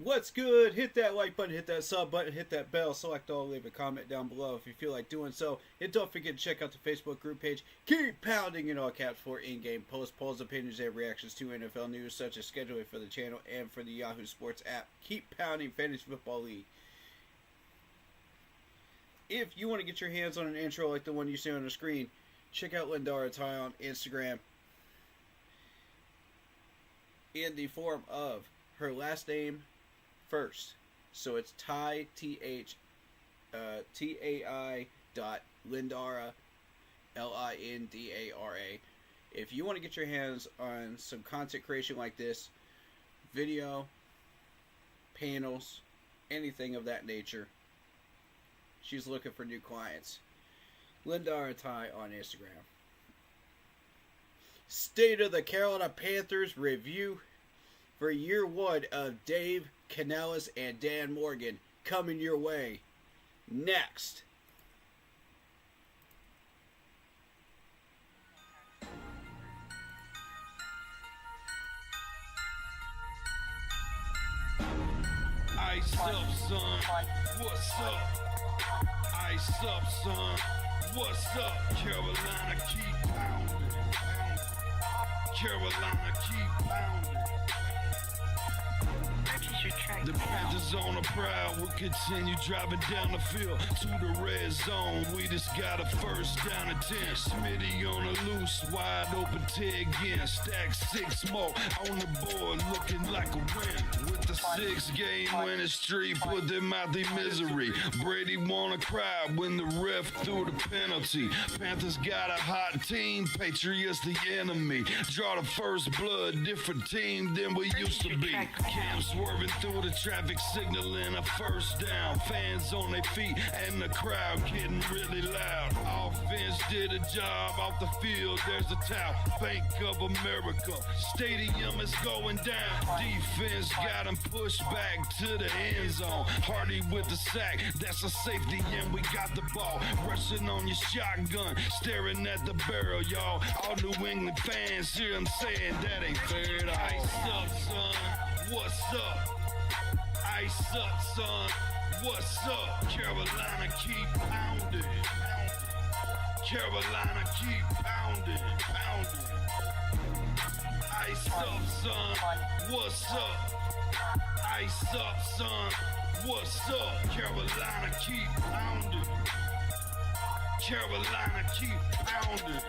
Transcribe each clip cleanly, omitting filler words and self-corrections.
What's good? Hit that like button, hit that sub button, hit that bell, select all, leave a comment down below if you feel like doing so. And don't forget to check out the Facebook group page. Keep pounding in all caps for in-game posts, polls, opinions, and reactions to NFL news, such as scheduling for the channel and for the Yahoo Sports app. Keep pounding Fantasy Football League. If you want to get your hands on an intro like the one you see on the screen, check out Lindara Ty on Instagram in the form of her last name first. So it's Ty, T-H-T-A-I dot Lindara, L-I-N-D-A-R-A. If you want to get your hands on some content creation like this, video, panels, anything of that nature, she's looking for new clients. Lindara Ty on Instagram. State of the Carolina Panthers review for year one of Dave Canales and Dan Morgan coming your way next. Ice up, son. What's up? Ice up, son. What's up? Carolina, keep pounding. Carolina, keep pounding. The Panthers on a prowl will continue driving down the field to the red zone. We just got a first down and 10. Smitty on the loose, wide open Ted again. Stack 6 more on the board, looking like a win. With the 6-game winning streak, put them out their misery. Brady wanna cry when the ref threw the penalty. Panthers got a hot team, Patriots the enemy. Draw the first blood, different team than we used to be. Cam swerving through the traffic signal in a first down. Fans on their feet and the crowd getting really loud. Offense did a job off the field. There's a towel. Bank of America. Stadium is going down. Defense got him pushed back to the end zone. Hardy with the sack. That's a safety and we got the ball. Rushing on your shotgun. Staring at the barrel, y'all. All New England fans hear him saying that ain't fair at all. Ice up, son. What's up? Ice up, son. What's up? Carolina, keep pounding. Carolina, keep pounding. Ice up, son. What's up? Ice up, son. What's up? Carolina, keep pounding. Carolina, keep pounding.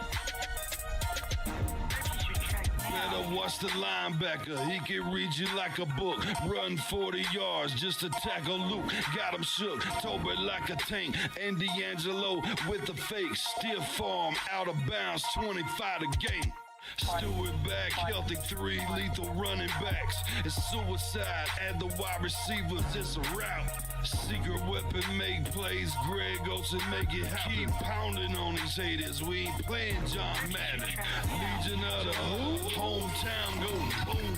Better watch the linebacker, he can read you like a book. Run 40 yards just to tackle Luke. Got him shook, Toby like a tank. And D'Angelo with the fake. Stiff arm, out of bounds, 25 to game. Stewart back, healthy 3 lethal running backs. It's suicide, add the wide receivers, it's a rout. Secret weapon, make plays, Greg Olsen, make it happen. Keep pounding on these haters, we ain't playing John Madden. Legion of the hometown go boom.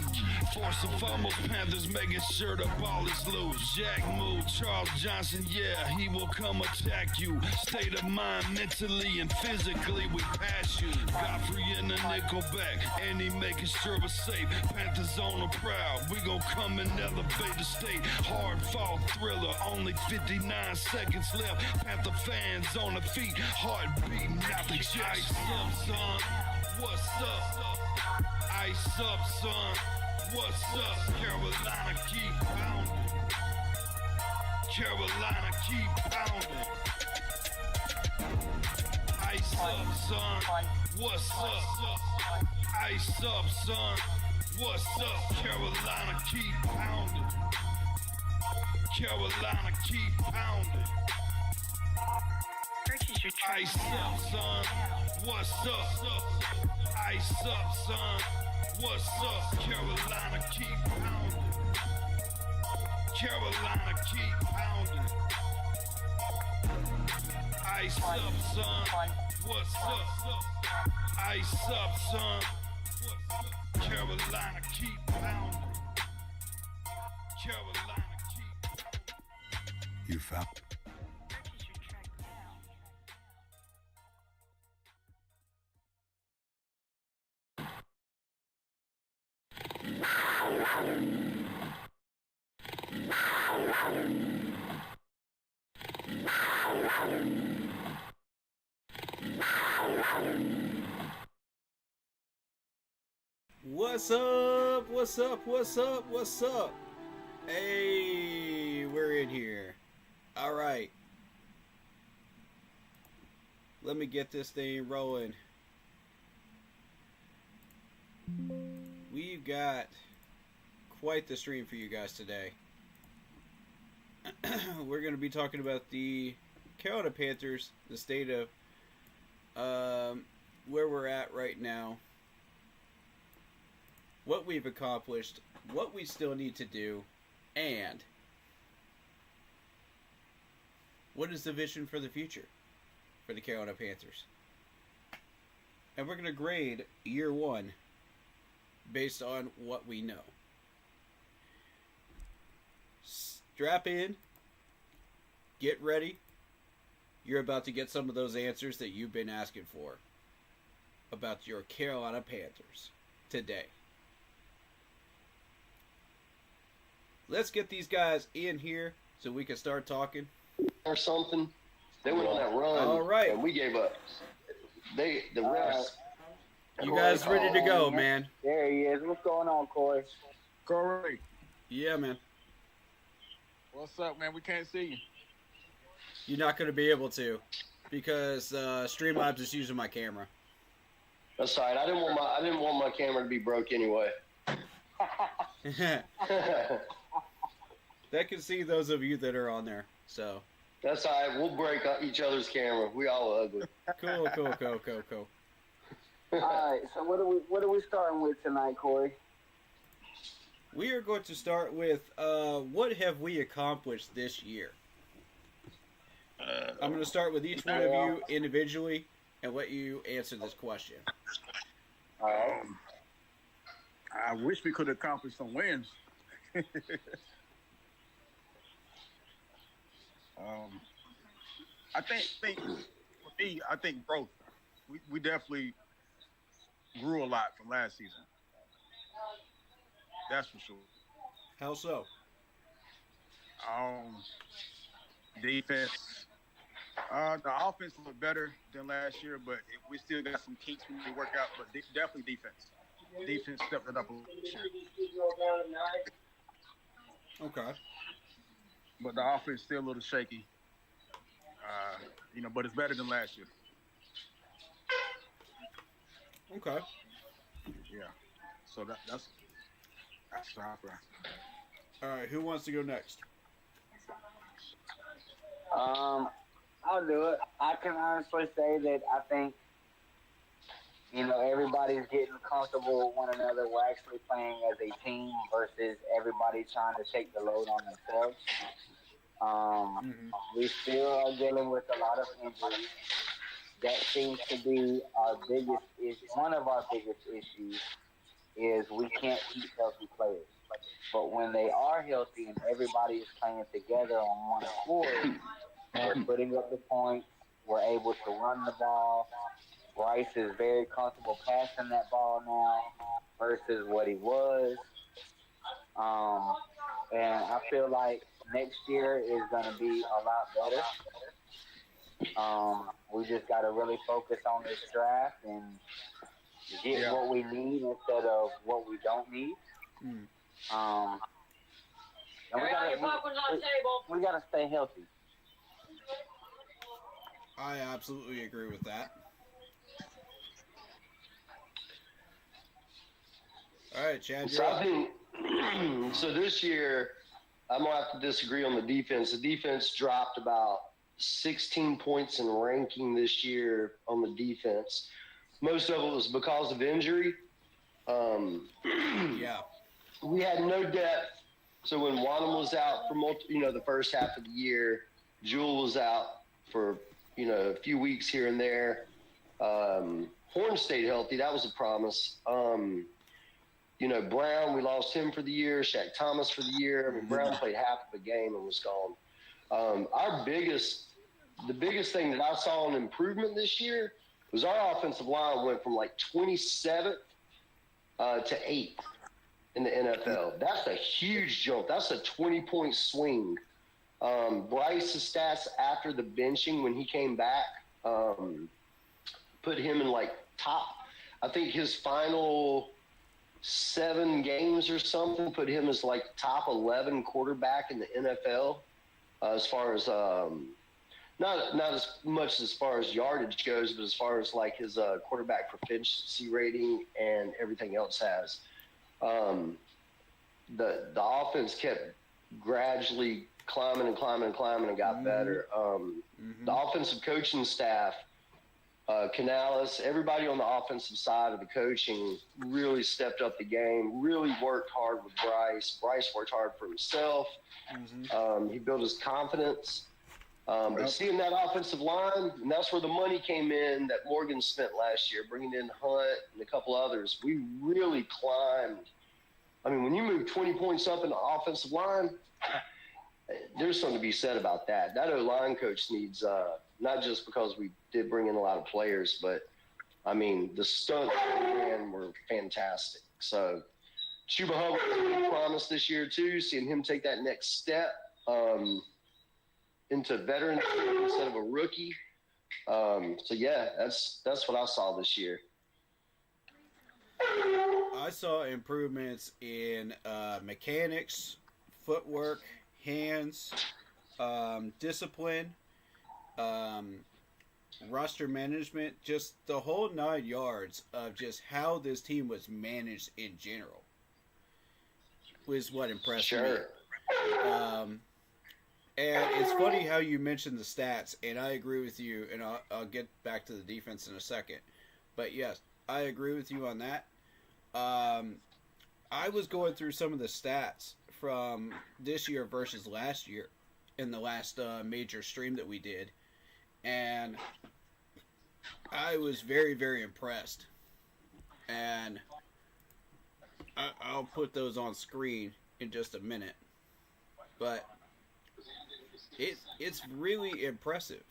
Force and fumbles, Panthers making sure the ball is loose. Jack move, Charles Johnson, yeah, he will come attack you. State of mind, mentally and physically, we pass you. Godfrey in the nickel back, and he making sure we're safe. Panthers on the prowl, we gon' come and elevate the state. Hard fought thriller, only 59 seconds left. Panther fans on the feet, heart beating out the chest. Ice up, son. What's up? Ice up, son. What's up? Carolina, keep pounding. Carolina, keep pounding. Ice up, son. What's up? Ice up, son. What's up? Carolina, keep pounding. Carolina, keep pounding. Ice up, son. What's up? Ice up, son. What's up? Carolina, keep pounding. Carolina, keep pounding. Ice up, son. What's up? Ice up, son. Carolina, keep pounding. Carolina, keep pounding. You found. What's up? What's up? What's up? What's up? Hey, we're in here. All right. Let me get this thing rolling. We've got quite the stream for you guys today. We're going to be talking about the Carolina Panthers, the state of where we're at right now, what we've accomplished, what we still need to do, and what is the vision for the future for the Carolina Panthers. And we're going to grade year one based on what we know. Strap in. Get ready. You're about to get some of those answers that you've been asking for about your Carolina Panthers today. Let's get these guys in here so we can start talking. Or something. They went on that run. All right. And we gave up. The refs. You guys ready to go, man? There he is. What's going on, Corey? Corey, Yeah, man. what's up, man? We can't see you. You're not going to be able to because Streamlabs is using my camera. That's all right. I didn't want my camera to be broke anyway. That can see those of you that are on there. So That's all right. We'll break each other's camera. We all ugly. cool. All right. So what are we starting with tonight, Corey? We are going to start with what have we accomplished this year? I'm going to start with each one of you individually and let you answer this question. All right. I wish we could accomplish some wins. I think for me, I think growth. We definitely grew a lot from last season. That's for sure. How so? Defense. The offense looked better than last year, but we still got some kinks we need to work out. But definitely defense. Defense stepped it up a little this year. Okay. But the offense is still a little shaky. But it's better than last year. Okay. Yeah. So that's the opera. All right. Who wants to go next? I'll do it. I can honestly say that I think, everybody's getting comfortable with one another. We're actually playing as a team versus everybody trying to take the load on themselves. We still are dealing with a lot of injuries. That seems to be one of our biggest issues is we can't keep healthy players. But when they are healthy and everybody is playing together on one accord, we're putting up the points. We're able to run the ball. Bryce is very comfortable passing that ball now versus what he was. And I feel like next year is going to be a lot better. We just got to really focus on this draft and get what we need instead of what we don't need. And we got to stay healthy. I absolutely agree with that. All right, Chad. So I think so this year I'm gonna have to disagree on the defense. The defense dropped about 16 points in ranking this year on the defense. Most of it was because of injury. Yeah. We had no depth. So when Wanham was out for the first half of the year, Jewell was out for a few weeks here and there. Horn stayed healthy. That was a promise. Brown, we lost him for the year. Shaq Thomas for the year. I mean, Brown played half of the game and was gone. The biggest thing that I saw an improvement this year was our offensive line went from like 27th to 8th in the NFL. That's a huge jump. That's a 20-point swing. Bryce's stats after the benching when he came back put him in like top. I think his final 7 games or something put him as like top 11 quarterback in the NFL as far as not as much as far as yardage goes, but as far as like his quarterback proficiency rating and everything else has. The offense kept gradually climbing and got better. The offensive coaching staff, Canales, everybody on the offensive side of the coaching really stepped up the game, really worked hard with Bryce. Bryce worked hard for himself. He built his confidence. But seeing that offensive line, and that's where the money came in that Morgan spent last year, bringing in Hunt and a couple others. We really climbed. I mean, when you move 20 points up in the offensive line, there's something to be said about that. That O-line coach needs, not just because we did bring in a lot of players, but, I mean, the stunts man were fantastic. So, Chuba Hubbard was a big promise this year, too, seeing him take that next step into veteran instead of a rookie. So, yeah, that's what I saw this year. I saw improvements in mechanics, footwork, hands, discipline, roster management, just the whole 9 yards of just how this team was managed in general was what impressed me. And it's funny how you mentioned the stats, and I agree with you, and I'll get back to the defense in a second. But yes, I agree with you on that. I was going through some of the stats from this year versus last year in the last major stream that we did, and I was very, very impressed. And I'll put those on screen in just a minute, but it's really impressive.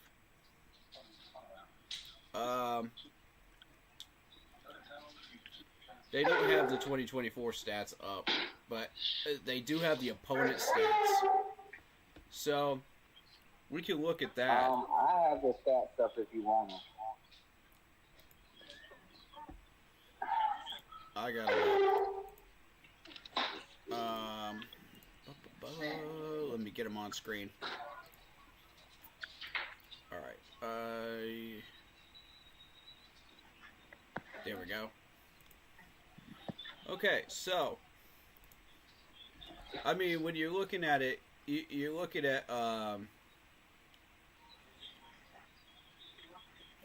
They don't have the 2024 stats up, but they do have the opponent stats. So we can look at that. I have the stats up if you want them. I got it. Let me get them on screen. All right. There we go. Okay, so I mean, when you're looking at it, you're looking at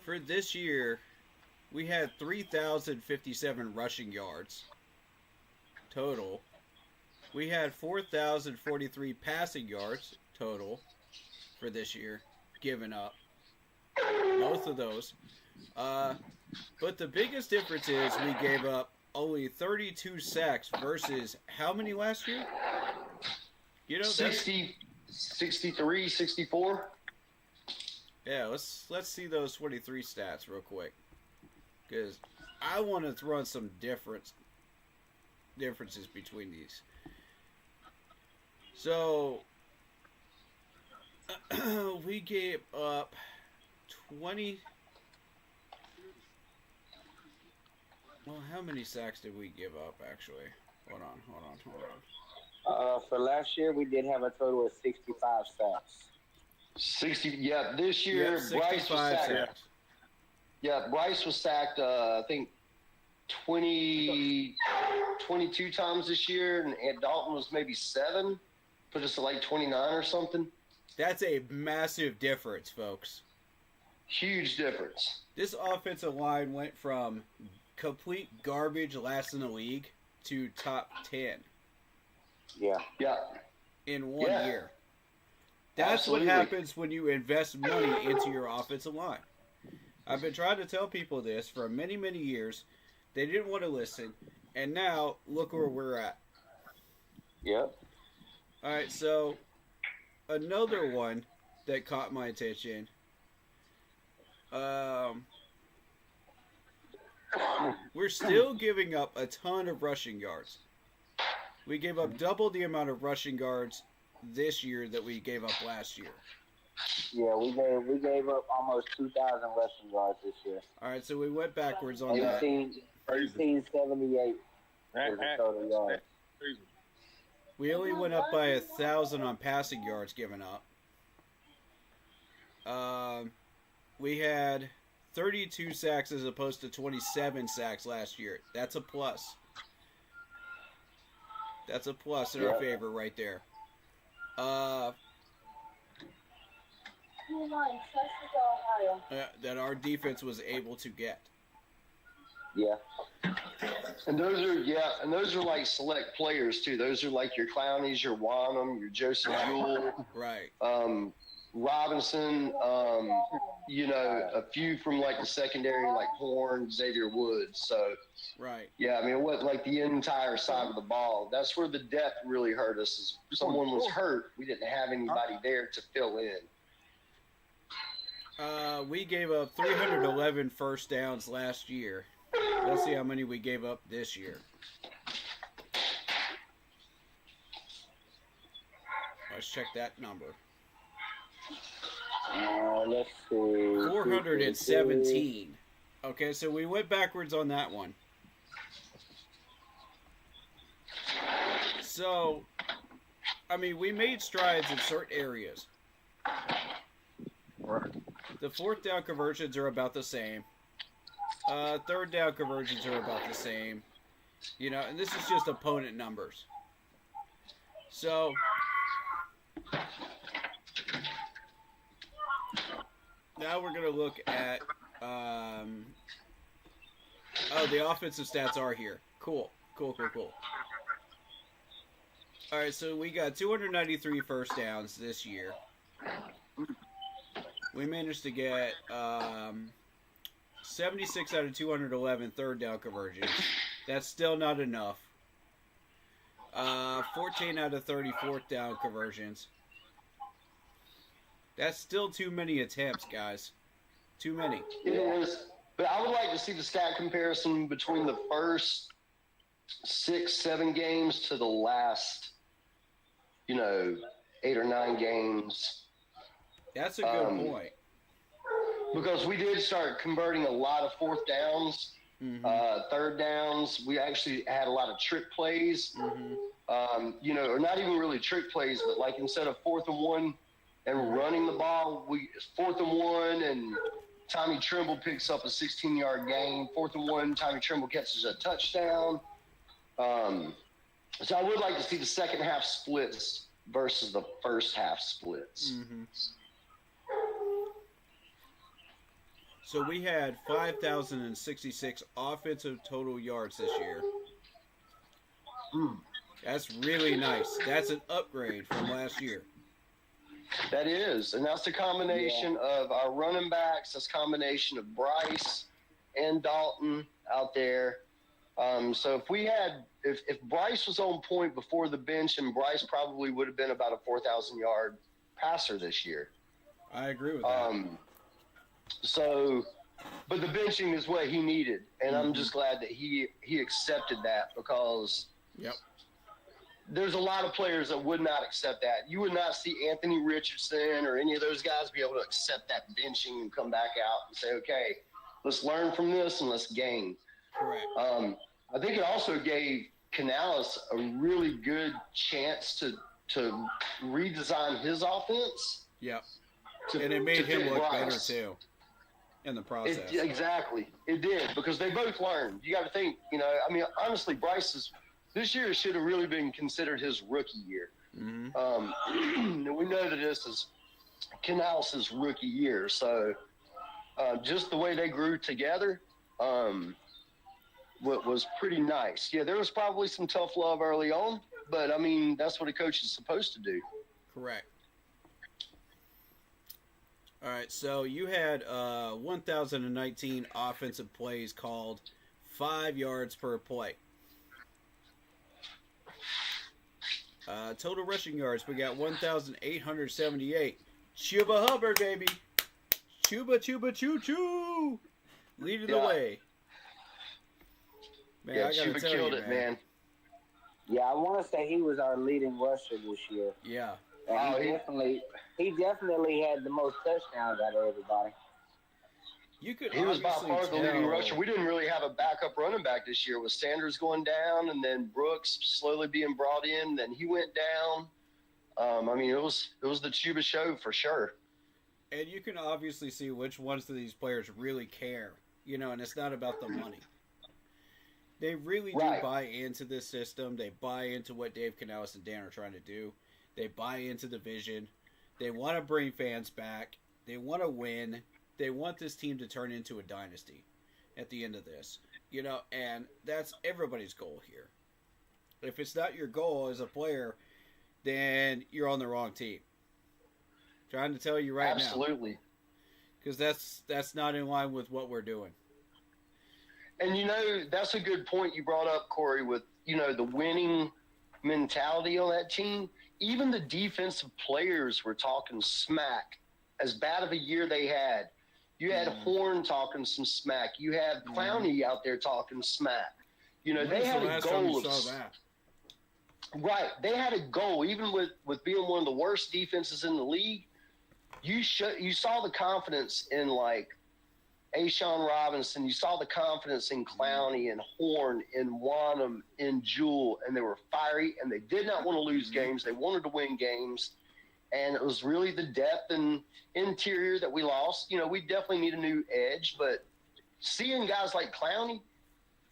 for this year, we had 3,057 rushing yards total. We had 4,043 passing yards total for this year, given up. Both of those. But the biggest difference is we gave up only 32 sacks versus how many last year? You know, 60, 63, 64. Yeah, let's see those 23 stats real quick, because I want to throw in some differences between these. So we gave up 20. Well, how many sacks did we give up, actually? Hold on. For last year, we did have a total of 65 sacks. 60, yeah. This year, Bryce was sacked. Sacks. Yeah, Bryce was sacked, I think, 22 times this year, and Dalton was maybe 7. Put us at like 29 or something. That's a massive difference, folks. Huge difference. This offensive line went from complete garbage last in the league to top 10. Yeah. In one year. That's Absolutely. what happens when you invest money into your offensive line. I've been trying to tell people this for many, many years. They didn't want to listen. And now, look where we're at. Yep. All right, so another one that caught my attention. We're still giving up a ton of rushing yards. We gave up double the amount of rushing yards this year that we gave up last year. Yeah, we gave up almost 2,000 rushing yards this year. All right, so we went backwards on that. 1878 was the total yards. We only went up by 1,000 on passing yards given up. We had 32 sacks as opposed to 27 sacks last year. That's a plus. That's a plus in our favor right there. That our defense was able to get. Yeah. And those are like select players too. Those are like your Clownies, your Wanham, your Joseph Jewell, right? Robinson, a few from like the secondary, like Horn, Xavier Woods. So, right. Yeah, I mean, it wasn't like the entire side of the ball. That's where the depth really hurt us. Is someone was hurt, we didn't have anybody there to fill in. We gave up 311 first downs last year. Let's see how many we gave up this year. Let's check that number. Let's see. 417. Okay, so we went backwards on that one. So, I mean, we made strides in certain areas. The fourth down conversions are about the same. Third down conversions are about the same. And this is just opponent numbers. So, now we're going to look at, the offensive stats are here. Cool. All right, so we got 293 first downs this year. We managed to get 76 out of 211 third down conversions. That's still not enough. 14 out of 30 fourth down conversions. That's still too many attempts, guys. Too many. It is. But I would like to see the stat comparison between the first 6-7 games to the last, 8 or 9 games. That's a good point. Because we did start converting a lot of fourth downs, third downs. We actually had a lot of trick plays, or not even really trick plays, but like instead of 4th and 1 and running the ball, 4th and 1 and Tommy Trimble picks up a 16-yard gain. 4th and 1, Tommy Trimble catches a touchdown. So I would like to see the second half splits versus the first half splits. Mm-hmm. So we had 5,066 offensive total yards this year. That's really nice. That's an upgrade from last year. That is. And that's a combination of our running backs. That's a combination of Bryce and Dalton out there. So if Bryce was on point before the bench, and Bryce probably would have been about a 4,000-yard passer this year. I agree with that. But the benching is what he needed, and I'm just glad that he accepted that, because there's a lot of players that would not accept that. You would not see Anthony Richardson or any of those guys be able to accept that benching and come back out and say, okay, let's learn from this and let's gain. Correct. I think it also gave Canales a really good chance to redesign his offense. Yep. And it made him look better too in the process. Exactly. It did, because they both learned. You got to think, honestly, this year should have really been considered his rookie year. Mm-hmm. We know that this is Canales' rookie year. So just the way they grew together was pretty nice. Yeah, there was probably some tough love early on, but, that's what a coach is supposed to do. Correct. All right, so you had 1,019 offensive plays called, 5 yards per play. Total rushing yards, we got 1,878. Chuba Hubbard, baby. Chuba, choo-choo. Leading the way. Man, I gotta Chuba tell killed you, it, man. Yeah, I want to say he was our leading rusher this year. Yeah. And he definitely had the most touchdowns out of everybody. He was by far the leading rusher. We didn't really have a backup running back this year. With Sanders going down, and then Brooks slowly being brought in. Then he went down. I mean, it was the Chuba show for sure. And you can obviously see which ones of these players really care, and it's not about the money. They really do buy into this system. They buy into what Dave Canales and Dan are trying to do. They buy into the vision. They want to bring fans back. They want to win. They want this team to turn into a dynasty at the end of this, and that's everybody's goal here. If it's not your goal as a player, then you're on the wrong team. Trying to tell you right now. Absolutely. Because that's not in line with what we're doing. And, that's a good point you brought up, Corey, with, the winning mentality on that team. Even the defensive players were talking smack. As bad of a year they had. You had Horn talking some smack. You had Clowney out there talking smack. They had a goal of that. Right. They had a goal, even with being one of the worst defenses in the league. You saw the confidence in, like, Ashawn Robinson. You saw the confidence in Clowney and Horn, in Wanham, in Jewell, and they were fiery, and they did not want to lose games. They wanted to win games, and it was really the depth and interior that we lost. We definitely need a new edge, but seeing guys like Clowney,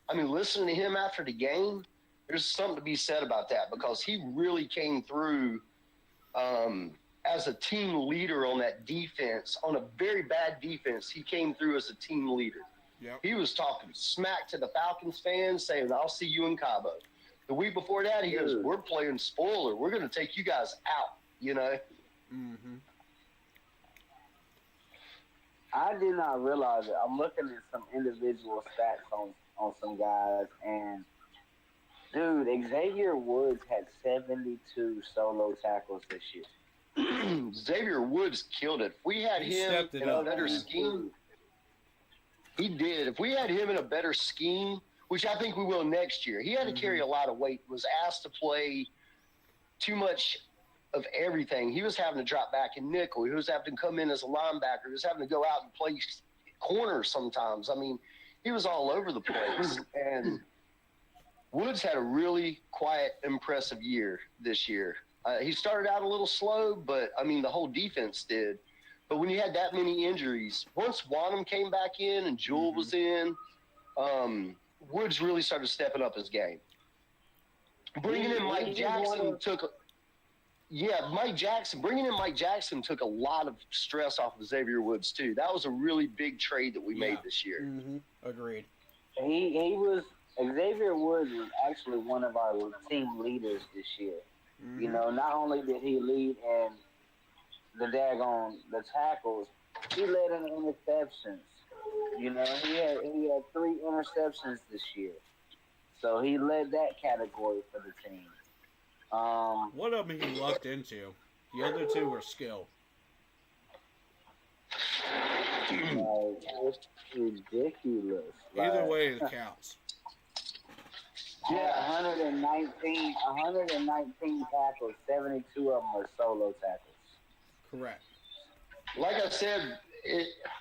I mean, listening to him after the game, there's something to be said about that because he really came through as a team leader on that defense. On a very bad defense, he came through as a team leader. Yep. He was talking smack to the Falcons fans, saying, "I'll see you in Cabo." The week before that, he goes, "We're playing spoiler. We're going to take you guys out," Mm-hmm. I did not realize it. I'm looking at some individual stats on some guys, and dude, Xavier Woods had 72 solo tackles this year. Xavier Woods killed it. If we had him in a better scheme, he did. If we had him in a better scheme, which I think we will next year, he had to carry a lot of weight, was asked to play too much of everything. He was having to drop back in nickel. He was having to come in as a linebacker. He was having to go out and play corner sometimes. I mean, he was all over the place. And Woods had a really quiet, impressive year this year. He started out a little slow, but, I mean, the whole defense did. But when you had that many injuries, once Wanham came back in and Jewell was in, Woods really started stepping up his game. Bringing in Mike Jackson bringing in Mike Jackson took a lot of stress off of Xavier Woods, too. That was a really big trade that we made this year. Mm-hmm. Agreed. Xavier Woods was actually one of our team leaders this year. Mm-hmm. Not only did he lead in the tackles, he led in interceptions. He had 3 interceptions this year. So he led that category for the team. One of them he lucked into. The other 2 were skill. It's ridiculous. Either way, it counts. Yeah, 119 tackles, 72 of them are solo tackles. Correct. Like I said,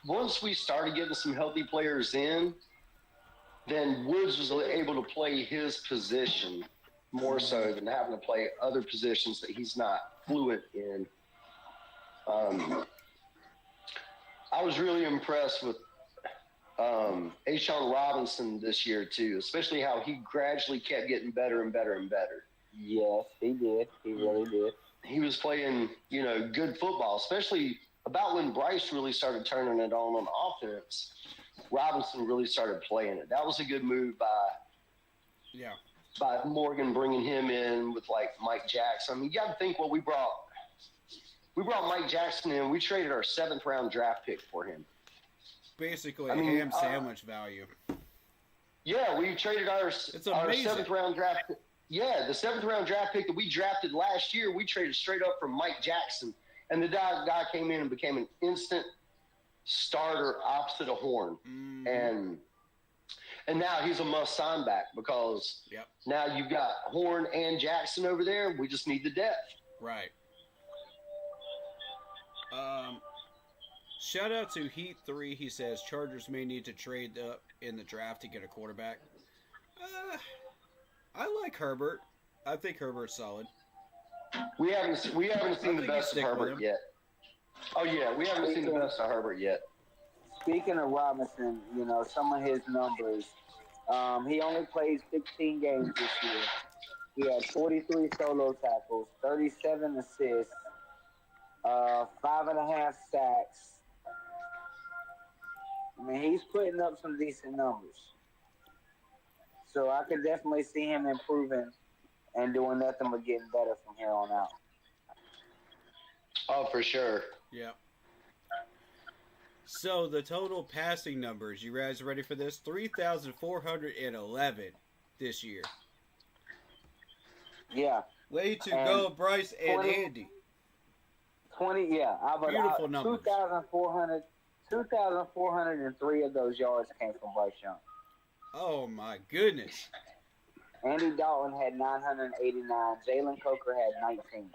once we started getting some healthy players in, then Woods was able to play his position more so than having to play other positions that he's not fluent in. I was really impressed with Ashawn Robinson this year, too, especially how he gradually kept getting better and better and better. Yes, he did. He really did. He was playing, good football, especially about when Bryce really started turning it on offense. Robinson really started playing it. That was a good move by Morgan, bringing him in with, like, Mike Jackson. I mean, you got to think what we brought. We brought Mike Jackson in. We traded our 7th-round draft pick for him. Basically, ham sandwich value. Yeah, we traded our 7th-round draft pick. Yeah, the 7th-round draft pick that we drafted last year, we traded straight up from Mike Jackson. And the guy came in and became an instant starter opposite of Horn. Mm-hmm. And And now he's a must-sign back because now you've got Horn and Jackson over there. We just need the depth. Right. Shout out to Heat 3. He says Chargers may need to trade up in the draft to get a quarterback. I like Herbert. I think Herbert's solid. We haven't seen the best of Herbert yet. Oh yeah, we haven't seen the best of Herbert yet. Speaking of Robinson, you know, some of his numbers. He only played 16 games this year. He had 43 solo tackles, 37 assists, 5.5 sacks. I mean, he's putting up some decent numbers. So I could definitely see him improving and doing nothing but getting better from here on out. Oh, for sure. Yeah. So the total passing numbers, you guys ready for this? 3,411 this year. Yeah. Way to go, Bryce and 20, Andy. 20, yeah. Beautiful numbers. 2,403 of those yards came from Bryce Young. Oh, my goodness. Andy Dalton had 989. Jalen Coker had 19.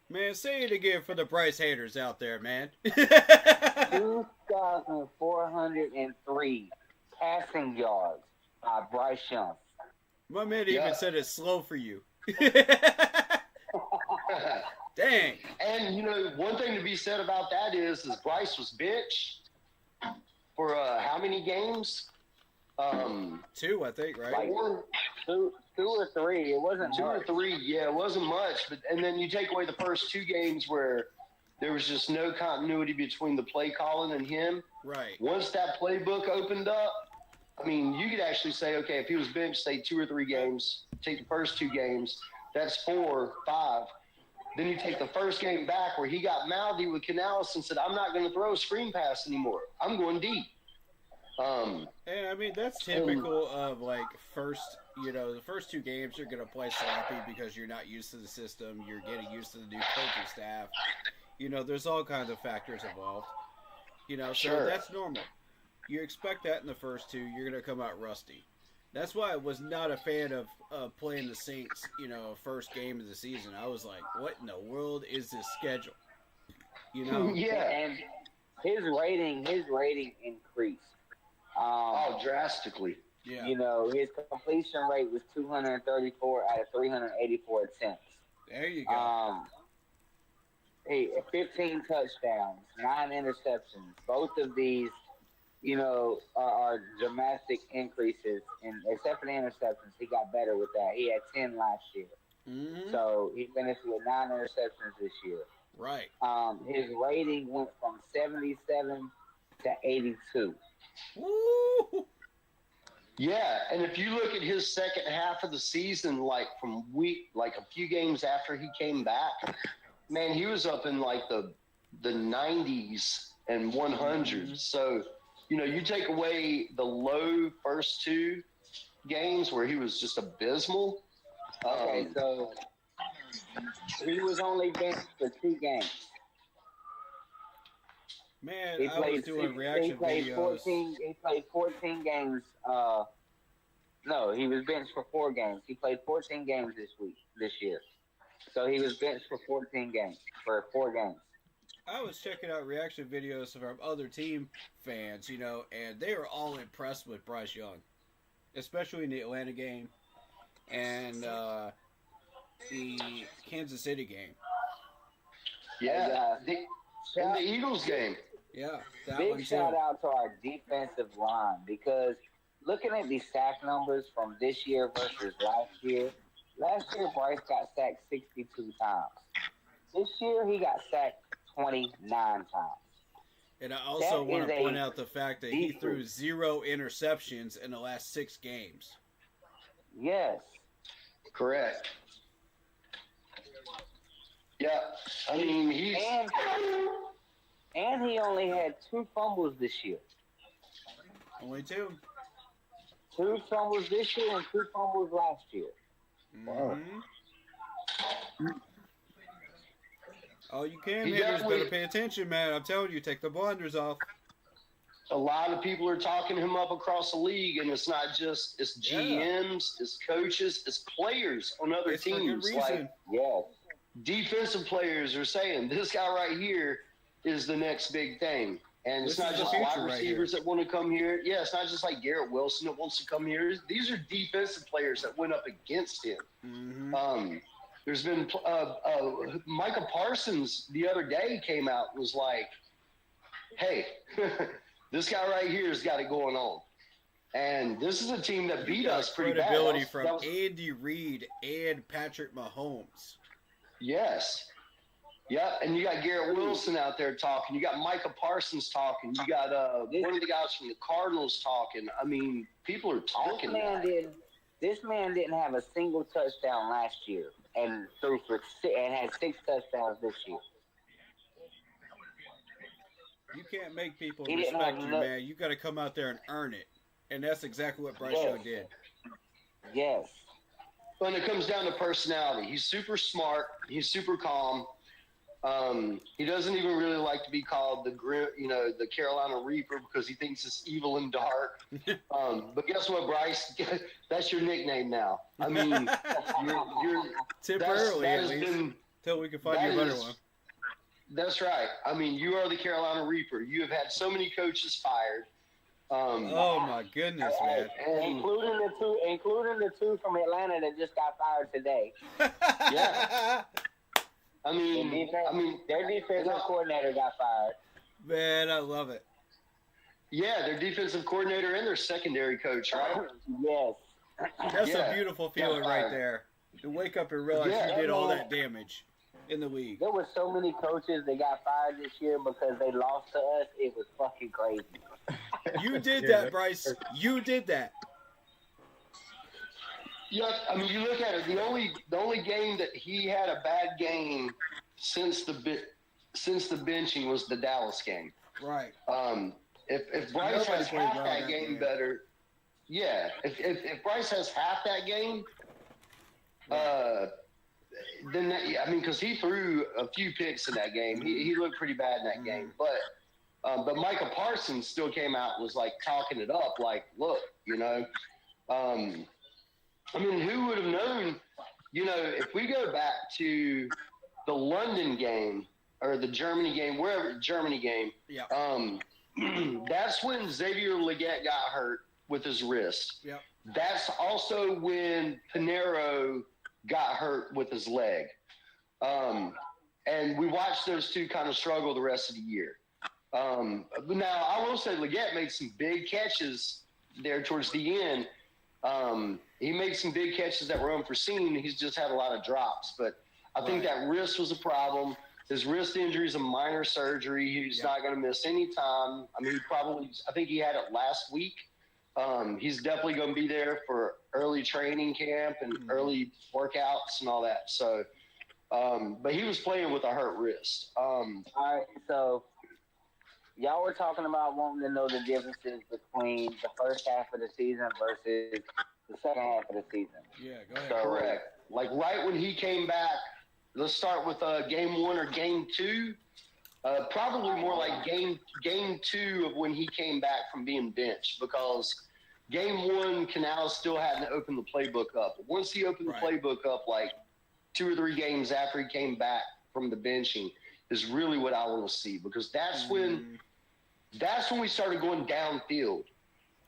Man, say it again for the Bryce haters out there, man. 2,403 passing yards by Bryce Young. My man even said it's slow for you. Dang. And, you know, one thing to be said about that is Bryce was benched for how many games? 2, I think, right? Like two or three. It wasn't two much. or three. Yeah, it wasn't much. But and then you take away the first 2 games where there was just no continuity between the play calling and him. Right. Once that playbook opened up, I mean, you could actually say, okay, if he was benched, say 2 or 3 games, take the first 2 games, that's 4, 5. Then you take the first game back where he got mouthy with Canales and said, I'm not going to throw a screen pass anymore. I'm going deep. And I mean, that's typical of like the first 2 games you're going to play sloppy because you're not used to the system. You're getting used to the new coaching staff. You know, there's all kinds of factors involved. You know, so that's normal. You expect that in the first 2. You're going to come out rusty. That's why I was not a fan of playing the Saints, you know, first game of the season. I was like, what in the world is this schedule? You know? Yeah. And his rating increased. Drastically. Yeah. You know, his completion rate was 234 out of 384 attempts. There you go. 15 touchdowns, 9 interceptions. Both of these, you know, are dramatic increases. And except for the interceptions, he got better with that. He had 10 last year. Mm-hmm. So he finished with 9 interceptions this year. Right. His rating went from 77 to 82. Woo! Yeah, and if you look at his second half of the season, like a few games after he came back, man, he was up in like the 90s and 100s. So, you know, you take away the low first 2 games where he was just abysmal. Okay, so he was only benched for 2 games. Man, I was doing reaction videos. He played 14 games. No, he was benched for 4 games. He played 14 games this year. So he was benched for 4 games. I was checking out reaction videos from other team fans, you know, and they were all impressed with Bryce Young, especially in the Atlanta game and the Kansas City game. Yeah, in the Eagles game. Yeah, that big one too. shout out to our defensive line because looking at the sack numbers from this year versus last year Bryce got sacked 62 times. This year he got sacked 29 times. And I also want to point out the fact that he threw 0 interceptions in the last 6 games. Yes. Correct. Yeah, I mean and he only had 2 fumbles this year. Only 2. 2 fumbles this year and 2 fumbles last year. Mm-hmm. All you can hitters better pay attention, man. I'm telling you, take the blinders off. a lot of people are talking him up across the league, and it's not just it's GMs, it's coaches, it's players on other It's for good teams. reason. Yes. Defensive players are saying this guy right here is the next big thing. And it's This not is the just future wide right receivers that want to come here. Yeah, it's not just like Garrett Wilson that wants to come here. These are defensive players that went up against him. Mm-hmm. There's been Micah Parsons the other day came out and was like, hey, this guy right here has got it going on. And this is a team that beat us pretty bad. Credibility from Andy Reid and Patrick Mahomes. Yes. Yeah, and you got Garrett Wilson out there talking. You got Micah Parsons talking. You got one of the guys from the Cardinals talking. I mean, people are talking. This man didn't have a single touchdown last year, and had 6 touchdowns this year. You can't make people respect you, man. You got to come out there and earn it, and that's exactly what Bryce Young did. Yes. When it comes down to personality, he's super smart. He's super calm. He doesn't even really like to be called the Carolina Reaper because he thinks it's evil and dark. But guess what, Bryce? That's your nickname now. I mean, you're temporarily at least until we can find you a better one. That's right. I mean, you are the Carolina Reaper. You have had so many coaches fired. Oh my goodness, man! Including the two from Atlanta that just got fired today. Yeah. I mean, their defensive coordinator got fired. Man, I love it. Yeah, their defensive coordinator and their secondary coach, right? Yes. That's a beautiful feeling right there. To wake up and realize you did all that damage in the league. There were so many coaches that got fired this year because they lost to us. It was fucking crazy. You did that, Bryce. You did that. Yeah, I mean, you look at it. The only game that he had a bad game since the benching was the Dallas game. Right. If Bryce has half that game better, yeah. If Bryce has half that game, then because he threw a few picks in that game, he looked pretty bad in that game. But Micah Parsons still came out and was like talking it up, like, look, I mean, who would have known, if we go back to the London game or the Germany game, Germany game, that's when Xavier Legette got hurt with his wrist. Yep. That's also when Pinheiro got hurt with his leg. And we watched those two kind of struggle the rest of the year. But now, I will say Legette made some big catches there towards the end. He made some big catches that were unforeseen. He's just had a lot of drops. But I think that wrist was a problem. His wrist injury is a minor surgery. He's not going to miss any time. I mean, I think he had it last week. He's definitely going to be there for early training camp and early workouts and all that. So, but he was playing with a hurt wrist. All right, so y'all were talking about wanting to know the differences between the first half of the season versus the second half of the season. Yeah, go ahead. So, correct. Like right when he came back, let's start with game 1 or game 2. Probably more like game 2 of when he came back from being benched, because game 1, Canales still hadn't opened the playbook up. Once he opened the playbook up, like 2 or 3 games after he came back from the benching, is really what I want to see, because that's when we started going downfield.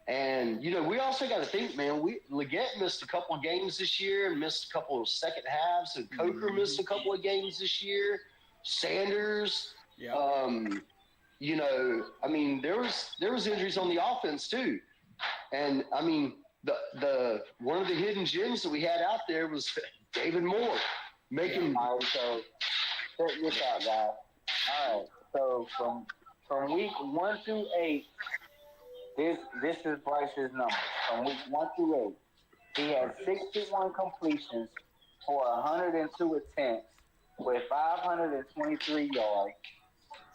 And, we also got to think, man, Legette missed a couple of games this year and missed a couple of second halves, and Coker missed a couple of games this year. Sanders, I mean, there was injuries on the offense too. And I mean, the one of the hidden gems that we had out there was David Moore making. All right, so check this out, guys. All right, so from week 1 through 8, this is Bryce's numbers. From week 1 through 8, he had 61 completions for 102 attempts with 523 yards,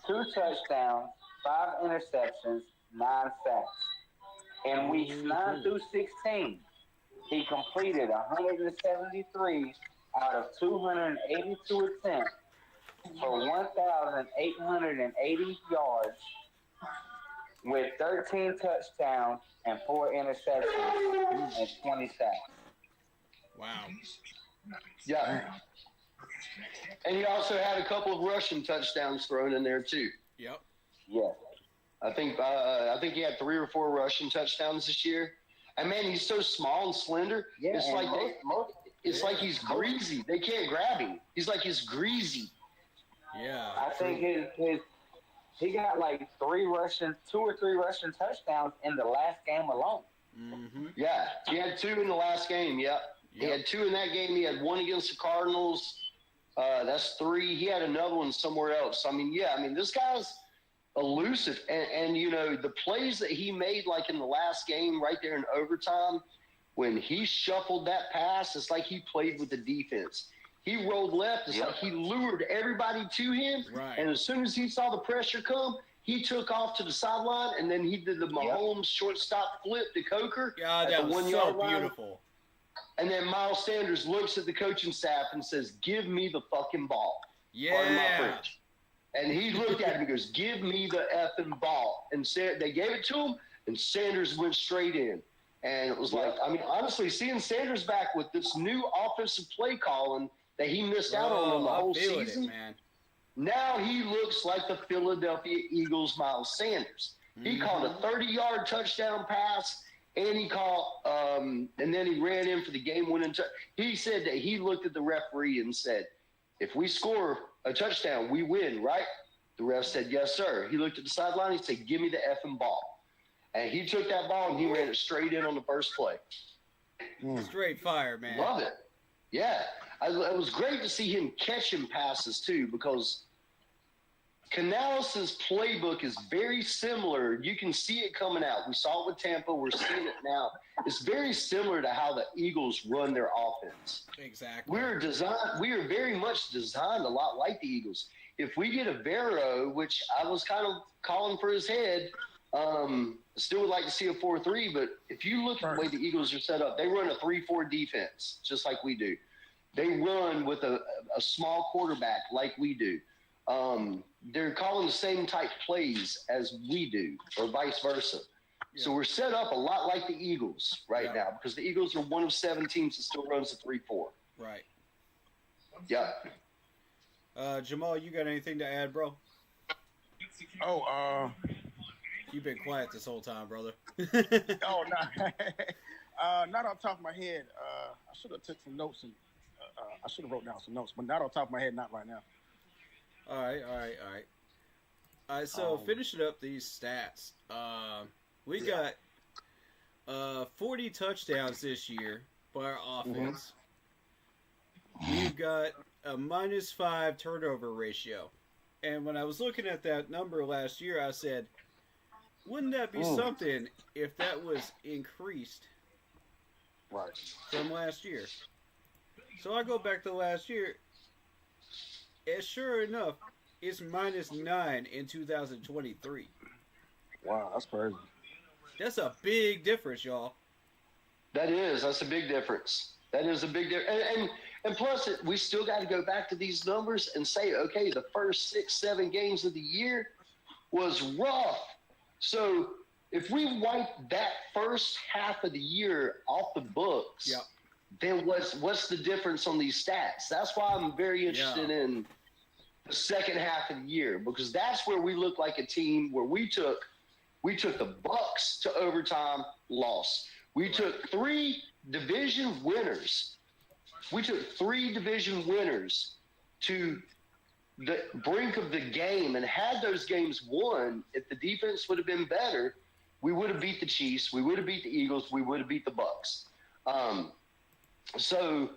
2 touchdowns, 5 interceptions, 9 sacks. In weeks 9 through 16, he completed 173 out of 282 attempts for 1,880 yards, with 13 touchdowns and 4 interceptions and 20 sacks. Wow. Yeah. And he also had a couple of rushing touchdowns thrown in there too. Yep. Yeah. I think he had 3 or 4 rushing touchdowns this year. And man, he's so small and slender. Yeah, it's like like he's greasy. They can't grab him. He's like he's greasy. Yeah. I think he got like 2 or 3 rushing touchdowns in the last game alone. Mm-hmm. Yeah, he had 2 in the last game. Yep. He had 2 in that game. He had 1 against the Cardinals. That's 3. He had another one somewhere else. I mean, this guy's elusive. And the plays that he made, like in the last game right there in overtime, when he shuffled that pass, it's like he played with the defense. He rolled left. It's like he lured everybody to him. Right. And as soon as he saw the pressure come, he took off to the sideline, and then he did the Mahomes shortstop flip to Coker God, at that the was 1 so yard line. beautiful. And then Miles Sanders looks at the coaching staff and says, "Give me the fucking ball." Yeah. Pardon my French. And he looked at him and goes, "Give me the effing ball." And they gave it to him, and Sanders went straight in. And it was like, I mean, honestly, seeing Sanders back with this new offensive play calling that he missed out on the whole season, man. now he looks like the Philadelphia Eagles' Miles Sanders. He caught a 30-yard touchdown pass. And he caught, and then he ran in for the game-winning He said that he looked at the referee and said, "If we score a touchdown, we win, right?" The ref said, "Yes, sir." He looked at the sideline. He said, "Give me the effing ball." And he took that ball and he ran it straight in on the first play. Straight fire, man. Love it. Yeah. It was great to see him catching passes, too, because Canales' playbook is very similar. You can see it coming out. We saw it with Tampa. We're seeing it now. It's very similar to how the Eagles run their offense. Exactly. We are very much designed a lot like the Eagles. If we get a Vero, which I was kind of calling for his head, still would like to see a 4-3, but if you look at the way the Eagles are set up, they run a 3-4 defense, just like we do. They run with a small quarterback like we do. They're calling the same type plays as we do, or vice versa. Yeah. So we're set up a lot like the Eagles now, because the Eagles are one of 7 teams that still runs a 3-4. Right. Yeah. Jamal, you got anything to add, bro? You've been quiet this whole time, brother. No. Not on top of my head. I should have took some notes and I should have wrote down some notes, but not on top of my head, not right now. All right. So finishing up these stats, we got 40 touchdowns this year by our offense. We've got a -5 turnover ratio. And when I was looking at that number last year, I said, wouldn't that be something if that was increased from last year? So I go back to last year, and sure enough, it's -9 in 2023. Wow, that's crazy. That's a big difference, y'all. That's a big difference. That is a big difference. And plus, we still got to go back to these numbers and say, okay, the first 6-7 games of the year was rough. So if we wipe that first half of the year off the books, then what's the difference on these stats? That's why I'm very interested in the second half of the year, because that's where we look like a team where we took the Bucks to overtime, loss. We took 3 division winners. We took 3 division winners to the brink of the game, and had those games won, if the defense would have been better, we would have beat the Chiefs, we would have beat the Eagles, we would have beat the Bucks. So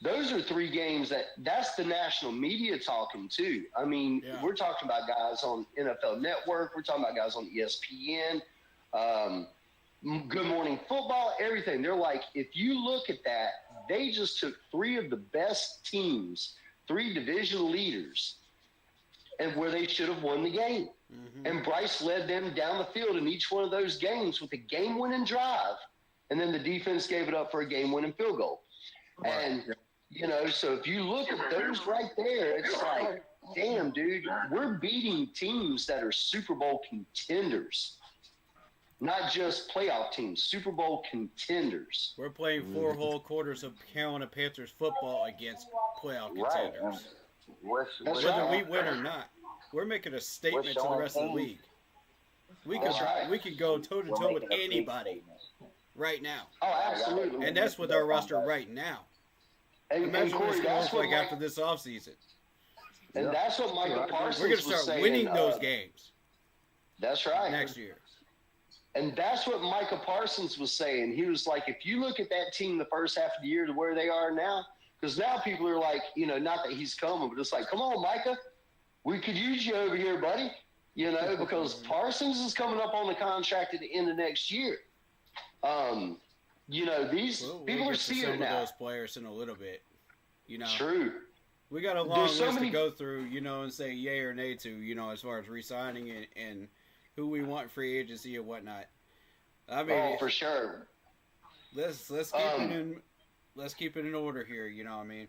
those are 3 games that's the national media talking too. I mean, we're talking about guys on NFL Network, we're talking about guys on ESPN, Good Morning Football, everything. They're like, if you look at that, they just took 3 of the best teams, 3 division leaders, and where they should have won the game. And Bryce led them down the field in each one of those games with a game-winning drive, and then the defense gave it up for a game-winning field goal. And, so if you look at those right there, it's like, damn, dude, we're beating teams that are Super Bowl contenders. not just playoff teams, Super Bowl contenders. We're playing 4 whole quarters of Carolina Panthers football against playoff Right. contenders. That's Whether right. we win or not, we're making a statement to the showing rest of the teams. league. We That's could right. we could go toe to We're toe with making a big anybody statement. right now, Oh, absolutely. and that's with our roster right now. And Imagine what Corey, it's going to that's look what like after this offseason. and that's what Michael Parsons We're going to was start saying, winning those games That's right. next year. And that's what Micah Parsons was saying. He was like, if you look at that team the first half of the year to where they are now, because now people are like, not that he's coming, but it's like, come on, Micah, we could use you over here, buddy. Because Parsons is coming up on the contract at the end of next year. These We'll people get are to seeing some it of now. those players in a little bit. True. We got a long There's so list many- to go through, and say yay or nay to, as far as re-signing and who we want in free agency and whatnot. I mean, For sure. let's keep it in order here. You know what I mean?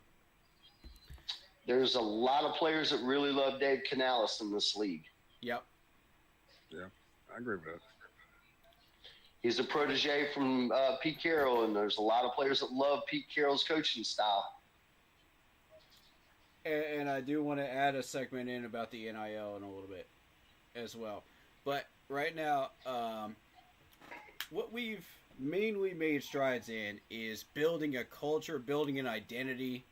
There's a lot of players that really love Dave Canales in this league. Yep. Yeah, I agree with that. He's a protege from Pete Carroll, and there's a lot of players that love Pete Carroll's coaching style. And I do want to add a segment in about the NIL in a little bit as well. But right now, what we've mainly made strides in is building a culture, building an identity,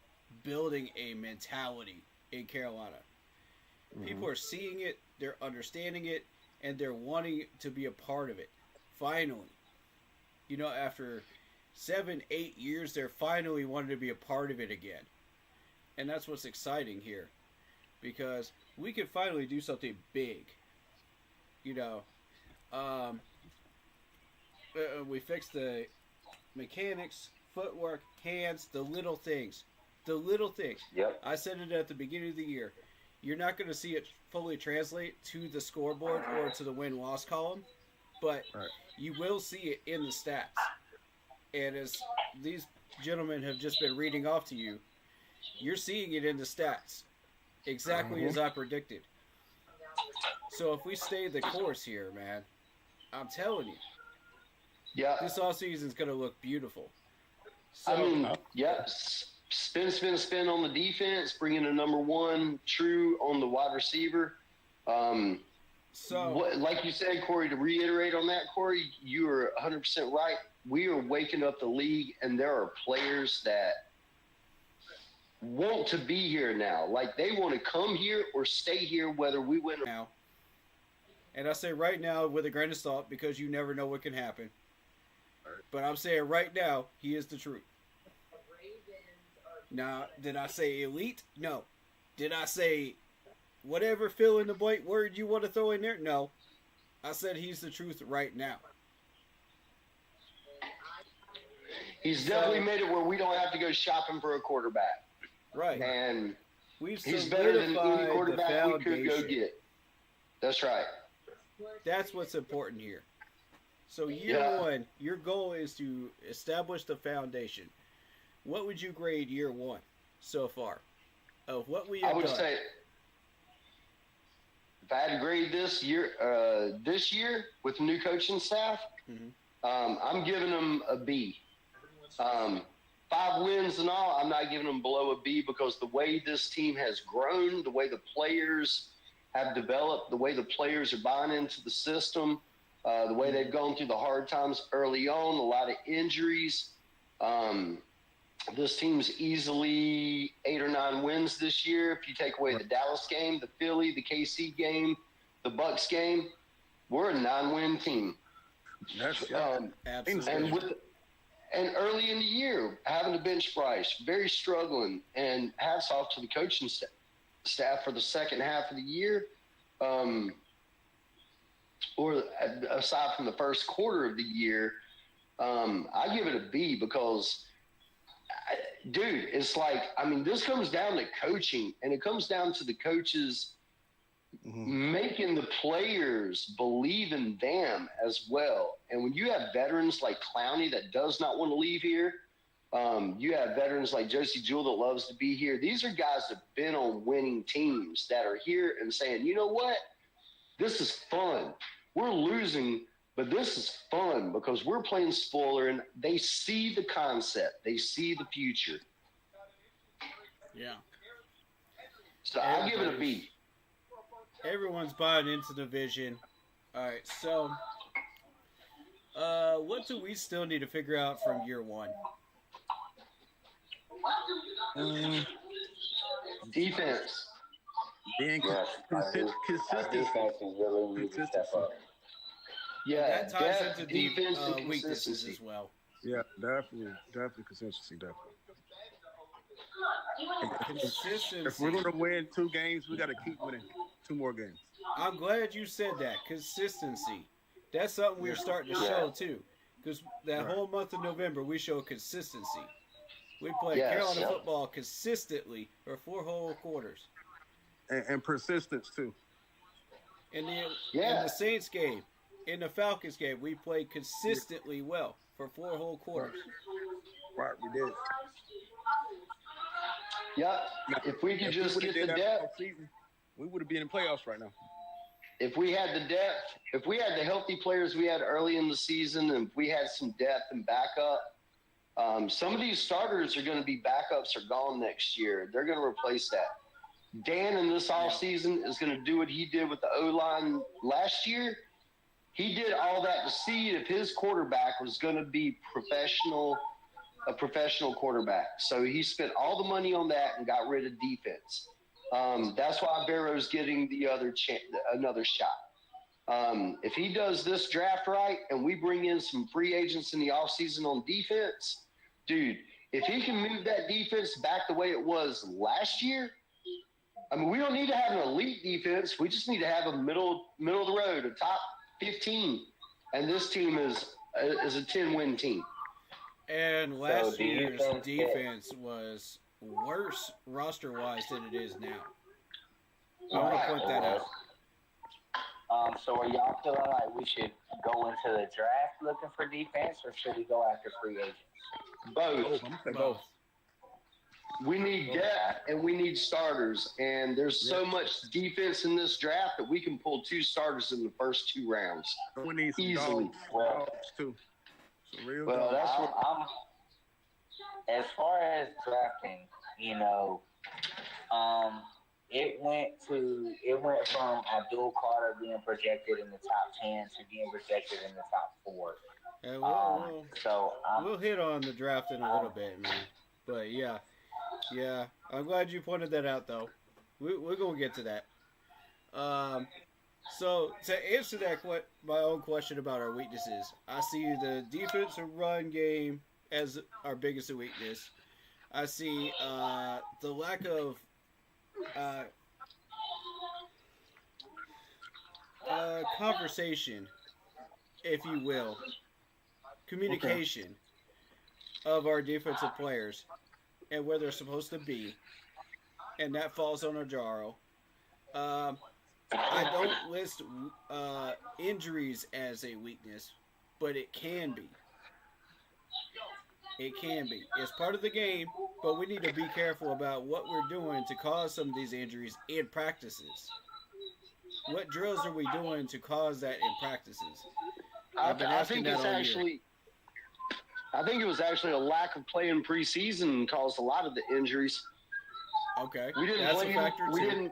building a mentality in Carolina. People are seeing it, they're understanding it, and they're wanting to be a part of it. Finally. After 7-8 years, they're finally wanting to be a part of it again. And that's what's exciting here. Because we can finally do something big. We fixed the mechanics, footwork, hands, the little things. The little things. Yep. I said it at the beginning of the year. You're not going to see it fully translate to the scoreboard or to the win-loss column, but Right. you will see it in the stats. And as these gentlemen have just been reading off to you, you're seeing it in the stats, exactly as I predicted. So if we stay the course here, man, I'm telling you, Yeah. this offseason is going to look beautiful. So, I mean, spin on the defense, bringing a number one true on the wide receiver. Like you said, Corey, to reiterate on that, Corey, you are 100% right. We are waking up the league, and there are players that want to be here now. Like, they want to come here or stay here whether we win or now, and I say right now with a grain of salt because you never know what can happen. But I'm saying right now, he is the truth. Now, did I say elite? No. Did I say whatever fill in the blank word you want to throw in there? No. I said he's the truth right now. He's definitely made it where we don't have to go shopping for a quarterback. Right. And We've he's better than any solidified the quarterback we could go foundation. get. That's right. That's what's important here. So year one, your goal is to establish the foundation. What would you grade year one so far of what we have I would done? say, if I had to grade this year with the new coaching staff, I'm giving them a B. 5 wins and all, I'm not giving them below a B because the way this team has grown, the way the players have developed, the way the players are buying into the system, the way they've gone through the hard times early on, a lot of injuries. This team's easily 8 or 9 wins this year. If you take away the Dallas game, the Philly, the KC game, the Bucks game, we're a 9-win team. Absolutely. And early in the year, having to bench Bryce, very struggling, and hats off to the coaching staff for the second half of the year. Or aside from the first quarter of the year, I give it a B because, dude, it's like, this comes down to coaching, and it comes down to the coaches making the players believe in them as well. And when you have veterans like Clowney that does not want to leave here, you have veterans like Josie Jewell that loves to be here. These are guys that have been on winning teams that are here and saying, you know what? This is fun. We're losing, But this is fun because we're playing spoiler, and they see the concept. They see the future. Yeah. So I give it a B. Everyone's buying into the vision. All right, so what do we still need to figure out from year one? Defense. Being Yes, consistent. our defense is really need to step up. Yeah, That ties depth, into defense, and weaknesses consistency. as well. Yeah, definitely consistency, definitely. Consistency. If we're gonna win 2 games, we got to keep winning 2 more games. I'm glad you said that. Consistency. That's something we're starting to show too. Because that whole month of November, we show consistency. We play Carolina football consistently for 4 whole quarters. And persistence too. In the Saints game, in the Falcons game, we played consistently well for 4 whole quarters. Right, we did. Yeah, if we could just get the depth. We would have been in playoffs right now. If we had the depth, if we had the healthy players we had early in the season, and if we had some depth and backup, some of these starters are going to be backups or gone next year. They're going to replace that. Dan in this offseason is going to do what he did with the O-line last year. He did all that to see if his quarterback was going to be a professional quarterback. So he spent all the money on that and got rid of defense. That's why Barrow's getting another shot. If he does this draft right and we bring in some free agents in the offseason on defense, dude, if he can move that defense back the way it was last year, I mean, we don't need to have an elite defense. We just need to have a middle of the road, a top 15. And this team is a 10-win team. And last year's defense was worse roster-wise than it is now. I want to point that out. So are y'all feeling like we should go into the draft looking for defense, or should we go after free agents? Both. We need depth and we need starters. And there's so much defense in this draft that we can pull 2 starters in the first 2 rounds. We need some easily. Dogs too. Well, that's what as far as drafting, it went from Abdul Carter being projected in the top 10 to being projected in the top 4. And we'll hit on the draft in a little bit, man. But yeah, I'm glad you pointed that out, though. We're gonna get to that. So to answer that, my own question about our weaknesses, I see the defensive run game as our biggest weakness. I see the lack of conversation, if you will, communication of our defensive players and where they're supposed to be, and that falls on Ojaro. I don't list injuries as a weakness, but it can be. It can be. It's part of the game, but we need to be careful about what we're doing to cause some of these injuries in practices. What drills are we doing to cause that in practices? I think it was actually a lack of play in preseason caused a lot of the injuries. Okay, that's a factor too.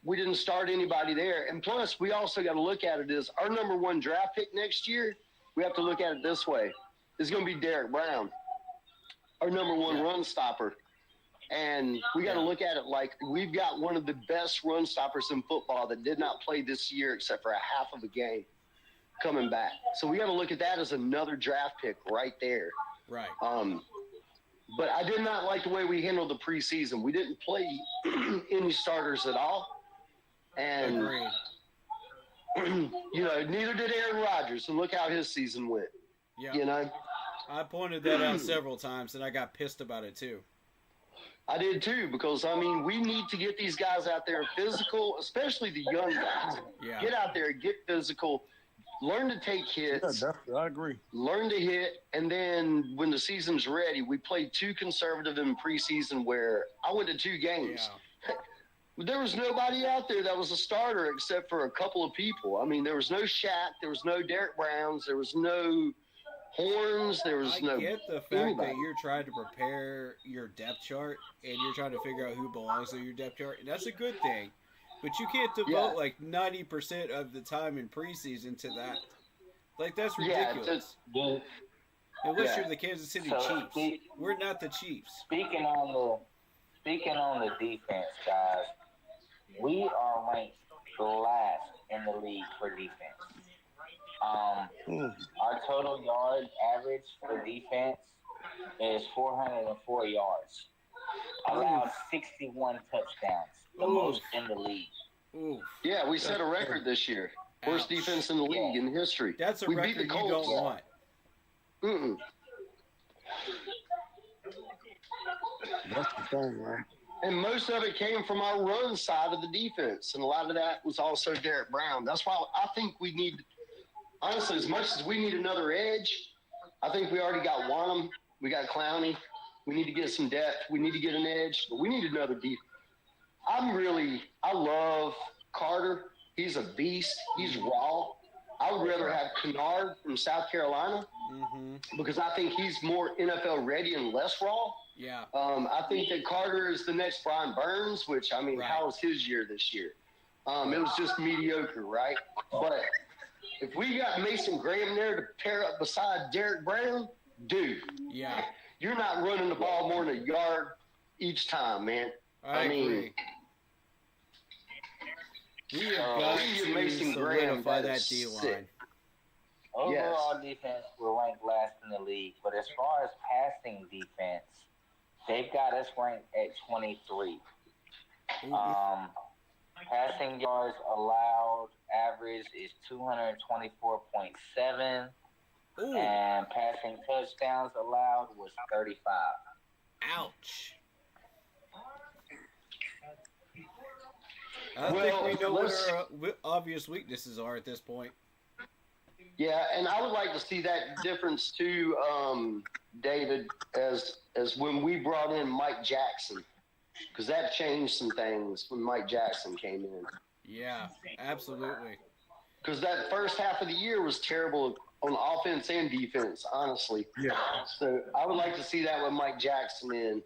We didn't start anybody there. And plus, we also got to look at it as our number 1 draft pick next year. We have to look at it this way. It's going to be Derek Brown, our number 1 run stopper. And we got to look at it like we've got one of the best run stoppers in football that did not play this year except for a half of a game coming back. So we got to look at that as another draft pick right there. Right. But I did not like the way we handled the preseason. We didn't play any starters at all. And, neither did Aaron Rodgers. And look how his season went. Yeah. I pointed that out several times, and I got pissed about it too. I did too, because, we need to get these guys out there physical, especially the young guys. Yeah. Get out there, get physical, learn to take hits. Yeah, definitely. I agree. Learn to hit, and then when the season's ready, we played too conservative in preseason where I went to 2 games. There was nobody out there that was a starter except for a couple of people. I mean, there was no Shaq, there was no Derek Browns, there was no Horns, there was no. I get the fact anybody. that you're trying to prepare your depth chart and you're trying to figure out who belongs to your depth chart, and that's a good thing. But you can't devote like 90% of the time in preseason to that. Like, that's ridiculous. Unless you're the Kansas City Chiefs. We're not the Chiefs. Speaking on the defense, guys, we are ranked last in the league for defense. Our total yard average for defense is 404 yards. Allowed 61 touchdowns, the most in the league. Ooh. Yeah, we set a record this year. Worst defense in the league in history. That's a we record beat the Colts. you don't want. Mm-mm. That's the thing, man. And most of it came from our run side of the defense, and a lot of that was also Derek Brown. That's why I think we need, honestly, as much as we need another edge, I think we already got Wanham. We got Clowney. We need to get some depth. We need to get an edge, but we need another defense. I love Carter. He's a beast. He's raw. I would rather have Kennard from South Carolina because I think he's more NFL ready and less raw. Yeah. I think that Carter is the next Brian Burns, which, I mean, how was his year this year? It was just mediocre, right? But if we got Mason Graham there to pair up beside Derek Brown, dude, you're not running the ball more than a yard each time, man. I agree. We have got to Mason Graham solidify that D-line. Overall defense, we're ranked last in the league. But as far as passing defense, they've got us ranked at 23. Passing yards allowed average is 224.7. And passing touchdowns allowed was 35. Ouch. I think we know what our obvious weaknesses are at this point. Yeah, and I would like to see that difference too, David, as when we brought in Mike Jackson, because that changed some things when Mike Jackson came in. Yeah, absolutely. Because that first half of the year was terrible on offense and defense, honestly. Yeah. So I would like to see that with Mike Jackson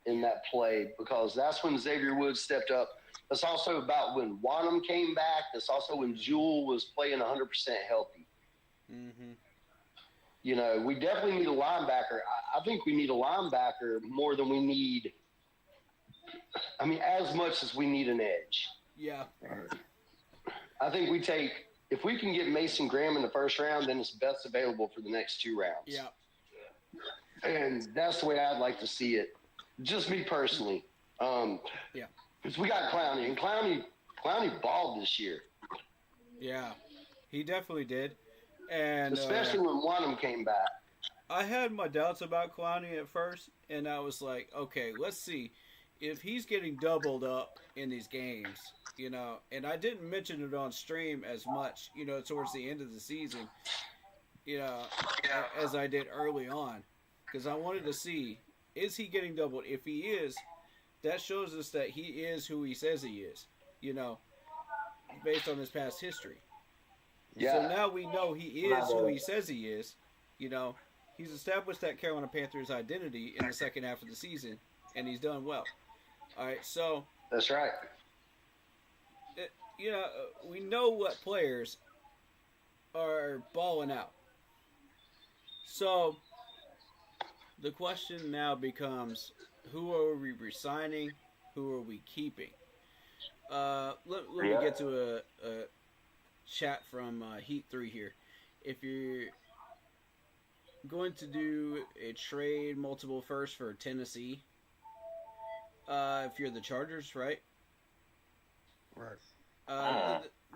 in that play, because that's when Xavier Woods stepped up. That's also about when Wanham came back. That's also when Jewell was playing 100% healthy. Mm-hmm. You know, we definitely need a linebacker. I think we need a linebacker more than we need – I mean, as much as we need an edge. Yeah. I think we take – if we can get Mason Graham in the first round, then it's best available for the next two rounds. Yeah. And that's the way I'd like to see it. Just me personally. Yeah. Because we got Clowney, and Clowney balled this year. Yeah, he definitely did. And especially when Wanham came back. I had my doubts about Clowney at first, and I was like, okay, let's see. If he's getting doubled up in these games, you know, and I didn't mention it on stream as much, you know, towards the end of the season, you know, as I did early on, because I wanted to see, is he getting doubled? If he is, that shows us that he is who he says he is, you know, based on his past history. Yeah. So now we know he is who he says he is. You know, he's established that Carolina Panthers identity in the second half of the season, and he's done well. All right, so that's right. You know, we know what players are balling out. So the question now becomes, who are we resigning? Who are we keeping? Let me get to a chat from Heat 3 here. If you're going to do a trade multiple first for Tennessee, if you're the Chargers, right? Right.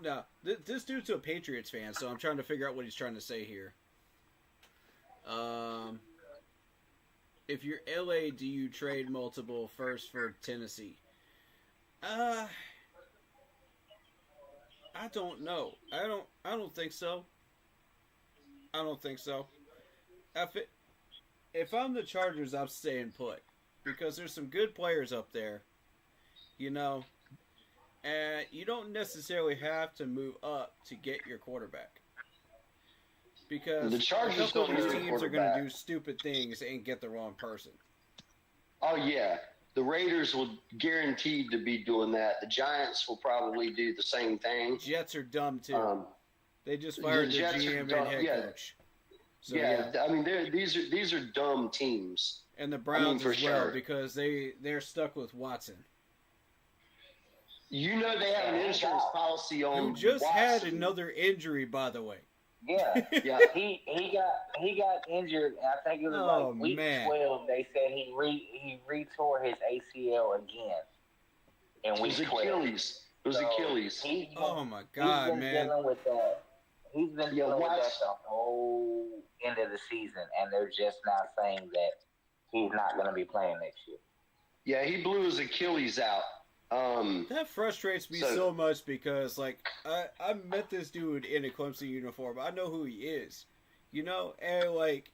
No, this dude's a Patriots fan, so I'm trying to figure out what he's trying to say here. If you're LA, do you trade multiple first for Tennessee? I don't know. I don't think so. I don't think so. If I'm the Chargers, I'm staying put, because there's some good players up there, you know, and you don't necessarily have to move up to get your quarterback. Because The Chargers a couple don't of these need a teams are going to quarterback. do stupid things and get the wrong person. Oh, yeah. The Raiders will guaranteed to be doing that. The Giants will probably do the same thing. Jets are dumb too. They just the fired their Jets are GM dumb, and head yeah. coach. So, yeah, I mean, these are dumb teams. And the Browns for as well sure. because they're stuck with Watson. You know they have an insurance policy on Who just had Watson. another injury, by the way. Yeah. Yeah. He got injured. I think it was Oh, like week man. 12. They said he re-tore his ACL again in It week was 12. Achilles. It was So Achilles. he's been- Oh, my he's God, been man. dealing with that. He's been dealing with that Watson. the whole end of the season, and they're just now saying that he's not going to be playing next year. Yeah, he blew his Achilles out. That frustrates me So- so much because, like, I met this dude in a Clemson uniform. I know who he is, you know? And, like,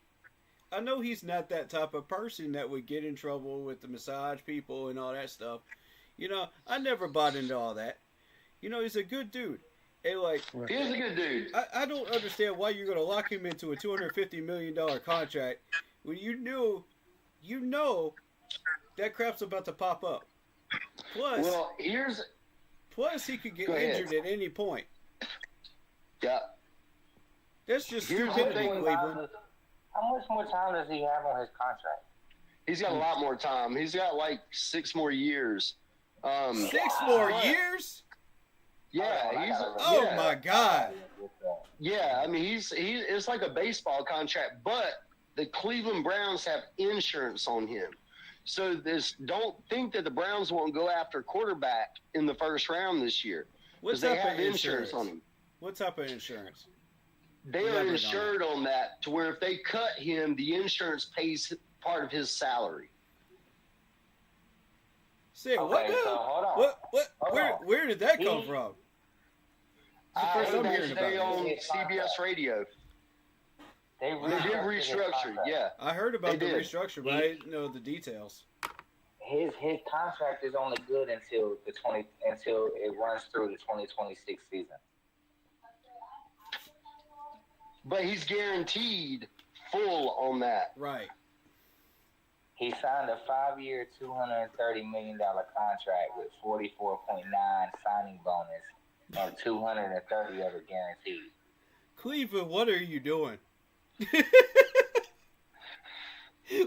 I know he's not that type of person that would get in trouble with the massage people and all that stuff. You know, I never bought into all that. You know, he's a good dude. And, like, He is a good dude. I don't understand why you're going to lock him into a $250 million contract when you know that crap's about to pop up. Plus, Well, he could get Go ahead. injured at any point. yeah. That's just Here's the stupidity, thing. Cleveland. How much more time does he have on his contract? He's got a lot more time. He's got like 6 more years. 6 more but- years? Yeah, he's. Oh yeah. my God! Yeah, I mean it's like a baseball contract, but the Cleveland Browns have insurance on him. So don't think that the Browns won't go after quarterback in the first round this year What because they type have of insurance insurance on him. What type of insurance? They Elaborate are on insured on that to where if they cut him, the insurance pays part of his salary. Say what? Okay, so hold on. What? Hold Where did that come He- from? I first heard I'm that hearing today about on this. CBS Radio. They They did his restructure. contract. Yeah, I heard about They the did. restructure, but I didn't know the details. His contract is only good until it runs through the 2026 season. but he's guaranteed full on that. Right. He signed a 5-year, $230 million contract with 44.9 signing bonus and 230 of it guaranteed. Cleveland, what are you doing?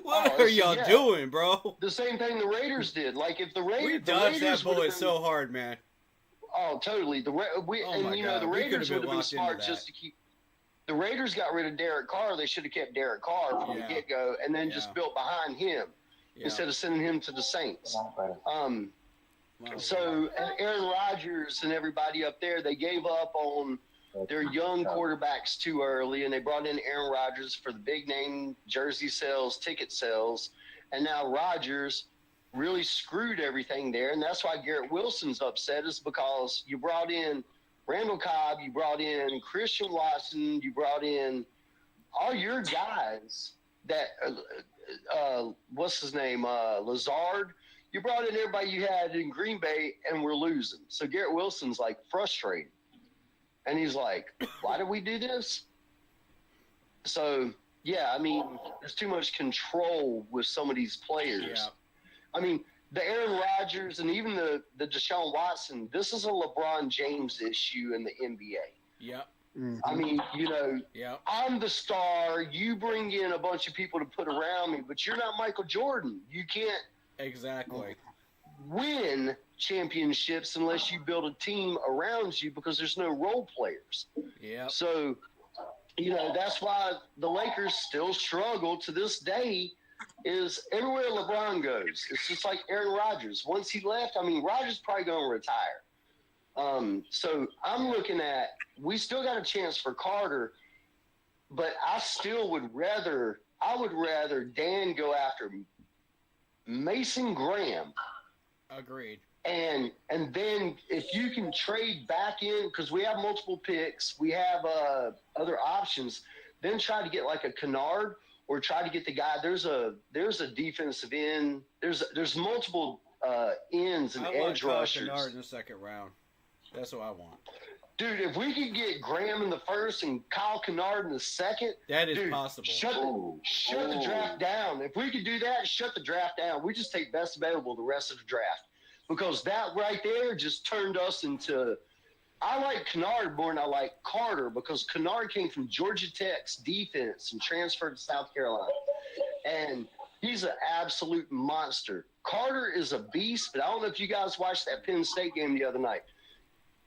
Oh, are y'all yeah. doing, bro? The same thing the Raiders did. Like if the Raiders, We the dodged that Raiders would've bullet been- so hard, man. Oh, totally. Oh my The God, we Raiders could've would been have been locked into smart that. just to keep. The Raiders got rid of Derek Carr. They should have kept Derek Carr from Yeah. the get go, and then Yeah. just built behind him Yeah. instead of sending him to the Saints. Oh, So and Aaron Rodgers and everybody up there, they gave up on their young quarterbacks too early, and they brought in Aaron Rodgers for the big name jersey sales, ticket sales, and now Rodgers really screwed everything there, and that's why Garrett Wilson's upset is because you brought in Randall Cobb, you brought in Christian Watson, you brought in all your guys that what's his name, Lazard. You brought in everybody you had in Green Bay, and we're losing. So Garrett Wilson's like frustrated. And he's like, why did we do this? So, yeah, I mean, there's too much control with some of these players. Yeah. I mean, the Aaron Rodgers and even the Deshaun Watson, this is a LeBron James issue in the NBA. Yep. I mean, Yep. I'm the star. You bring in a bunch of people to put around me, but you're not Michael Jordan. You can't Exactly. win championships unless you build a team around you because there's no role players. Yep. So, that's why the Lakers still struggle to this day is everywhere LeBron goes. It's just like Aaron Rodgers. Once he left, Rodgers probably going to retire. So I'm looking at, we still got a chance for Carter, but I would rather Dan go after Mason Graham. Agreed. And then if you can trade back in, because we have multiple picks, we have other options, then try to get like a Kennard or try to get the guy. There's a defensive end. There's multiple ends and I want edge Kyle rushers. Kennard in the second round. That's what I want. Dude, if we could get Graham in the first and Kyle Kennard in the second, That is dude, possible. Shut the draft down. If we could do that, shut the draft down. We just take best available the rest of the draft. Because that right there just turned us into – I like Kennard more than I like Carter because Kennard came from Georgia Tech's defense and transferred to South Carolina. And he's an absolute monster. Carter is a beast, but I don't know if you guys watched that Penn State game the other night.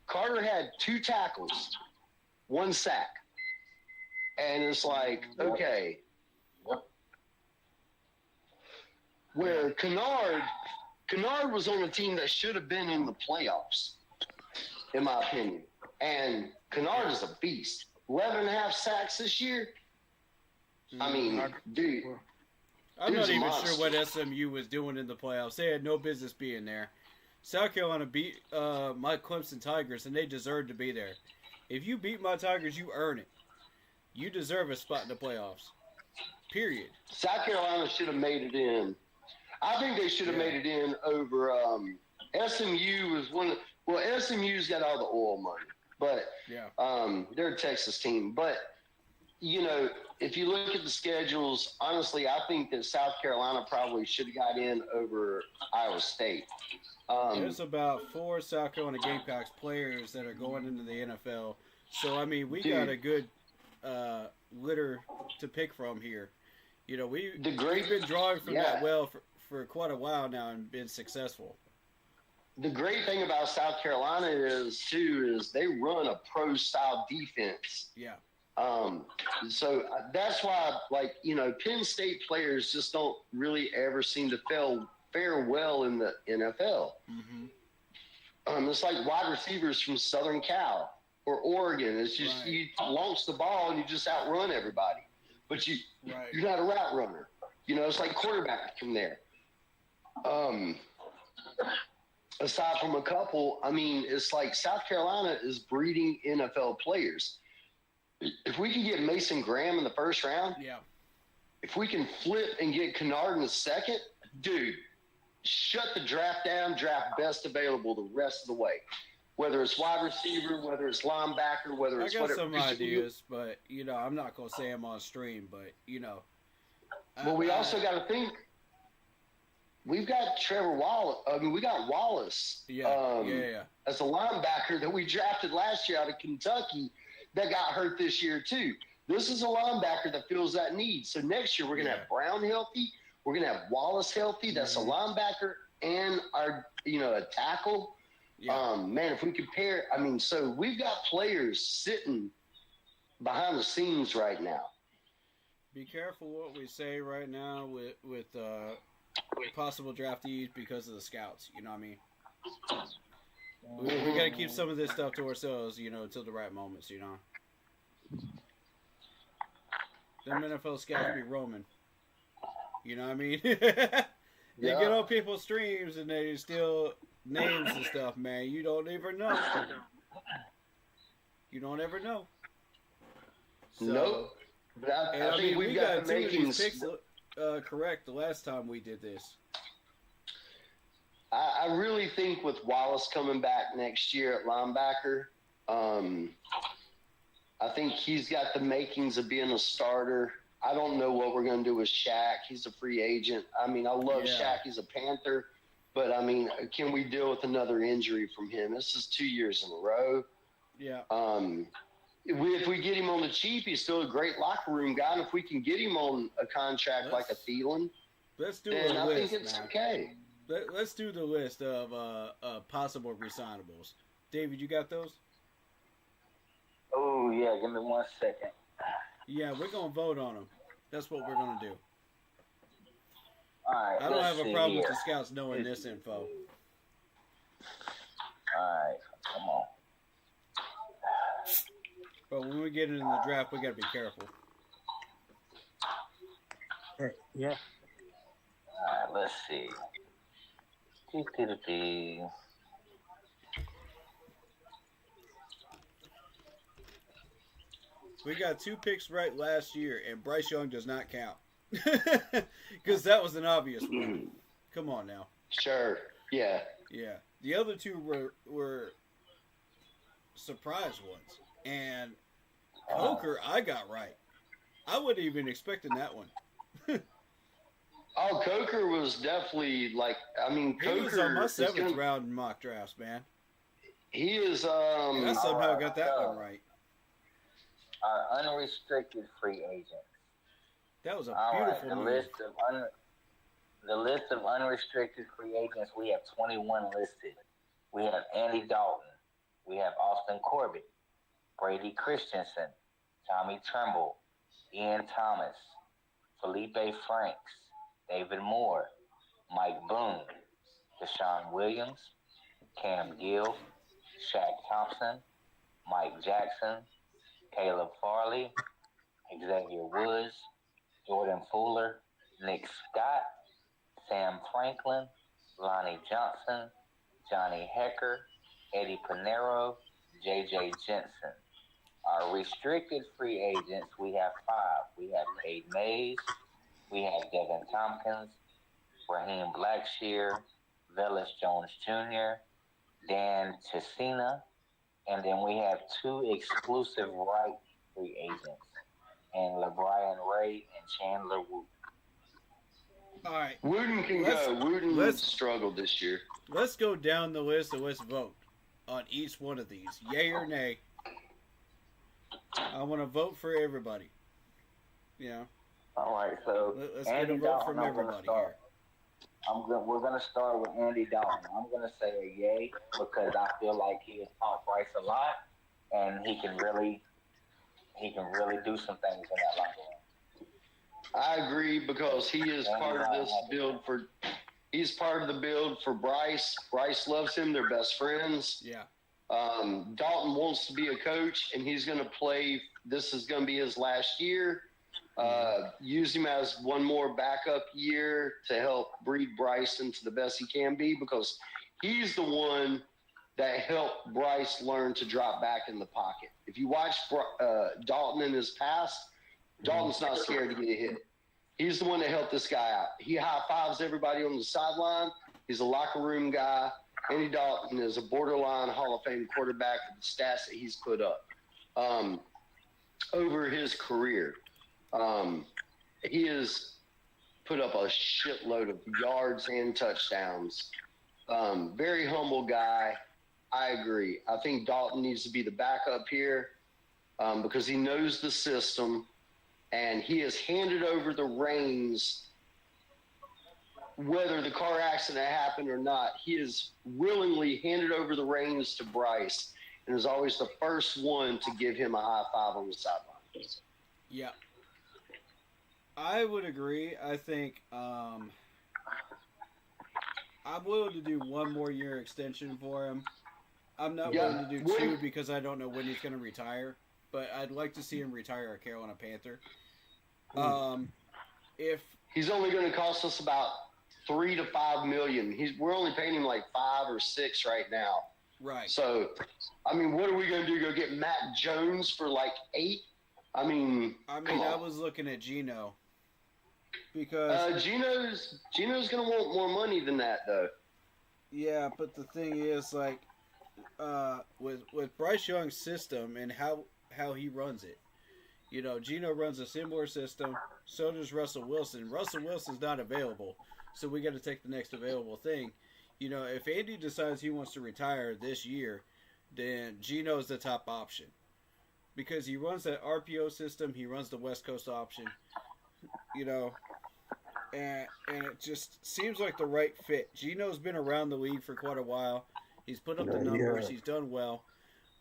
Carter had 2 tackles, 1 sack. And it's like, okay. Where Kennard was on a team that should have been in the playoffs, in my opinion. And Kennard is a beast. 11.5 sacks this year. I mean, dude. I'm Dude's not a even monster. sure what SMU was doing in the playoffs. They had no business being there. South Carolina beat my Clemson Tigers, and they deserved to be there. If you beat my Tigers, you earn it. You deserve a spot in the playoffs. Period. South Carolina should have made it in. I think they should have made it in over SMU was one of – well, SMU's got all the oil money, but they're a Texas team. But, you know, if you look at the schedules, honestly, I think that South Carolina probably should have got in over Iowa State. There's about 4 South Carolina Gamecocks players that are going into the NFL. So, I mean, we got a good litter to pick from here. You know, we've been drawing from that well for quite a while now and been successful. The great thing about South Carolina is they run a pro-style defense. Yeah. So that's why, like, you know, Penn State players just don't really ever seem to fare well in the NFL. Mm-hmm. It's like wide receivers from Southern Cal or Oregon. It's just you launch the ball and you just outrun everybody. But you're not a route runner. You know, it's like quarterback from there. Aside from a couple, I mean, it's like South Carolina is breeding NFL players. If we can get Mason Graham in the first round, if we can flip and get Kennard in the second, dude, shut the draft down, draft best available the rest of the way. Whether it's wide receiver, whether it's linebacker, whether it's whatever. I got some ideas, but, you know, I'm not going to say them on stream, but, you know. Well, we also got to think, we've got Trevor Wallace. I mean, we got Wallace as a linebacker that we drafted last year out of Kentucky that got hurt this year too. This is a linebacker that fills that need. So next year we're going to have Brown healthy. We're going to have Wallace healthy. That's a linebacker and our, you know, a tackle. Man, if we compare, I mean, so we've got players sitting behind the scenes right now. Be careful what we say right now with possible draftees because of the scouts. You know what I mean? We got to keep some of this stuff to ourselves, you know, until the right moments, you know. Them NFL scouts be roaming. You know what I mean? They get on people's streams and they steal names and stuff, man. You don't ever know. You don't ever know. So, nope. But I think we got two of these makings. picks correct the last time we did this. I really think with Wallace coming back next year at linebacker, I think he's got the makings of being a starter. I don't know what we're going to do with Shaq. He's a free agent. I mean, I love Shaq. He's a Panther. But, I mean, can we deal with another injury from him? This is 2 years in a row. Yeah. If we get him on the cheap, he's still a great locker room guy. And if we can get him on a contract like a Thielen, let's do then a I list, think it's man. okay. Let's do the list of possible resignables. David, you got those? Oh, yeah. Give me 1 second. Yeah, we're going to vote on them. That's what we're going to do. All right. I don't have a problem with here. the scouts knowing this info. All right. Come on. But when we get into the draft, we got to be careful. Yeah. All right. Let's see. We got 2 picks right last year, and Bryce Young does not count. Because that was an obvious one. Come on now. Sure. Yeah. Yeah. The other two were surprise ones. And Coker, I got right. I wasn't even expecting that one. Oh, Coker was definitely like. I mean, He Coker was on my is 7th round mock drafts, man. He is. And I somehow got that one right. Our unrestricted free agents. That was a beautiful move. The list of unrestricted free agents, we have 21 listed. We have Andy Dalton. We have Austin Corbett, Brady Christensen, Tommy Tremble, Ian Thomas, Felipe Franks, David Moore, Mike Boone, Deshaun Williams, Cam Gill, Shaq Thompson, Mike Jackson, Caleb Farley, Xavier Woods, Jordan Fuller, Nick Scott, Sam Franklin, Lonnie Johnson, Johnny Hecker, Eddie Pinero, J.J. Jensen. Our restricted free agents, we have 5. We have Cade Mays, we have Devin Tompkins, Raheem Blackshear, Velus Jones Jr., Dan Chisena, and then we have 2 exclusive right free agents, and LeBrian Ray and Chandler Wooten. All right. Wooten can go. Wooten struggled this year. Let's go down the list and let's vote on each one of these. Yay or nay. I want to vote for everybody. Yeah. All right, so Let's get a vote from everybody here. We're gonna start with Andy Dalton. I'm gonna say a yay because I feel like he has taught Bryce a lot, and he can really do some things in that locker room. I agree because he is part of this build for. He's part of the build for Bryce. Bryce loves him. They're best friends. Yeah. Dalton wants to be a coach, and he's going to play. This is going to be his last year. Use him as one more backup year to help breed Bryce into the best he can be because he's the one that helped Bryce learn to drop back in the pocket. If you watch Dalton in his past, Dalton's not scared to get a hit. He's the one that helped this guy out. He high-fives everybody on the sideline. He's a locker room guy. Andy Dalton is a borderline Hall of Fame quarterback with the stats that he's put up over his career. He has put up a shitload of yards and touchdowns. Very humble guy. I agree. I think Dalton needs to be the backup here because he knows the system. And he has handed over the reins, whether the car accident happened or not. He has willingly handed over the reins to Bryce and is always the first one to give him a high five on the sideline. Yeah. I would agree. I think I'm willing to do 1 more year extension for him. I'm not willing to do 2 because I don't know when he's going to retire. But I'd like to see him retire a Carolina Panther. If he's only going to cost us about $3 to $5 million, we're only paying him like 5 or 6 right now. Right. So, I mean, what are we going to do? Go get Matt Jones for like 8? I mean, I was looking at Geno because Geno's going to want more money than that, though. Yeah, but the thing is, like, with Bryce Young's system and how he runs it. You know, Geno runs a similar system. So does Russell Wilson. Russell Wilson's not available, so we got to take the next available thing. You know, if Andy decides he wants to retire this year, then Geno's the top option because he runs that RPO system. He runs the West Coast option. You know, and it just seems like the right fit. Geno's been around the league for quite a while. He's put up the numbers. Yeah. He's done well.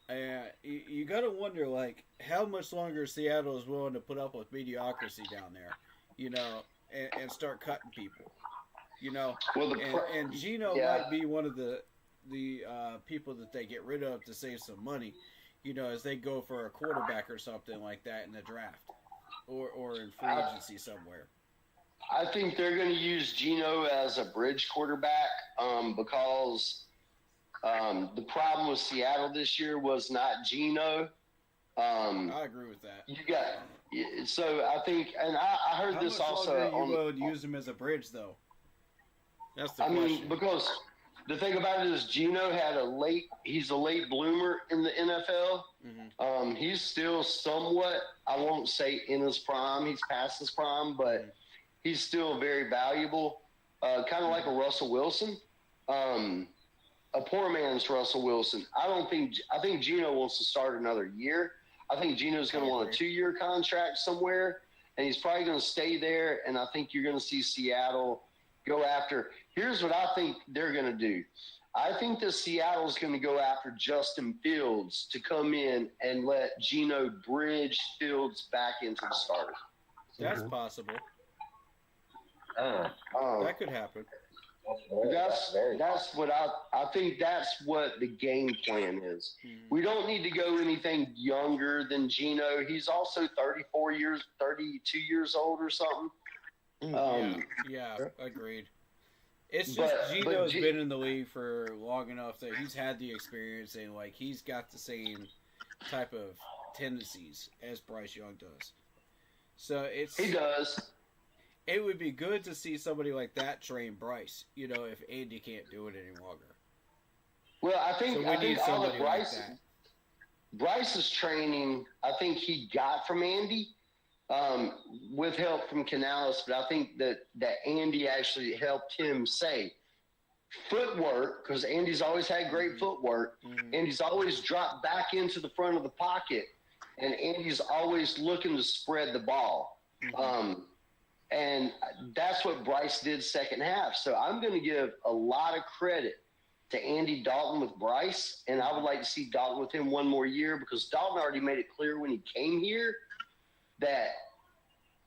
And you got to wonder, like, how much longer Seattle is willing to put up with mediocrity down there, you know, and start cutting people, you know. Well, and Geno might be one of the people that they get rid of to save some money, you know, as they go for a quarterback or something like that in the draft or in free agency somewhere. I think they're going to use Geno as a bridge quarterback because – the problem with Seattle this year was not Geno. I agree with that. So I think, and I heard this also. How much longer you would use him as a bridge, though? That's the question. I mean, because the thing about it is Geno he's a late bloomer in the NFL. Mm-hmm. He's still somewhat, I won't say in his prime, he's past his prime, but he's still very valuable. Kind of like a Russell Wilson. A poor man's Russell Wilson. I think Geno wants to start another year. I think Geno's going to want a 2-year contract somewhere, and he's probably going to stay there, and I think you're going to see Seattle go after. Here's what I think they're going to do. I think that Seattle's going to go after Justin Fields to come in and let Geno bridge Fields back into the starter. That's possible. That could happen. That's what I think. That's what the game plan is. We don't need to go anything younger than Geno. He's also 32 years old or something. Yeah, agreed. It's just Geno's been in the league for long enough that he's had the experience and like he's got the same type of tendencies as Bryce Young does. So he does. It would be good to see somebody like that train Bryce, if Andy can't do it any longer. Well, I think all the like Bryce's training, I think he got from Andy with help from Canales, but I think that Andy actually helped him footwork, because Andy's always had great footwork. Andy's always dropped back into the front of the pocket, and Andy's always looking to spread the ball. And that's what Bryce did second half. So I'm going to give a lot of credit to Andy Dalton with Bryce, and I would like to see Dalton with him one more year, because Dalton already made it clear when he came here that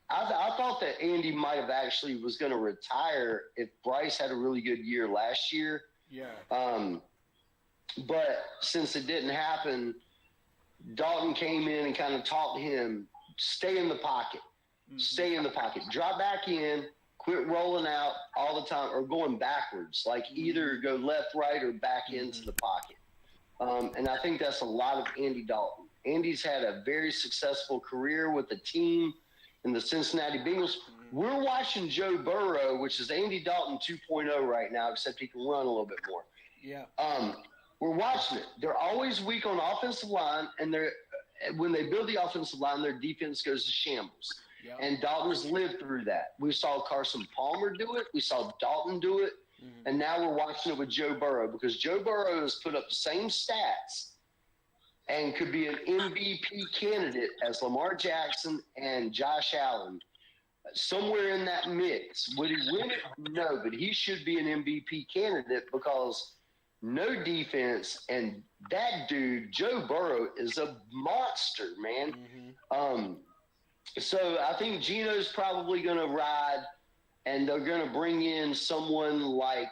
I thought that Andy might have actually was going to retire if Bryce had a really good year last year. Yeah. But since it didn't happen, Dalton came in and kind of taught him, stay in the pocket. Stay in the pocket. Drop back in. Quit rolling out all the time or going backwards. Like either go left, right, or back into the pocket. And I think that's a lot of Andy Dalton. Andy's had a very successful career with the team in the Cincinnati Bengals. We're watching Joe Burrow, which is Andy Dalton 2.0 right now, except he can run a little bit more. Yeah. We're watching it. They're always weak on offensive line, and when they build the offensive line, their defense goes to shambles. Yep. And Dalton's lived through that. We saw Carson Palmer do it. We saw Dalton do it. And now we're watching it with Joe Burrow, because Joe Burrow has put up the same stats and could be an MVP candidate as Lamar Jackson and Josh Allen. Somewhere in that mix. Would he win it? No, but he should be an MVP candidate, because no defense, and that dude, Joe Burrow, is a monster, man. So I think Geno's probably going to ride, and they're going to bring in someone like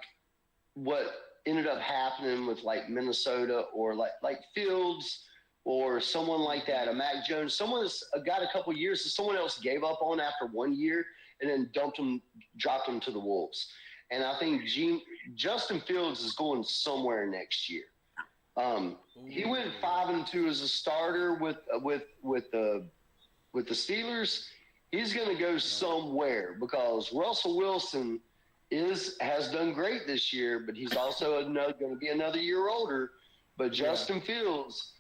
what ended up happening with like Minnesota, or like Fields, or someone like that, a Mac Jones, someone that's got a couple years that someone else gave up on after 1 year and then dropped him to the Wolves. And I think Justin Fields is going somewhere next year. He went 5-2 as a starter with the Steelers. He's going to go somewhere, because Russell Wilson has done great this year, but he's also going to be another year older. But Justin Fields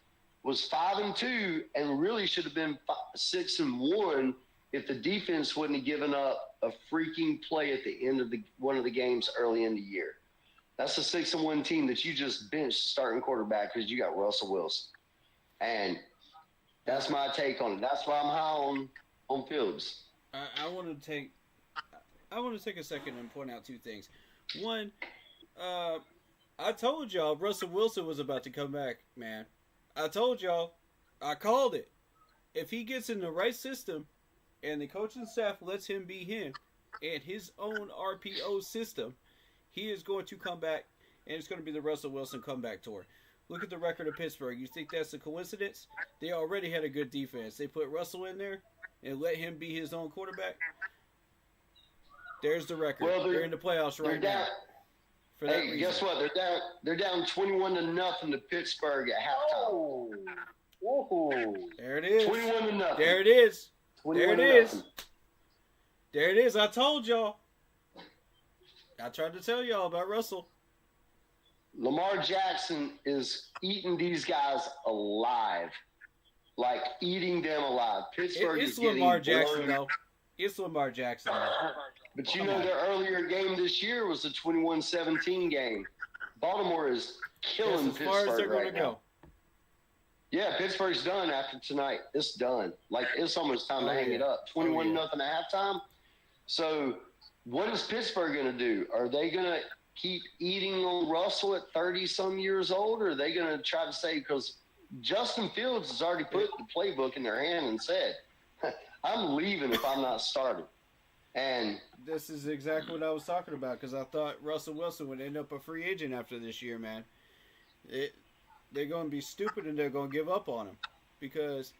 was 5-2 and really should have been 6-1 if the defense wouldn't have given up a freaking play at the end of one of the games early in the year. That's a 6-1 team that you just benched starting quarterback because you got Russell Wilson. And that's my take on it. That's why I'm high on Fields. I want to take a second and point out two things. One, I told y'all Russell Wilson was about to come back, man. I told y'all. I called it. If he gets in the right system and the coaching staff lets him be him and his own RPO system, he is going to come back, and it's going to be the Russell Wilson comeback tour. Look at the record of Pittsburgh. You think that's a coincidence? They already had a good defense. They put Russell in there and let him be his own quarterback. There's the record. Well, they're in the playoffs right now. Hey, guess what? They're down 21-0 to Pittsburgh at halftime. Whoa. There it is. 21-0. There it is. There it is. 21-0. There it is. I told y'all. I tried to tell y'all about Russell. Lamar Jackson is eating these guys alive, like eating them alive. Pittsburgh It's is getting Lamar Jackson, blown. though. It's Lamar Jackson, though. But you know, their earlier game this year was a 21-17 game. Baltimore is killing That's as far as they're Pittsburgh going right to now. go. Yeah, Pittsburgh's done after tonight. It's done. Like, it's almost time to hang yeah. it up. 21-0 at halftime. So, what is Pittsburgh going to do? Are they going to keep eating on Russell at 30-some years old, or are they going to try to say, because Justin Fields has already put the playbook in their hand and said, I'm leaving if I'm not starting. And this is exactly what I was talking about, because I thought Russell Wilson would end up a free agent after this year, man. They're going to be stupid and they're going to give up on him. Because,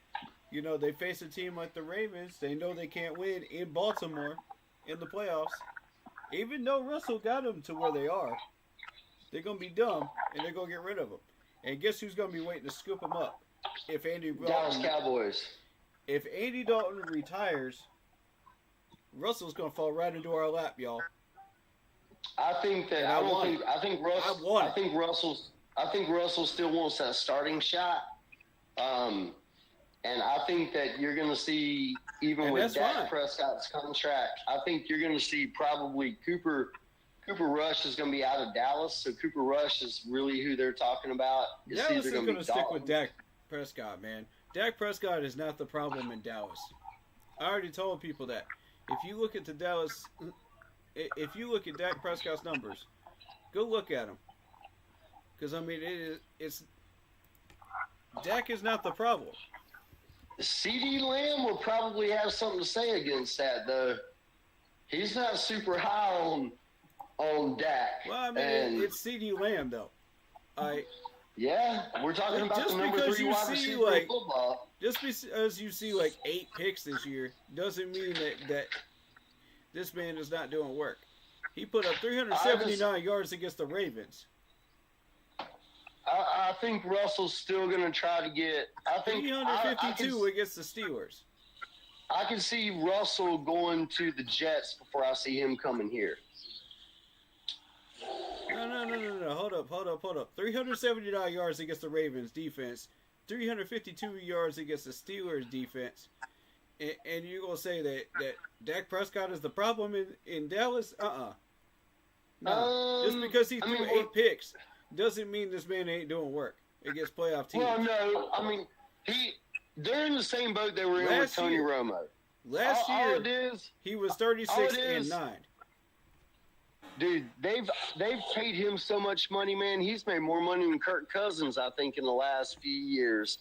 you know, they face a team like the Ravens. They know they can't win in Baltimore in the playoffs. Even though Russell got them to where they are, they're going to be dumb and they're going to get rid of him. And guess who's going to be waiting to scoop him up? If Andy Dallas Cowboys. If Andy Dalton retires, Russell's going to fall right into our lap, y'all. I think that I think Russell still wants that starting shot. And I think that you're going to see, even with Dak Prescott's contract, I think you're going to see probably Cooper Rush is going to be out of Dallas. So Cooper Rush is really who they're talking about. Dallas is going to stick with Dak Prescott, man. Dak Prescott is not the problem in Dallas. I already told people that. If you look at Dak Prescott's numbers, go look at them. Because, I mean, it's Dak is not the problem. CeeDee Lamb will probably have something to say against that, though. He's not super high on Dak. Well, I mean, it's CeeDee Lamb, though. Yeah, we're talking about the number 3 wide receiver in football. Just because you see, like, 8 picks this year doesn't mean that this man is not doing work. He put up 379 yards against the Ravens. I think Russell's still going to try to get. 352 against the Steelers. I can see Russell going to the Jets before I see him coming here. No. Hold up. 379 yards against the Ravens defense. 352 yards against the Steelers defense. And you're going to say that Dak Prescott is the problem in Dallas? No. Just because he threw 8 picks doesn't mean this man ain't doing work against playoff teams. Well, no. I mean, they're in the same boat they were in with Tony Romo. Last year, he was 36-9. Dude, they've paid him so much money, man. He's made more money than Kirk Cousins, I think, in the last few years.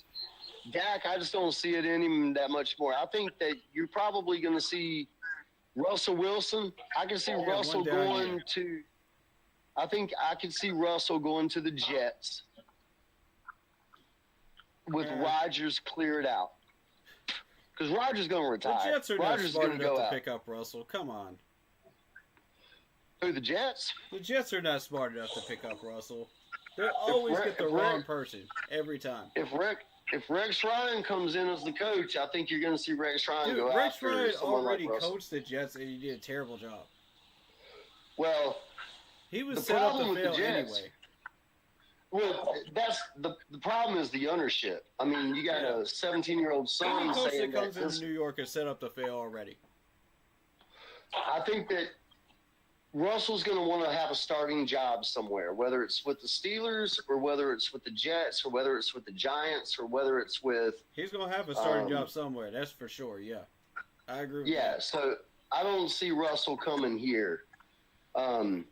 Dak, I just don't see it in him that much more. I think that you're probably going to see Russell Wilson. I can see Russell going to – I think I can see Russell going to the Jets with Rodgers cleared out. Because Rodgers going to retire. The Jets are not smart enough to pick up Russell. Come on. Who, the Jets? The Jets are not smart enough to pick up Russell. They always get the wrong person every time. If Rex Ryan comes in as the coach, I think you're going to see Rex Ryan go Rex after Ryan someone already like coached the Jets, and he did a terrible job. Well, he was set up to fail anyway. Well, that's the problem is the ownership. I mean, you got a 17-year-old son Any coach saying that comes into New York is set up to fail already. I think that Russell's going to want to have a starting job somewhere, whether it's with the Steelers or whether it's with the Jets or whether it's with the Giants or whether it's with. He's going to have a starting job somewhere. That's for sure. Yeah, I agree with that. Yeah, so I don't see Russell coming here. I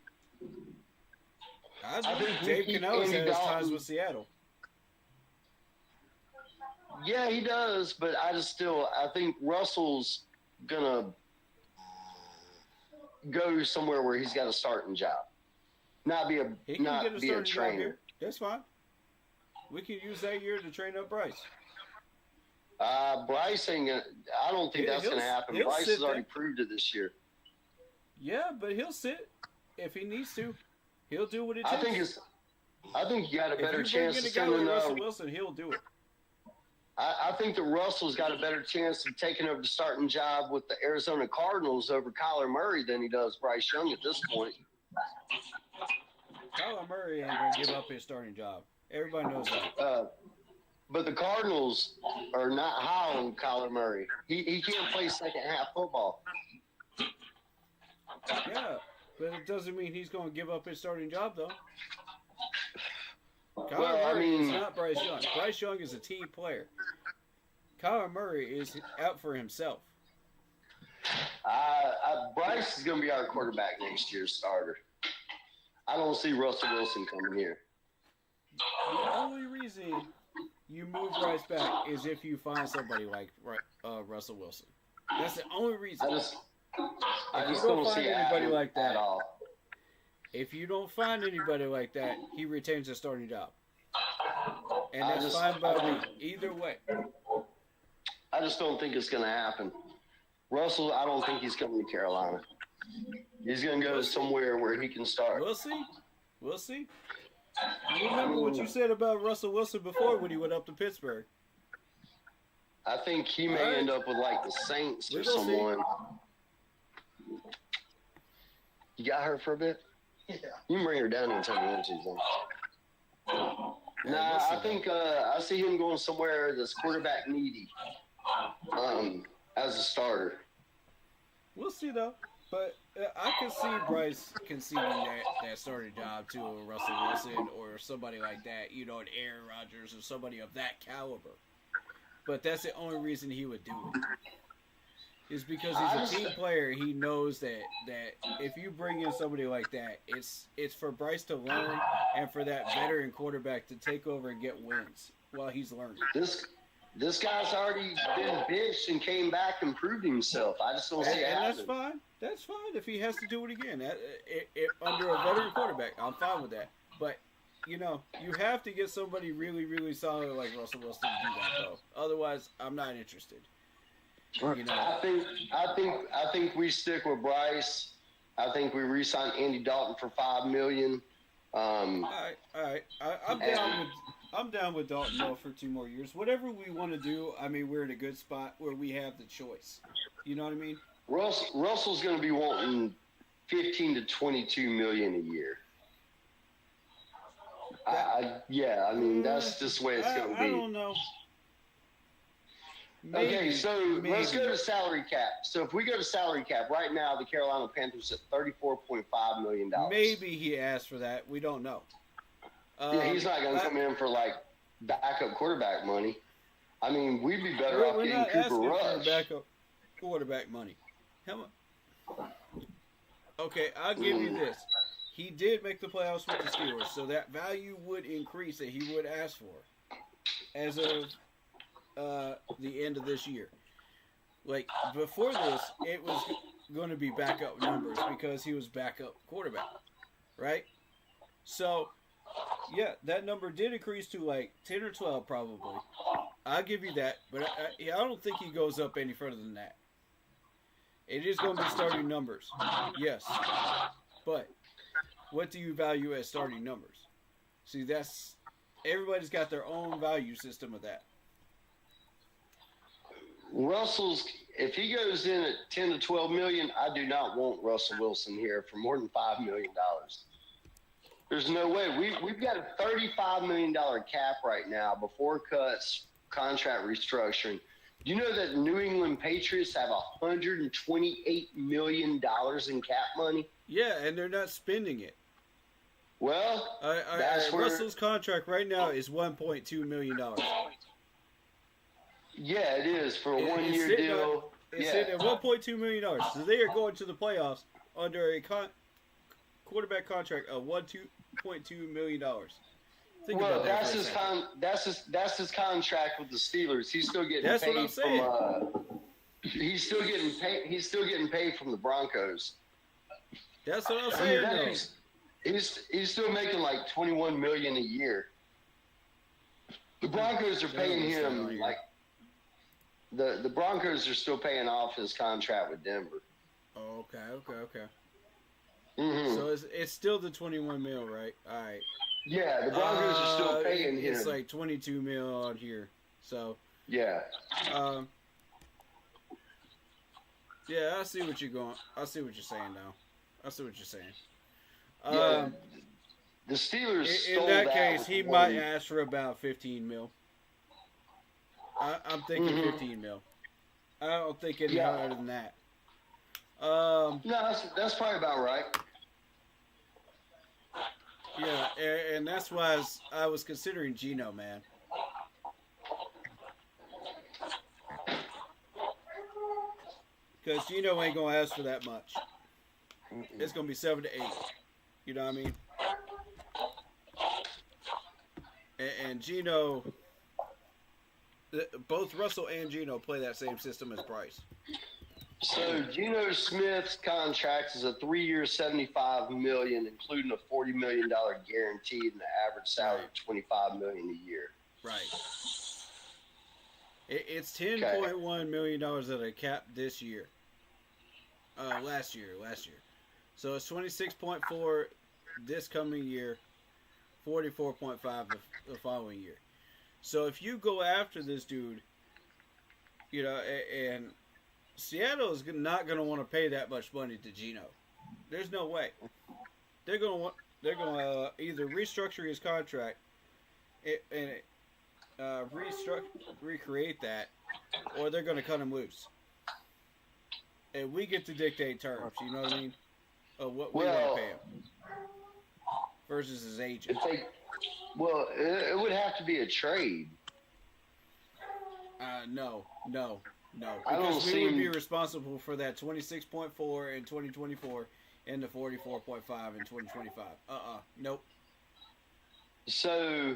think Dave Canales has ties with Seattle. Yeah, he does, but I think Russell's gonna go somewhere where he's got a starting job, not be a trainer. That's fine. We can use that year to train up Bryce. Bryce ain't gonna. I don't think that's gonna happen. Bryce has already proved it this year. Yeah, but he'll sit if he needs to. He'll do what it takes. I think you got a better chance of sending Russell Wilson. He'll do it. I think that Russell's got a better chance of taking over the starting job with the Arizona Cardinals over Kyler Murray than he does Bryce Young at this point. Kyler Murray ain't gonna give up his starting job. Everybody knows that. But the Cardinals are not high on Kyler Murray. He can't play second half football. Yeah, but it doesn't mean he's gonna give up his starting job though. Kyler Well, Murray is not Bryce Young. Bryce Young is a team player. Kyler Murray is out for himself. Bryce is going to be our quarterback next year's starter. I don't see Russell Wilson coming here. The only reason you move Bryce back is if you find somebody like Russell Wilson. That's the only reason. I just don't don't find see anybody like that at all. If you don't find anybody like that, he retains a starting job. And I that's just- fine by me. Either way. I just don't think it's going to happen. Russell, I don't think he's coming to Carolina. He's going to go somewhere where he can start. We'll see. We'll see. You remember what you said about Russell Wilson before when he went up to Pittsburgh? I think he may All right. end up with like the Saints or We're gonna see. someone. You got her for a bit? Yeah. You can bring her down anytime you want to. Then. Nah, I think I see him going somewhere that's quarterback needy as a starter. We'll see, though. But I can see Bryce conceding that starting job to a Russell Wilson or somebody like that, you know, an Aaron Rodgers or somebody of that caliber. But that's the only reason he would do it. Is because he's a team player. He knows that if you bring in somebody like that, it's for Bryce to learn and for that veteran quarterback to take over and get wins while he's learning. This guy's already been benched and came back and proved himself. I just don't see it And happening. that's fine. That's fine if he has to do it again. Under a veteran quarterback, I'm fine with that. But you know, you have to get somebody really, really solid like Russell Wilson to do that, though. Otherwise, I'm not interested. You know, I think we stick with Bryce. I think we re-sign Andy Dalton for $5 million. all right. I'm down with Dalton though for 2 more years. Whatever we want to do, I mean, we're in a good spot where we have the choice. You know what I mean? Russell's going to be wanting 15 to 22 million a year. I mean, that's just the way it's going to be. I don't know. Maybe, Okay, so let's go to salary cap. So if we go to salary cap, right now the Carolina Panthers at $34.5 million. Maybe he asked for that. We don't know. Yeah, he's not going to come in for like backup quarterback money. I mean, we'd be better off We're getting not Cooper asking Rush. for backup quarterback money. How much? Okay, I'll give you this. He did make the playoffs with the Steelers, so that value would increase that he would ask for as of the end of this year. Like, before this, it was going to be backup numbers because he was backup quarterback, right? So, yeah, that number did increase to like 10 or 12 probably. I'll give you that, but I don't think he goes up any further than that. It is going to be starting numbers, yes. But what do you value as starting numbers? See, everybody's got their own value system of that. If he goes in at 10 to 12 million, I do not want Russell Wilson here for more than $5 million. There's no way. We've got a $35 million cap right now before cuts, contract restructuring. Do you know that New England Patriots have $128 million in cap money? Yeah, and they're not spending it. Well, that's where Russell's contract right now is $1.2 million. Yeah, it is for a It's one-year sitting deal. It's sitting at $1.2 million. So they are going to the playoffs under a quarterback contract of $1.2 million. Think Well, about that that's for a his second. that's his contract with the Steelers. He's still getting That's paid what I'm saying. from. He's still getting paid from the Broncos. That's what I'm I saying, mean, though. he's still making like $21 million a year. The Broncos are paying him like the Broncos are still paying off his contract with Denver. Oh, okay. Mm-hmm. So it's still the 21 mil, right? All right. Yeah, the Broncos are still paying him. It's like 22 mil on here. So yeah. Yeah, I see what you're saying now. I see what you're saying. Yeah. The Steelers In stole that that case, with he one- might ask for about 15 mil. I'm thinking 15 mil. I don't think any Yeah. higher than that. No, that's probably about right. Yeah, and that's why I was considering Geno, man. Because Geno ain't going to ask for that much. It's going to be 7 to 8. You know what I mean? And Geno, both Russell and Geno play that same system as Bryce. So Geno Smith's contract is a 3-year, $75 million, including a $40 million guaranteed and an average salary of $25 million a year. Right. It's $10.1 million of a cap this year. Last year. So it's 26.4 this coming year, 44.5 the following year. So if you go after this dude, you know, and Seattle is not going to want to pay that much money to Geno. There's no way. They're going to either restructure his contract and recreate that, or they're going to cut him loose. And we get to dictate terms. You know what I mean? Of what we want to pay him versus his agent. It would have to be a trade. No. I don't Because we see would him- be responsible for that 26.4 in 2024 and the 44.5 in 2025. Nope. So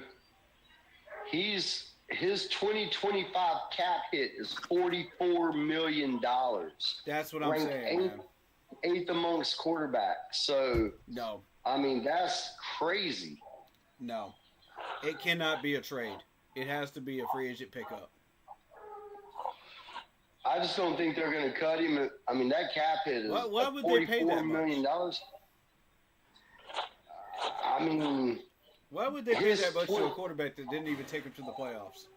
his 2025 cap hit is $44 million. That's what I'm Ranked saying, man. eighth amongst quarterbacks. So, No. I mean, that's crazy. No. It cannot be a trade. It has to be a free agent pickup. I just don't think they're going to cut him. I mean, that cap hit is Why would they pay that $44 million. I mean, Why would they pay His that much to a point- quarterback that didn't even take him to the playoffs?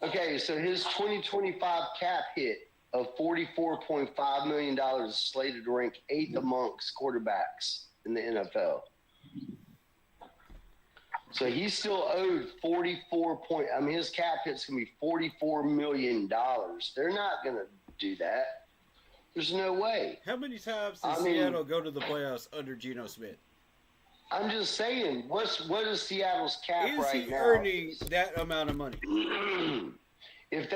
okay, so his 2025 cap hit of $44.5 million is slated to rank eighth amongst quarterbacks in the NFL. So he's still owed his cap hit's going to be $44 million. They're not going to do that. There's no way. How many times I did mean- Seattle go to the playoffs under Geno Smith? I'm just saying, what is Seattle's cap Is right he now? earning that amount of money? If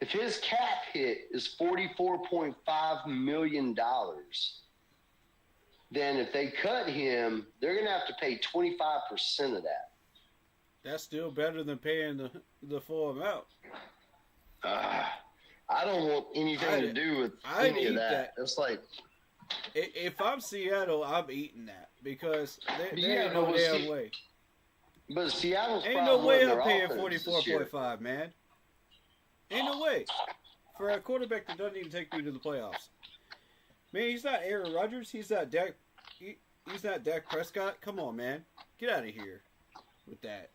his cap hit is $44.5 million, then if they cut him, they're going to have to pay 25% of that. That's still better than paying the full amount. I don't want anything to do with I'd any of eat that. It's like, If I'm Seattle, I'm eating that because there Yeah, ain't no but damn see- way. but Seattle's Ain't no problem way with I'm their paying offense this year. 44.5, man. Ain't no way. For a quarterback that doesn't even take me to the playoffs. Man, he's not Aaron Rodgers. He's not Dak. He's not Dak Prescott. Come on, man. Get out of here with that.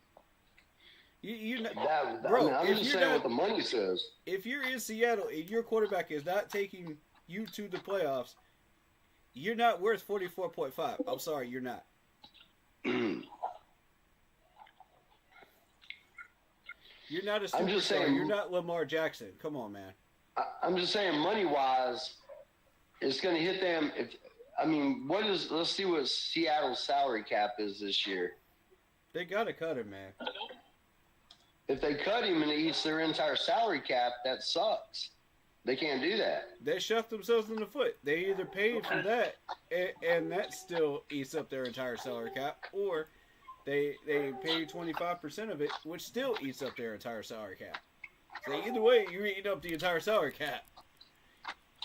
You're not, Bro, I'm if just you're saying not- what the money says. if you're in Seattle and your quarterback is not taking you to the playoffs, you're not worth 44.5. I'm sorry, you're not. You're not a I'm just superstar. saying- You're not Lamar Jackson. Come on, man. I'm just saying, money-wise, it's going to hit them. Let's see what Seattle's salary cap is this year. They gotta cut him, man. If they cut him and it eats their entire salary cap, that sucks. They can't do that. They shot themselves in the foot. They either paid for that, and that still eats up their entire salary cap, or they pay 25% of it, which still eats up their entire salary cap. So either way, you're eating up the entire salary cap.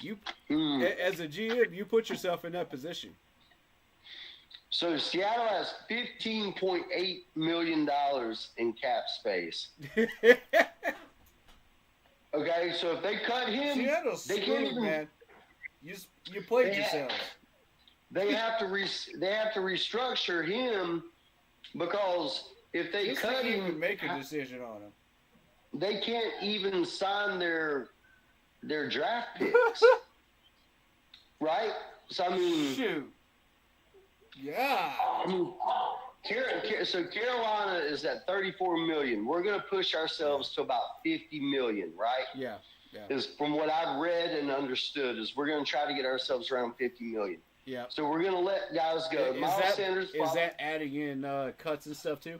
As a GM, you put yourself in that position. So Seattle has $15.8 million in cap space. Okay, so if they cut him, Seattle's they can't screwed, even. man. You played They- yourselves. They have to restructure him because if they Just cut can't him, even make a decision on him. they can't even sign their draft picks, right? So I mean, Shoot. Yeah. I mean, so Carolina is at 34 million. We're going to push ourselves to about 50 million, right? Yeah. Yeah. Is from what I've read and understood is we're going to try to get ourselves around 50 million. Yeah. So we're going to let guys go. Miles Sanders. Is that adding in cuts and stuff too?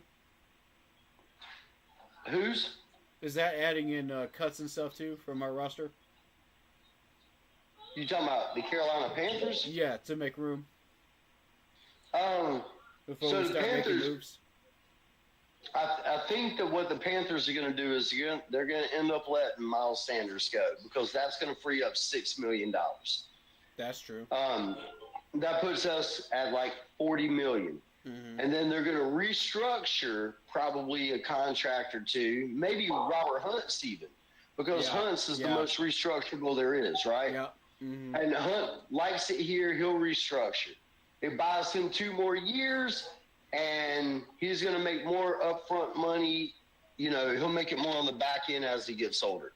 Who's? Is that adding in cuts and stuff too from our roster? You talking about the Carolina Panthers? Yeah, to make room. Before So we the start making Panthers, moves. I think that what the Panthers are going to do is they're going to end up letting Miles Sanders go because that's going to free up $6 million. That's true. That puts us at like 40 million. Mm-hmm. And then they're going to restructure probably a contract or two, maybe Robert Hunt's even, because Hunt's is the most restructurable there is, right? Yeah. Mm-hmm. And Hunt likes it here, he'll restructure. It buys him 2 more years, and he's going to make more upfront money. You know, he'll make it more on the back end as he gets older.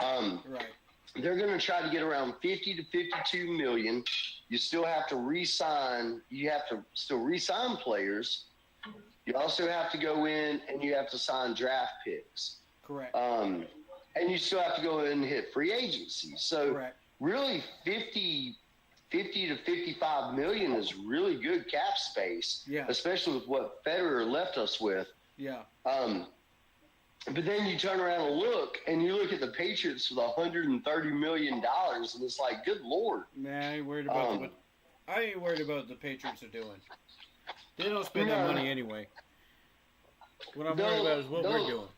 Right. They're going to try to get around 50 to 52 million. You still have to re-sign. You have to still re-sign players. You also have to go in and you have to sign draft picks. Correct. And you still have to go in and hit free agency. So Correct. really 50 to 55 million is really good cap space, especially with what Federer left us with. Yeah. But then you turn around and look at the Patriots with $130 million, and it's like, good Lord. Man, I ain't worried about what the Patriots are doing. They don't spend that money anyway. What I'm worried about is what we're doing.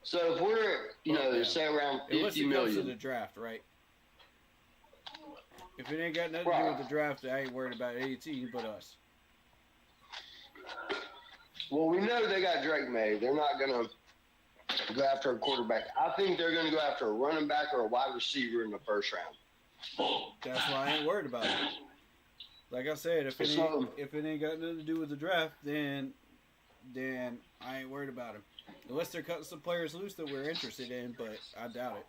So if we're, say around 50 Unless it million. comes to the draft, right? If it ain't got nothing to do with the draft, I ain't worried about any team but us. Well, we know they got Drake May. They're not going to go after a quarterback. I think they're going to go after a running back or a wide receiver in the first round. That's why I ain't worried about it. Like I said, if it ain't got nothing to do with the draft, then I ain't worried about him. Unless they're cutting some players loose that we're interested in, but I doubt it.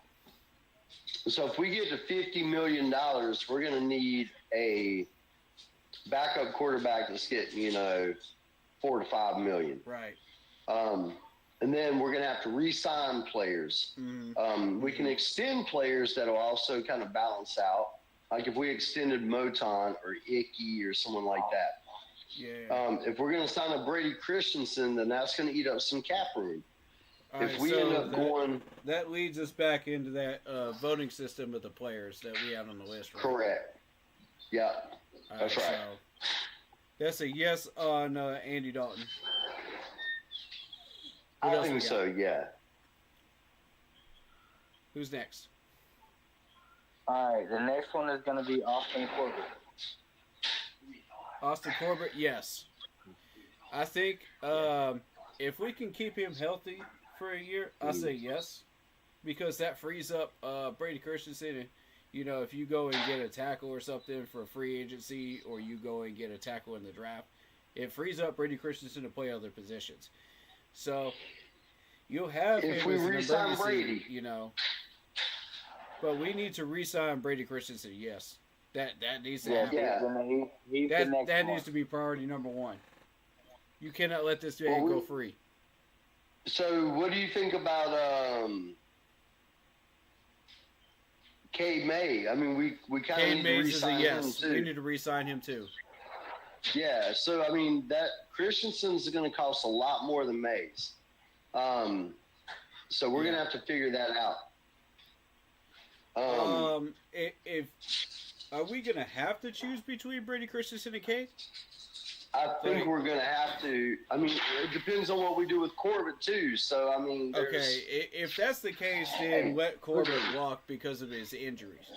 So if we get to $50 million, we're going to need a backup quarterback that's getting, $4 to $5 million. Right. And then we're going to have to re-sign players. Mm-hmm. We can extend players that will also kind of balance out. Like if we extended Moton or Icky or someone like that. Yeah. If we're going to sign a Brady Christensen, then that's going to eat up some cap room. All if right, we end up going... That leads us back into that voting system of the players that we have on the list, right? Correct. Yeah, that's right. So that's a yes on Andy Dalton. I think so, yeah. Who's next? All right, the next one is going to be Austin Corbett. Austin Corbett, yes. I think if we can keep him healthy for a year, I say yes, because that frees up Brady Christensen. And, if you go and get a tackle or something for free agency, or you go and get a tackle in the draft, it frees up Brady Christensen to play other positions. So you'll have if him we as an re-sign emergency, Brady, But we need to re-sign Brady Christensen. Yes, that needs to happen. Yeah. That needs to be priority number one. You cannot let this man go free. So what do you think about Cade May? I mean, we kind of need to re-sign him too. We need to re-sign him too. Yeah, so I mean that Christensen's going to cost a lot more than Mays. So we're going to have to figure that out. If are we going to have to choose between Brady Christensen and Cade? I think we're going to have to. I mean, it depends on what we do with Corbett too. So I mean, okay, if that's the case, then let Corbett walk because of his injuries.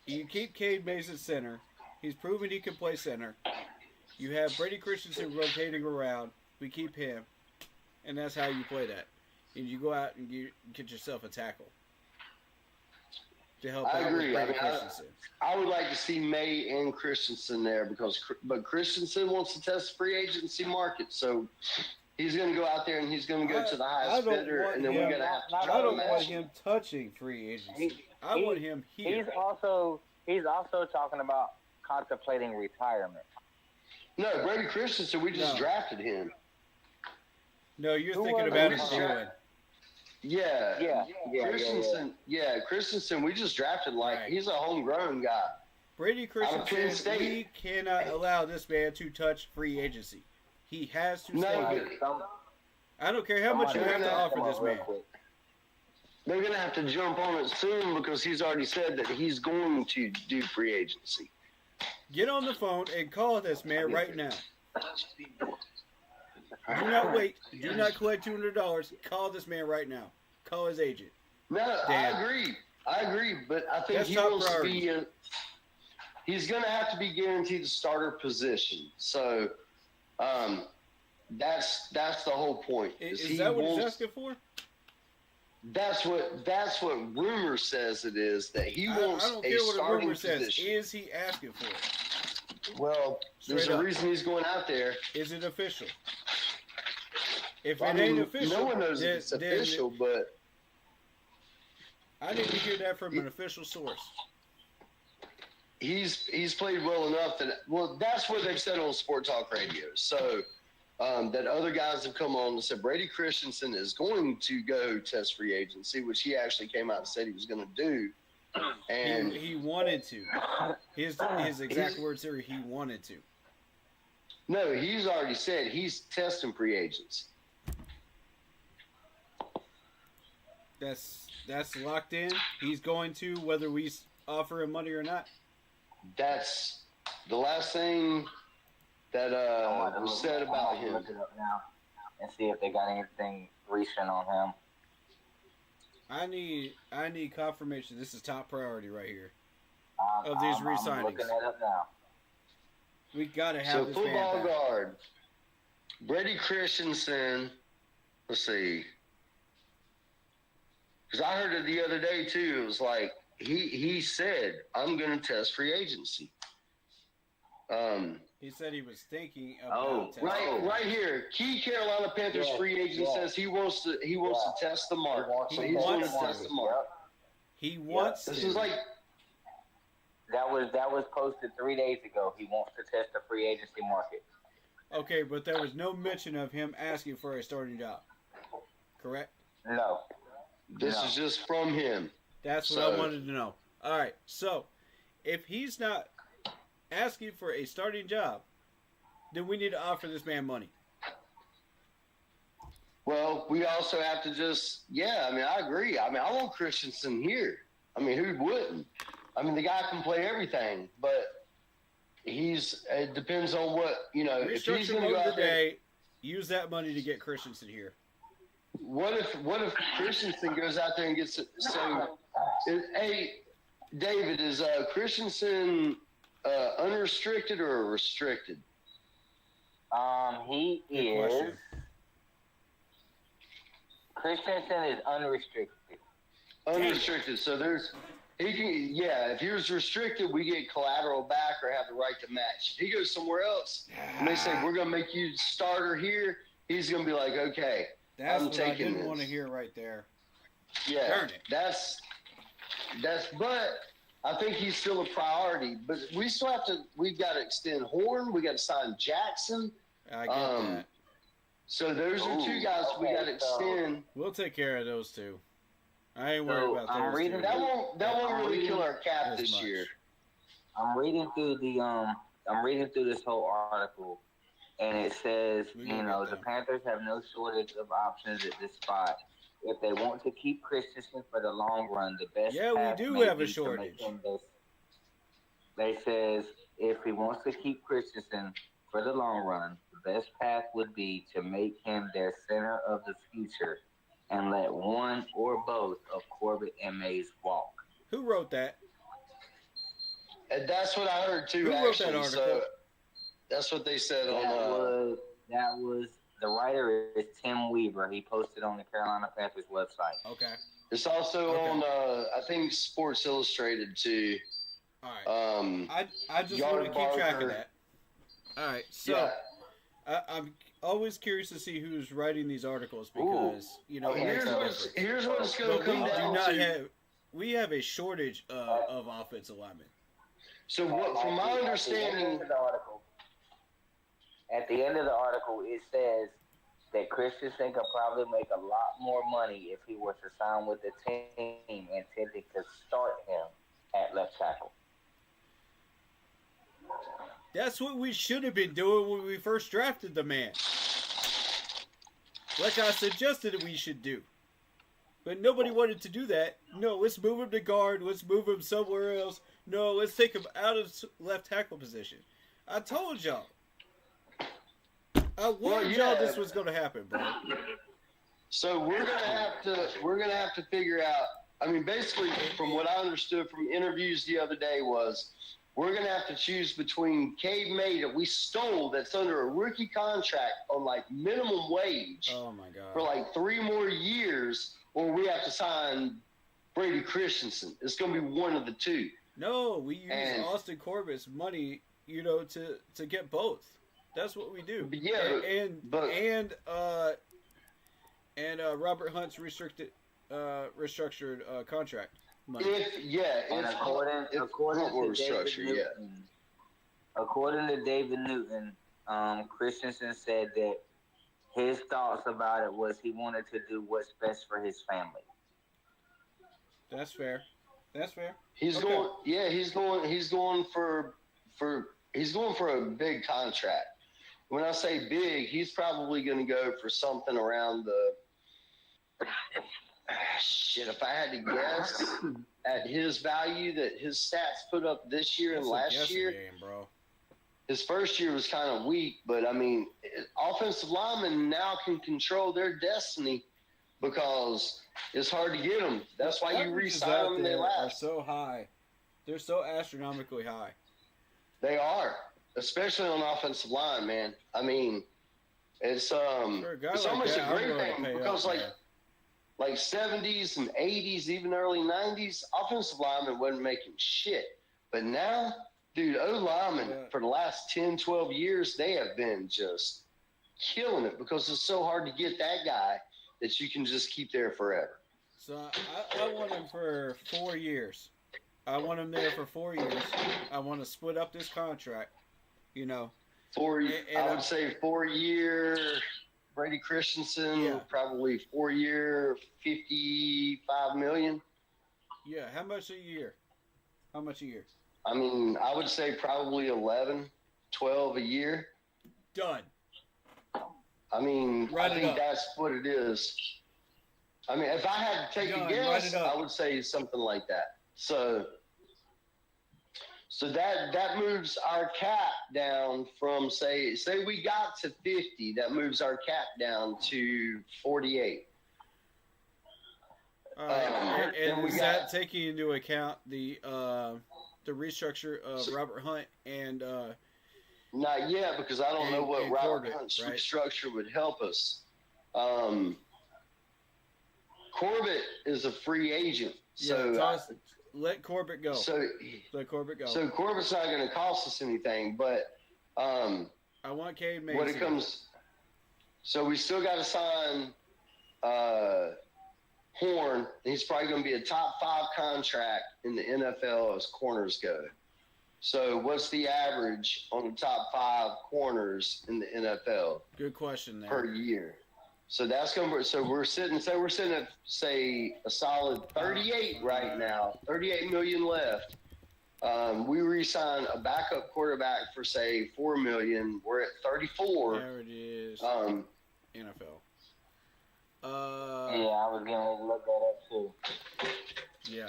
You keep Cade Mays at center. He's proven he can play center. You have Brady Christensen rotating around. We keep him, and that's how you play that. And you go out and you get yourself a tackle to help out with Brady Christensen. I would like to see May and Christensen there but Christensen wants to test the free agency market, so he's going to go out there and he's going to go to the highest bidder, and then we're going to have to try I don't to want him touching free agency. I want him here. He's also talking about contemplating retirement. No, Brady Christensen, we just No. drafted him. No, you're Who thinking was about it? him doing. Yeah. Yeah. Christensen, Christensen, we just drafted Right. he's a homegrown guy. Brady Penn Christensen, State. we cannot allow this man to touch free agency. He has to stay No, here. but I don't care how much you have to offer this man. they're going to have to jump on it soon because he's already said that he's going to do free agency. Get on the phone and call this man right now. Do not wait. Do not collect $200. Call this man right now. Call his agent. No, Damn. I agree, but I think That's he top wants to be priority. he's going to have to be guaranteed the starter position. So that's the whole point. Is that what he's asking for? That's what rumor says it is, that he wants I don't a care what a starting rumor says. position. Is he asking for it? Well, there's Straight a up. reason he's going out there. Is it official? If I it mean, ain't official, no one knows then, if it's then official, but I need to hear that from an official source. he's played well enough that's what they've said on Sport Talk Radio. So that other guys have come on and said Brady Christensen is going to go test free agency, which he actually came out and said he was going to do. And He wanted to. His exact words are he wanted to. no, he's already said he's testing free agents. That's locked in. He's going to, whether we offer him money or not. That's the last thing that was said about him. Look it up now and see if they got anything recent on him. I need confirmation. This is top priority right here. Of these I'm re-signings. looking it up now. We gotta have So this man football back. guard, Brady Christensen. Let's see, because I heard it the other day too. It was like he said, "I'm going to test free agency." He said he was thinking about testing. Right here, key Carolina Panthers Yeah, free agent yeah. says he wants to test the mark. He So He he's going wants to to. test the mark. He wants This to. is like That was posted 3 days ago. He wants to test the free agency market. Okay, but there was no mention of him asking for a starting job. Correct? No. this No. is just from him. That's what So- I wanted to know. All right, so if he's not asking for a starting job, then we need to offer this man money. Well, we also have to I agree. I want Christensen here. I mean, who wouldn't? I mean, the guy can play everything, but it depends on what, if he's Restructure going to go load out there. today. Use that money to get Christensen here. What if Christensen goes out there and gets it? So, hey, David, is Christensen unrestricted or restricted? He Good is. question. Christensen is unrestricted. Unrestricted. So if he was restricted, we get collateral back or have the right to match. If he goes somewhere else and they say, we're going to make you starter here, he's going to be like, okay, That's I'm what I taking didn't this. want to hear right there. Yeah, Darn it. but I think he's still a priority. But we've got to extend Horn. We got to sign Jackson. I get that. So those are two guys we got to extend. We'll take care of those two. I ain't worried about I'm those reading two. That won't really kill our cap As this much. year. I'm reading through this whole article, and it says, We can get the them. Panthers have no shortage of options at this spot. If they want to keep Christensen for the long run, the best Yeah, we path do may have a be to make shortage. him They says if he wants to keep Christensen for the long run, the best path would be to make him their center of the future and let one or both of Corbett and Mays walk. Who wrote that? And that's what I heard too. Who wrote actually, that so article? that's what they said That on. was the writer is Tim Weaver. He posted on the Carolina Panthers website. Okay. It's also Okay. on. I think Sports Illustrated too. All right. I just want to keep track of Yardbarker. that. All right. So Yeah. I'm always curious to see who's writing these articles because it makes Here's a what difference. it's going But to we come do down not to. have. We have a shortage of offensive linemen. So what? From my understanding, at the end of the article, it says that Christensen could probably make a lot more money if he was to sign with the team intended to start him at left tackle. That's what we should have been doing when we first drafted the man. Like I suggested we should do. But nobody wanted to do that. No, let's move him to guard. Let's move him somewhere else. No, let's take him out of left tackle position. I told y'all. I warned y'all this was going to happen, bro. So we're gonna have to figure out. I mean, basically, from what I understood from interviews the other day was, we're gonna have to choose between Cade May that we stole, that's under a rookie contract on like minimum wage. Oh my God. For like 3 more years, or we have to sign Brady Christensen. It's gonna be one of the two. No, we use Austin Corbett's money, to get both. That's what we do. Yeah, and Robert Hunt's restructured contract money. According to David Newton, Christensen said that his thoughts about it was he wanted to do what's best for his family. That's fair. He's going for a big contract. When I say big, he's probably going to go for something around the shit. If I had to guess at his value that his stats put up this year and last year, bro. His first year was kind of weak, but I mean, offensive linemen now can control their destiny because it's hard to get them. That's why you re-sign them and they last. Are so high. They're so astronomically high. They are, especially on offensive line, man. I mean, it's almost a great thing because like 70s and 80s, even early 90s, offensive linemen wasn't making shit. But now, dude, O-linemen for the last 10, 12 years, they have been just killing it because it's so hard to get that guy that you can just keep there forever. So I want him for 4 years. I want him there for 4 years. I want to split up this contract, 4 years. I would say 4 year Brady Christensen, probably 4 year, $55 million. Yeah, how much a year? I mean, I would say probably 11, 12 a year. Done. I mean, I think that's what it is. I mean, if I had to take a guess, I would say something like that. So that moves our cap down from say we got to 50. That moves our cap down to 48. And is that taking into account the restructure of Robert Hunt and? Not yet, because I don't know what Robert Hunt's restructure would help us. Corbett is a free agent, so let Corbett go. Let Corbett go. So Corbett's not going to cost us anything, but I want Cade Mason. When it comes, so we still got to sign Horn. And he's probably going to be a top 5 contract in the NFL as corners go. So what's the average on the top 5 corners in the NFL? Good question there. Per year. So that's going to be, so we're sitting at, say, a solid 38 right now, 38 million left. We re-sign a backup quarterback for, say, $4 million. We're at 34. There it is. NFL. Yeah, I was going to look that up too. Yeah.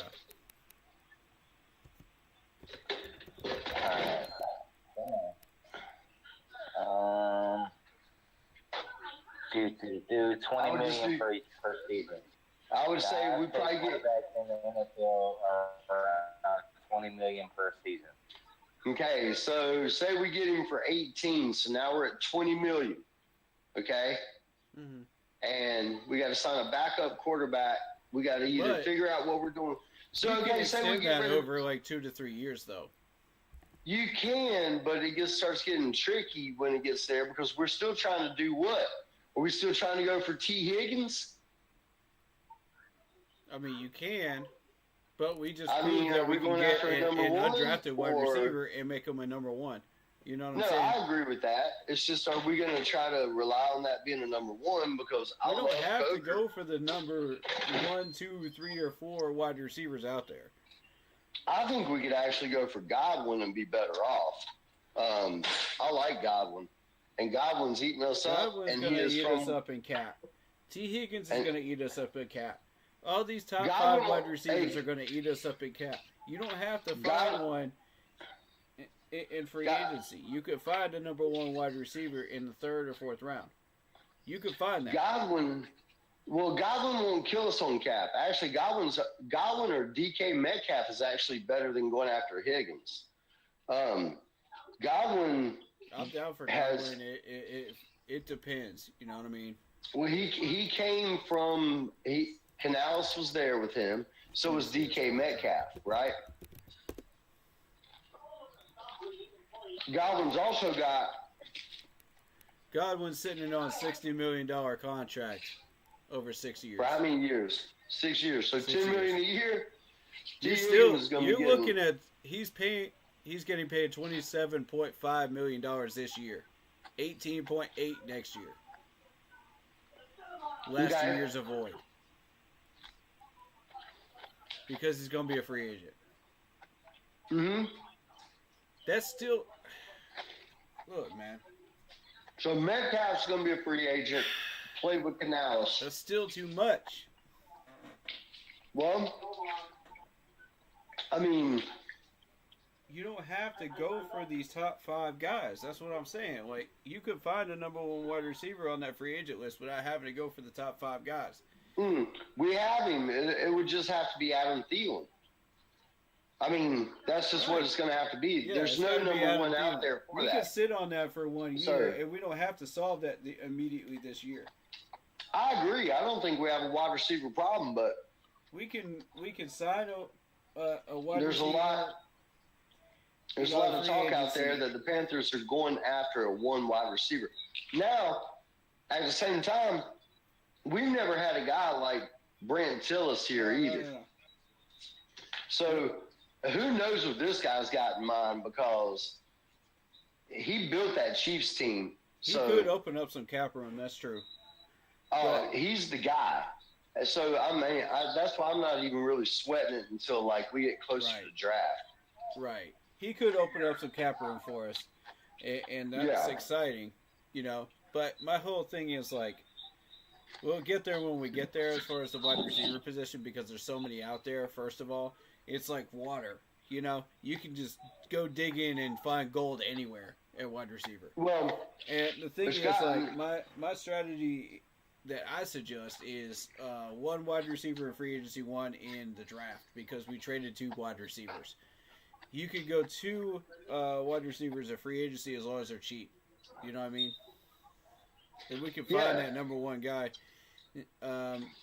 Do 20 million per season. I would say we probably get in the NFL around 20 million per season. Okay, so say we get him for 18, so now we're at 20 million. Okay, and we got to sign a backup quarterback. We got to either figure out what we're doing. So say we get over like 2 to 3 years though. You can, but it starts getting tricky when it gets there because we're still trying to do what? Are we still trying to go for T. Higgins? I mean, you can. But we just I proved mean, that are we we can going get after a an number one, undrafted wide or- receiver and make him a number one. You know what I'm No, saying? I agree with that. It's just, are we going to try to rely on that being a number one? Because I We don't love have to Coker. go for the number 1, 2, 3, or 4 wide receivers out there. I think we could actually go for Godwin and be better off. I like Godwin, and Godwin's eating us up, Godwin's and going he to is eat from. us up in cap. T. Higgins is And- going to eat us up in cap. All these top Godwin 5 wide will- receivers hey. are going to eat us up in cap. You don't have to find God- one in free God- agency. You could find a number 1 wide receiver in the 3rd or 4th round. You could find that. Godwin won't kill us on cap. Actually, Godwin or DK Metcalf is actually better than going after Higgins. Godwin, I'm down for has- Godwin. It depends. You know what I mean? well, he came from Canales was there with him. So was DK Metcalf, right? Godwin's also got. Godwin's sitting on a $60 million contract over 6 years. For how many years? 6 years. So 6 $10 million a year. You're T. still Higgins is gonna you're be getting- looking at he's getting paid $27.5 million this year, 18.8 next year. Last Okay. 2 years of void because he's going to be a free agent. Mhm. That's still look, man. So Metcalf's going to be a free agent. Played with Canales. That's still too much. Well, I mean, You don't have to go for these top 5 guys. That's what I'm saying. Like, you could find a number 1 wide receiver on that free agent list without having to go for the top 5 guys. we have him. It would just have to be Adam Thielen. I mean, that's just what it's going to have to be. Yeah, There's it's no gotta be number Adam 1 out Thielen. there for We could that. sit on that for 1 year, Sir. and we don't have to solve that immediately this year. I agree. I don't think we have a wide receiver problem, but We can sign a wide there's a receiver. lot. There's a We got lot of free talk out agency. there that the Panthers are going after a 1 wide receiver. Now, at the same time, we've never had a guy like Brent Tillis here either. No. So who knows what this guy's got in mind, because he built that Chiefs team. He So could open up some cap room. That's true. he's the guy. So I mean, that's why I'm not even really sweating it until like we get closer Right. to the draft. Right. He could open up some cap room for us, and that's Yeah. exciting, you know. But my whole thing is like, we'll get there when we get there as far as the wide receiver position, because there's so many out there. First of all, it's like water. You know, you can just go dig in and find gold anywhere at wide receiver. Well, And the thing There's is, got- like, my strategy that I suggest is 1 wide receiver in free agency, 1 in the draft, because we traded 2 wide receivers. You could go 2 wide receivers in free agency as long as they're cheap. You know what I mean? And we can find Yeah. that number 1 guy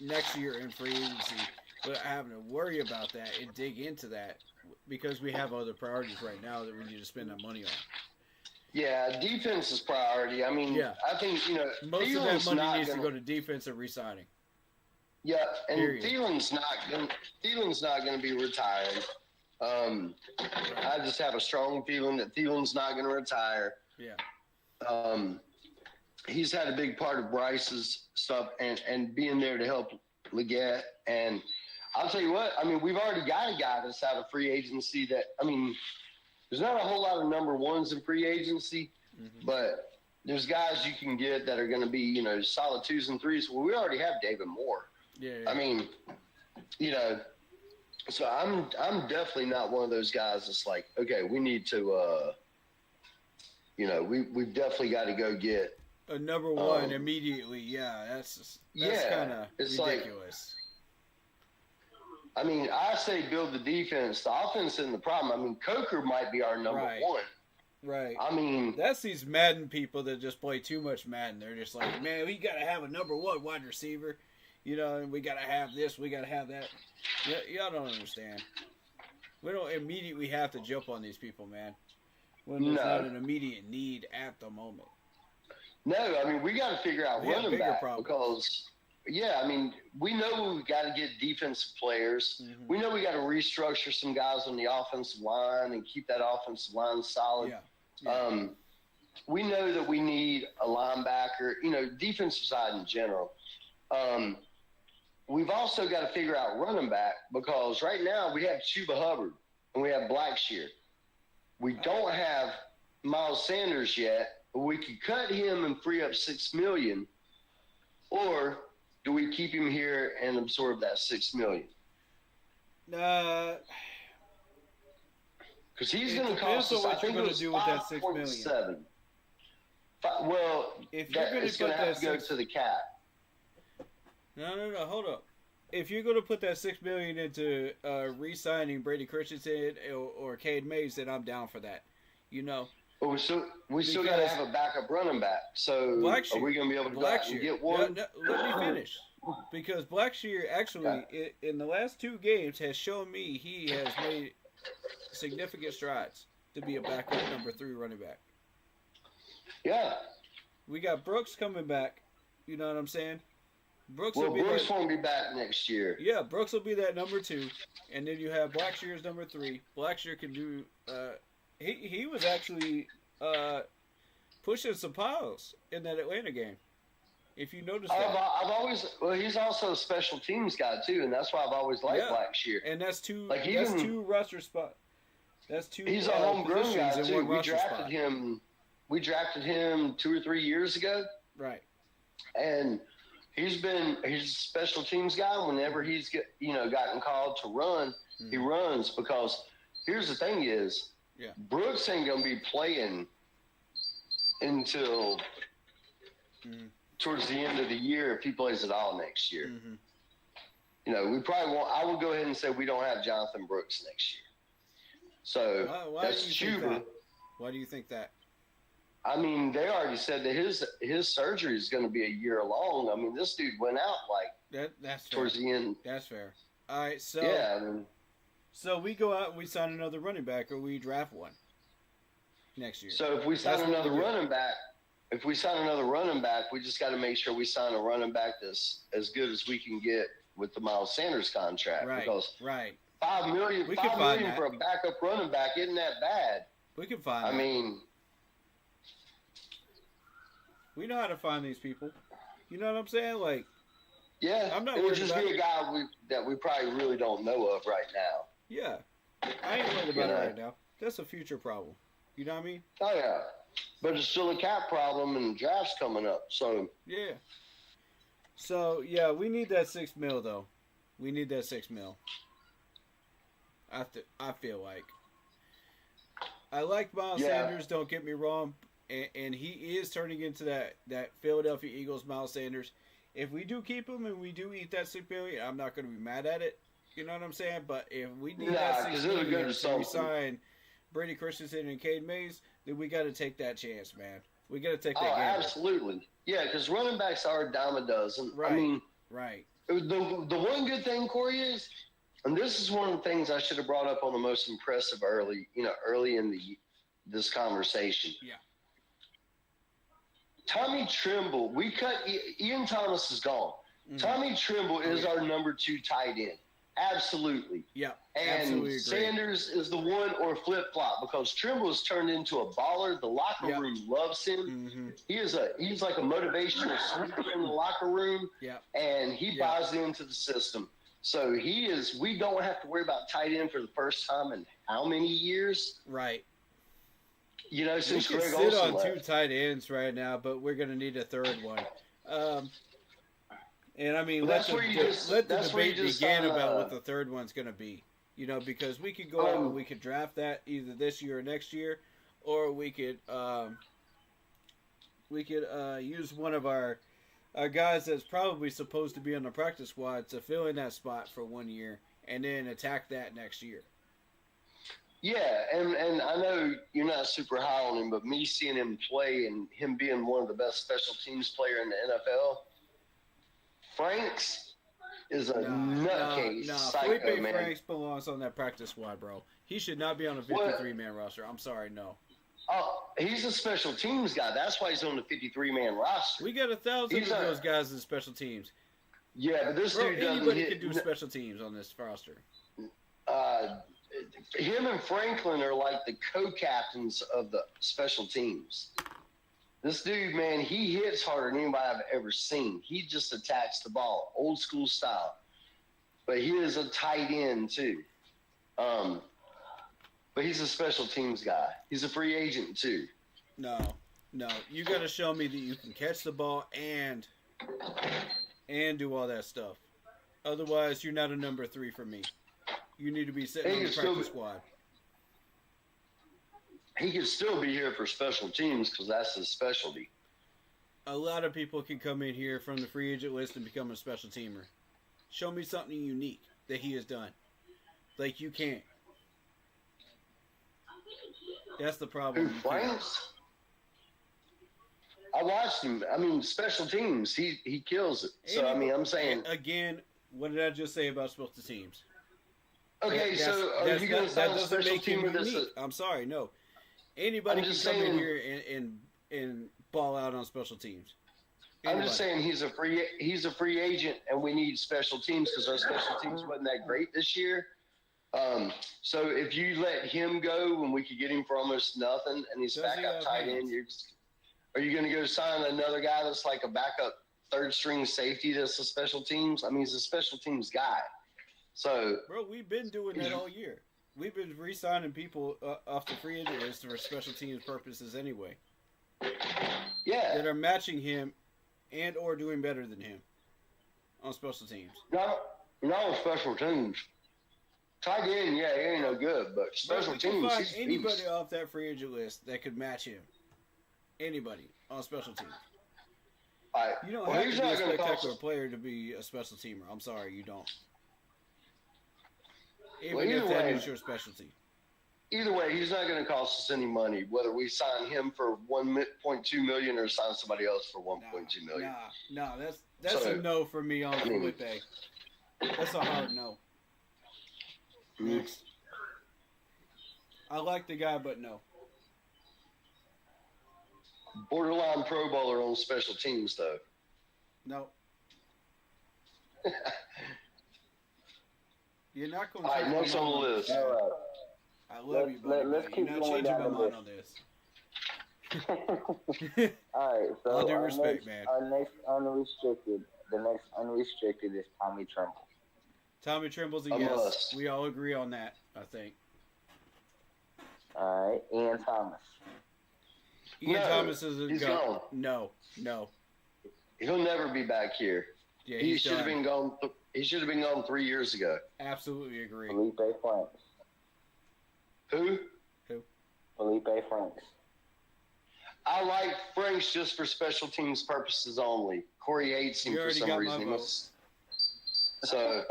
next year in free agency without having to worry about that and dig into that, because we have other priorities right now that we need to spend that money on. yeah, defense is priority. I mean, Yeah. I think Most of Thielen's that money not needs gonna, to go to defense and re-signing. Yeah, and Period. Thielen's not going to be retiring. I just have a strong feeling that Thielen's not going to retire. Yeah. He's had a big part of Bryce's stuff and being there to help Leggett. And I'll tell you what, I mean, we've already got a guy that's out of free agency that, I mean, there's not a whole lot of number 1s in free agency, but there's guys you can get that are going to be, solid 2s and 3s. Well, we already have David Moore. Yeah. I mean, so I'm definitely not one of those guys that's like, okay, we need to, we've definitely got to go get. a number 1 immediately. Yeah, that's Yeah, kind of it's like- ridiculous. I mean, I say build the defense. The offense isn't the problem. I mean, Coker might be our number Right. 1. Right. I mean, That's these Madden people that just play too much Madden. They're just like, man, we got to have a number 1 wide receiver. And we got to have this, we got to have that. Y'all don't understand. We don't immediately have to jump on these people, man, when there's No. not an immediate need at the moment. no, I mean, we got to figure out We have running bigger back problems. because yeah, I mean, we know we got to get defensive players. Mhm. We know we got to restructure some guys on the offensive line and keep that offensive line solid. Yeah. Yeah. We know that we need a linebacker, defensive side in general. We've also got to figure out running back because right now we have Chuba Hubbard and we have Blackshear. We don't have Miles Sanders yet, but we could cut him and free up $6 million, or do we keep him here and absorb that $6 million? Uh, Because he's It going to depends cost on us. what I think you're it gonna was do with that $6 million. 5.7. Well, If you're gonna it's going put to have that to go six- to the cap. no, hold up. If you're going to put that $6 million into re-signing Brady Christensen or Cade Mays, then I'm down for that. But we still got to have a backup running back. So Blackshear. are we going to be able to go out and get one? No, let me finish. Because Blackshear actually, in the last 2 games, has shown me he has made significant strides to be a backup number 3 running back. Yeah. We got Brooks coming back. You know what I'm saying? Brooks Well, will be Brooks that, won't be back next year. yeah, Brooks will be that number 2, and then you have Blackshear as number 3. Blackshear can do. He was actually pushing some piles in that Atlanta game. If you notice that. I've always he's also a special teams guy too, and that's why I've always liked Blackshear. And that's 2. Like, that's even- 2 roster spot. That's 2. He's a homegrown guy positions in too. one We roster drafted spot. him. We drafted him 2 or 3 years ago, Right. and he's a special teams guy. Whenever he's gotten called to run, he runs because here's the thing is, Yeah. Brooks ain't gonna be playing until towards the end of the year if he plays at all next year. Mm-hmm. We probably won't. I would go ahead and say we don't have Jonathan Brooks next year. So Why that's do you think Chuba. that? Why do you think that? I mean, they already said that his surgery is going to be a year long. I mean, this dude went out like That's fair. towards the end. That's fair. All right, so Yeah, I mean, so we go out and we sign another running back, or we draft one next year. so if we sign That's what another we do. running back, we just got to make sure we sign a running back that's as good as we can get with the Miles Sanders contract. Right. Because Right. $5 million, We $5 can find million that. for a backup running back isn't that bad. We can find. I that. mean, we know how to find these people. You know what I'm saying? Like, yeah, I'm not it would worried just about be it. a guy that we probably really don't know of right now. yeah, I ain't worried about You it know. right now. That's a future problem. You know what I mean? Oh yeah, but it's still a cap problem, and the draft's coming up. So Yeah. So yeah, we need that $6 million though. We need that $6 million. I feel like. I like Miles Yeah. Sanders. Don't get me wrong, and he is turning into that Philadelphia Eagles Miles Sanders. If we do keep him and we do eat that $6 million, I'm not going to be mad at it. You know what I'm saying? But if we need Nah, that 'cause $6 it'll go million to to something. resign Brady Christensen and Cade Mays, then we got to take that chance, man. We got to take oh, that gamble. absolutely, yeah, because running backs are a dime a dozen. Right. I mean, Right. the one good thing, Corey, is, and this is one of the things I should have brought up on the most impressive early in this conversation. Yeah. Tommy Tremble, Ian Thomas is gone. Mhm. Tommy Tremble is yeah. our number 2 tight end. Absolutely. Yeah. And Absolutely agree. Sanders is the one or flip flop because Trimble has turned into a baller. The locker Yeah. room loves him. Mm-hmm. He's like a motivational speaker in the locker room, Yeah. and he Yeah. buys into the system. So we don't have to worry about tight end for the first time in how many years? Right. Since we can Greg sit Olsen on 2 left. tight ends right now, but we're going to need a third one. And I mean, Well, let that's the, where you just- let the that's where you debate just, begin about what the third one's going to be. Because we could go out and we could draft that either this year or next year, or we could use one of our guys that's probably supposed to be on the practice squad to fill in that spot for 1 year and then attack that next year. Yeah, and I know you're not super high on him, but me seeing him play and him being one of the best special teams player in the NFL, Franks is a nutcase psycho, Felipe man. Franks belongs on that practice squad, bro. He should not be on a 53-man roster. I'm sorry, no. Oh, he's a special teams guy. That's why he's on the 53-man roster. We got 1,000 of He's a- those guys in special teams. Yeah, but this Bro, dude doesn't anybody hit. can do special teams on this roster. Him and Franklin are like the co-captains of the special teams. This dude, man, he hits harder than anybody I've ever seen. He just attacks the ball, old school style. But he is a tight end too. But he's a special teams guy. He's a free agent too. No. You got to show me that you can catch the ball and do all that stuff. Otherwise, you're not a number 3 for me. You need to be sitting on the practice squad. He could still be here for special teams because that's his specialty. A lot of people can come in here from the free agent list and become a special teamer. Show me something unique that he has done. Like you can't. That's the problem. Who, Franks? I watched him. I mean, special teams, he kills it. So, I mean, I'm saying... Again, what did I just say about special teams? Okay, so are you going to sign a special teamer that's... I'm sorry, no. Anybody can come in here and ball out on special teams. Anybody. I'm just saying he's a free agent, and we need special teams because our special teams wasn't that great this year. So if you let him go when we could get him for almost nothing, and he's backup tight end, are you going to go sign another guy that's like a backup third string safety that's a special teams? I mean, he's a special teams guy. So, bro, we've been doing that all year. We've been re-signing people off the free agent list for special teams purposes anyway. Yeah, that are matching him and or doing better than him on special teams. Not on special teams. Tight end, yeah, he ain't no good, but special teams, he's anybody off that free agent list that could match him. Anybody on special teams. You don't have to be a spectacular player to be a special teamer. I'm sorry, you don't. Even if that is your specialty. Either way, he's not going to cost us any money, whether we sign him for $1.2 million or sign somebody else for $1.2 million. Nah, that's a no for me on Felipe. That's a hard no. Next. I like the guy, but no. Borderline Pro Bowler on special teams, though. No. You're not going to. All right, next on the list. All right. I love you, buddy. Let's keep You're not going changing down my the mind on this. All right, so All due respect, man. The next unrestricted is Tommy Tremble. Tommy Tremble's a yes. We all agree on that, I think. All right, Ian Thomas. Ian Thomas is he's gone. No. He'll never be back here. Yeah, he should have been gone. He should have been gone 3 years ago. Absolutely agree. Felipe Franks. Who? Felipe Franks. I like Franks just for special teams purposes only. Corey hates him for some reason. So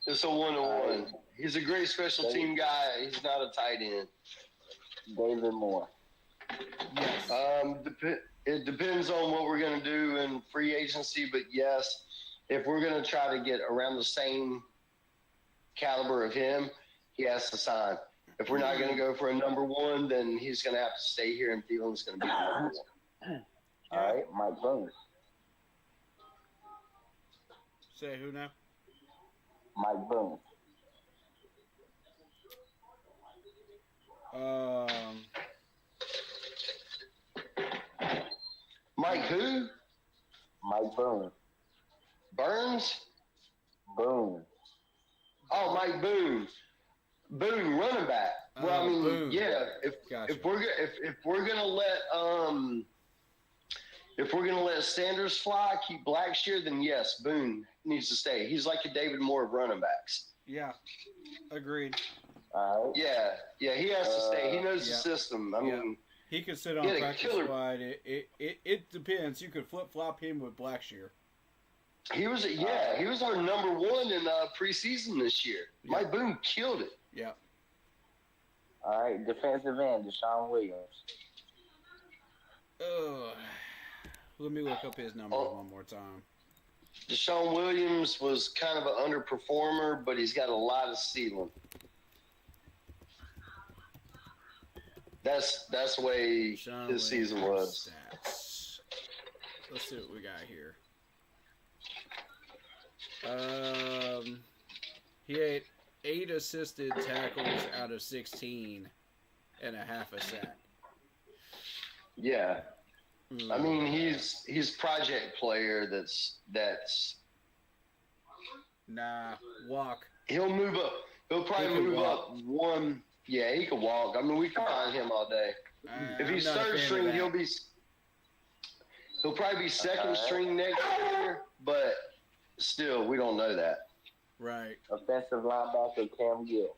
it's a 1-1. He's a great special team guy. He's not a tight end. David Moore. Yes. It depends on what we're going to do in free agency, but yes, if we're going to try to get around the same caliber of him, he has to sign. If we're not going to go for a number 1, then he's going to have to stay here, and Thielen's going to be the number 1. All right, Mike Boone. Say who now? Mike Boone. Mike who? Mike Boone. Burns? Boone. Oh, Mike Boone. Boone, running back. Well, I mean, Boone. yeah. If we're gonna let Sanders fly, keep Blackshear, then yes, Boone needs to stay. He's like a David Moore of running backs. Yeah, agreed. All right. Yeah, he has to stay. He knows the system. I mean, he could sit on practice squad. It depends. You could flip flop him with Blackshear. He was our number 1 in preseason this year. Yeah. Mike Boone killed it. Yeah. All right, defensive end, Deshaun Williams. Let me look up his numbers one more time. Deshaun Williams was kind of an underperformer, but he's got a lot of ceiling. That's the way his season was. Stats. Let's see what we got here. He had 8 assisted tackles out of 16 and a half a sack. Yeah. I mean, he's project player that's Nah, walk. he'll move up. He'll probably move up one. Yeah, he can walk. I mean, we can find him all day. If he's third string, he'll probably be second string next year, but still, we don't know that. Right. Offensive linebacker Cam Gill.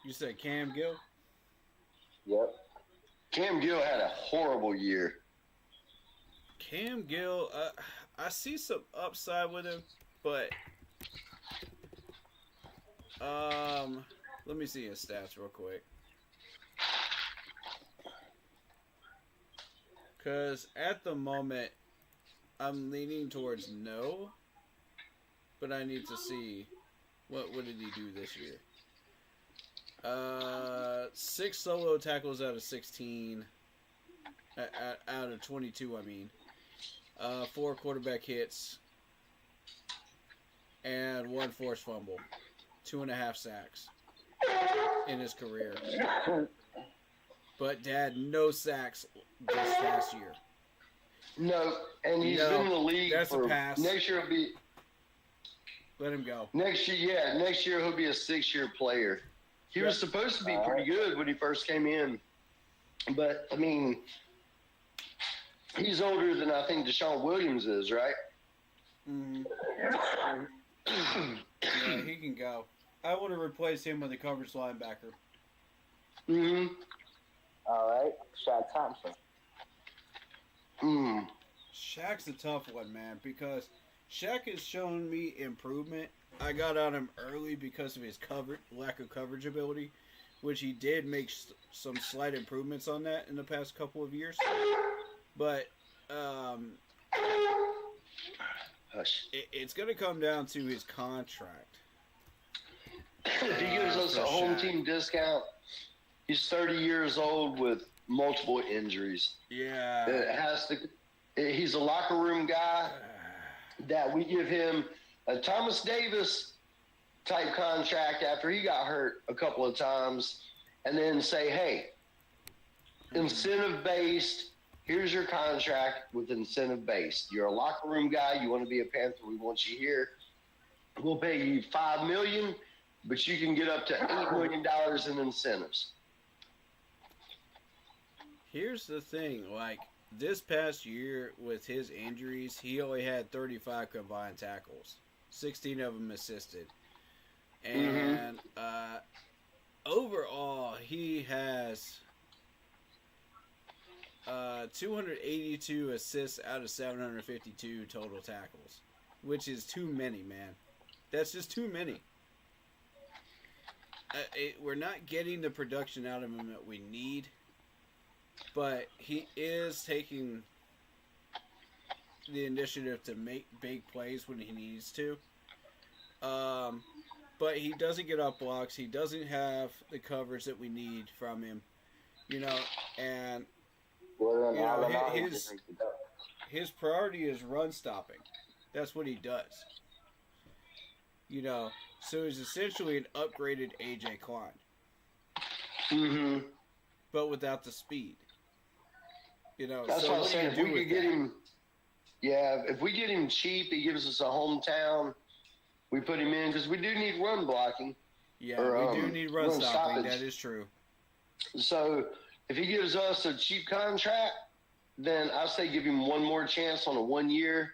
You said Cam Gill? Yep. Cam Gill had a horrible year. Cam Gill, I see some upside with him, but let me see his stats real quick. Because at the moment, I'm leaning towards no, but I need to see what did he do this year. 6 solo tackles out of 16, out of 22, I mean. 4 quarterback hits, and 1 forced fumble, 2.5 sacks in his career. But Dad, no sacks this past year. No, and he's been in the league that's for a pass. Next year he'll be. Let him go. Next year he'll be a 6-year player. He was supposed to be pretty good when he first came in, but I mean, he's older than I think Deshaun Williams is, right? Yeah, he can go. I want to replace him with a coverage linebacker. All right, Shaq Thompson. Shaq's a tough one, man, because Shaq has shown me improvement. I got on him early because of his lack of coverage ability, which he did make some slight improvements on that in the past couple of years. But it's going to come down to his contract. If he gives us a home team discount, he's 30 years old with multiple injuries. Yeah. He's a locker room guy that we give him a Thomas Davis type contract after he got hurt a couple of times, and then say, hey, incentive based, here's your contract with incentive based. You're a locker room guy, you want to be a Panther, we want you here. We'll pay you $5 million, but you can get up to $8 million in incentives. Here's the thing, like this past year with his injuries, he only had 35 combined tackles, 16 of them assisted, and overall he has 282 assists out of 752 total tackles, which is too many, man. That's just too many. We're not getting the production out of him that we need. But he is taking the initiative to make big plays when he needs to. But he doesn't get off blocks. He doesn't have the coverage that we need from him. And his priority is run stopping. That's what he does. So he's essentially an upgraded A.J. Klein. But without the speed. That's so what I'm saying. If we could get him, if we get him cheap, he gives us a hometown. We put him in because we do need run blocking. Yeah, we do need run stopping. That is true. So if he gives us a cheap contract, then I say give him one more chance on a 1-year,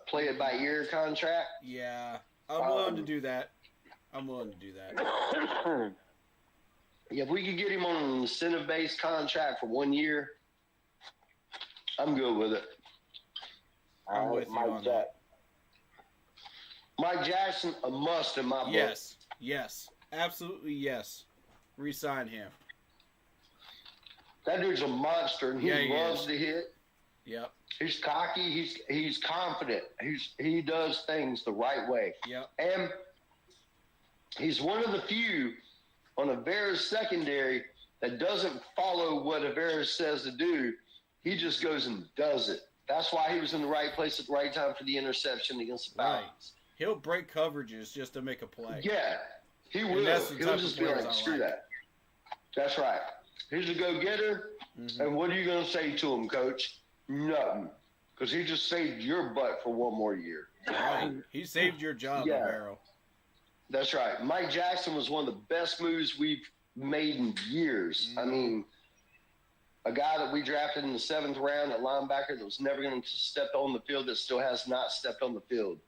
play it by ear contract. Yeah, I'm willing to do that. Yeah, if we could get him on an incentive-based contract for 1 year, I'm good with it. I'm with you on that. Mike Jackson, a must in my book. Yes, absolutely yes. Re-sign him. That dude's a monster, and he loves to hit. Yep. He's cocky. He's confident. He does things the right way. Yep. And he's one of the few on a Bears secondary that doesn't follow what a Bears says to do. He just goes and does it. That's why he was in the right place at the right time for the interception against the Right. Falcons. He'll break coverages just to make a play. Yeah, he will. that's the type He'll of just be players like, I screw like. that. That's right. He's a go-getter. Mhm. And what are you going to say to him, Coach? Nothing. Because he just saved your butt for one more year. Right. He saved your job, Yeah. Romero. That's right. Mike Jackson was one of the best moves we've made in years. I mean, a guy that we drafted in the 7th round at linebacker that was never going to step on the field, that still has not stepped on the field.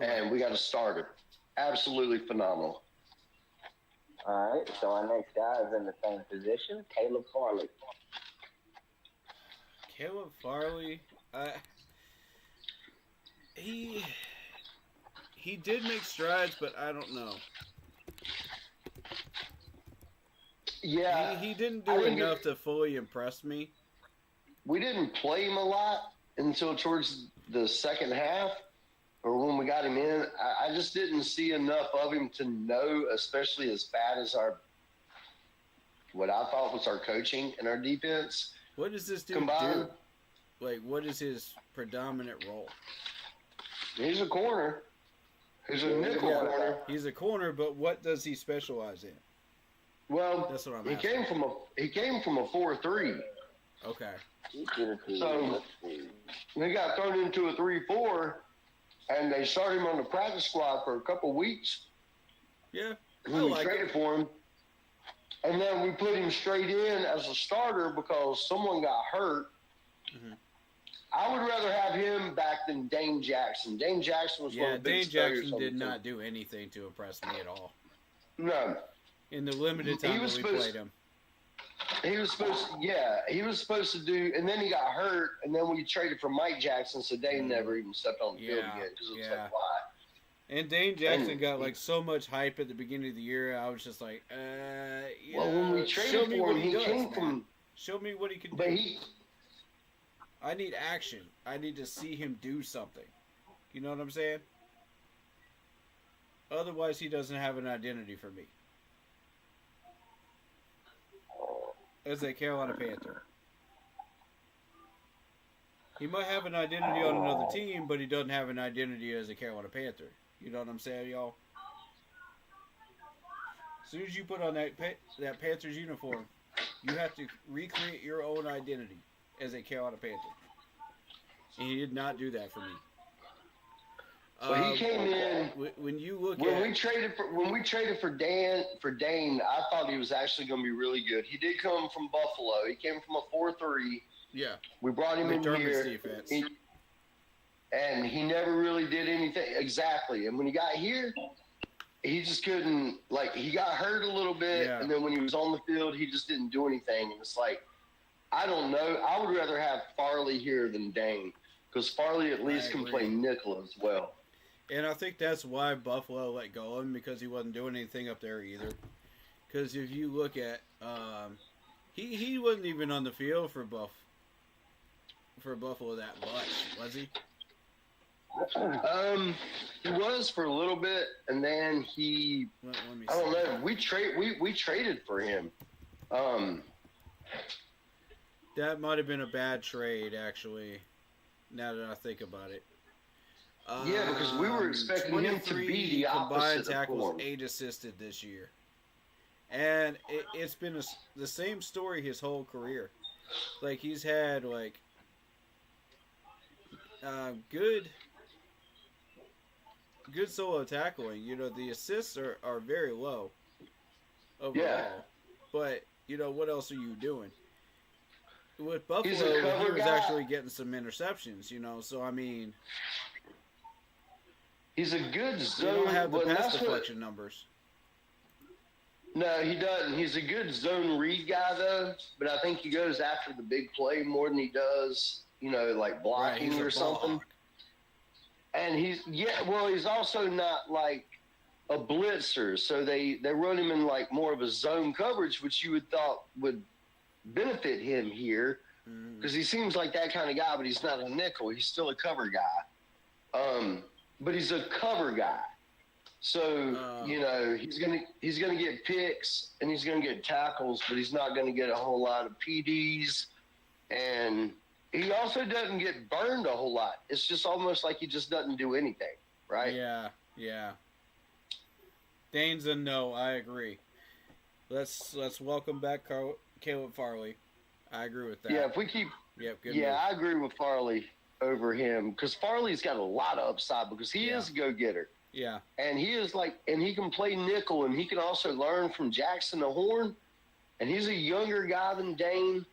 And we got a starter. Absolutely phenomenal. All right, so our next guy is in the same position, Caleb Farley. Caleb Farley, he did make strides, but I don't know. Yeah. He didn't I do think enough to fully impress me. We didn't play him a lot until towards the second half, or when we got him in. I just didn't see enough of him to know, especially as bad as what I thought was our coaching and our defense. What does this dude Combined. do? Like, what is his predominant role? He's a corner. He's a nickel corner. He's a corner, but what does he specialize in? Well, That's what I'm he asking. came from a 4-3. Okay. So he got thrown into a 3-4, and they started him on the practice squad for a couple weeks. Yeah. We traded for him, and then we put him straight in as a starter because someone got hurt. Mhm. I would rather have him back than Dane Jackson. Dane Jackson was one Yeah, of the Dane biggest players Jackson on the did team. not do anything to impress me at all. No, In the limited He time was that we supposed- played him. he was supposed to do, and then he got hurt, and then we traded for Mike Jackson, so Dane never even stepped on the field Yeah, again because it was yeah. like, why? And Dane Jackson And- got like so much hype at the beginning of the year. I was just like, Well, when we show traded me for what him, he he does, came man. from, Show me what he can but do. he, I need action. I need to see him do something. You know what I'm saying? Otherwise, he doesn't have an identity for me. As a Carolina Panther. He might have an identity on another team, but he doesn't have an identity as a Carolina Panther. You know what I'm saying, y'all? As soon as you put on that Panthers uniform, you have to recreate your own identity as a Carolina Panther. And he did not do that for me. Well, he came in when you look when at we traded for Dane. I thought he was actually going to be really good. He did come from Buffalo. He came from a 4-3. yeah, We brought him in McDermott's here, defense. and he never really did anything exactly. And when he got here, he just couldn't. Like, he got hurt a little bit, Yeah. and then when he was on the field, he just didn't do anything. And it's like, I don't know. I would rather have Farley here than Dane, because Farley at least can agree. play nickel as well. And I think that's why Buffalo let go of him, because he wasn't doing anything up there either. Because if you look at, he wasn't even on the field for Buffalo that much, was he? He was for a little bit, and then he. Let me I don't see. know. We traded for him. That might have been a bad trade, actually. Now that I think about it. Yeah, because we were expecting him to be 23 the combined opposite of tackles, Gorm. 8 assisted this year, and it's been the same story his whole career. Like, he's had like good solo tackling. You know, the assists are very low overall. Yeah. But you know, what else are you doing? With He's a Buffalo, he cover was guy. actually getting some interceptions. You know, so I mean, He's a good they zone. don't have the well, pass that's what- deflection numbers. No, he doesn't. He's a good zone read guy, though. But I think he goes after the big play more than he does, like Right, blocking he's a or ball something. hawk. And he's also not like a blitzer. So they run him in like more of a zone coverage, which you would thought would benefit him here. Mhm. Because he seems like that kind of guy, but he's not a nickel. He's still a cover guy. But he's a cover guy. So, he's gonna get picks and he's gonna get tackles, but he's not gonna get a whole lot of PDs. And he also doesn't get burned a whole lot. It's just almost like he just doesn't do anything, right? Yeah. Dane's a no. I agree. Let's welcome back Caleb Farley. I agree with that. Yeah, if we keep. Yep. Good. Yeah, move. I agree with Farley over him because Farley's got a lot of upside because he is a go-getter. Yeah. And he is and he can play nickel, and he can also learn from Jackson the Horn. And he's a younger guy than Dane.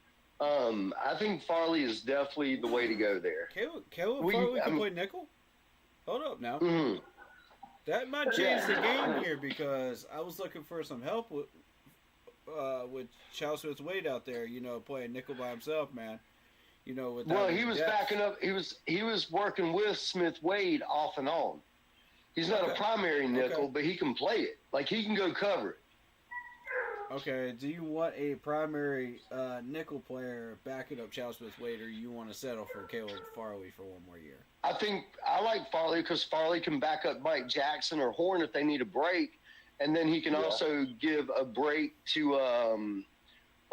I think Farley is definitely the way to go there. Caleb Farley can play nickel? Hold up now. Mm-hmm. That might change the game here because I was looking for some help with Charles Smith-Wade out there, playing nickel by himself, man. He was backing up. He was working with Smith-Wade off and on. He's not a primary nickel, but he can play it. Like, he can go cover it. Okay, do you want a primary nickel player backing up Charles Smith-Wade, or you want to settle for Caleb Farley for one more year? I think I like Farley because Farley can back up Mike Jackson or Horn if they need a break, and then he can also give a break to on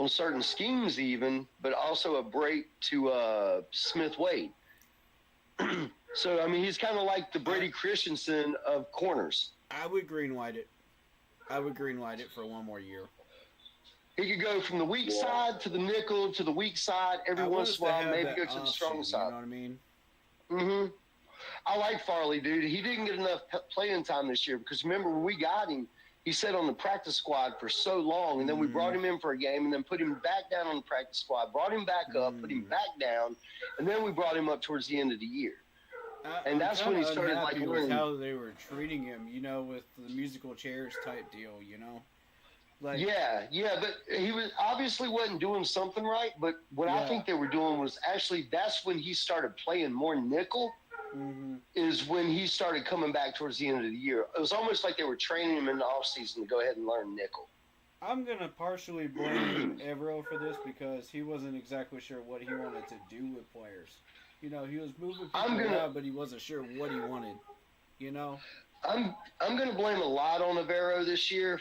certain schemes even, but also a break to Smith-Wade. So, I mean, he's kind of like the Brady Christensen of corners. I would green-light it. For one more year. He could go from the weak side to the nickel to the weak side every once in a while, maybe go to the strong side. You know what I mean? Mm-hmm. I like Farley, dude. He didn't get enough playing time this year because remember when we got him, he sat on the practice squad for so long, and then we brought him in for a game and then put him back down on the practice squad, brought him back up, put him back down, and then we brought him up towards the end of the year. And that's when he started with how they were treating him, with the musical chairs type deal, Like, but he obviously wasn't doing something right. But what I think they were doing was actually that's when he started playing more nickel. Is when he started coming back towards the end of the year. It was almost like they were training him in the offseason to go ahead and learn nickel. I'm gonna partially blame Evero for this because he wasn't exactly sure what he wanted to do with players. He was moving people around, but he wasn't sure what he wanted. I'm gonna blame a lot on Evero this year.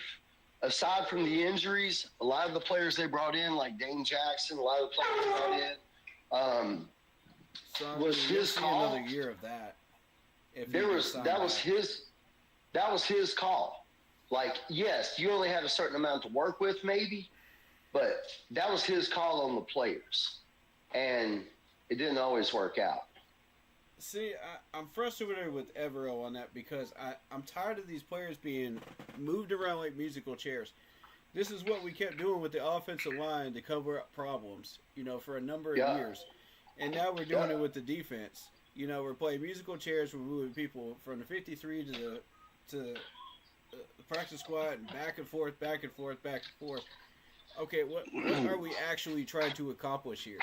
Aside from the injuries, a lot of the players they brought in, like Dane Jackson, a lot of the players they brought in, was his call. Another year of that. That was his call. Like, yes, you only had a certain amount to work with, maybe, but that was his call on the players, and it didn't always work out. See, I'm frustrated with Evero on that because I'm tired of these players being moved around like musical chairs. This is what we kept doing with the offensive line to cover up problems, for a number of years. And now we're doing it with the defense. We're playing musical chairs. We're moving people from the 53 to the practice squad and back and forth. Okay, what are we actually trying to accomplish here?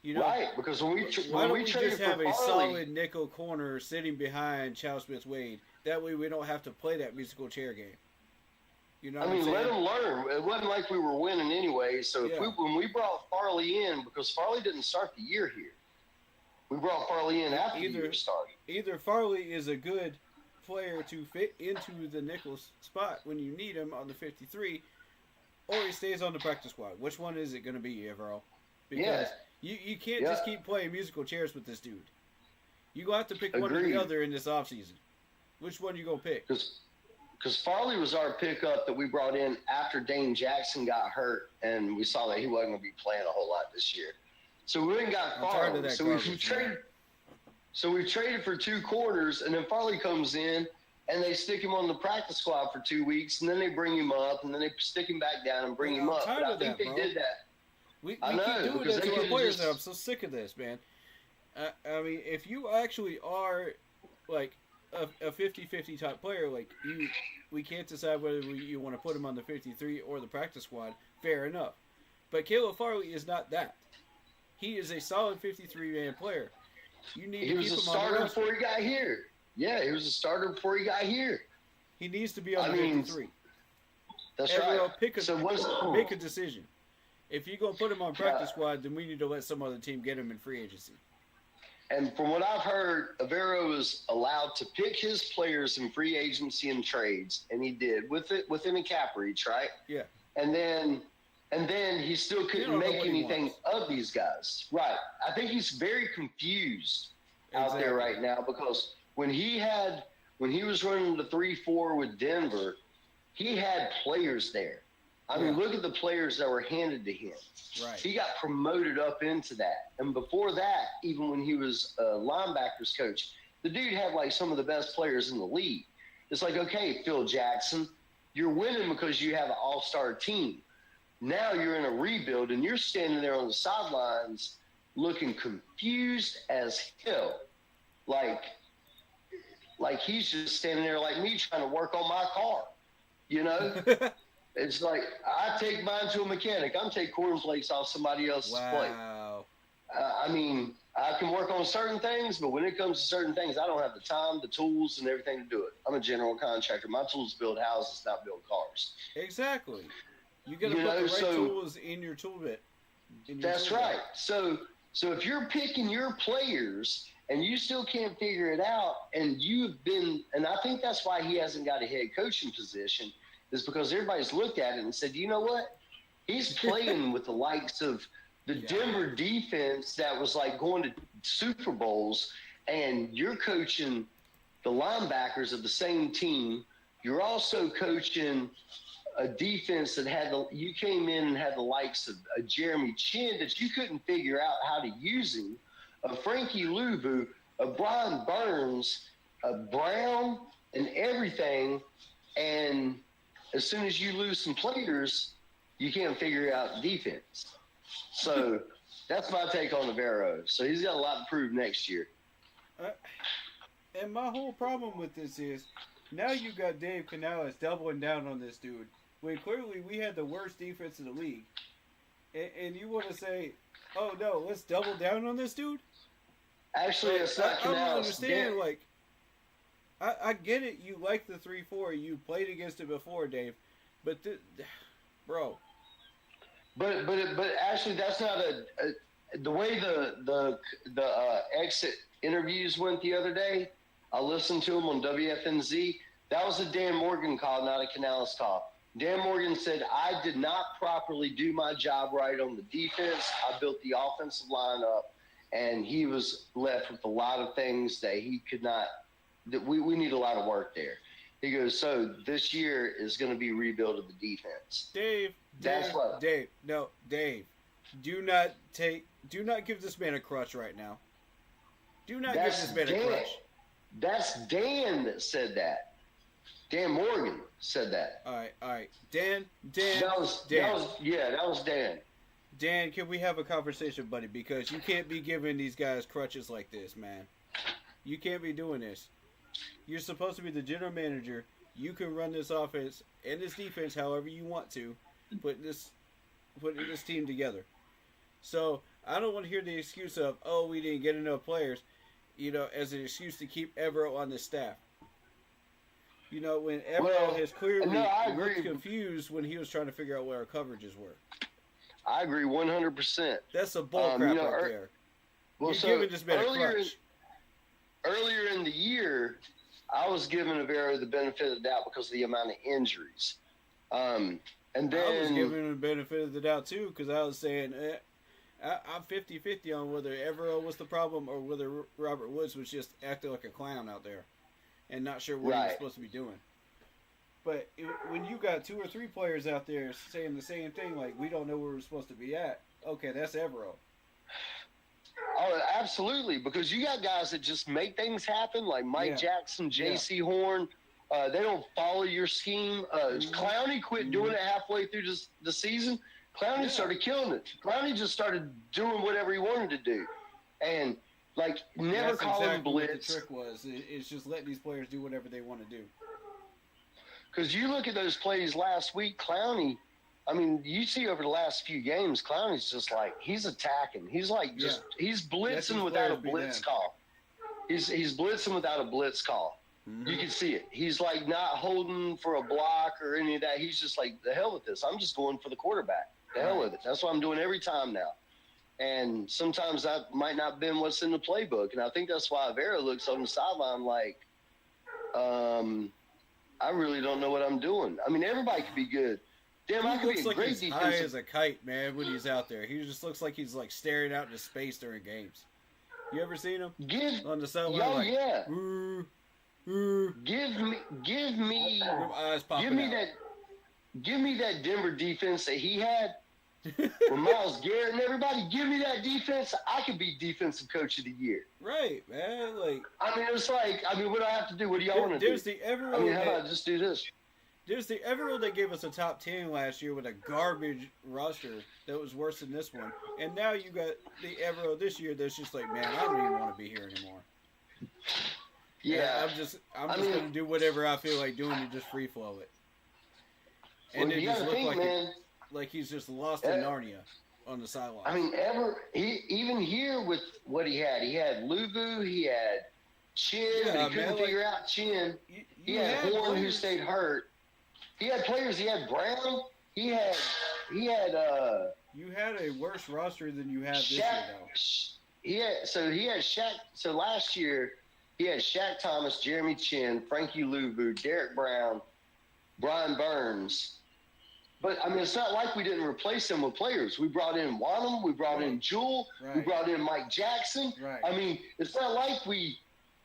Right, because when we why don't we traded just for have a Farley, solid nickel corner sitting behind Charles Smith-Wade? That way we don't have to play that musical chair game. Let them learn. It wasn't like we were winning anyway. So when we brought Farley in, because Farley didn't start the year here, we brought Farley in after the year started. Either Farley is a good player to fit into the nickel spot when you need him on the 53, or he stays on the practice squad. Which one is it going to be, Evero? Because you can't just keep playing musical chairs with this dude. You going to have to pick one or the other in this offseason. Which one you going to pick? Because Farley was our pickup that we brought in after Dane Jackson got hurt, and we saw that he wasn't going to be playing a whole lot this year. So we went and got Farley. So we traded for two corners, and then Farley comes in, and they stick him on the practice squad for 2 weeks, and then they bring him up, and then they stick him back down and bring him up. But I think they did that. We keep doing that to our players now. I'm so sick of this, man. If you actually are like a 50-50 type player, we can't decide whether you want to put him on the 53 or the practice squad. Fair enough. But Caleb Farley is not that. He is a solid 53-man player. You need to keep him on the roster. He was a starter before he got here. Yeah, he was a starter before he got here. He needs to be on the 53. That's right. Make a decision. If you're going to put him on practice squad, then we need to let some other team get him in free agency. And from what I've heard, Evero is allowed to pick his players in free agency and trades, and he did within a cap reach, right? Yeah. And then and then he still You couldn't don't know make what he anything wants. of these guys. Right. I think he's very confused out there right now because when he was running the 3-4 with Denver, he had players there. I mean, look at the players that were handed to him. Right. He got promoted up into that. And before that, even when he was a linebackers coach, the dude had like some of the best players in the league. It's like, okay, Phil Jackson, you're winning because you have an all-star team. Now you're in a rebuild and you're standing there on the sidelines looking confused as hell. Like he's just standing there like me trying to work on my car, you know? It's like I take mine to a mechanic. I'm taking cornflakes off somebody else's plate. Wow. I mean, I can work on certain things, but when it comes to certain things, I don't have the time, the tools, and everything to do it. I'm a general contractor. My tools build houses, not build cars. Exactly. You got to put the right tools in your tool bit. That's right. So if you're picking your players and you still can't figure it out, and you've been, and I think that's why he hasn't got a head coaching position, is because everybody's looked at it and said, you know what? He's playing with the likes of the Denver defense that was like going to Super Bowls, and you're coaching the linebackers of the same team. You're also coaching a defense that you came in and had the likes of a Jeremy Chin that you couldn't figure out how to use him, a Frankie Luvu, a Brian Burns, a Brown, and everything. And as soon as you lose some players, you can't figure out defense. So that's my take on Navarro. So he's got a lot to prove next year. And my whole problem with this is now you got Dave Canales doubling down on this dude when clearly we had the worst defense in the league. And you want to say, oh, no, let's double down on this dude? Actually, it's not Canales. I don't understand. Like, I get it. You like the 3-4. You played against it before, Dave. But, bro. But actually, that's not the way the exit interviews went the other day. I listened to him on WFNZ. That was a Dan Morgan call, not a Canales call. Dan Morgan said, I did not properly do my job right on the defense. I built the offensive line up, and he was left with a lot of things that he could not – that we need a lot of work there. He goes, so this year is going to be rebuild of the defense. Dave, do not give this man a crutch right now. Do not give this man a crutch. That's Dan that said that. Dan Morgan said that. All right. Dan. That was Dan. Dan, can we have a conversation, buddy? Because you can't be giving these guys crutches like this, man. You can't be doing this. You're supposed to be the general manager. You can run this offense and this defense however you want to, putting this team together. So I don't want to hear the excuse of, oh, we didn't get enough players, as an excuse to keep Evero on the staff. When Evero has clearly looked confused when he was trying to figure out what our coverages were. I agree 100%. That's a bull crap right there. Well, You're giving this man a crutch. Earlier in the year, I was giving Evero the benefit of the doubt because of the amount of injuries. And then I was giving him the benefit of the doubt, too, because I was saying I'm 50-50 on whether Evero was the problem or whether Robert Woods was just acting like a clown out there and not sure what he was supposed to be doing. But when you got 2 or 3 players out there saying the same thing, like, we don't know where we're supposed to be at, okay, that's Evero. Oh, absolutely, because you got guys that just make things happen, like Mike Jackson, J.C. Horn. They don't follow your scheme. Clowney quit doing it halfway through the season. Clowney started killing it. Clowney just started doing whatever he wanted to do. And, never calling blitz. What the trick was. It's just letting these players do whatever they want to do. Because you look at those plays last week, Clowney, I mean, you see over the last few games, Clowney's just he's attacking. He's he's blitzing without a blitz call. He's blitzing without a blitz call. Mm-hmm. You can see it. He's not holding for a block or any of that. He's just the hell with this. I'm just going for the quarterback. The hell with it. That's what I'm doing every time now. And sometimes that might not have been what's in the playbook. And I think that's why Vera looks on the sideline I really don't know what I'm doing. I mean, everybody could be good. damn, I He could be looks a like great he's high defensive. as a kite, man, when he's out there. He just looks like he's like staring out into space during games. You ever seen him Give, on the sideline? yo, Like, yeah. "Ooh, ooh," Give me with eyes popping Give me out. give me that Denver defense that he had with Myles Garrett and everybody. Give me that defense. I could be defensive coach of the year. Right, man. Like, I mean, it's like, what do I have to do? What do y'all want to do? there's the Evero. I mean, how about I just do this? There's the Evero that gave us a top 10 last year with a garbage roster that was worse than this one. And now you got the Evero this year that's just like, man, I don't even want to be here anymore. Yeah. I'm just going to do whatever I feel like doing and just free flow it. And Well, it you just gotta looked think, like, man. like he's just lost in Narnia on the sideline. I mean, even here with what he had Luvu, he had Chin, Yeah, but he couldn't man, figure out Chin. You He had Horn, who players. stayed hurt. He had players. He had Brown. He had You had a worse roster than you have this year, Shaq. though. He had Shaq. So last year he had Shaq Thomas, Jeremy Chin, Frankie Luvu, Derek Brown, Brian Burns. But I mean, it's not like we didn't replace them with players. We brought in Wanham, we brought in Jewel, we Right. brought in Mike Jackson. Right. I mean, it's not like we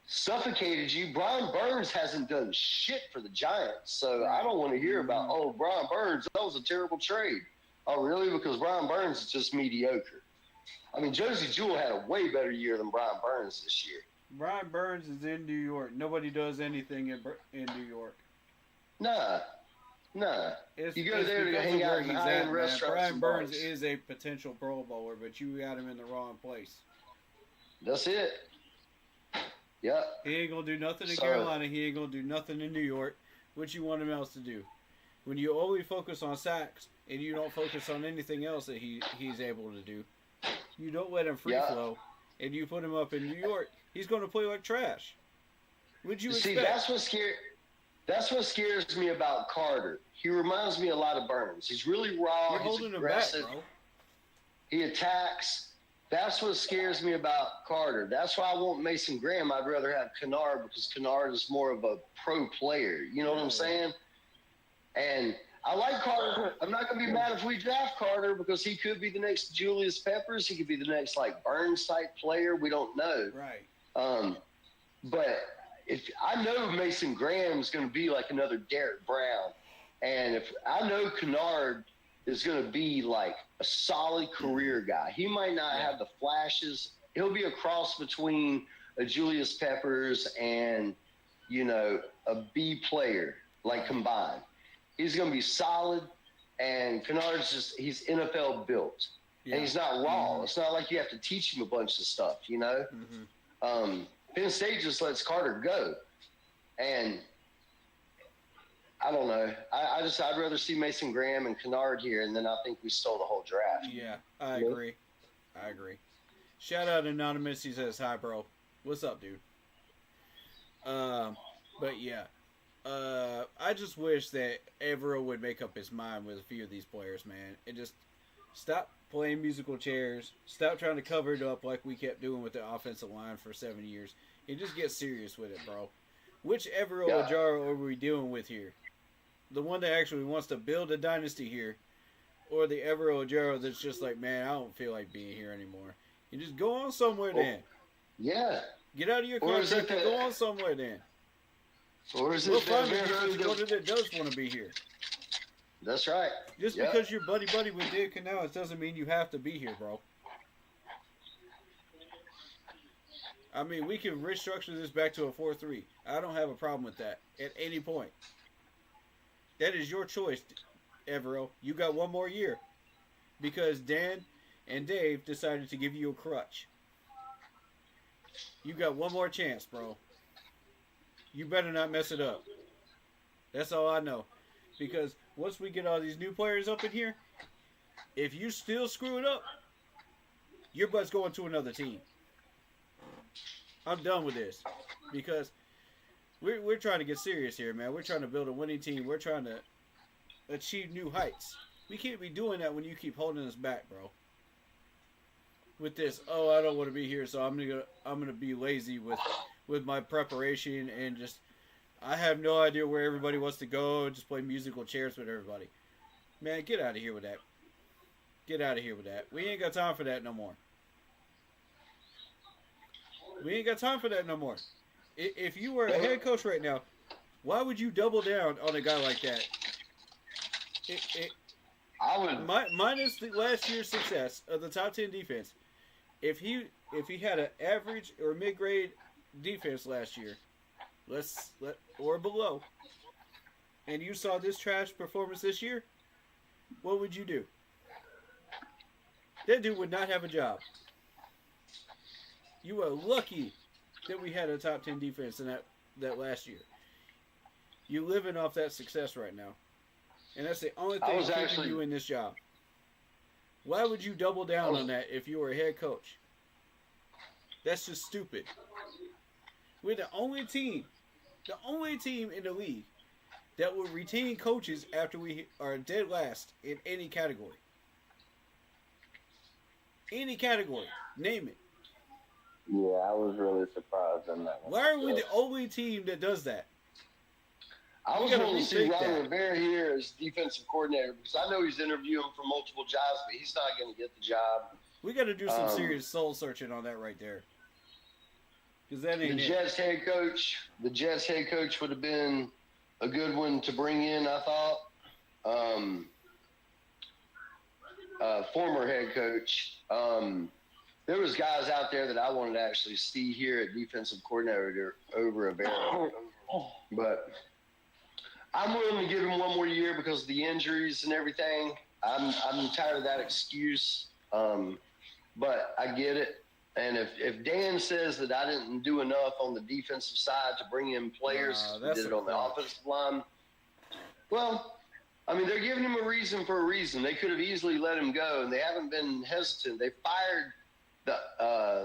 suffocated you. Brian Burns hasn't done shit for the Giants, so I don't want to hear about, oh, Brian Burns, that was a terrible trade. Oh, really? Because Brian Burns is just mediocre. I mean, Josie Jewell had a way better year than Brian Burns this year. Brian Burns is in New York. Nobody does anything in New York. Nah. It's, You go it's there to because hang of out where in he's high-end at, man. restaurants Brian and Burns bars. is a potential Pro Bowler, but you got him in the wrong place. That's it. Yep. He ain't gonna do nothing in So- Carolina. He ain't gonna do nothing in New York. What you want him else to do? When you only focus on sacks and you don't focus on anything else that he's able to do, you don't let him free Yeah. flow, and you put him up in New York, he's gonna play like trash. What'd you See, expect? that's what scares me about Carter. He reminds me a lot of Burns. He's really raw. You're He's holding him back, aggressive. bro. He attacks. That's what scares me about Carter. That's why I want Mason Graham. I'd rather have Kennard because Kennard is more of a pro player. You know what I'm saying? And I like Carter. I'm not going to be mad if we draft Carter because he could be the next Julius Peppers. He could be the next like Burns type player. We don't know. Right. But if I know Mason Graham's going to be like another Derek Brown, and if I know Kennard is going to be like a solid career guy, he might not have the flashes. He'll be a cross between a Julius Peppers and, you know, a B player, like combined. He's going to be solid, and Kennard's he's NFL built. Yeah. And he's not raw. It's not like you have to teach him a bunch of stuff, you know? Mm-hmm. Penn State just lets Carter go. And I don't know. I'd rather see Mason Graham and Kennard here, and then I think we stole the whole draft. Yeah, I agree. Shout out Anonymous. He says, hi, bro. What's up, dude? But yeah. I just wish that Evero would make up his mind with a few of these players, man. And just stop playing musical chairs. Stop trying to cover it up like we kept doing with the offensive line for 7 years. And just get serious with it, bro. Which Evero Ajaro are we dealing with here? The one that actually wants to build a dynasty here? Or the Evero Ajaro that's just like, man, I don't feel like being here anymore. You just go on somewhere then. Yeah. Get out of your Or is it contract and go on somewhere then. Or is We'll it find a that defensive coordinator that does want to be here. That's right. Just Yeah. because you're buddy with Dave Canales doesn't mean you have to be here, bro. I mean, we can restructure this back to a 4-3. I don't have a problem with that at any point. That is your choice, Evero. You got one more year because Dan and Dave decided to give you a crutch. You got one more chance, bro. You better not mess it up. That's all I know. Because once we get all these new players up in here, if you still screw it up, your butt's going to another team. I'm done with this. Because we're trying to get serious here, man. We're trying to build a winning team. We're trying to achieve new heights. We can't be doing that when you keep holding us back, bro. With this, oh, I don't want to be here, so I'm gonna be lazy with my preparation and just I have no idea where everybody wants to go. Just play musical chairs with everybody. Man, get out of here with that. Get out of here with that. We ain't got time for that no more. We ain't got time for that no more. If you were a head coach right now, why would you double down on a guy like that? I would. Minus the last year's success of the top 10 defense, if he had an average or mid-grade defense last year, or below, and you saw this trash performance this year, what would you do? That dude would not have a job. You are lucky that we had a top 10 defense in that last year. You living off that success right now. And that's the only thing keeping you in this job. Why would you double down on that if you were a head coach? That's just stupid. We're the only team in the league that will retain coaches after we are dead last in any category. Any category. Name it. Yeah, I was really surprised on that one. Why are we the only team that does that? I was going to see Ron Rivera here as defensive coordinator because I know he's interviewing for multiple jobs, but he's not going to get the job. We got to do some serious soul searching on that right there. Because that ain't the Jets head coach would have been a good one to bring in, I thought. Former head coach. There was guys out there that I wanted to actually see here at defensive coordinator over Rivera. But I'm willing to give him one more year because of the injuries and everything. I'm tired of that excuse. But I get it. And if Dan says that I didn't do enough on the defensive side to bring in players, we did it on the offensive line. Well, I mean, they're giving him a reason for a reason. They could have easily let him go, and they haven't been hesitant. They fired the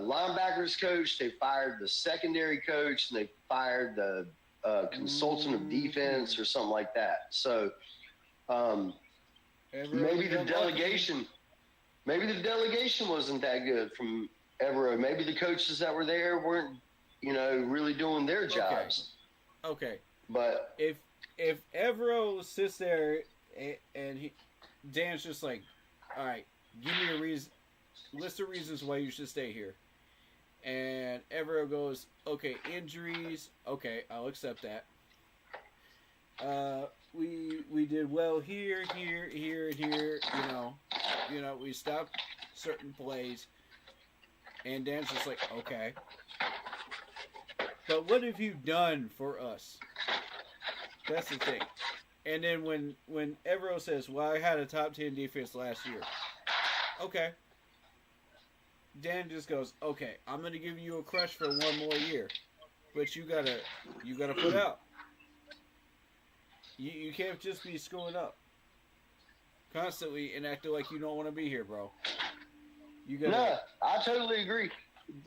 linebackers coach. They fired the secondary coach, and they fired the consultant of defense or something like that. So maybe the delegation wasn't that good from Evero. Maybe the coaches that were there weren't, really doing their jobs. Okay. But if Evero sits there and Dan's just like, all right, give me a reason, list of reasons why you should stay here. And Evero goes, okay, injuries, okay, I'll accept that. We did well here, and here. We stopped certain plays, and Dan's just like, okay. But what have you done for us? That's the thing. And then when Evero says, well, I had a top 10 defense last year. Okay. Dan just goes, okay, I'm going to give you a crush for one more year. But you gotta put out. You can't just be screwing up constantly and acting like you don't want to be here, bro. No, I totally agree.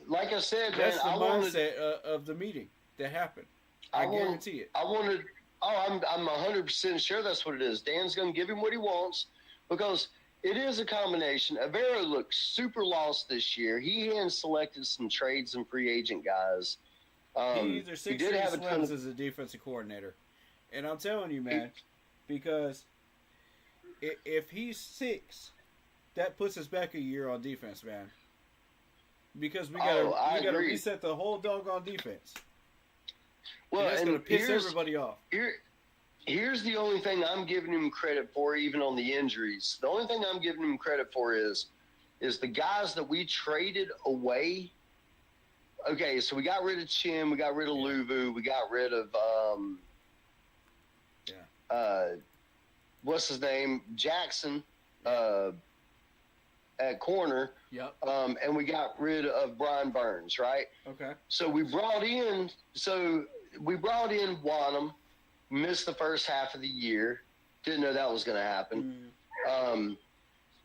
Like I said, that's man, the mindset of the meeting that happened. I guarantee it. I'm 100% sure that's what it is. Dan's going to give him what he wants because it is a combination. Avero looked super lost this year. He hand selected some trades and free agent guys. He either 6 years swims as a defensive coordinator. And I'm telling you, man, because if he's 6, that puts us back a year on defense, man. Because we gotta reset the whole doggone defense. Well, and that's gonna piss everybody off. Here's the only thing I'm giving him credit for, even on the injuries. The only thing I'm giving him credit for is the guys that we traded away. Okay, so we got rid of Chin, we got rid of Luvu, we got rid of what's his name, Jackson, at corner. Yep. And we got rid of Brian Burns, right? Okay. So we brought in Wanham, missed the first half of the year. Didn't know that was going to happen.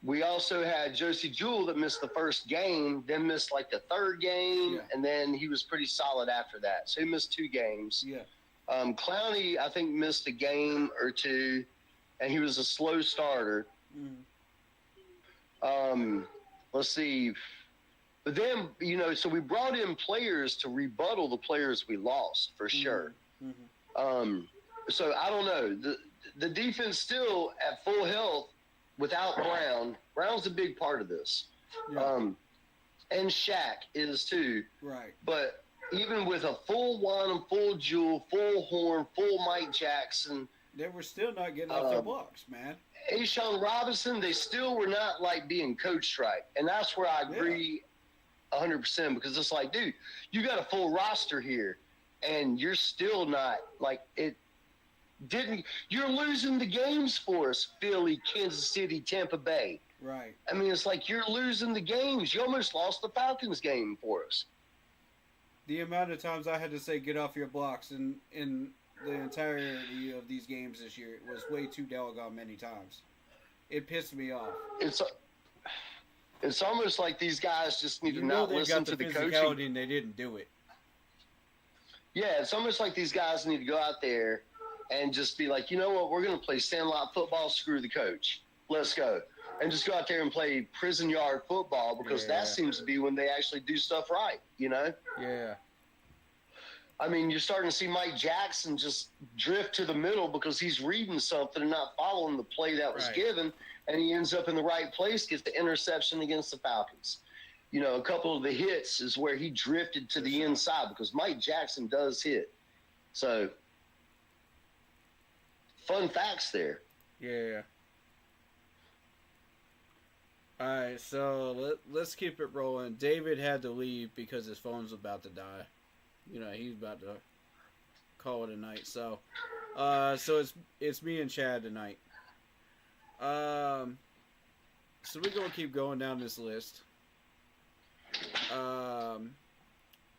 We also had Josie Jewell that missed the first game, then missed like the third game, and then he was pretty solid after that. So he missed 2 games. Yeah. Clowney, I think, missed a game or 2, and he was a slow starter. Let's see. But then, so we brought in players to rebuttal the players we lost, for sure. So I don't know. the defense still at full health without Brown. Brown's a big part of this. Yeah. And Shaq is too. Right. But even with a full Juan, full Jewel, full Horn, full Mike Jackson, they were still not getting off their blocks, man. Ashawn Robinson, they still were not like being coached right. And that's where I agree 100%, because it's like, dude, you got a full roster here and you're still not like it didn't. You're losing the games for us, Philly, Kansas City, Tampa Bay. Right. I mean, it's like you're losing the games. You almost lost the Falcons game for us. The amount of times I had to say get off your blocks in the entirety of these games this year was way too doggone many times. It pissed me off. It's almost like these guys just need to know not listen to the coaching. And they didn't do it. Yeah, it's almost like these guys need to go out there and just be like, you know what, we're going to play sandlot football, screw the coach. Let's go. And just go out there and play prison yard football, because that seems to be when they actually do stuff right, you know? Yeah. I mean, you're starting to see Mike Jackson just drift to the middle because he's reading something and not following the play that was given, and he ends up in the right place, gets the interception against the Falcons. You know, a couple of the hits is where he drifted to the inside, because Mike Jackson does hit. So, fun facts there. Yeah. All right, so let's keep it rolling. David had to leave because his phone's about to die. You know, he's about to call it a night. So it's me and Chad tonight. So we're gonna keep going down this list.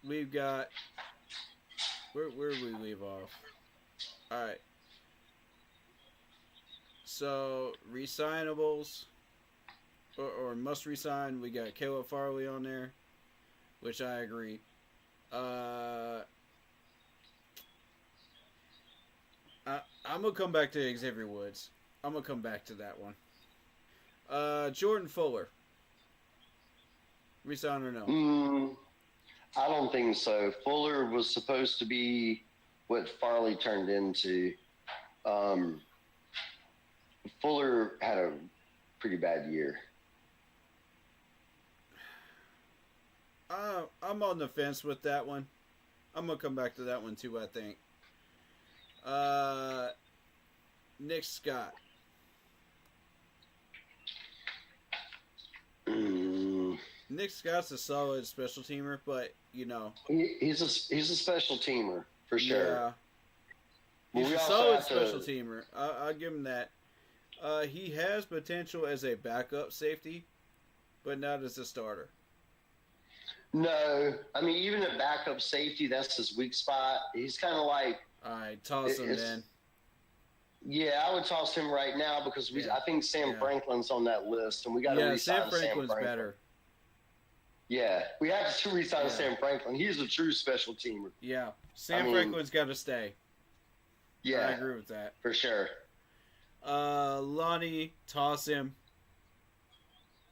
We've got where did we leave off? All right. So resignables or must resign. We got Caleb Farley on there, which I agree. I'm gonna come back to Xavier Woods. I'm gonna come back to that one. Jordan Fuller. Resign or no? I don't think so. Fuller was supposed to be what Farley turned into. Fuller had a pretty bad year. I'm on the fence with that one. I'm gonna come back to that one too, I think. Nick Scott. Nick Scott's a solid special teamer, but you know he's a special teamer for sure. Yeah, he's a solid special teamer. I'll give him that. He has potential as a backup safety, but not as a starter. No, I mean, even at backup safety, that's his weak spot. He's kind of like... All right, toss him then. Yeah, I would toss him right now because I think Sam Franklin's on that list, and we got to re-sign Sam Franklin's better. Yeah, we have to re-sign Sam Franklin. He's a true special teamer. Yeah, Franklin's got to stay. Yeah, I agree with that. For sure. Lonnie, toss him.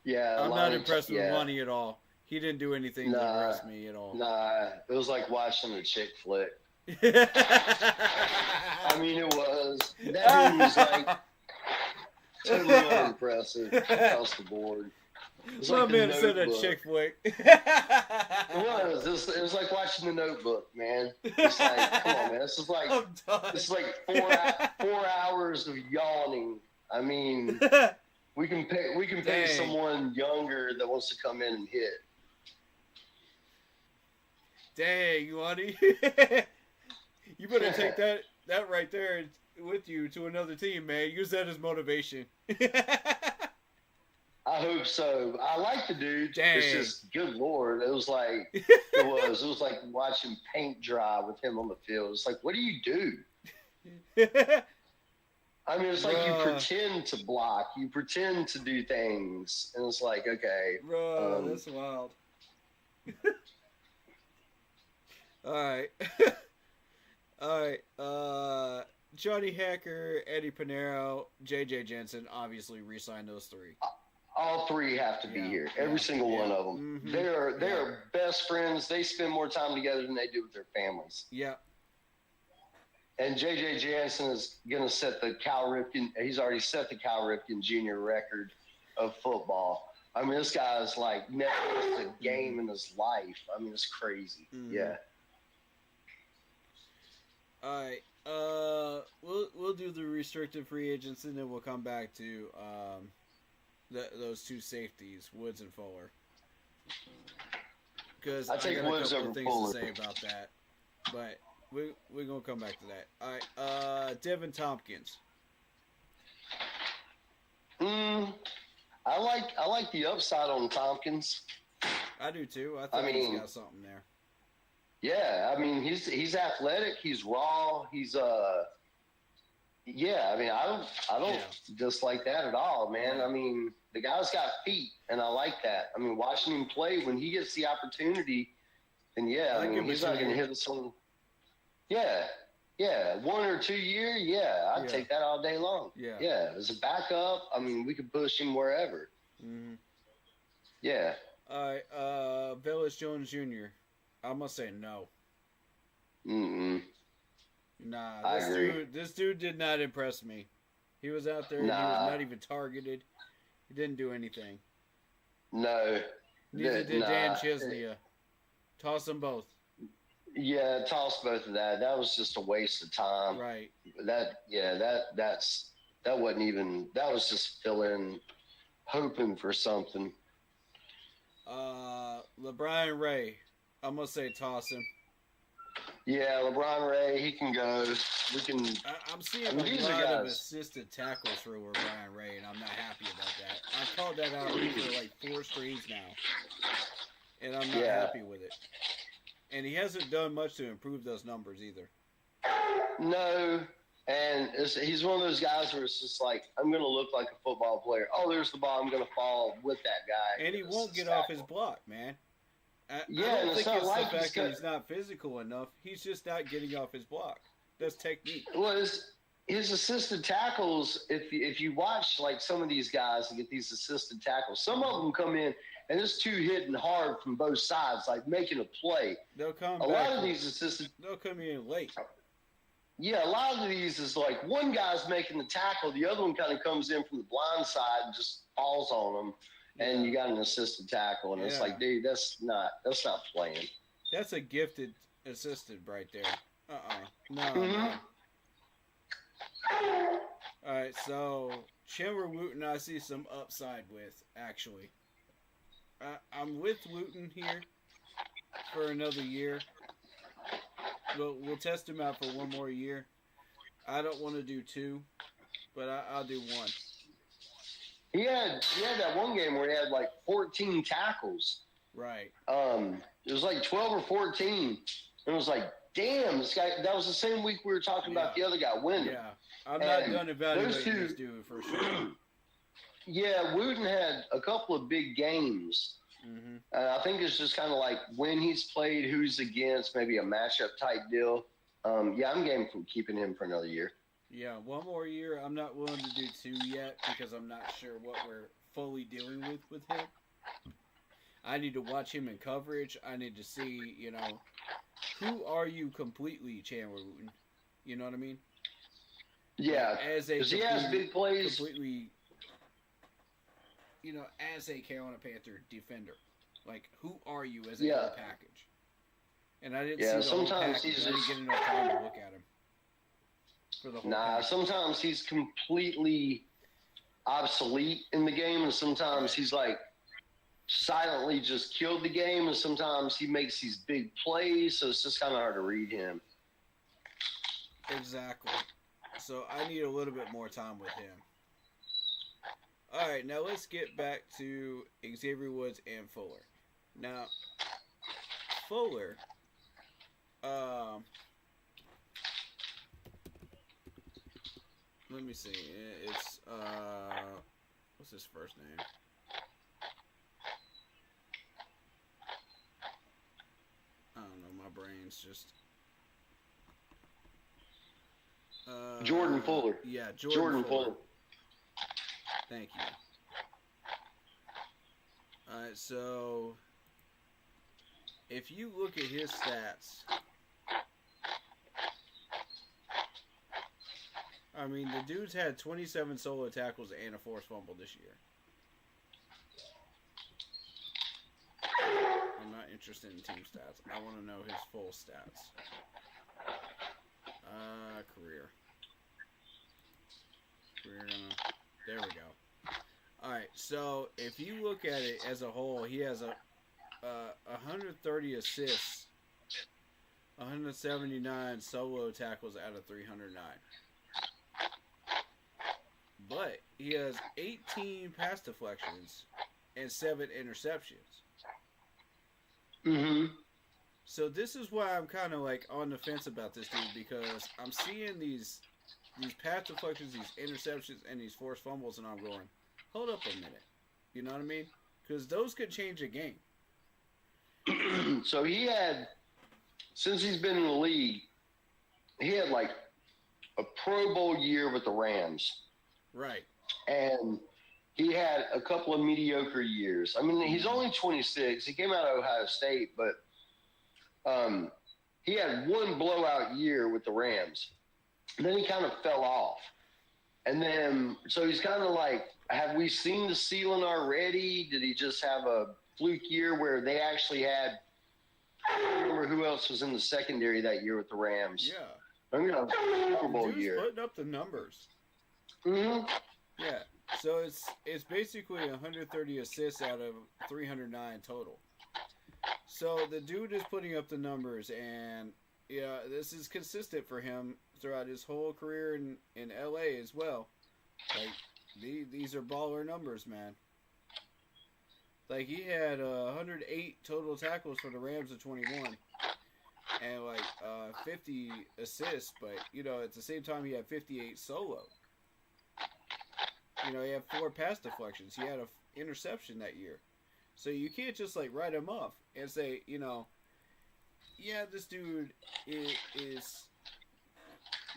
Yeah, I'm not impressed with Lonnie at all. He didn't do anything to impress me at all. Nah, it was like watching a chick flick. I mean, it was. That dude was like totally unimpressive across the board. My man said a chick flick. It was like watching The Notebook, man. It's like, come on, man. This is like 4 hours of yawning. I mean, we can pay someone younger that wants to come in and hit. Dang, Lonnie. You better take that right there with you to another team, man. Use that as motivation. I hope so. I like the dude. Dang. It's just, good Lord. It was like watching paint dry with him on the field. It's like, what do you do? I mean, it's like you pretend to block. You pretend to do things. And it's like, okay. Bro, that's wild. All right. All right. Johnny Hacker, Eddie Pinero, J.J. Jensen, obviously re-signed those three. All three have to be here. Every single one of them. Mm-hmm. They're best friends. They spend more time together than they do with their families. Yeah. And J.J. Jansen is going to set the Cal Ripken. He's already set the Cal Ripken Jr. record of football. I mean, this guy is like never missed a game in his life. I mean, it's crazy. Mm-hmm. Yeah. All right. We'll do the restricted free agents, and then we'll come back to those two safeties, Woods and Fuller. Because I got a Woods couple over of things Fuller. to say about that, but we're gonna come back to that. All right. Devin Tompkins. I like the upside on Tompkins. I do too. I think he's got something there. Yeah, I mean he's athletic, he's raw, he's yeah, I mean I don't dislike that at all, man. I mean the guy's got feet and I like that. I mean watching him play when he gets the opportunity, then I mean he's not gonna hit us on 1 or 2 year, I'd take that all day long. Yeah. As a backup, I mean we could push him wherever. Mm-hmm. Yeah. All right, Velus Jones Jr. I'm gonna say no. Nah, this dude did not impress me. He was out there. He was not even targeted. He didn't do anything. No. Neither did Dan Chisnia. Toss them both. Yeah, toss both of that. That was just a waste of time. Right. That wasn't even. That was just filling, hoping for something. LeBron Ray. I'm gonna say toss him. Yeah, LeBron Ray, he can go. We can. I'm seeing a lot of assisted tackles for LeBron Ray, and I'm not happy about that. I've called that out for like 4 streams now, and I'm not happy with it. And he hasn't done much to improve those numbers either. No, and he's one of those guys where it's just like, I'm going to look like a football player. Oh, there's the ball. I'm going to fall with that guy. And he won't get off his block, man. I don't think it's the fact that he's not physical enough. He's just not getting off his block. That's technique. Well, his assisted tackles, if you watch like some of these guys that get these assisted tackles, some of them come in and it's two hitting hard from both sides, like making a play. They'll come. A lot of these assisted. They'll come in late. Yeah, a lot of these is like one guy's making the tackle, the other one kind of comes in from the blind side and just falls on them, and you got an assisted tackle, and it's like, dude, that's not playing. That's a gifted assisted right there. No. All right, so Chandler Wooten, I see some upside with, actually. I'm with Wooten here for another year. We'll test him out for one more year. I don't want to do 2, but I'll do 1. He had that one game where he had like 14 tackles. Right. It was like 12 or 14. And it was like, damn, this guy. That was the same week we were talking about the other guy winning. Yeah, I'm not done evaluating this dude for sure. Yeah, Wooten had a couple of big games. Mm-hmm. I think it's just kind of like when he's played, who's against, maybe a matchup type deal. I'm game for keeping him for another year. Yeah, 1 more year. I'm not willing to do 2 yet because I'm not sure what we're fully dealing with him. I need to watch him in coverage. I need to see, who are you completely, Chandler Wooten? You know what I mean? Yeah, because he has big plays. Completely, as a Carolina Panther defender. Like, who are you as a whole package? And I didn't see the whole package. I didn't get enough time to look at him. For the whole package. Sometimes he's completely obsolete in the game, and sometimes he's like silently just killed the game, and sometimes he makes these big plays, so it's just kind of hard to read him. Exactly. So I need a little bit more time with him. All right, now let's get back to Xavier Woods and Fuller. Now, Fuller, let me see. It's what's his first name? I don't know. My brain's just. Jordan Fuller. Yeah, Jordan Fuller. Thank you. All right, so if you look at his stats, I mean, the dude's had 27 solo tackles and a forced fumble this year. I'm not interested in team stats. I want to know his full stats. Career. There we go. All right. So if you look at it as a whole, he has 130 assists, 179 solo tackles out of 309. But he has 18 pass deflections and 7 interceptions. Mm-hmm. So this is why I'm kind of like on the fence about this dude, because I'm seeing these pass deflections, these interceptions, and these forced fumbles, and I'm going, hold up a minute. You know what I mean? Because those could change a game. So he had, since he's been in the league, he had like a Pro Bowl year with the Rams. Right. And he had a couple of mediocre years. I mean, he's only 26. He came out of Ohio State, but he had one blowout year with the Rams. And then he kind of fell off. And then, so he's kind of like, have we seen the ceiling already? Did he just have a fluke year where they actually had, I don't remember who else was in the secondary that year with the Rams. Yeah. I'm going to have a Super Bowl Dude's year. putting up the numbers. Mm-hmm. Yeah. So it's basically 130 assists out of 309 total. So the dude is putting up the numbers, and yeah, this is consistent for him throughout his whole career in LA as well. Like these are baller numbers, man. Like he had 108 total tackles for the Rams of 21, and like 50 assists, but you know at the same time he had 58 solo. You know, he had 4 pass deflections. He had an interception that year. So you can't just, like, write him off and say, you know, yeah, this dude is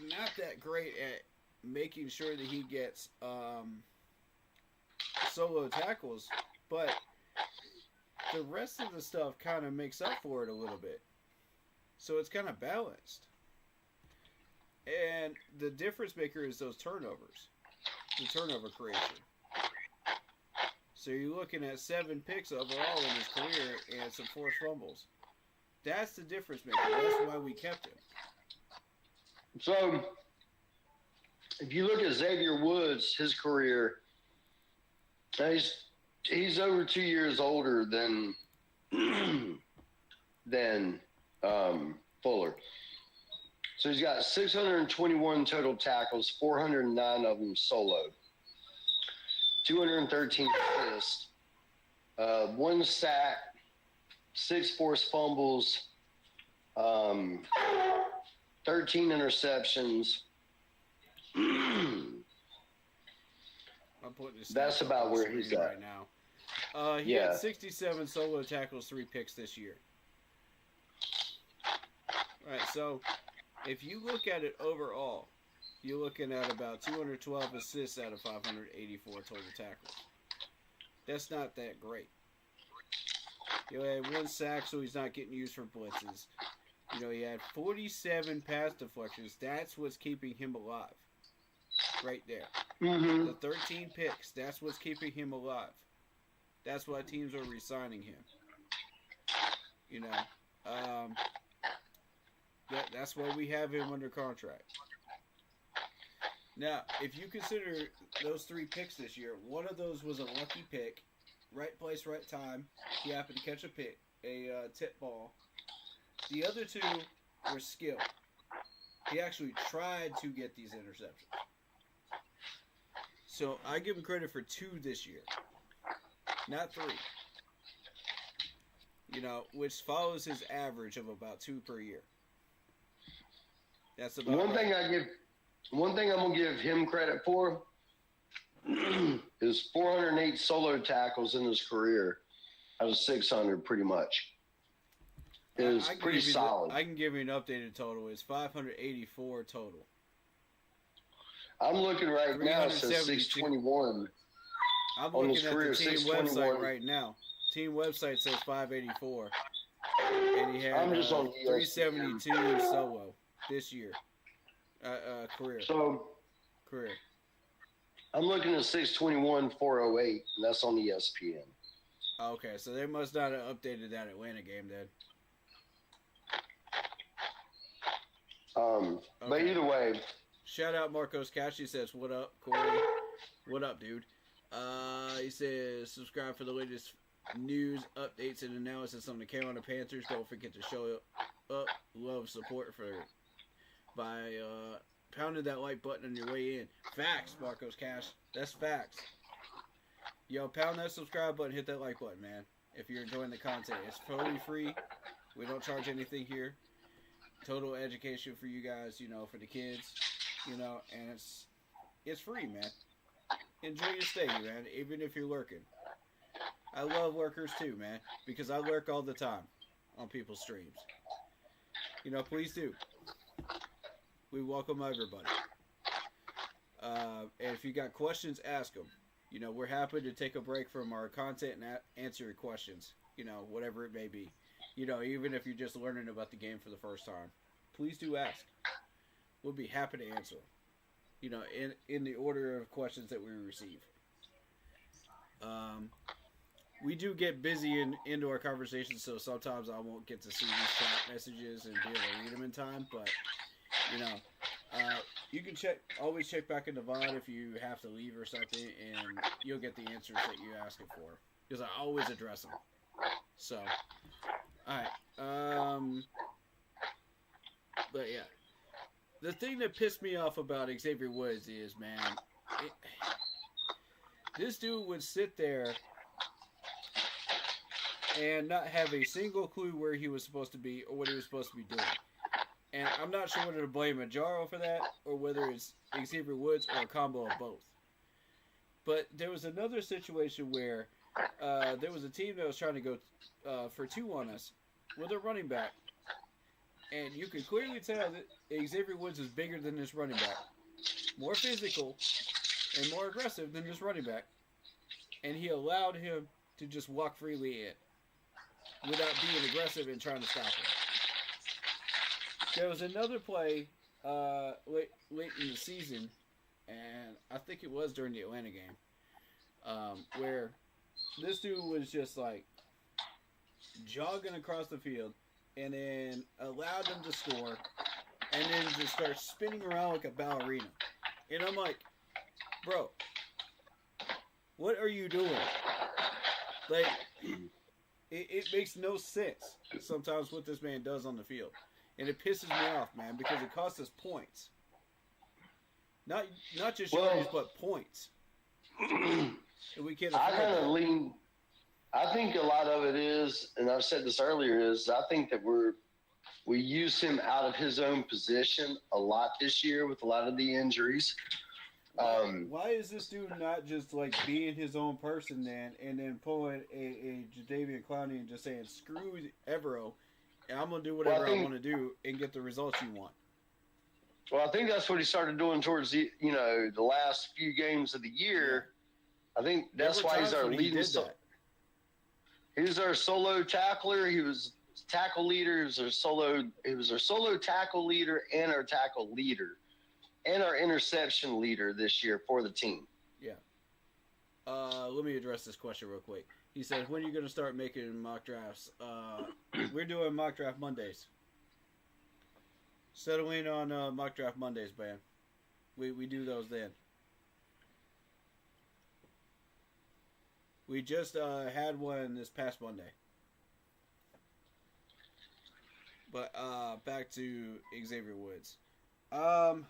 not that great at making sure that he gets solo tackles, but the rest of the stuff kind of makes up for it a little bit. So it's kind of balanced. And the difference maker is those turnovers. The turnover creation. So you're looking at 7 picks overall in his career and some forced fumbles. That's the difference maker. That's why we kept him. So, if you look at Xavier Woods, his career, he's over 2 years older than Fuller. So he's got 621 total tackles, 409 of them soloed, 213 assists, 1 sack, 6 forced fumbles, 13 interceptions. I'm putting his That's stats up about on where screen he's at right now. He had 67 solo tackles, 3 picks this year. All right, so if you look at it overall, you're looking at about 212 assists out of 584 total tackles. That's not that great. You know, he had 1 sack, so he's not getting used for blitzes. You know, he had 47 pass deflections. That's what's keeping him alive. Right there. Mm-hmm. The 13 picks, that's what's keeping him alive. That's why teams are re-signing him. You know, that's why we have him under contract. Now, if you consider those 3 picks this year, one of those was a lucky pick, right place, right time. He happened to catch a tip ball. The other 2 were skill. He actually tried to get these interceptions. So I give him credit for 2 this year, not 3. You know, which follows his average of about 2 per year. That's about One thing I'm gonna give him credit for is 408 solo tackles in his career out of 600, pretty much. It was pretty solid. I can give you an updated total. It's 584 total. I'm looking right now. It says 621. I'm on looking his at career, the team 621. website right now. Team website says 584, and he had I'm just on 372 solo this year career. So Career. I'm looking at 621, 408, and that's on ESPN. Okay, so they must not have updated that Atlanta game then. But either way, shout out Marcos Cash. He says, "What up, Corey? What up, dude?" He says, "Subscribe for the latest news, updates, and analysis on the Carolina Panthers. Don't forget to show up love support by pounding that like button on your way in." Facts, Marcos Cash. That's facts. Yo, pound that subscribe button, hit that like button, man. If you're enjoying the content, it's totally free. We don't charge anything here. Total education for you guys, for the kids, and it's free, man. Enjoy your stay, man, even if you're lurking. I love lurkers too, man, because I lurk all the time on people's streams. Please do. We welcome everybody. And if you got questions, ask them. We're happy to take a break from our content and answer your questions, whatever it may be. Even if you're just learning about the game for the first time, please do ask. We'll be happy to answer them, in the order of questions that we receive. We do get busy into our conversations, so sometimes I won't get to see these chat messages and be able to read them in time, but, you can always check back in the VOD if you have to leave or something, and you'll get the answers that you're asking for, because I always address them. So, alright, but yeah, the thing that pissed me off about Xavier Woods is, man, this dude would sit there and not have a single clue where he was supposed to be or what he was supposed to be doing. And I'm not sure whether to blame Majaro for that or whether it's Xavier Woods or a combo of both. But there was another situation where there was a team that was trying to go for two on us with a running back. And you could clearly tell that Xavier Woods is bigger than this running back. More physical and more aggressive than this running back. And he allowed him to just walk freely in without being aggressive and trying to stop him. There was another play late in the season, and I think it was during the Atlanta game, where this dude was just like jogging across the field and then allowed them to score and then just start spinning around like a ballerina. And I'm like, bro, what are you doing? Like, it makes no sense sometimes what this man does on the field. And it pisses me off, man, because it costs us points. Not just yards, but points. And we can't afford that. I think a lot of it is, and I've said this earlier, is I think that we use him out of his own position a lot this year with a lot of the injuries. Why is this dude not just like being his own person then, and then pulling a Jadeveon Clowney and just saying screw Evero, and I'm gonna do whatever I want to do and get the results you want? Well, I think that's what he started doing towards the last few games of the year. I think that's why he's our leading. He was our solo tackler. He was tackle leader. He was our solo tackle leader and our tackle leader, and our interception leader this year for the team. Yeah. Let me address this question real quick. He said, when are you going to start making mock drafts? We're doing mock draft Mondays. Settle in on mock draft Mondays, man. We do those then. We just had one this past Monday. But back to Xavier Woods. I'm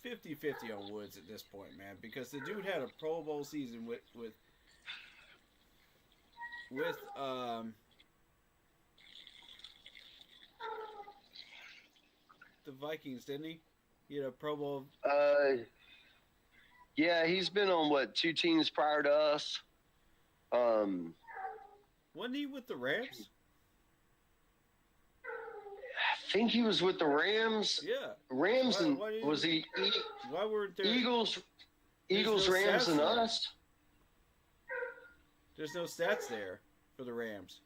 50-50 on Woods at this point, man, because the dude had a Pro Bowl season with the Vikings, didn't he? He had a Pro Bowl. Yeah, he's been on two teams prior to us. Wasn't he with the Rams? I think he was with the Rams. Yeah. Rams was he? Why weren't there Eagles, no Rams, and there. us? There's no stats there for the Rams.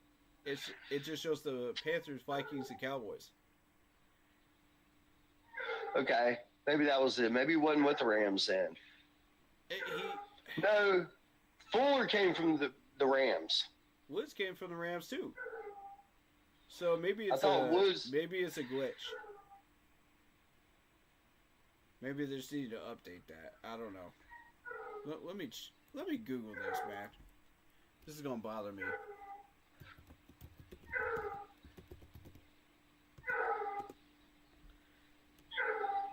It just shows the Panthers, Vikings, and Cowboys. Okay, Maybe that was it. Maybe he wasn't with the Rams then. No, Fuller came from the Rams. Woods came from the Rams too. So maybe it's maybe it's a glitch. Maybe they just need to update that. I don't know. Let me Google this, man. This is gonna bother me.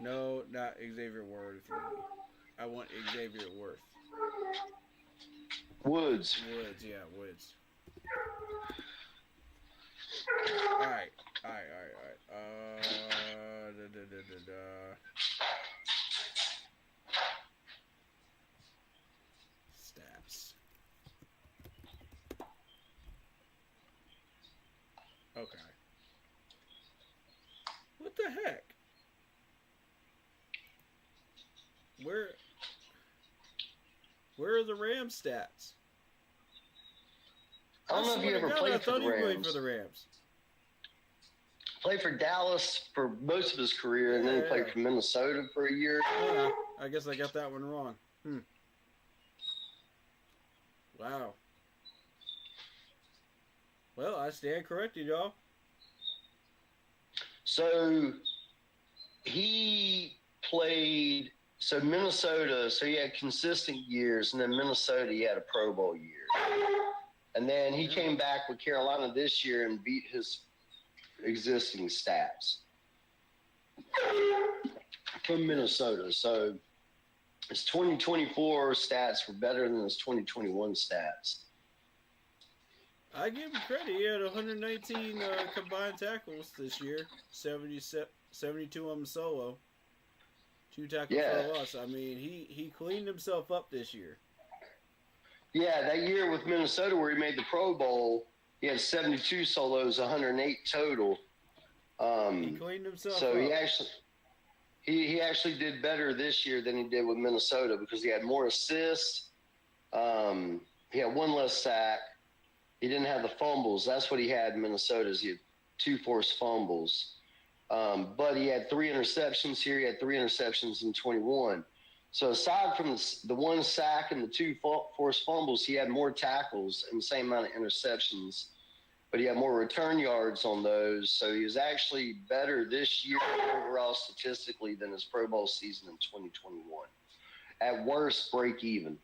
No, not Xavier Worth. I want Xavier Worth. Woods. Yeah, Woods. All right. Stats. Okay. What the heck? Where are the Rams stats? I don't know if you ever played for the Rams. I thought he played for the Rams. Played for Dallas for most of his career, and then he played for Minnesota for a year. I guess I got that one wrong. Wow. Well, I stand corrected, y'all. So he played. So Minnesota, so he had consistent years, and then Minnesota, he had a Pro Bowl year. And then he came back with Carolina this year and beat his existing stats from Minnesota. So his 2024 stats were better than his 2021 stats. I give him credit. He had 119 combined tackles this year, 72 of them solo. 2 tackles for a loss. I mean, he cleaned himself up this year. Yeah, that year with Minnesota where he made the Pro Bowl, he had 72 solos, 108 total. He cleaned himself up. So he actually did better this year than he did with Minnesota because he had more assists. He had 1 less sack. He didn't have the fumbles. That's what he had in Minnesota. He had 2 forced fumbles. But he had 3 interceptions here. He had 3 interceptions in 21. So aside from the 1 sack and the 2 forced fumbles, he had more tackles and the same amount of interceptions. But he had more return yards on those. So he was actually better this year overall statistically than his Pro Bowl season in 2021. At worst, break even.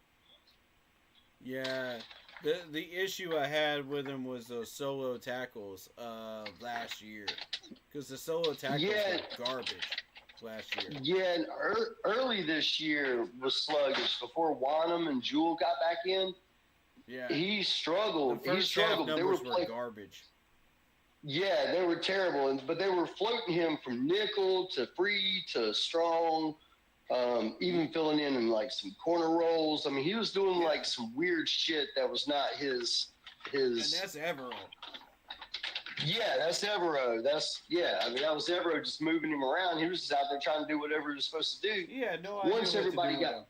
Yeah. The issue I had with him was those solo tackles last year. Because the solo tackles were garbage last year. Yeah, and early this year was sluggish. Before Wanham and Jewell got back in, he struggled. The first half numbers were garbage. Yeah, they were terrible. But they were floating him from nickel to free to strong, even filling in like some corner rolls. I mean, he was doing like some weird shit that was not his. And that's Evero. Yeah, that's Evero. I mean, that was Evero just moving him around. He was just out there trying to do whatever he was supposed to do. Yeah, no idea. Once everybody got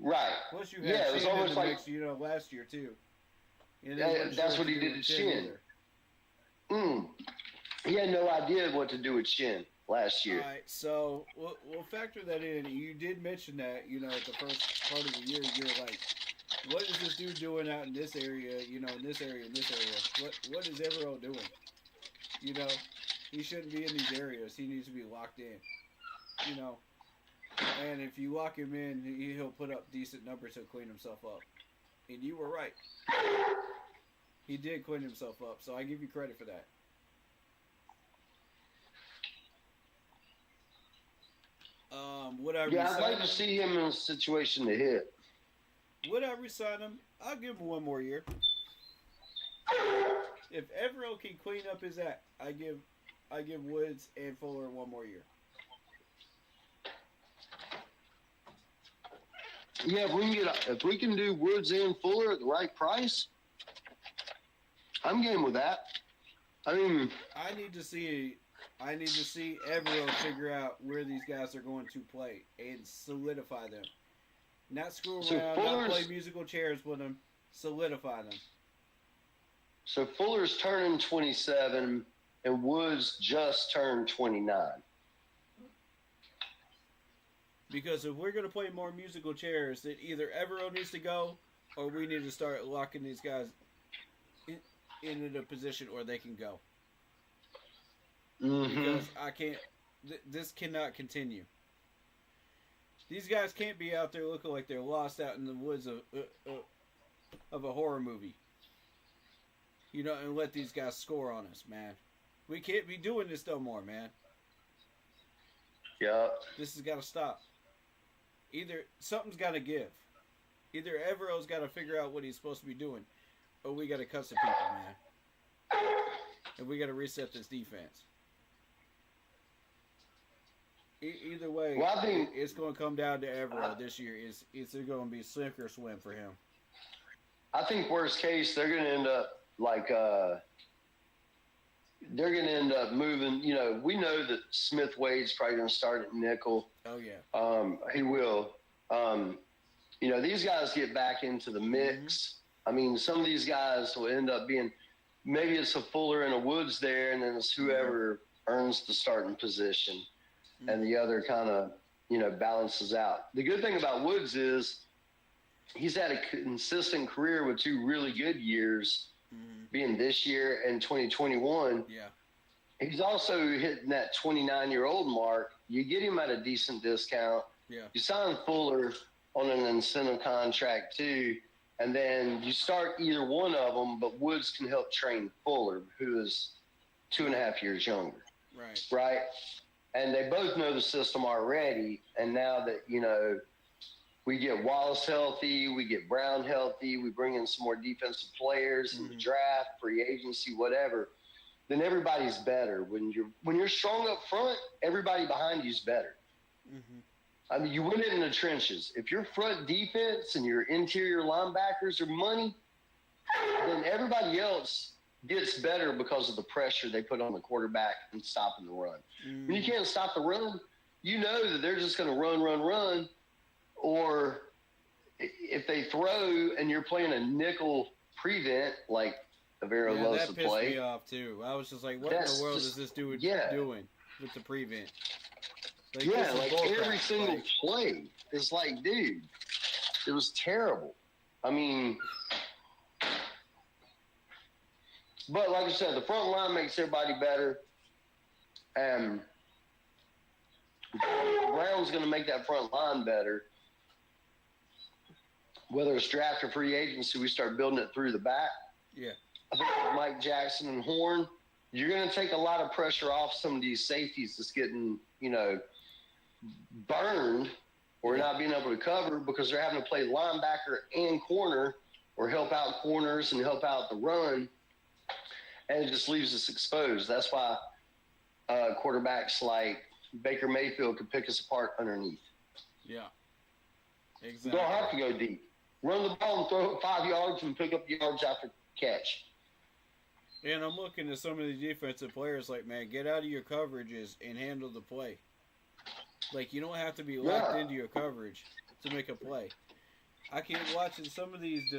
right. Plus, you had it was almost like mix, last year too. That's what he did at Shin. He had no idea what to do with Shin last year. All right, so we'll factor that in. You did mention that, at the first part of the year, you're like, what is this dude doing out in this area, in this area, in this area? What is Evero doing? He shouldn't be in these areas. He needs to be locked in, And if you lock him in, he'll put up decent numbers. He'll clean himself up. And you were right. He did clean himself up, so I give you credit for that. I'd like to see him in a situation to hit. Would I resign him? I'll give him 1 more year. If Evero can clean up his act, I give Woods and Fuller 1 more year. Yeah, if we can do Woods and Fuller at the right price, I'm game with that. I mean, I need to see Evero figure out where these guys are going to play and solidify them. Not screw around, not play musical chairs with them. Solidify them. So Fuller's turning 27, and Woods just turned 29. Because if we're gonna play more musical chairs, then either Evero needs to go, or we need to start locking these guys into a position where they can go. Mm-hmm. Because I can't. This cannot continue. These guys can't be out there looking like they're lost out in the woods of a horror movie. You know, and let these guys score on us, man. We can't be doing this no more, man. Yeah. This has got to stop. Either something's got to give. Either Evero's got to figure out what he's supposed to be doing, or we got to cut some people, man. And we got to reset this defense. Either way, Well, I think it's going to come down to Evero this year. It's going to be sink or swim for him. I think worst case they're going to end up they're going to end up moving. You know, we know that Smith Wade's probably going to start at nickel. Oh yeah, he will. You know, these guys get back into the mix. I mean, some of these guys will end up being maybe it's a Fuller and a Woods there, and then it's whoever earns the starting position, and the other kind of balances out. The good thing about Woods is he's had a consistent career with two really good years, being this year and 2021. Yeah. He's also hitting that 29-year-old mark. You get him at a decent discount. Yeah. You sign Fuller on an incentive contract too, and then you start either one of them, but Woods can help train Fuller, who is 2.5 years younger. Right. Right? And they both know the system already, and now that, we get Wallace healthy, we get Brown healthy, we bring in some more defensive players in the draft, free agency, whatever, then everybody's better. When you're strong up front, everybody behind you's better. I mean, you win it in the trenches. If your front defense and your interior linebackers are money, then everybody else gets better because of the pressure they put on the quarterback and stopping the run. When you can't stop the run, you know that they're just going to run. Or if they throw and you're playing a nickel prevent, like Evero loves to play. That pissed me off, too. I was just like, what in the world is this dude doing with the prevent? Like every single play. It's like, dude, it was terrible. I mean, but like I said, the front line makes everybody better. And Brown's going to make that front line better. Whether it's draft or free agency, we start building it through the back. Yeah. I think with Mike Jackson and Horn, you're going to take a lot of pressure off some of these safeties that's getting, burned or not being able to cover because they're having to play linebacker and corner or help out corners and help out the run. And it just leaves us exposed. That's why quarterbacks like Baker Mayfield could pick us apart underneath. Yeah. Exactly. You don't have to go deep. Run the ball and throw it 5 yards and pick up yards after catch. And I'm looking at some of the defensive players like, man, get out of your coverages and handle the play. Like, you don't have to be locked into your coverage to make a play. I keep watching some of these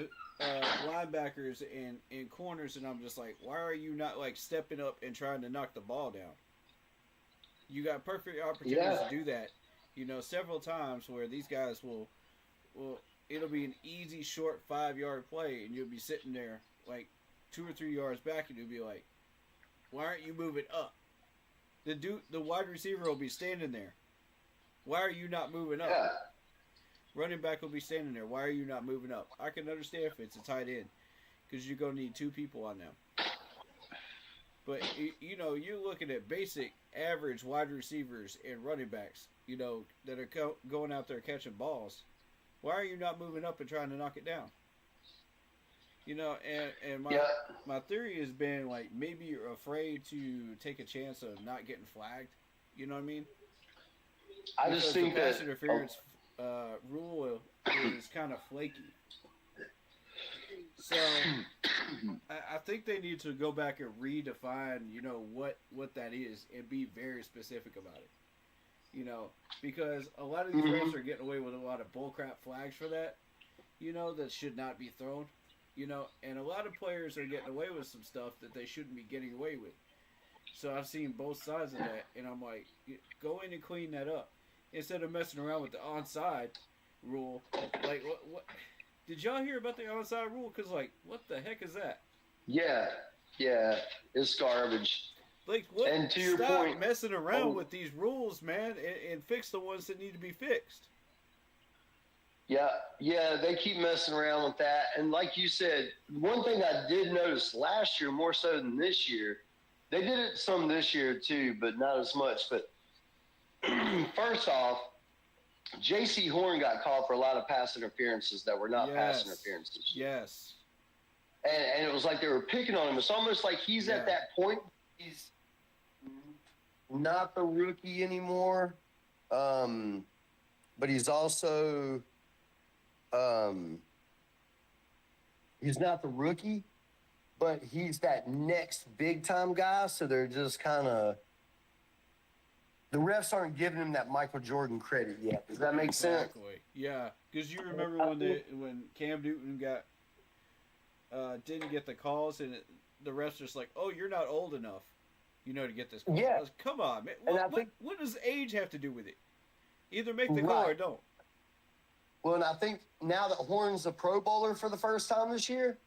linebackers and corners, and I'm just like, why are you not, stepping up and trying to knock the ball down? You got perfect opportunities to do that, several times where these guys will it'll be an easy, short 5-yard play, and you'll be sitting there, 2 or 3 yards back, and you'll be like, why aren't you moving up? The wide receiver will be standing there. Why are you not moving up? Yeah. Running back will be standing there. Why are you not moving up? I can understand if it's a tight end because you're going to need 2 people on them. But, you're looking at basic, average wide receivers and running backs, that are going out there catching balls. Why are you not moving up and trying to knock it down? And my theory has been, maybe you're afraid to take a chance of not getting flagged. You know what I mean? I just think the pass that interference rule is kind of flaky. So I think they need to go back and redefine, what that is and be very specific about it. Because a lot of these refs are getting away with a lot of bullcrap flags for that, that should not be thrown. And a lot of players are getting away with some stuff that they shouldn't be getting away with. So I've seen both sides of that, and I'm like, go in and clean that up. instead of messing around with the onside rule. Like, what? Did y'all hear about the onside rule? Because, like, what the heck is that? Yeah, it's garbage. Like, what? And to your Stop point, messing around with these rules, man, and fix the ones that need to be fixed. Yeah, they keep messing around with that. And like you said, one thing I did notice last year more so than this year, they did it some this year too, but not as much. But first off, J.C. Horn got called for a lot of pass interferences that were not pass interferences. Yes. And it was like they were picking on him. It's almost like he's at that point. He's not the rookie anymore, but he's also he's not the rookie, but he's that next big time guy. So they're just kind of the refs aren't giving him that Michael Jordan credit yet. Does that make sense? Exactly. Yeah, because you remember when Cam Newton got didn't get the calls and the refs just like, oh, you're not old enough, to get this call. Yeah. Come on, man. What does age have to do with it? Either make the call or don't. Well, and I think now that Horn's a Pro Bowler for the first time this year,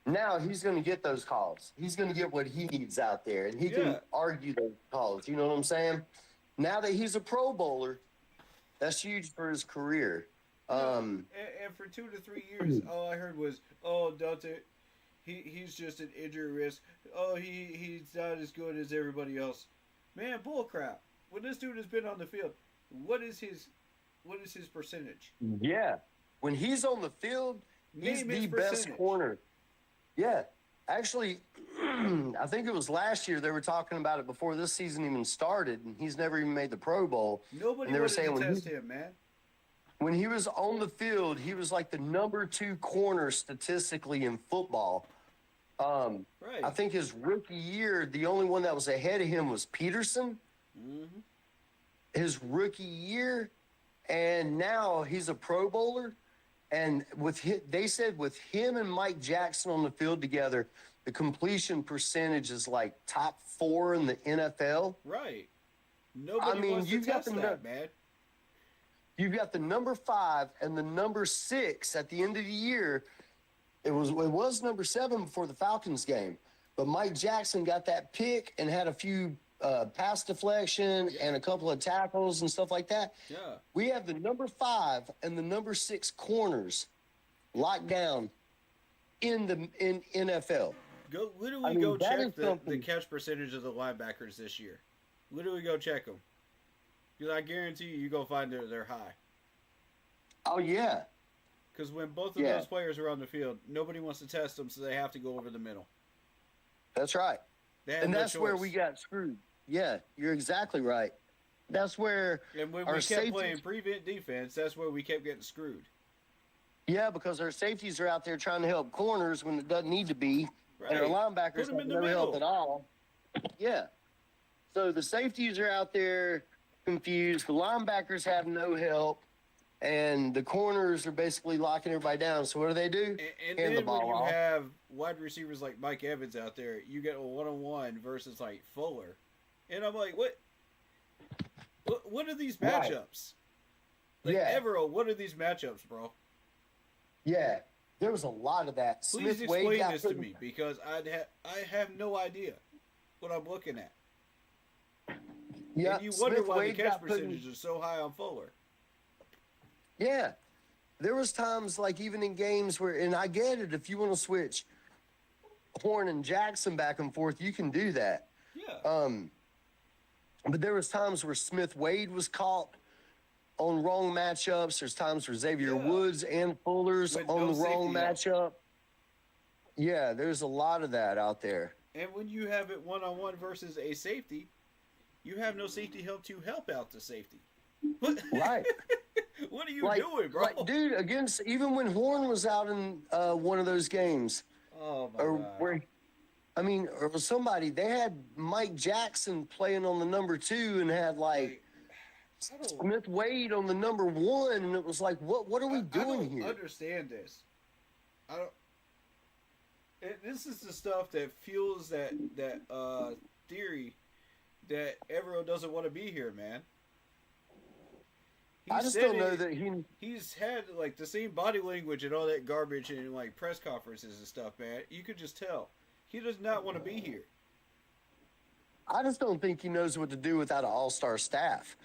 now he's going to get those calls. He's going to get what he needs out there, and he can argue those calls. You know what I'm saying? Now that he's a Pro Bowler, that's huge for his career. And for 2 to 3 years, all I heard was, "Oh, Dante, he's just an injury risk. Oh, he's not as good as everybody else." Man, bullcrap. When this dude has been on the field, what is his percentage? Yeah, when he's on the field, he's the best corner. Yeah, actually, I think it was last year they were talking about it before this season even started, and he's never even made the Pro Bowl. Nobody wanted to test him, man. When he was on the field, he was like the number 2 corner statistically in football. Right. I think his rookie year, the only one that was ahead of him was Peterson. Mm-hmm. His rookie year, and now he's a Pro Bowler. And they said with him and Mike Jackson on the field together, the completion percentage is like top 4 in the NFL. Right. Nobody wants to test that, man. You've got the number 5 and the number 6 at the end of the year. It was number 7 before the Falcons game, but Mike Jackson got that pick and had a few pass deflection and a couple of tackles and stuff like that. Yeah. We have the number 5 and the number 6 corners locked down in NFL. Go check the catch percentage of the linebackers this year. Literally go check them. Because I guarantee you go find they're high. Oh, yeah. Because when both of those players are on the field, nobody wants to test them, so they have to go over the middle. That's right. And that's where we got screwed. Yeah, you're exactly right. That's where and when we kept playing prevent defense, that's where we kept getting screwed. Yeah, because our safeties are out there trying to help corners when it doesn't need to be. Right. And our linebackers have no help at all. Yeah. So the safeties are out there confused. The linebackers have no help. And the corners are basically locking everybody down. So what do? And then when you have wide receivers like Mike Evans out there, you get a one-on-one versus like Fuller. And I'm like, what are these matchups? Like, Evero, what are these matchups, bro? Yeah, there was a lot of that. Please explain this to me, because I have no idea what I'm looking at. Yeah, and you wonder why the catch percentage is so high on Fuller. Yeah, there was times like even in games where, and I get it, if you want to switch Horn and Jackson back and forth, you can do that. Yeah. But there was times where Smith Wade was caught on wrong matchups. There's times where Xavier Woods and Fuller's on the wrong matchup. Yeah, there's a lot of that out there. And when you have it one-on-one versus a safety, you have no safety help to help out the safety. Right. What are you doing, bro? Like, dude, even when Horn was out in one of those games. Oh, my God. Or somebody, they had Mike Jackson playing on the number 2 and had Smith Wade on the number 1, and it was like, what are we doing here? I don't understand this. This is the stuff that fuels that theory that Evero doesn't want to be here, man. I just don't know that he's had like the same body language and all that garbage in like press conferences and stuff, man. You could just tell he does not want to be here. I just don't think he knows what to do without an all-star staff.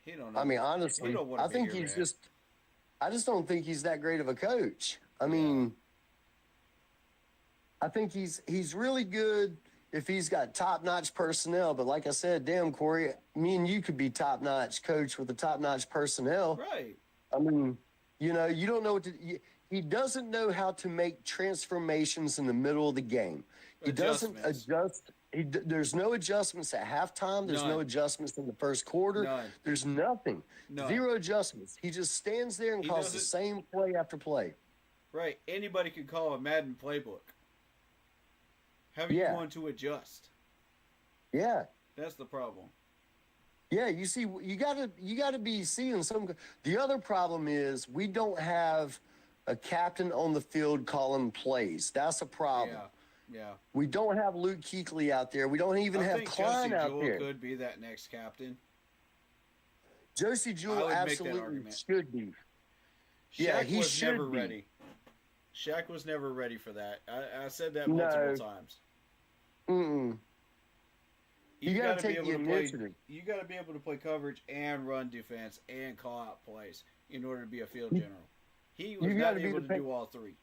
He don't know. I mean, honestly, I think he's just. I just don't think he's that great of a coach. I mean, I think he's really good if he's got top-notch personnel. But like I said, damn, Corey, me and you could be top-notch coach with the top-notch personnel. Right. I mean, you know, you don't know what to. He doesn't know how to make transformations in the middle of the game. He doesn't adjust. There's no adjustments at halftime. There's no adjustments in the first quarter. None. There's nothing. None. Zero adjustments. He just stands there and calls the same play after play. Right. Anybody could call a Madden playbook. How are you going to adjust? Yeah. That's the problem. Yeah, you see, you gotta be seeing some. The other problem is we don't have a captain on the field calling plays. That's a problem. Yeah. We don't have Luke Kuechly out there. We don't even have Klein out there. Could be that next captain. Josie Jewell absolutely should be. Shaq was never ready. Shaq was never ready for that. I said that multiple times. You got to take the initiative. You got to be able to play coverage and run defense and call out plays in order to be a field general. He was not able to do all three.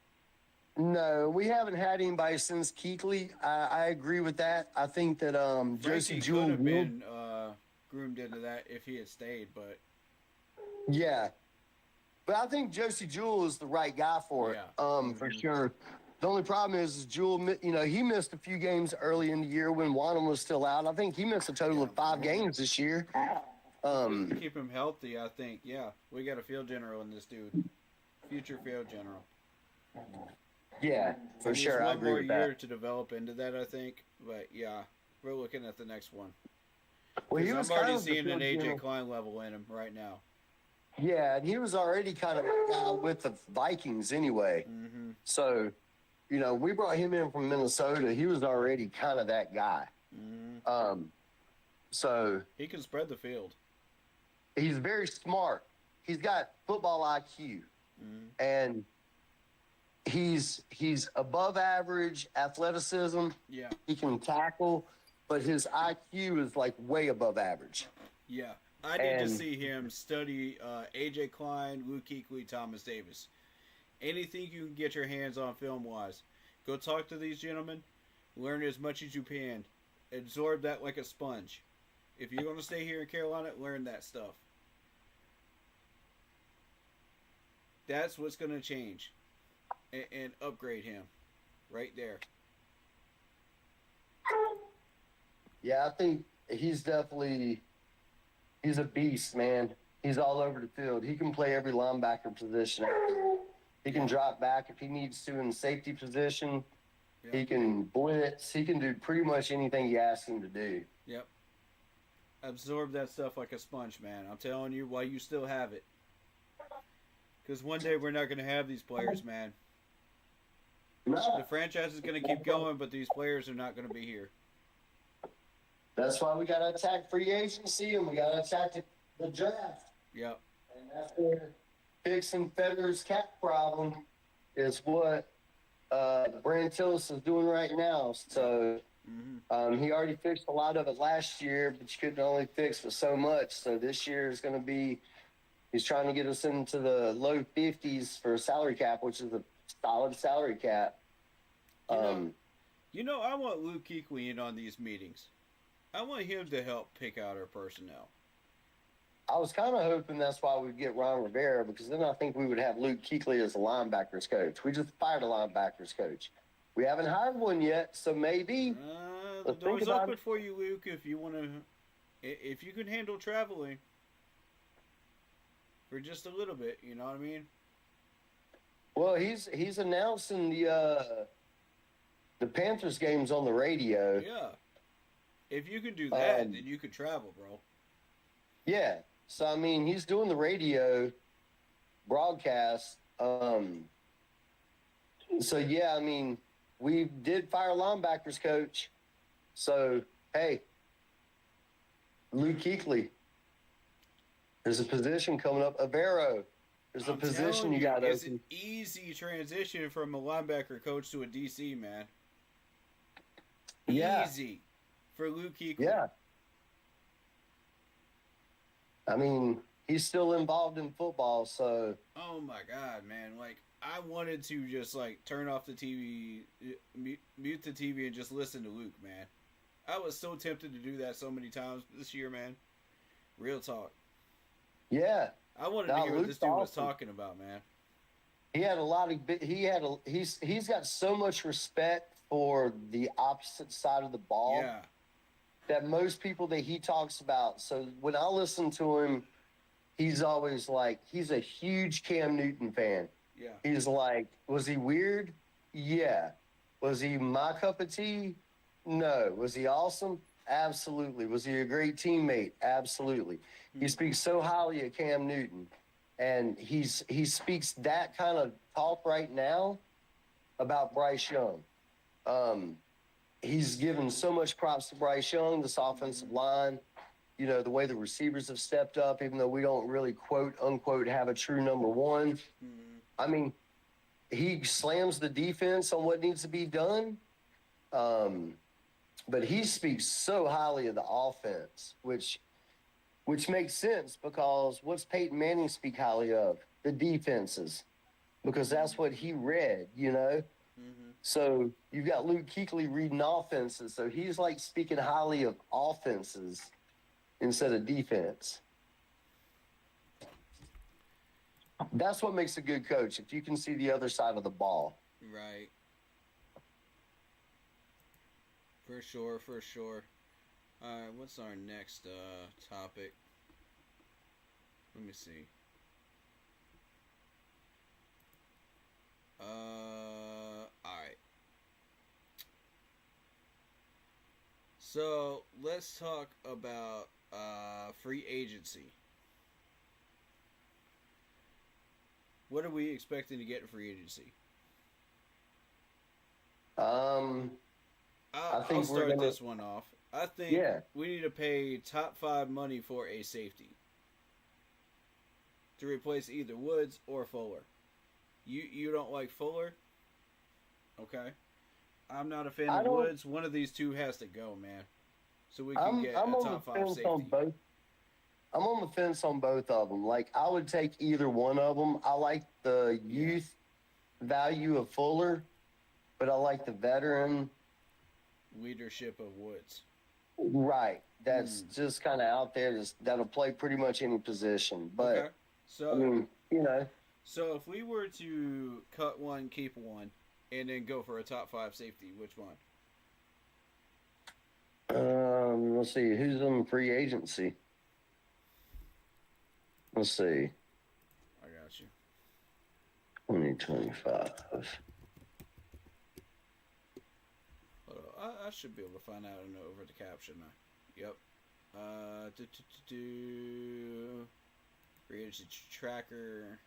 No, we haven't had anybody since Kuechly. I agree with that. I think that Josie Jewell could have been groomed into that if he had stayed, but yeah. But I think Josie Jewell is the right guy for it, for sure. The only problem is Jewell, you know, he missed a few games early in the year when Wanham was still out. I think he missed a total of 5 games this year. Keep him healthy, I think. Yeah, we got a field general in this dude. Future field general. Yeah, for sure. I agree with that. 1 more year to develop into that, I think. But yeah, we're looking at the next one. Well, he was I'm already seeing an AJ Klein level in him right now. Yeah, and he was already kind of with the Vikings anyway. Mm-hmm. So, you know, we brought him in from Minnesota. He was already kind of that guy. Mm-hmm. So he can spread the field. He's very smart. He's got football IQ, and he's above average athleticism. Yeah, he can tackle, but his IQ is like way above average. Yeah. I need to see him study AJ Klein, Luke Kuechly, Thomas Davis. Anything you can get your hands on film-wise. Go talk to these gentlemen. Learn as much as you can. Absorb that like a sponge. If you're going to stay here in Carolina, learn that stuff. That's what's going to change. And upgrade him. Right there. Yeah, I think he's definitely... He's a beast, man. He's all over the field. He can play every linebacker position. He can drop back if he needs to in safety position. Yep. He can blitz. He can do pretty much anything you ask him to do. Yep. Absorb that stuff like a sponge, man. I'm telling you while you still have it. Because one day we're not going to have these players, man. The franchise is going to keep going, but these players are not going to be here. That's why we got to attack free agency and we got to attack the draft. Yep. And that's where fixing Federer's cap problem is what Brand Tillis is doing right now. So he already fixed a lot of it last year, but you couldn't only fix but so much. So this year is going to be, he's trying to get us into the low 50s for a salary cap, which is a solid salary cap. You know, I want Luke Kuechly in on these meetings. I want him to help pick out our personnel. I was kind of hoping that's why we'd get Ron Rivera, because then I think we would have Luke Kuechly as a linebackers coach. We just fired a linebackers coach. We haven't hired one yet, so maybe. The door's open for you, Luke, if you want to. If you can handle traveling for just a little bit, you know what I mean? Well, he's announcing the Panthers games on the radio. Yeah. If you can do that, then you could travel, bro. Yeah. So, I mean, he's doing the radio broadcast. So, yeah, I mean, we did fire linebackers coach. So, hey, Luke Kuechly, There's a position coming up. Avero. There's a I'm position telling you got it's open. an easy transition from a linebacker coach to a DC, man. Yeah. Easy for Luke Kuechly. Yeah. I mean, he's still involved in football, so. Oh my God, man! Like I wanted to just like turn off the TV, mute the TV, and just listen to Luke, man. I was so tempted to do that so many times this year, man. Real talk. Yeah. I wanted to hear what this dude was talking about, man. He had a lot of. He's got so much respect for the opposite side of the ball. Yeah. That most people that he talks about. So when I listen to him, he's always like, he's a huge Cam Newton fan. Yeah. He's like, was he weird? Yeah. Was he my cup of tea? No. Was he awesome? Absolutely. Was he a great teammate? Absolutely. Mm-hmm. He speaks so highly of Cam Newton. And he speaks that kind of talk right now about Bryce Young. He's given so much props to Bryce Young, this offensive line, you know, the way the receivers have stepped up, even though we don't really, quote, unquote, have a true number one. Mm-hmm. I mean, he slams the defense on what needs to be done. But he speaks so highly of the offense, which makes sense because what's Peyton Manning speak highly of? The defenses, because that's what he read, you know? Mm-hmm. So you've got Luke Kuechly reading offenses. So he's like speaking highly of offenses instead of defense. That's what makes a good coach, if you can see the other side of the ball. Right. For sure, for sure. All right, what's our next topic? Let me see. Alright. So, let's talk about free agency. What are we expecting to get in free agency? I'll start this one off. I think we need to pay top 5 money for a safety to replace either Woods or Fuller. You don't like Fuller? Okay. I'm not a fan of Woods. One of these two has to go, man. So we can get a top 5 safety. I'm on the fence on both of them. Like, I would take either one of them. I like the youth value of Fuller, but I like the veteran leadership of Woods. Right. That's just kind of out there. That'll play pretty much any position. But, okay. So, I mean, you know. So if we were to cut one, keep one, and then go for a top 5 safety, which one? Let's see. Who's on free agency? Let's see. I got you. 2025. I should be able to find out over the caption now. Yep. Free agency tracker.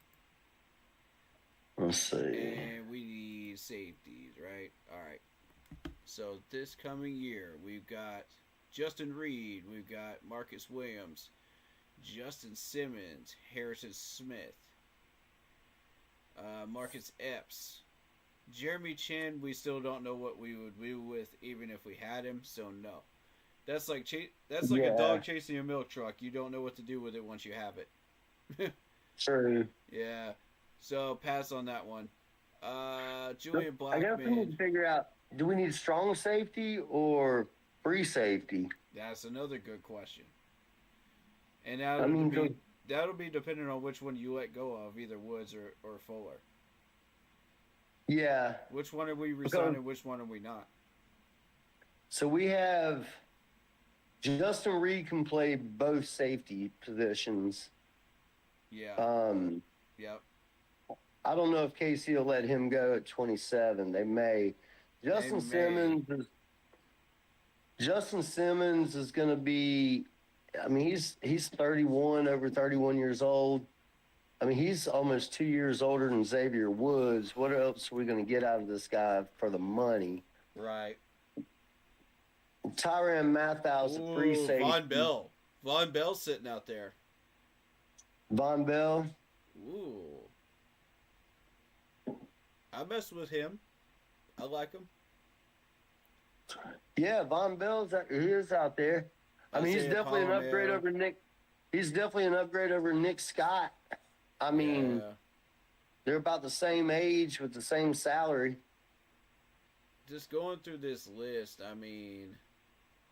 Let's see. And we need safeties, right? All right. So this coming year, we've got Justin Reed, we've got Marcus Williams, Justin Simmons, Harrison Smith, Marcus Epps, Jeremy Chin. We still don't know what we would do with, even if we had him. So no, that's like a dog chasing a milk truck. You don't know what to do with it once you have it. True. Yeah. So pass on that one. Julian Blackman. I guess we need to figure out: do we need strong safety or free safety? That's another good question. And that'll be dependent on which one you let go of, either Woods or Fuller. Yeah. Which one are we resigning? Which one are we not? So we have Justin Reed can play both safety positions. Yeah. Yep. I don't know if KC will let him go at 27. They may. Justin Simmons is going to be. I mean, he's 31, over 31 years old. I mean, he's almost 2 years older than Xavier Woods. What else are we going to get out of this guy for the money? Right. Tyrann Mathieu, a free safety. Von Bell's sitting out there. Von Bell. Ooh. I messed with him. I like him. Yeah, Von Bell's he is out there. I mean, he's Isaiah definitely an upgrade Palomeo. over Nick. He's definitely an upgrade over Nick Scott. I mean, Yeah. they're about the same age with the same salary. Just going through this list, I mean,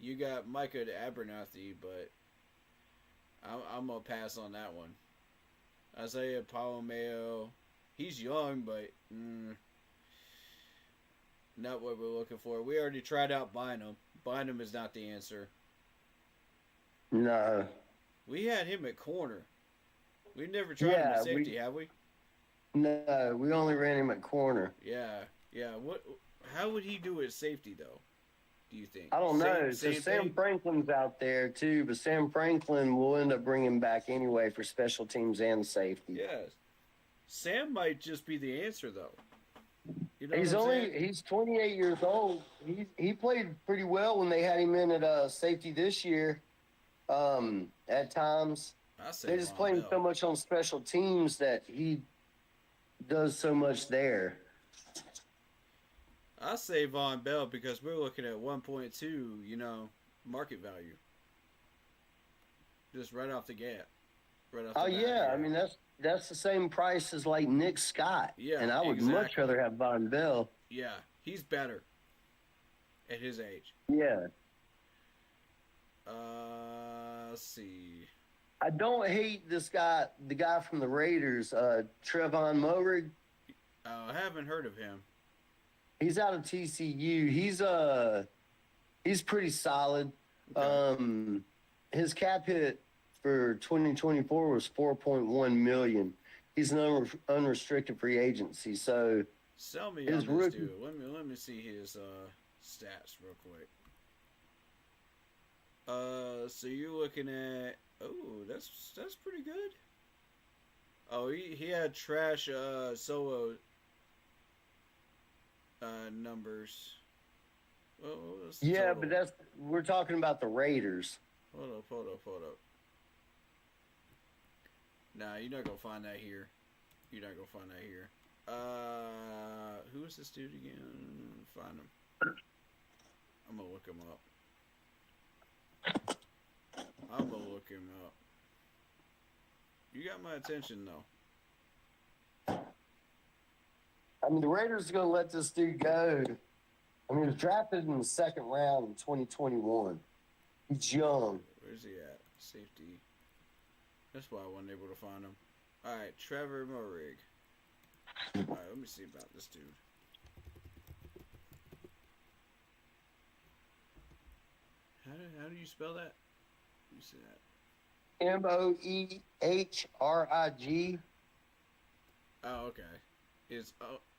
you got Micah Abernathy, but I'm going to pass on that one. Isaiah Palomeo, he's young, but not what we're looking for. We already tried out Bynum. Bynum is not the answer. No. We had him at corner. We never tried him at safety, have we? No, we only ran him at corner. Yeah. What? How would he do at safety, though? Do you think? I don't know. So Same Sam thing? Franklin's out there too, but Sam Franklin will end up bringing back anyway for special teams and safety. Yes. Sam might just be the answer, though. You know He's 28 years old. He played pretty well when they had him in at safety this year. At times, they just play him so much on special teams that he does so much there. I say Von Bell because we're looking at 1.2, market value. Just right off the gap. Right off the bat, yeah. I mean, that's the same price as like Nick Scott. Yeah, and I would much rather have Von Bell. Yeah, he's better at his age. Yeah. Let's see. I don't hate this guy, the guy from the Raiders, Trevon Moehrig. I haven't heard of him. He's out of TCU. He's pretty solid. Okay. His cap hit for 2024 was $4.1 million. He's an unrestricted free agency. So sell me on this dude. Let me see his stats real quick. So you're looking at that's pretty good. Oh, he had trash solo numbers. Yeah, but we're talking about the Raiders. Hold up. Nah, you're not gonna find that here. Who is this dude again? Find him. I'm gonna look him up. You got my attention though. I mean, the Raiders are going to let this dude go. I mean, he was drafted in the second round in 2021. He's young. Where's he at? Safety. That's why I wasn't able to find him. All right, Trevor Moehrig. All right, let me see about this dude. How do you spell that? Let me see that. Moehrig. Oh, okay. It's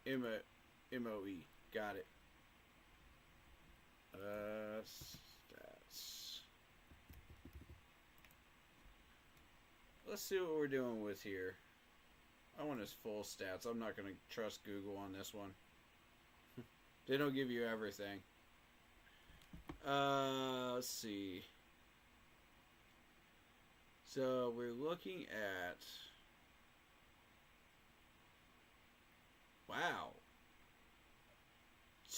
M-O-E. Got it. Stats. Let's see what we're doing with here. I want his full stats. I'm not going to trust Google on this one. They don't give you everything. Let's see. So we're looking at... Wow.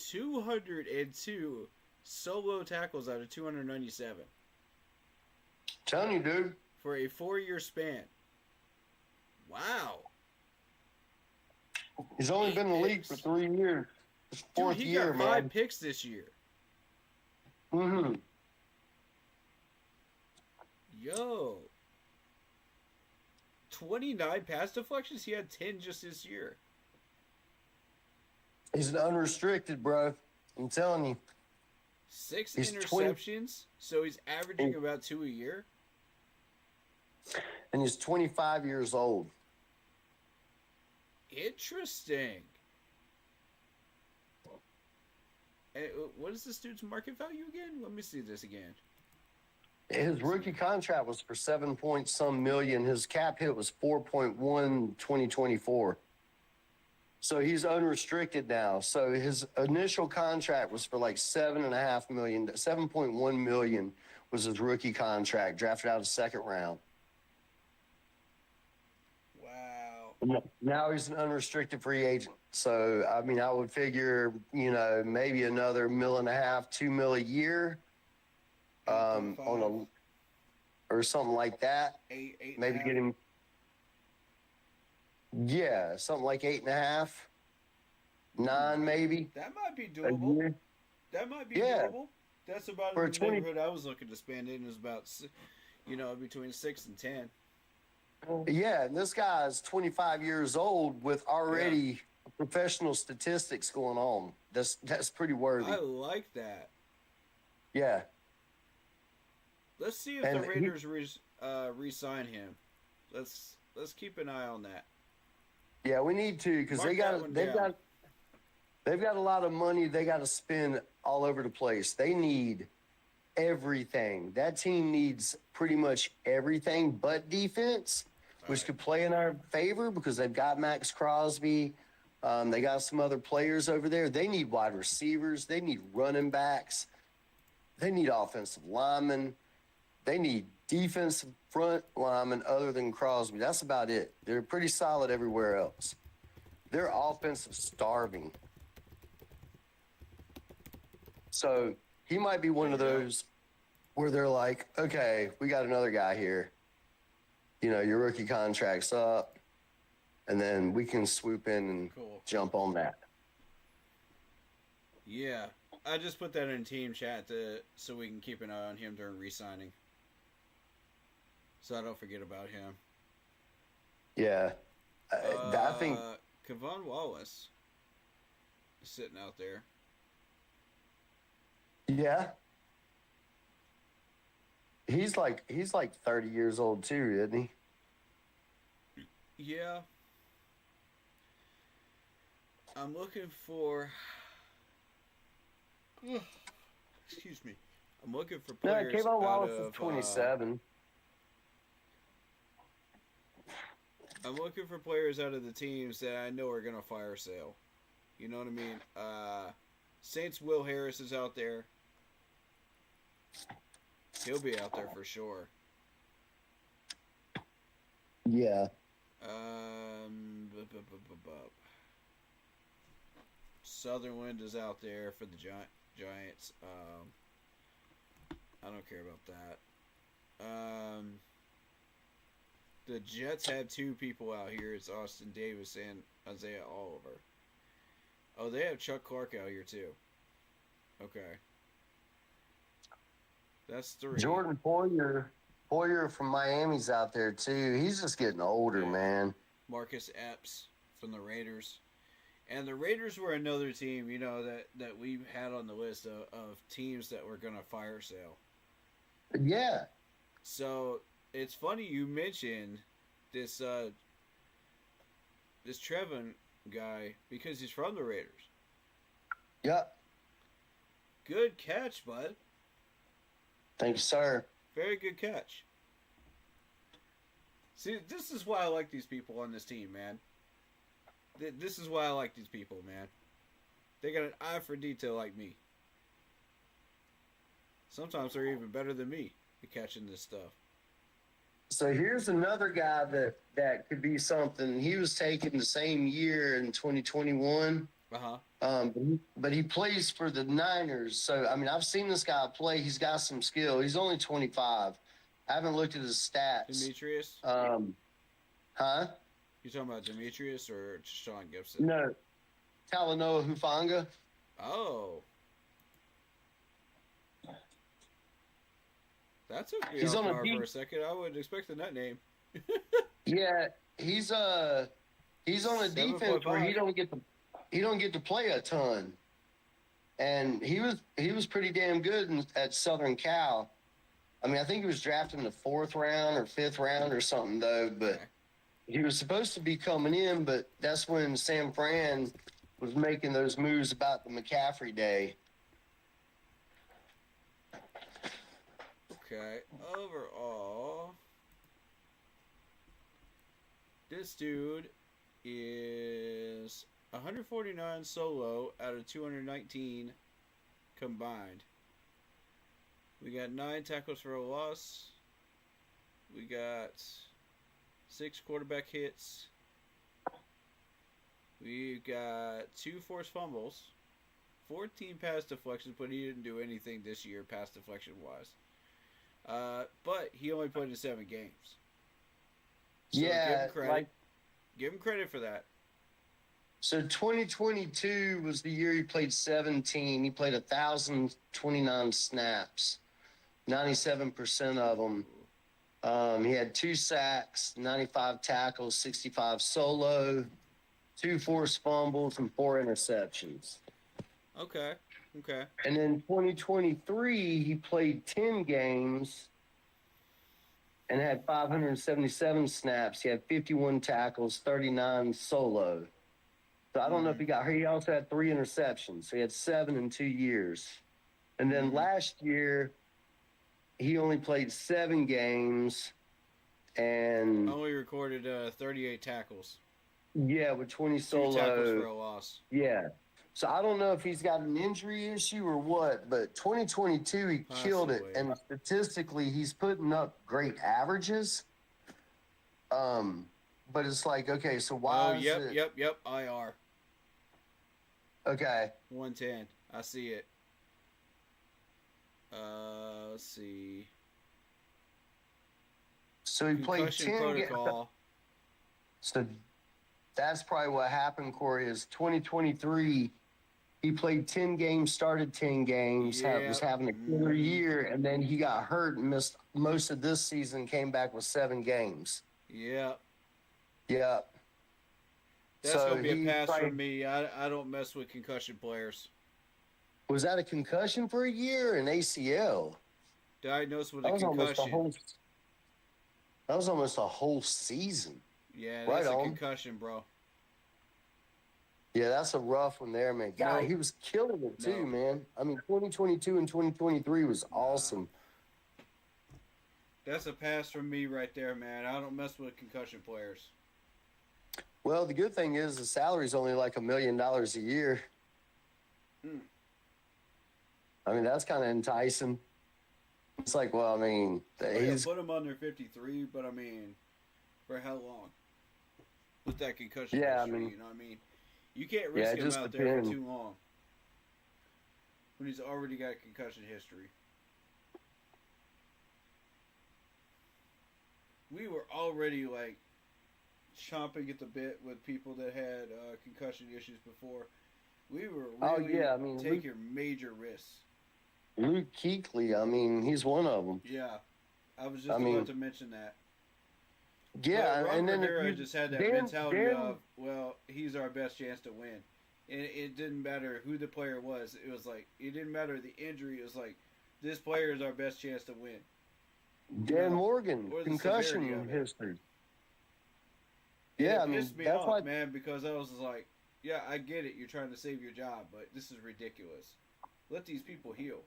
202 solo tackles out of 297. Telling you, dude. For a 4-year span. Wow. He's only been in the league for 3 years. His fourth Dude, he year, got man. 5 picks this year. Mm-hmm. Yo. 29 pass deflections? He had 10 just this year. He's an unrestricted, bro. I'm telling you. 6 He's interceptions, so he's averaging about 2 a year. And he's 25 years old. Interesting. And what is this dude's market value again? Let me see this again. His rookie contract was for 7 point some million. His cap hit was 4.1 2024. So he's unrestricted now. So his initial contract was for like $7.5 million. 7.1 million was his rookie contract, drafted out of the second round. Now he's an unrestricted free agent. So, I mean, I would figure, maybe another $1.5 million, $2 million a year, on or something like that. Eight. Maybe get him. Yeah, something like 8.5, 9 maybe. That might be A doable. year. That might be Yeah. doable. That's about For in the 20 neighborhood I was looking to spend in is about, between 6 and 10. Yeah, and this guy's 25 years old with already professional statistics going on. That's pretty worthy. I like that. Yeah. Let's see if And the Raiders re-sign him. Let's keep an eye on that. Yeah, we need to because Mark that one down. they've got a lot of money they got to spend all over the place. They need everything. That team needs pretty much everything but defense, which could play in our favor because they've got Max Crosby. They got some other players over there. They need wide receivers. They need running backs. They need offensive linemen. They need defensive front linemen other than Crosby. That's about it. They're pretty solid everywhere else. They're offensive starving. So he might be one of those where they're like, okay, we got another guy here. Your rookie contract's up, and then we can swoop in and jump on that. Yeah, I just put that in team chat so we can keep an eye on him during re-signing. So I don't forget about him. Yeah. I think Kevon Wallace is sitting out there. Yeah. He's like 30 years old too, isn't he? Yeah. I'm looking for excuse me. I'm looking for players Kevon Wallace is 27. I'm looking for players out of the teams that I know are going to fire sale. You know what I mean? Saints Will Harris is out there. He'll be out there for sure. Yeah. Sutherland is out there for the Giants. I don't care about that. The Jets had two people out here. It's Austin Davis and Isaiah Oliver. Oh, they have Chuck Clark out here too. Okay. That's 3. Jordan Poyer from Miami's out there too. He's just getting older, man. Marcus Epps from the Raiders. And the Raiders were another team, that we had on the list of teams that were going to fire sale. Yeah. So, it's funny you mentioned this Trevin guy because he's from the Raiders. Yep. Good catch, bud. Thank you, sir. Very good catch. See, this is why I like these people on this team, man. This is why I like these people, man. They got an eye for detail like me. Sometimes they're even better than me at catching this stuff. So here's another guy that could be something. He was taken the same year in 2021. But he plays for the Niners. So, I mean, I've seen this guy play. He's got some skill. He's only 25. I haven't looked at his stats. Demetrius? Huh? You talking about Demetrius or Sean Gibson? No. Talanoa Hufanga. Oh. That took me He's off on a guard deep- for a second. I wouldn't expect that name. Yeah, he's on a defense where he don't get to play a ton, and he was pretty damn good at Southern Cal. I mean, I think he was drafted in the 4th round or 5th round or something though, but he was supposed to be coming in, but that's when Sam Fran was making those moves about the McCaffrey day. Okay, overall, this dude is 149 solo out of 219 combined. We got 9 tackles for a loss. We got 6 quarterback hits. We've got 2 forced fumbles, 14 pass deflections, but he didn't do anything this year pass deflection wise. But he only played in 7 games. So Yeah, give him credit. Give him credit for that. So 2022 was the year he played 17. He played 1,029 snaps, 97% of them. He had 2 sacks, 95 tackles, 65 solo, 2 forced fumbles, and 4 interceptions. Okay. And then 2023, he played 10 games and had 577 snaps. He had 51 tackles, 39 solo. So I don't know if he got hurt. He also had 3 interceptions. So he had 7 in 2 years. And then last year, he only played 7 games and only recorded 38 tackles. Yeah, with 20 solo. 2 tackles for a loss. Yeah. So I don't know if he's got an injury issue or what, but 2022 he killed it, and statistically he's putting up great averages. But it's like, okay, so why? Yep. IR. Okay. 110. I see it. Let's see. So he played 10 games. So that's probably what happened, Corey, is 2023, he played 10 games, started 10 games, was having a killer year, and then he got hurt and missed most of this season, came back with 7 games. Yeah. Yep. That's going to be a pass from me. I don't mess with concussion players. Was that a concussion for a year? An ACL? Diagnosed with a concussion. That was almost a whole season. Yeah, that's a concussion, bro. Yeah, that's a rough one there, man. God, he was killing it too, man. I mean, 2022 and 2023 was awesome. That's a pass from me right there, man. I don't mess with concussion players. Well, the good thing is the salary's only like $1 million a year. I mean, that's kind of enticing. It's like, well, I mean, he's put him under 53, but I mean, for how long? With that concussion history, I mean, you know what I mean? You can't risk him out there for too long when he's already got concussion history. We were already like chomping at the bit with people that had concussion issues before. We were really taking major risks. Luke Kuechly, I mean, he's one of them. Yeah, I was just about to mention that. Yeah, Robert and then Rivera just had that mentality of, well, he's our best chance to win. And it didn't matter who the player was. It was like, it didn't matter the injury. It was like, this player is our best chance to win. Dan Morgan, concussion history. Yeah, I mean, that's why, man, because I was like, yeah, I get it. You're trying to save your job, but this is ridiculous. Let these people heal.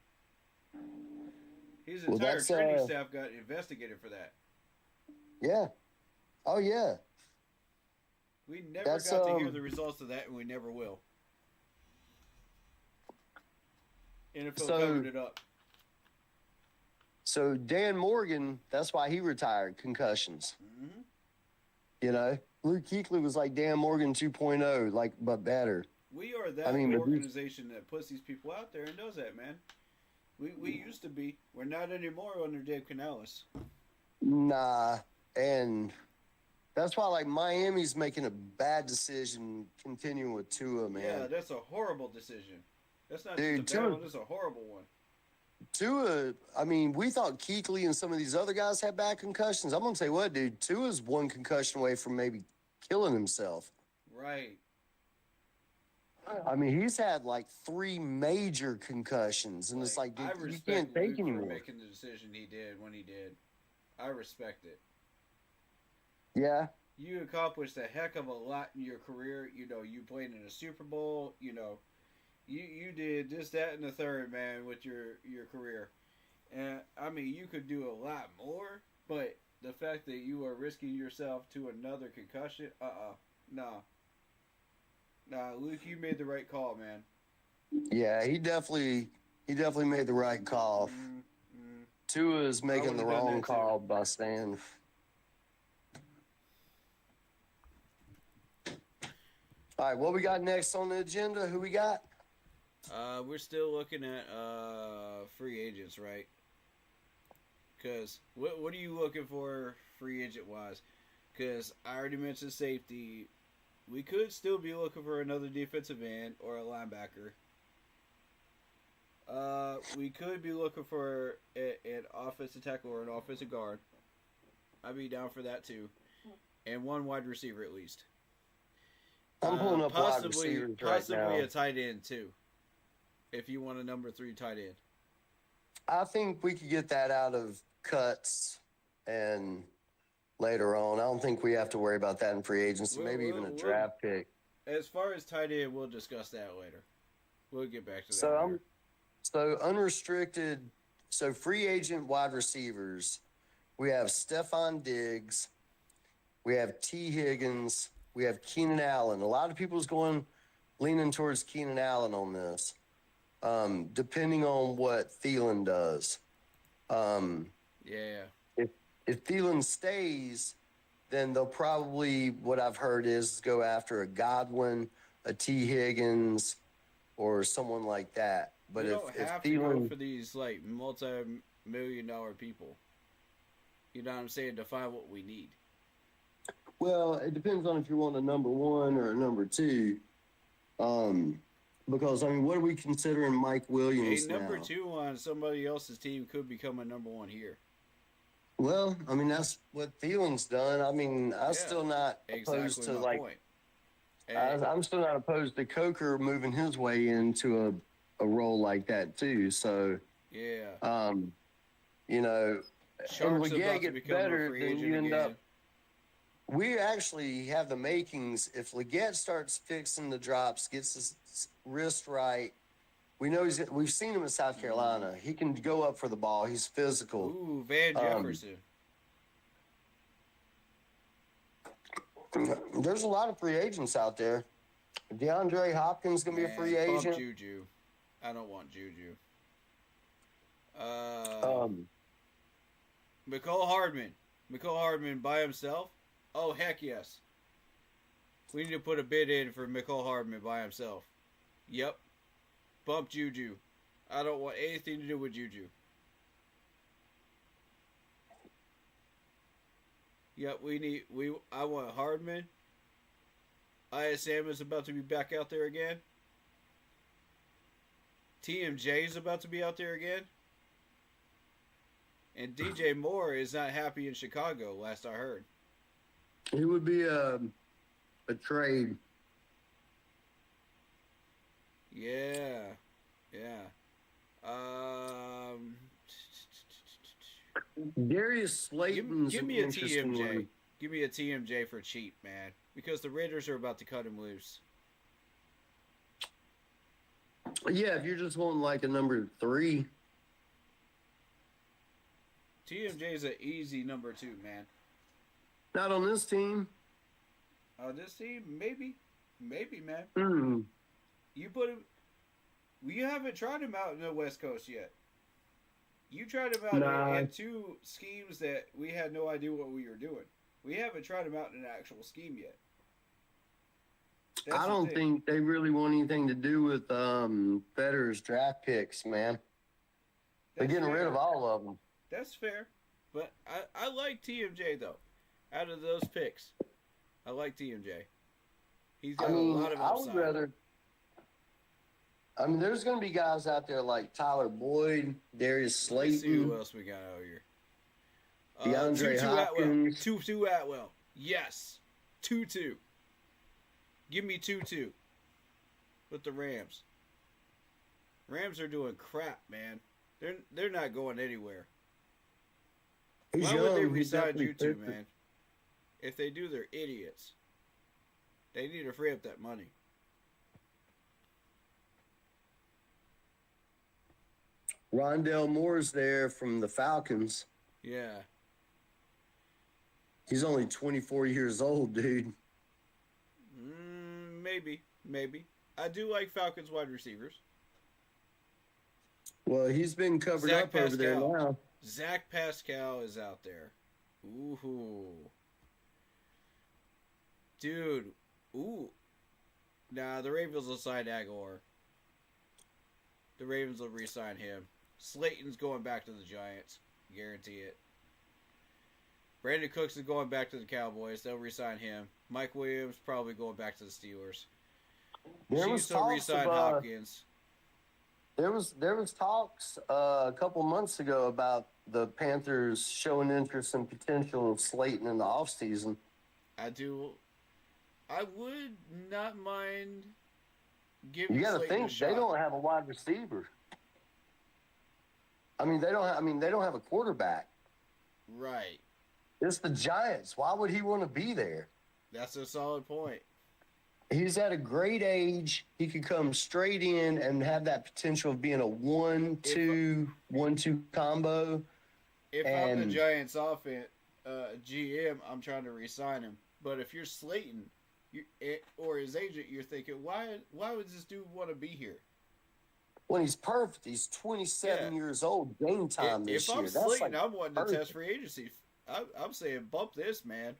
His entire training staff got investigated for that. Yeah. Oh, yeah. We never got to hear the results of that, and we never will. NFL covered it up. So Dan Morgan, that's why he retired, concussions. Mm-hmm. You know, Luke Kuechly was like Dan Morgan 2.0, like, but better. We are that organization that puts these people out there and does that, man. We used to be. We're not anymore under Dave Canales. Nah, and that's why, like, Miami's making a bad decision continuing with Tua, man. Yeah, that's a horrible decision. That's not just a bad one, that's a horrible one. Tua, I mean, we thought Kuechly and some of these other guys had bad concussions. I'm going to say what, dude? Tua's one concussion away from maybe killing himself. Right. I mean, he's had like 3 major concussions, and it's like, dude, you can't take anymore. For making the decision he did when he did. I respect it. Yeah. You accomplished a heck of a lot in your career. You know, you played in a Super Bowl. You know, you did this, that, and the third, man, with your career. And, I mean, you could do a lot more, but the fact that you are risking yourself to another concussion, nah. Nah, Luke, you made the right call, man. Yeah, he definitely made the right call. Tua is making the wrong call by staying. All right, what we got next on the agenda? Who we got? We're still looking at free agents, right? Because what are you looking for free agent wise? Because I already mentioned safety. We could still be looking for another defensive end or a linebacker. We could be looking for an offensive tackle or an offensive guard. I'd be down for that too, and one wide receiver at least. I'm pulling up wide Possibly receivers right now. a tight end too, if you want a number 3 tight end. I think we could get that out of cuts and later on. I don't think we have to worry about that in free agency. Maybe even a draft pick. As far as tight end, we'll discuss that later. We'll get back to that later. So unrestricted. So free agent wide receivers. We have Stephon Diggs. We have T. Higgins. We have Keenan Allen. A lot of people's leaning towards Keenan Allen on this, depending on what Thielen does. Yeah. If Thielen stays, then they'll probably, what I've heard is, go after a Godwin, a T. Higgins, or someone like that. But we don't have to go for these like multi-million-dollar people. You know what I'm saying? To find what we need. Well, it depends on if you want a number 1 or a number 2. Because, I mean, what are we considering Mike Williams now? A number now? 2 on somebody else's team could become a number 1 here. Well, I mean, that's what Thielen's done. I mean, I'm still not opposed to, like... I'm still not opposed to Coker moving his way into a role like that, too. So, yeah. You know, Shark's and about to gets become better, a free then agent you end again. up... We actually have the makings. If Leggett starts fixing the drops, gets his wrist right, we know we've seen him in South Carolina. He can go up for the ball. He's physical. Ooh, Van Jefferson. There's a lot of free agents out there. DeAndre Hopkins going to be a free agent. Bump Juju. I don't want Juju. Mecole Hardman. Mecole Hardman by himself? Oh, heck yes. We need to put a bid in for Mecole Hardman by himself. Yep. Bump Juju. I don't want anything to do with Juju. Yep, I want Hardman. ISM is about to be back out there again. TMJ is about to be out there again. And DJ Moore is not happy in Chicago, last I heard. It would be a trade. Yeah. Darius Slayton's give me a interesting TMJ. one. Give me a TMJ for cheap, man. Because the Raiders are about to cut him loose. Yeah, if you're just wanting like a number 3. TMJ is an easy number 2, man. Not on this team. On this team, maybe, man. Mm. You put him. You haven't tried him out in the West Coast yet. You tried him out in 2 schemes that we had no idea what we were doing. We haven't tried him out in an actual scheme yet. I don't think they really want anything to do with Federer's draft picks, man. They're getting rid of all of them. That's fair. But I like TMJ, though. Out of those picks, I like TMJ. He's got a lot of upside. I would rather... I mean, there's going to be guys out there like Tyler Boyd, Darius Slayton. Let's see who else we got out here. DeAndre Hopkins. Tutu Atwell. Yes. 2-2. Give me 2-2 with the Rams. Rams are doing crap, man. They're not going anywhere. Why would they resign you two, man? If they do, they're idiots. They need to free up that money. Rondell Moore's there from the Falcons. Yeah. He's only 24 years old, dude. Maybe. I do like Falcons wide receivers. Well, he's been covered up over there now. Zach Pascal is out there. Ooh. Dude. Ooh. Nah, the Ravens will sign Aguilar. The Ravens will re-sign him. Slayton's going back to the Giants. Guarantee it. Brandon Cooks is going back to the Cowboys. They'll re-sign him. Mike Williams probably going back to the Steelers. There was Chiefs will talks re-sign of, Hopkins. There was talks a couple months ago about the Panthers showing interest and potential of Slayton in the offseason. I would not mind giving. You got to Slayton think a shot. they don't have a wide receiver. I mean, they don't have a quarterback. Right. It's the Giants. Why would he want to be there? That's a solid point. He's at a great age. He could come straight in and have that potential of being a 1-2 combo. If I'm the Giants' offense GM, I'm trying to re-sign him. But if you're Slayton, or his agent, you're thinking, why would this dude want to be here? When he's perfect, he's 27 years old. Game time this year. If I'm Slayton, like I'm wanting to test free agency. I'm saying bump this, man.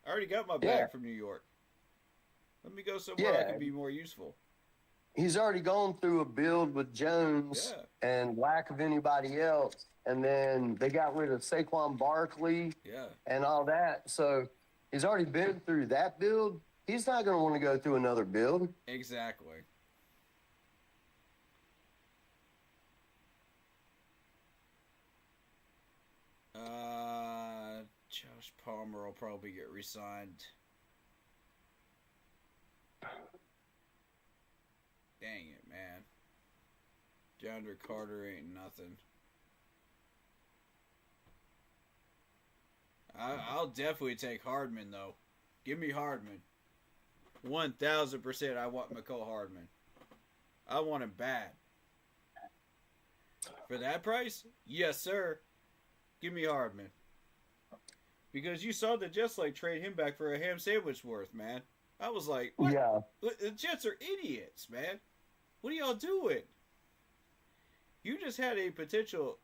I already got my bag from New York. Let me go somewhere I can be more useful. He's already gone through a build with Jones and lack of anybody else. And then they got rid of Saquon Barkley and all that. So he's already been through that build. He's not going to want to go through another build. Exactly. Josh Palmer will probably get re-signed. Dang it, man. DeAndre Carter ain't nothing. I'll definitely take Hardman, though. Give me Hardman. 1,000% I want McCole Hardman. I want him bad. For that price? Yes, sir. Give me Hardman. Because you saw the Jets trade him back for a ham sandwich worth, man. I was like, what? Yeah. The Jets are idiots, man. What are y'all doing? You just had a potential,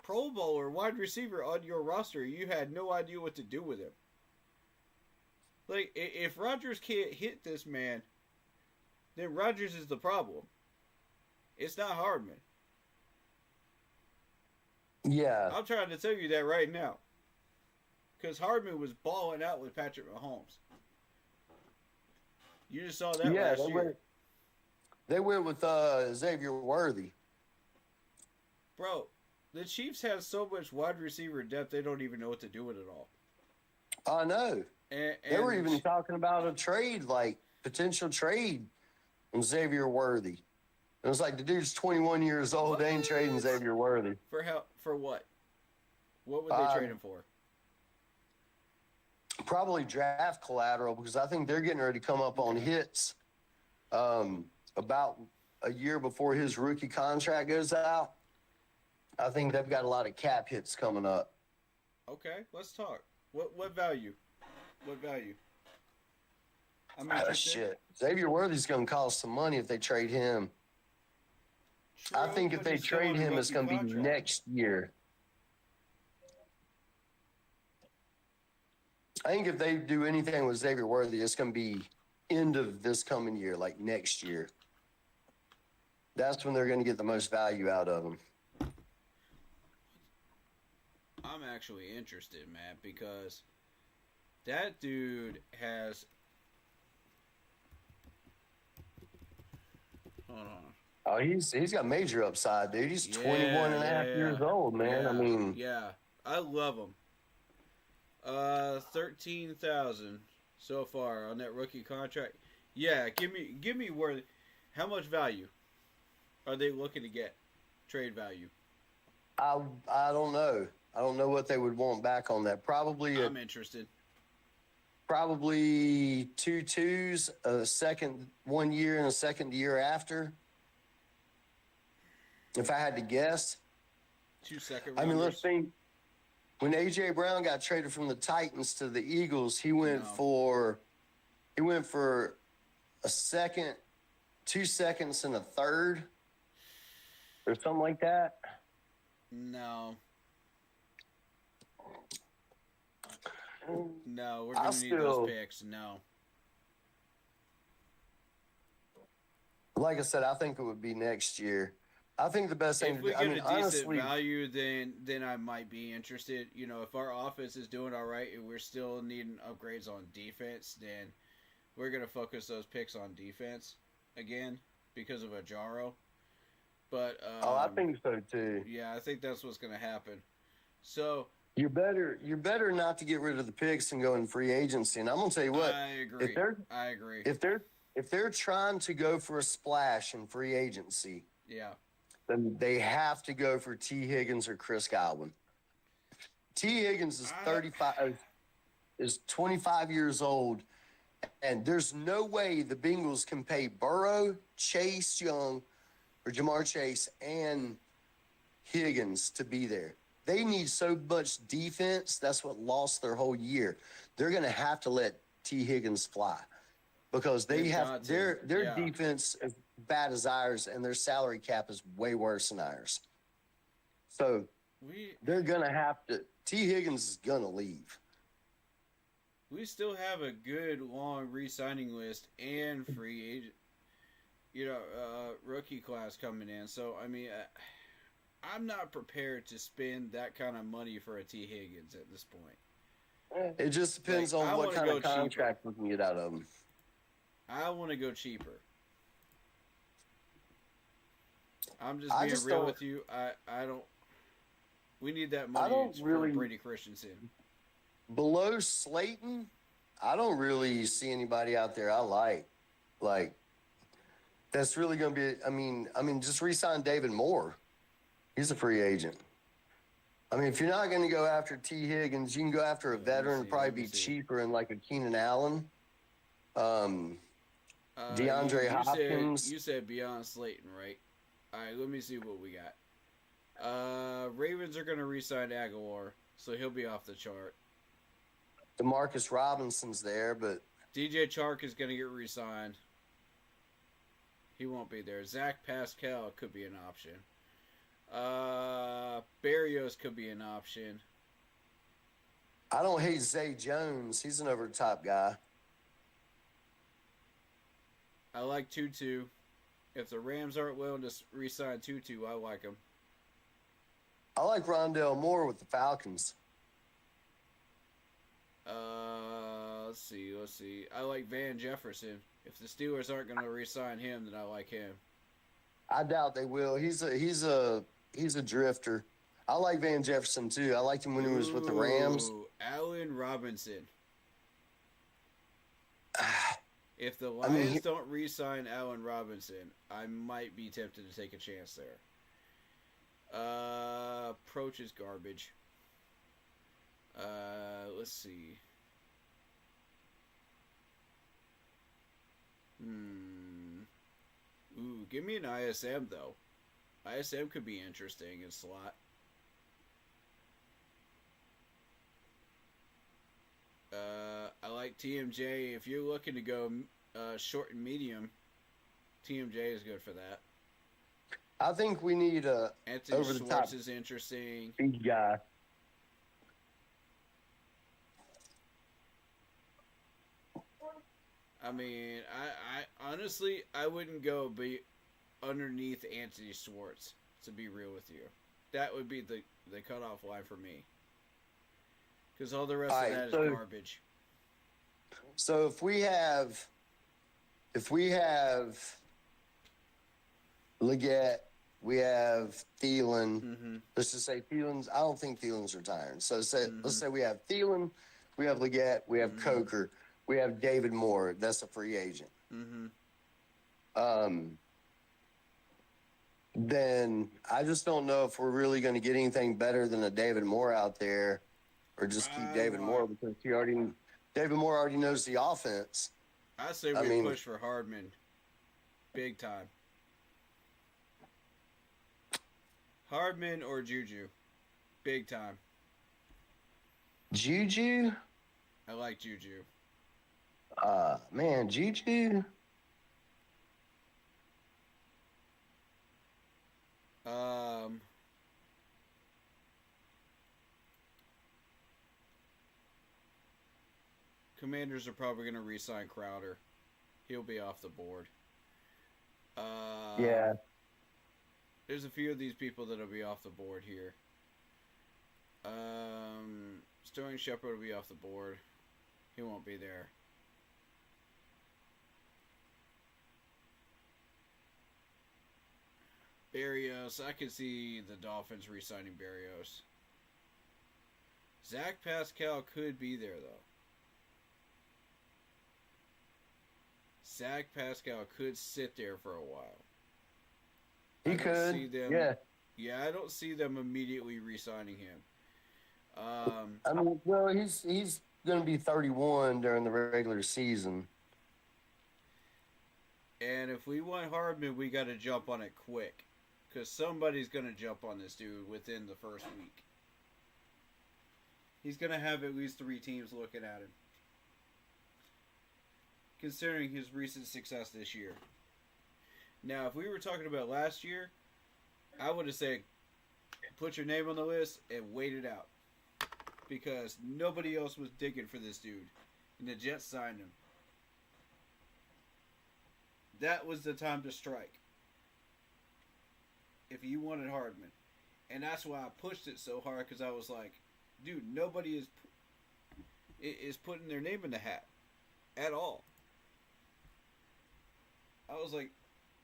Pro Bowler wide receiver on your roster. You had no idea what to do with him. If Rodgers can't hit this man, then Rodgers is the problem. It's not Hardman. Yeah. I'm trying to tell you that right now. Because Hardman was balling out with Patrick Mahomes. You just saw that last year. They went with Xavier Worthy. Bro, the Chiefs have so much wide receiver depth, they don't even know what to do with it all. I know. And they were even talking about a trade, potential trade on Xavier Worthy. It was like the dude's 21 years old. They ain't trading Xavier Worthy. For what? What would they trade him for? Probably draft collateral, because I think they're getting ready to come up on hits about a year before his rookie contract goes out. I think they've got a lot of cap hits coming up. Okay, let's talk. What value? What value? Shit. Xavier Worthy's going to cost some money if they trade him. True, I think if they trade him, it's going to be next year. I think if they do anything with Xavier Worthy, it's going to be end of this coming year, next year. That's when they're going to get the most value out of him. I'm actually interested, man, because that dude has... Hold on. Oh, he's got major upside, dude. He's 21 and a half years old, man. Yeah, I love him. 13,000 so far on that rookie contract. Yeah, give me where, how much value are they looking to get? Trade value. I don't know. I don't know what they would want back on that. Probably I'm interested. Probably 2 2s, a second 1 year and a second year after. If I had to guess. 2 second. I mean, let's think. When A.J. Brown got traded from the Titans to the Eagles, he went for a second, 2 seconds, and a third, or something like that. No, we're gonna need those picks. No. like I said, I think it would be next year. I think the best thing If to we do, get I mean, a decent honestly, value, then I might be interested. You know, if our offense is doing all right and we're still needing upgrades on defense, then we're gonna focus those picks on defense again because of Ajaro. But I think so too. yeah, I think that's what's gonna happen. So You're better not to get rid of the picks and go in free agency. And I'm gonna tell you what, I agree. I agree. If they're trying to go for a splash in free agency, Yeah. then they have to go for T. Higgins or Chris Godwin. T. Higgins is 25 years old, and there's no way the Bengals can pay Burrow, Chase Young, or Jamar Chase and Higgins to be there. They need so much defense. That's what lost their whole year. They're going to have to let T. Higgins fly because their defense is bad as ours, and their salary cap is way worse than ours. So they're going to have to. T. Higgins is going to leave. We still have a good long re-signing list and free agent, rookie class coming in. So I mean, I'm not prepared to spend that kind of money for a T. Higgins at this point. It just depends on what kind of contract we can get out of him. I want to go cheaper. I'm just being real with you. I don't. We need that money for Brady Christensen. Below Slayton, I don't really see anybody out there I like. Like, that's really going to be. I mean, just re-sign David Moore. He's a free agent. I mean, if you're not going to go after T. Higgins, you can go after a veteran, probably be cheaper, and like a Keenan Allen, DeAndre Hopkins. You said beyond Slayton, right? All right, let me see what we got. Ravens are going to re-sign Aguilar, so he'll be off the chart. Demarcus Robinson's there, but DJ Chark is going to get re-signed. He won't be there. Zach Pascal could be an option. Barrios could be an option. I don't hate Zay Jones. He's an over-the-top guy. I like Tutu. If the Rams aren't willing to re-sign Tutu, I like him. I like Rondale Moore with the Falcons. Let's see. I like Van Jefferson. If the Steelers aren't going to re-sign him, then I like him. I doubt they will. He's a drifter. I like Van Jefferson too. I liked him when he was with the Rams. Allen Robinson. If the Lions don't re-sign Allen Robinson, I might be tempted to take a chance there. Approach is garbage. Let's see. Ooh, give me an ISM though. ISM could be interesting in slot. I like TMJ. If you're looking to go short and medium, TMJ is good for that. I think we need a Anthony over the Schwartz top is interesting. big guy. I mean, I honestly I wouldn't go be underneath Anthony Schwartz, to be real with you. That would be the cutoff line for me. Because all the rest of that is garbage. So if we have Leggett, we have Thielen. Mm-hmm. Let's just say Thielen's. I don't think Thielen's retiring. So let's say we have Thielen, we have Leggett, we have Coker, we have David Moore. That's a free agent. Mm-hmm. Then I just don't know if we're really going to get anything better than a David Moore out there, or just keep David Moore because David Moore already knows the offense. I say we push for Hardman, big time. Hardman or Juju, big time. Juju? I like Juju. Man, Juju. Commanders are probably going to re-sign Crowder. He'll be off the board. Yeah. There's a few of these people that'll be off the board here. Sterling Shepard will be off the board. He won't be there. Berrios, I can see the Dolphins re-signing Berrios. Zach Pascal could be there, though. Zach Pascal could sit there for a while. He could. Yeah. Yeah, I don't see them immediately re-signing him. I mean, well, he's going to be 31 during the regular season. And if we want Hardman, we got to jump on it quick. Because somebody's going to jump on this dude within the first week. He's going to have at least 3 teams looking at him. Considering his recent success this year. Now, if we were talking about last year, I would have said, put your name on the list and wait it out. Because nobody else was digging for this dude. And the Jets signed him. That was the time to strike. If you wanted Hardman. And that's why I pushed it so hard, because I was like, dude, nobody is putting their name in the hat. At all. I was like,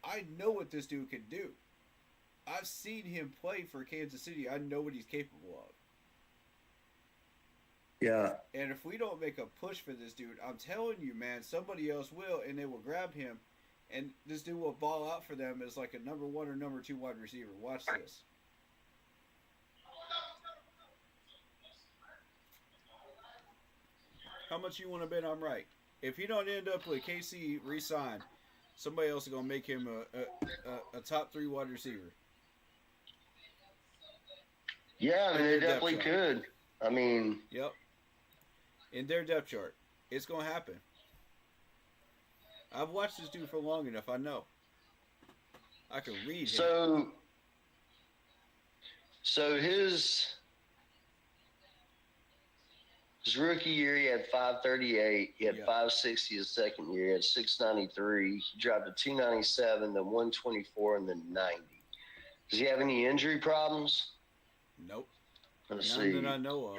I know what this dude can do. I've seen him play for Kansas City. I know what he's capable of. Yeah. And if we don't make a push for this dude, I'm telling you, man, somebody else will, and they will grab him, and this dude will ball out for them as like a number 1 or number 2 wide receiver. Watch this. How much you want to bet I'm right? If he don't end up with KC re-signed, somebody else is going to make him a top 3 wide receiver. Yeah, I mean, they definitely could. I mean... Yep. In their depth chart. It's going to happen. I've watched this dude for long enough. I know. I can read him. So his rookie year, he had 538. He had 560 his second year. He had 693. He dropped to 297, then 124, and then 90. Does he have any injury problems? Nope. Let's None see. that I know of.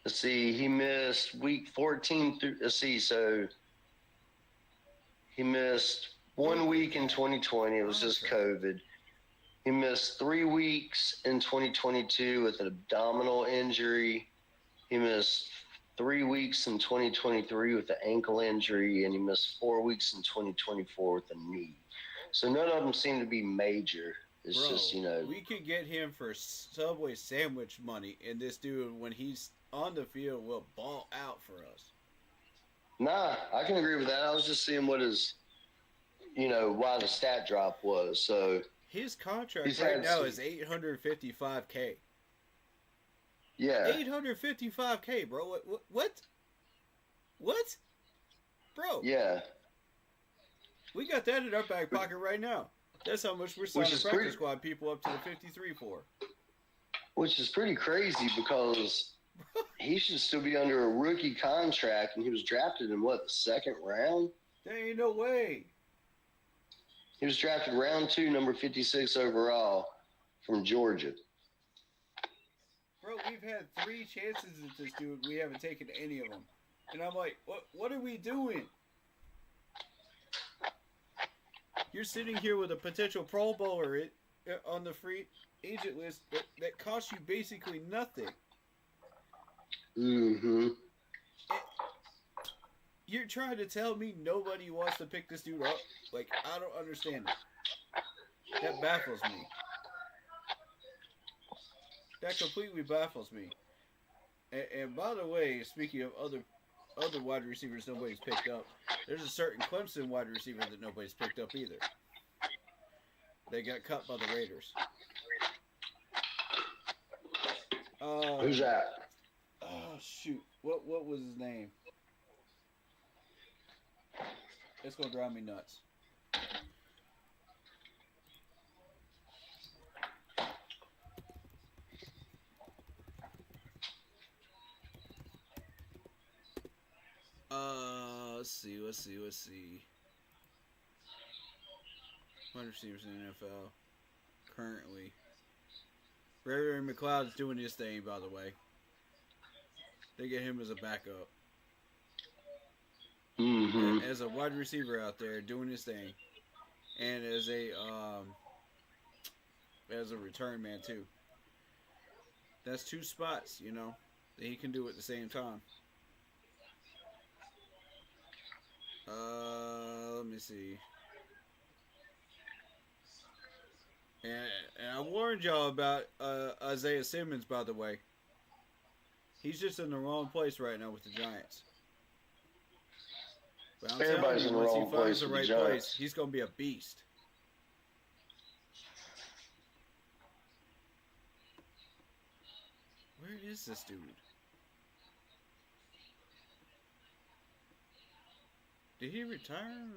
Let's see. He missed week 14 through. Let's see. So he missed 1 week in 2020. It was just COVID. He missed 3 weeks in 2022 with an abdominal injury. He missed 3 weeks in 2023 with an ankle injury, and he missed 4 weeks in 2024 with a knee. So none of them seem to be major. It's just, we could get him for Subway sandwich money, and this dude, when he's on the field, will ball out for us. Nah, I can agree with that. I was just seeing what his, why the stat drop was. So his contract right now is $855K. Yeah. $855K, bro. What? Bro. Yeah. We got that in our back pocket right now. That's how much we're signing practice squad people up to the 53 for. Which is pretty crazy because he should still be under a rookie contract, and he was drafted in, the second round? There ain't no way. He was drafted round 2, number 56 overall from Georgia. Bro, we've had 3 chances at this dude. We haven't taken any of them. And I'm like, what are we doing? You're sitting here with a potential Pro Bowler on the free agent list that costs you basically nothing. Mm-hmm. You're trying to tell me nobody wants to pick this dude up? Like, I don't understand it. That baffles me. That completely baffles me. And by the way, speaking of other wide receivers nobody's picked up, there's a certain Clemson wide receiver that nobody's picked up either. They got cut by the Raiders. Who's that? Oh, shoot. What was his name? It's going to drive me nuts. Let's see. wide receivers in the NFL currently. Ray McLeod's doing his thing, by the way. They get him as a backup. Mm-hmm. As a wide receiver out there doing his thing. And as a return man too. That's two spots, you know, that he can do at the same time. Let me see. And I warned y'all about Isaiah Simmons, by the way. He's just in the wrong place right now with the Giants. But I'm Everybody's telling you, in the once wrong he finds place the with right the place, Giants. he's going to be a beast. Where is this dude? Did he retire?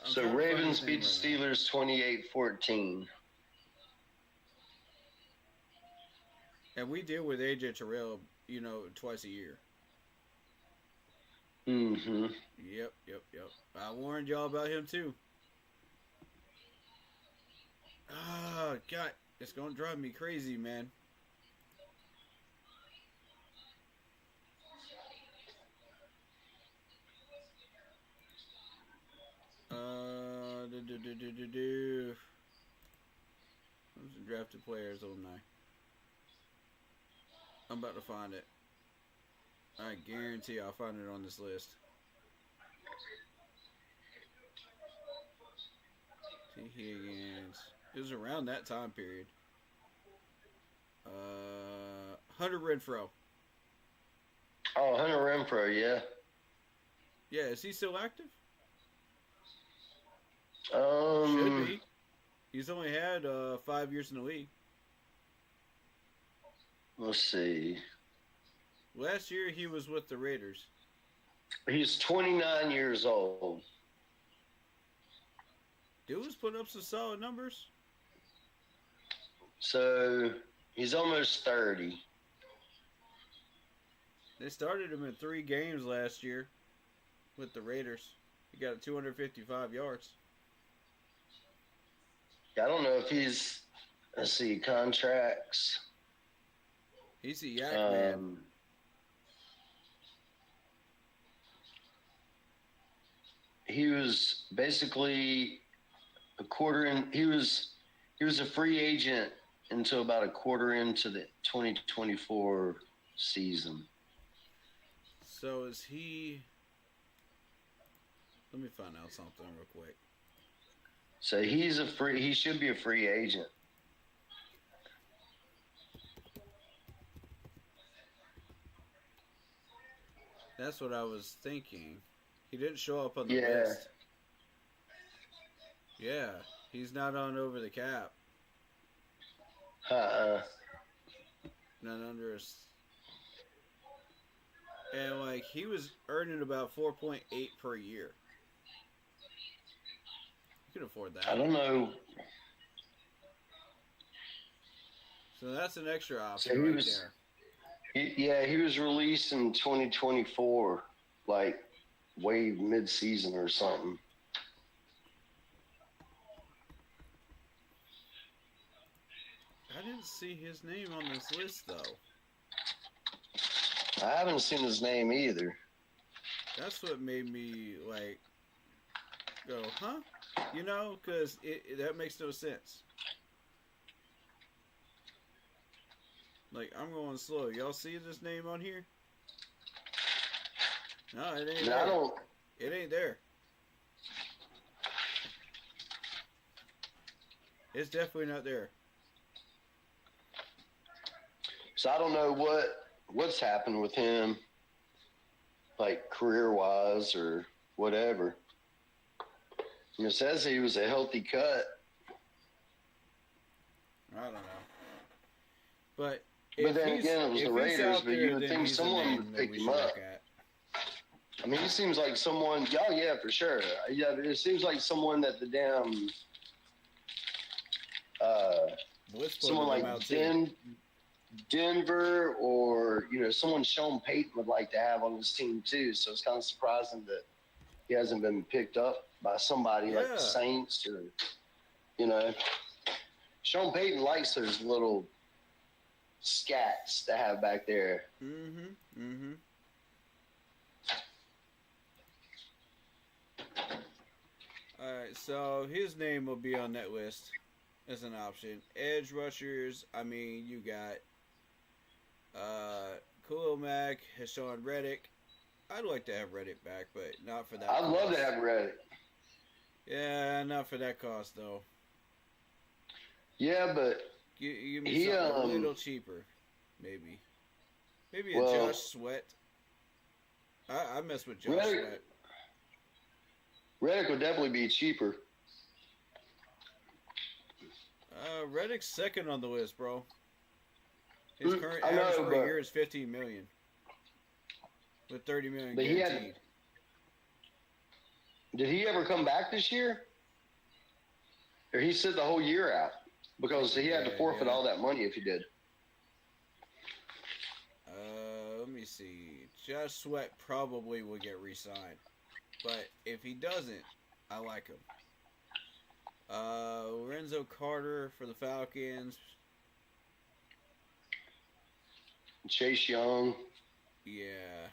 So Ravens beat the Steelers 28-14. And we deal with AJ Terrell, you know, twice a year. Mm-hmm. Yep. I warned y'all about him too. Ah, God, it's gonna drive me crazy, man. Who's the drafted players on there? I'm about to find it. I guarantee I'll find it on this list. T. Higgins. It was around that time period. Hunter Renfrow. Oh, Hunter Renfrow, yeah. Yeah, is he still active? Um, Should be. He's only had 5 years in the league. Let's see. Last year he was with the Raiders. He's 29 years old. Dude was putting up some solid numbers. So he's almost 30. They started him in 3 games last year with the Raiders. He got 255 yards. I don't know if he's, let's see, contracts. He's a yak man. He was basically a quarter in. He was a free agent until about a quarter into the 2024 season. So is he? Let me find out something real quick. So he should be a free agent. That's what I was thinking. He didn't show up on the list. Yeah, he's not on over the cap. Not under us. And like he was earning about 4.8 per year. You can afford that. I don't know. So that's an extra option So right there. He was released in 2024, like way mid-season or something. I didn't see his name on this list though. I haven't seen his name either. That's what made me like go, huh? You know, because that makes no sense. Like, I'm going slow. Y'all see this name on here? No, it ain't there. I don't. It ain't there. It's definitely not there. So I don't know what's happened with him, like career-wise or whatever. It says he was a healthy cut. I don't know. But then again, it was the Raiders, but you would think someone would pick him up. I mean, he seems like someone, oh yeah, for sure. Yeah, but it seems like someone that the damn, someone like Denver or someone Sean Payton would like to have on his team too. So it's kind of surprising that he hasn't been picked up by somebody like the Saints or Sean Payton likes those little scats to have back there. Alright, so his name will be on that list as an option. Edge rushers, I mean, you got Khalil Mack, Hassan Reddick. I'd like to have Reddick back, but not for that I'd cost. love to have Reddick. Yeah, not for that cost, though. Yeah, but give me something a little cheaper, maybe. Maybe a Josh Sweat. I mess with Josh Sweat. Reddick would definitely be cheaper. Reddick's second on the list, bro. His current average per year is $15 million, with $30 million guaranteed. Did he ever come back this year? Or he sit the whole year out? Because he had to forfeit all that money if he did. Let me see. Josh Sweat probably will get re-signed. But if he doesn't, I like him. Lorenzo Carter for the Falcons. Chase Young. Yeah.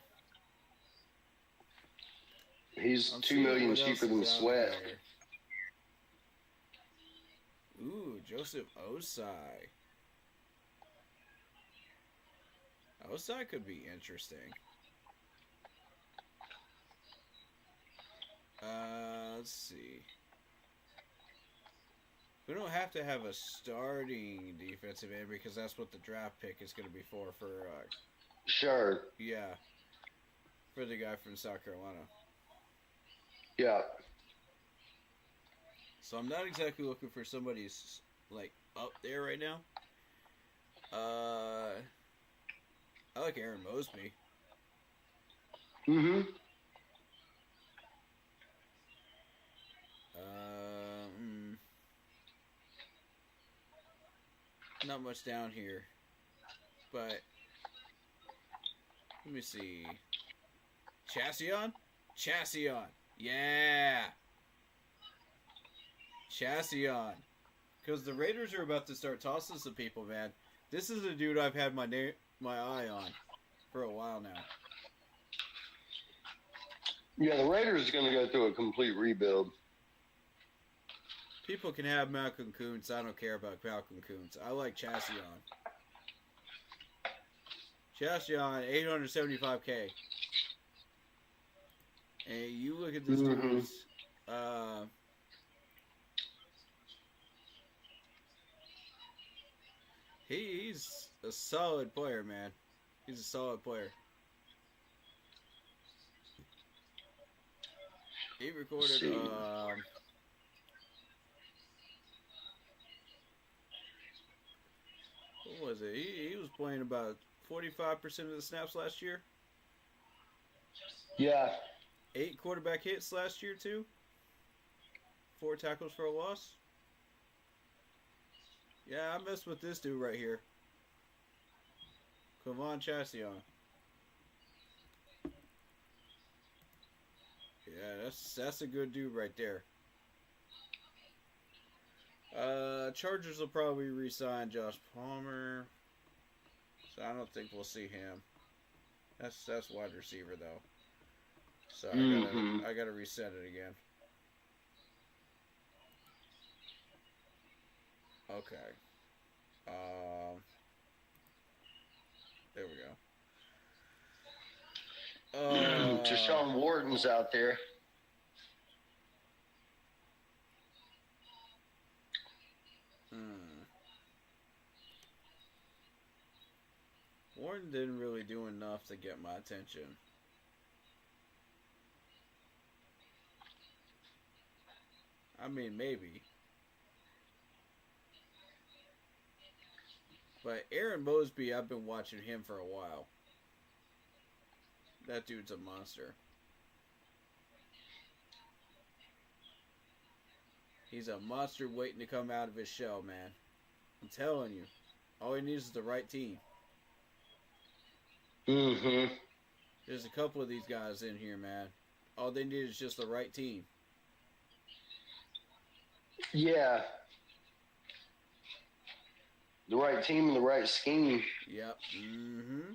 He's $2 million cheaper than Sweat. Ooh, Joseph Osai. Osai could be interesting. Let's see. We don't have to have a starting defensive end because that's what the draft pick is going to be for sure. Yeah. For the guy from South Carolina. Yeah. So I'm not exactly looking for somebody like up there right now. I like Aaron Mosby. Not much down here, but let me see. Chassion, yeah. Chassion, because the Raiders are about to start tossing some people, man. This is a dude I've had my eye on for a while now. Yeah, the Raiders are going to go through a complete rebuild. People can have Malcolm Kuntz. I don't care about Malcolm Kuntz. I like Chassion. Chassion, $875K. And you look at this dude's he's a solid player, man. He's a solid player. He recorded what was it? He was playing about 45% of the snaps last year. Yeah. 8 quarterback hits last year too. 4 tackles for a loss. Yeah, I messed with this dude right here. Kavon Chassion. Yeah, that's a good dude right there. Chargers will probably re-sign Josh Palmer, so I don't think we'll see him. That's wide receiver though. So I gotta reset it again. Okay. There we go. Deshaun Warden's out there. Warden didn't really do enough to get my attention. I mean, maybe. But Aaron Mosby, I've been watching him for a while. That dude's a monster. He's a monster waiting to come out of his shell, man. I'm telling you. All he needs is the right team. Mm-hmm. There's a couple of these guys in here, man. All they need is just the right team. Yeah. The right team and the right scheme. Yep. Mm-hmm.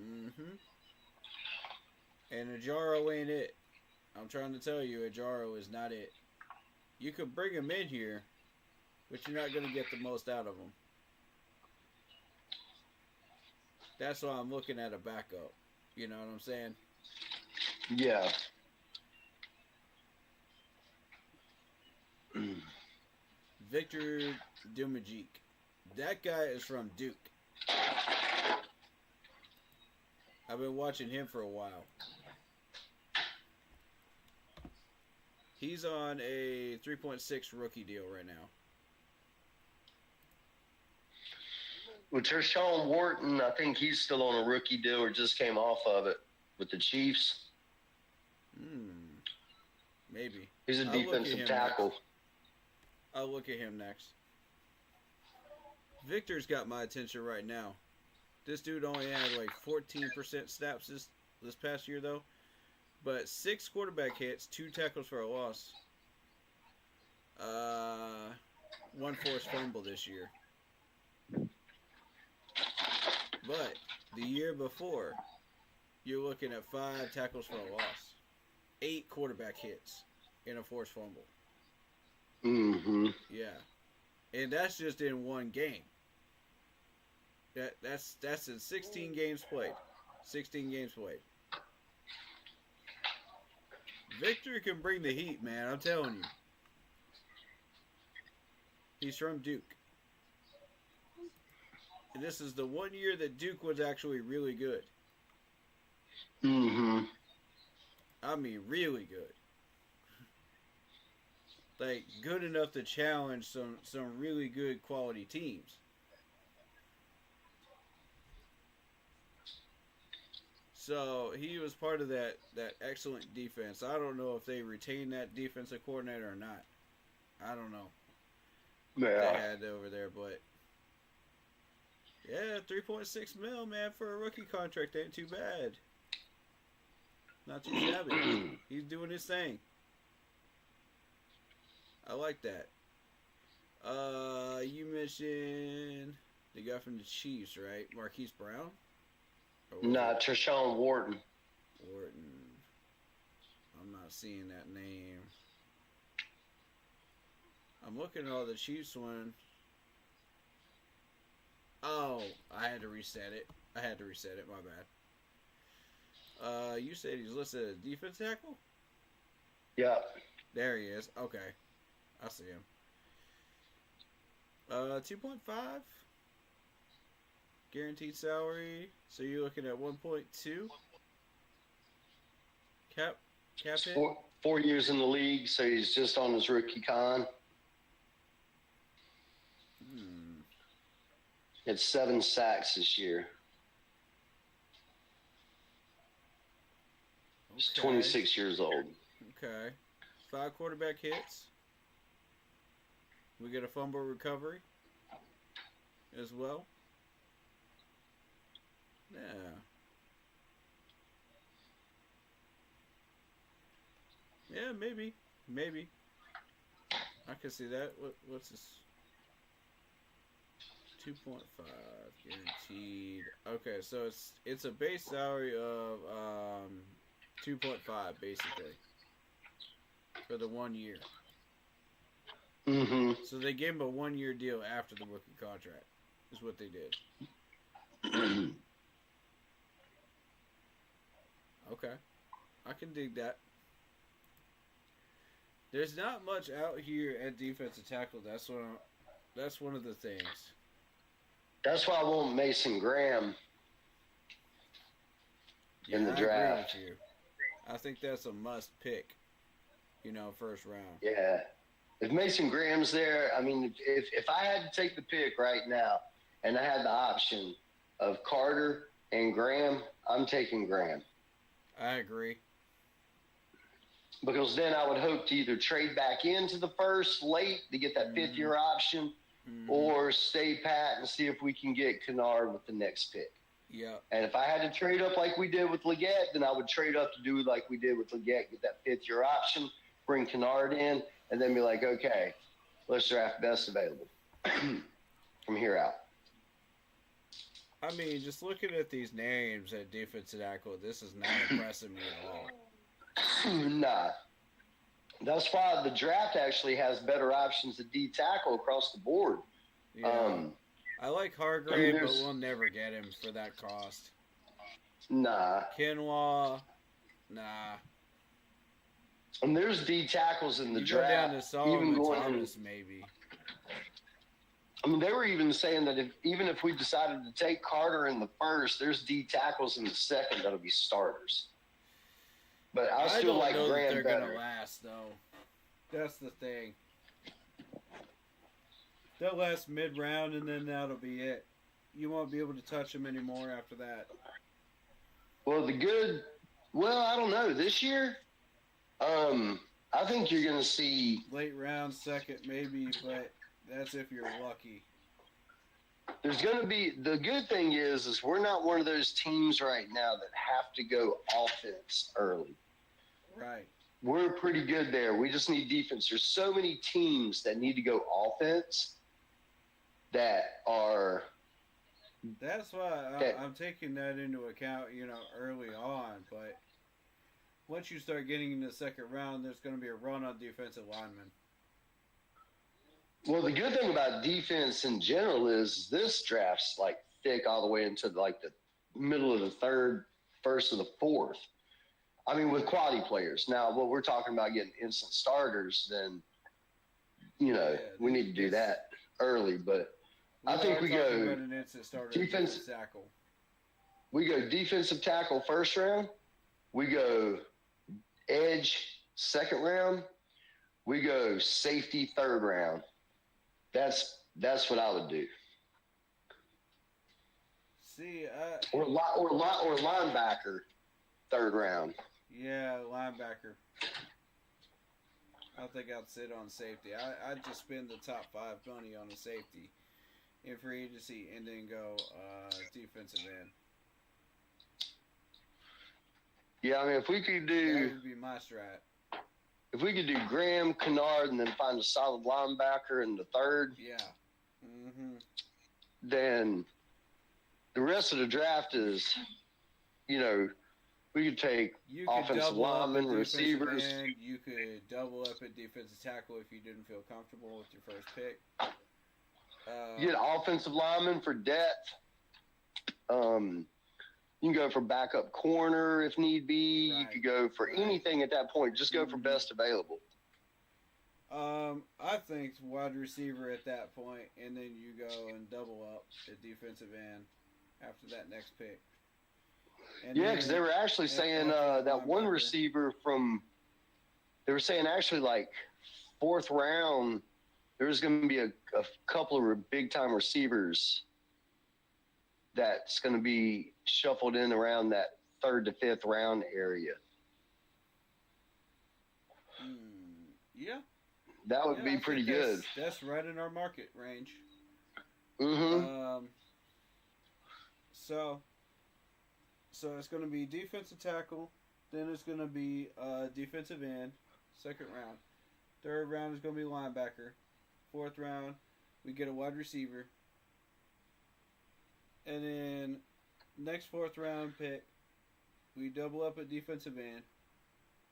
Mm-hmm. And Ajaro ain't it. I'm trying to tell you, Ajaro is not it. You could bring him in here, but you're not going to get the most out of him. That's why I'm looking at a backup. You know what I'm saying? Yeah. Victor Dumajik. That guy is from Duke. I've been watching him for a while. He's on a 3.6 rookie deal right now. With Tershawn Wharton, I think he's still on a rookie deal or just came off of it with the Chiefs. Maybe. He's a defensive tackle. I'll look at him next. Victor's got my attention right now. This dude only had like 14% snaps this past year, though. But 6 quarterback hits, 2 tackles for a loss. 1 forced fumble this year. But the year before, you're looking at 5 tackles for a loss. 8 quarterback hits and a forced fumble. Mm-hmm. Yeah. And that's just in one game. That's in 16 games played. 16 games played. Victor can bring the heat, man. I'm telling you. He's from Duke. And this is the one year that Duke was actually really good. Mm-hmm. I mean, really good. Like, good enough to challenge some really good quality teams. So, he was part of that excellent defense. I don't know if they retained that defensive coordinator or not. I don't know. Yeah. They had over there, but... Yeah, 3.6 mil, man, for a rookie contract ain't too bad. Not too shabby. He's doing his thing. I like that. You mentioned the guy from the Chiefs, right? Marquise Brown? Nah, Tershawn Wharton. Wharton. I'm not seeing that name. I'm looking at all the Chiefs one. Oh, I had to reset it. My bad. You said he's listed as defense tackle? Yeah. There he is. Okay. I see him. 2.5 guaranteed salary. So you're looking at 1.2 cap hit. 4 years in the league, so he's just on his rookie con. It's 7 sacks this year. He's 26 years old. Okay. 5 quarterback hits. We get a fumble recovery as well. Yeah. Yeah, maybe. I can see that. What's this? 2.5 guaranteed. Okay, so it's a base salary of 2.5 basically for the 1 year. Mm-hmm. So they gave him a 1 year deal after the rookie contract. Is what they did. Okay, I can dig that. There's not much out here at defensive tackle. That's one of the things. That's why I want Mason Graham in the draft. I agree with you. I think that's a must pick. First round. Yeah. If Mason Graham's there, I mean, if I had to take the pick right now and I had the option of Carter and Graham, I'm taking Graham. I agree. Because then I would hope to either trade back into the first late to get that 5th year option or stay pat and see if we can get Kennard with the next pick. Yeah. And if I had to trade up like we did with Leggett, then I would trade up to do like we did with Leggett, get that 5th-year option, bring Kennard in, and then be like, okay, let's draft best available from here out. I mean, just looking at these names at defensive tackle, this is not impressing me at all. Nah. That's why the draft actually has better options at D tackle across the board. Yeah. I like Hargrave, but we'll never get him for that cost. Nah. Kinlaw, nah. And there's D tackles in the you draft. Go down to Solomon even going Thomas, maybe. I mean, they were even saying that even if we decided to take Carter in the first, there's D tackles in the second that'll be starters. But I still don't like know Graham that they're better. going to last, though. That's the thing. They'll last mid-round, and then that'll be it. You won't be able to touch them anymore after that. Well, I don't know. This year, I think you're going to see late round, second maybe, but that's if you're lucky. There's going to be – the good thing is we're not one of those teams right now that have to go offense early. Right. We're pretty good there. We just need defense. There's so many teams that need to go offense that are – That's why I'm taking that into account, early on. But once you start getting into the second round, there's going to be a run on defensive linemen. Well, the good thing about defense in general is this draft's like thick all the way into like the middle of the third, first of the fourth. I mean, with quality players. Now, what we're talking about getting instant starters, then, we need to do that early. But I think we go defensive tackle. We go defensive tackle first round. We go edge second round. We go safety third round. That's what I would do. See, or linebacker third round. Yeah, linebacker. I think I'd sit on safety. I'd just spend the top 5 money on a safety in free agency and then go defensive end. Yeah, I mean, if we could do... That would be my strat. If we could do Graham, Kennard, and then find a solid linebacker in the third... Yeah. Mm-hmm. Then the rest of the draft is, we could take offensive linemen, receivers. End. You could double up at defensive tackle if you didn't feel comfortable with your first pick. You get offensive linemen for depth. You can go for backup corner if need be. Right. You could go for anything at that point. Just go for best available. I think wide receiver at that point, and then you go and double up at defensive end after that next pick. And yeah, because they were actually saying that one receiver they were saying actually like 4th round, there's going to be a couple of big-time receivers that's going to be shuffled in around that 3rd to 5th round area. Yeah. That would be pretty good. That's right in our market range. Mm-hmm. So it's going to be defensive tackle. Then it's going to be defensive end, 2nd round. 3rd round is going to be linebacker. 4th round, we get a wide receiver. And then next 4th round pick, we double up at defensive end.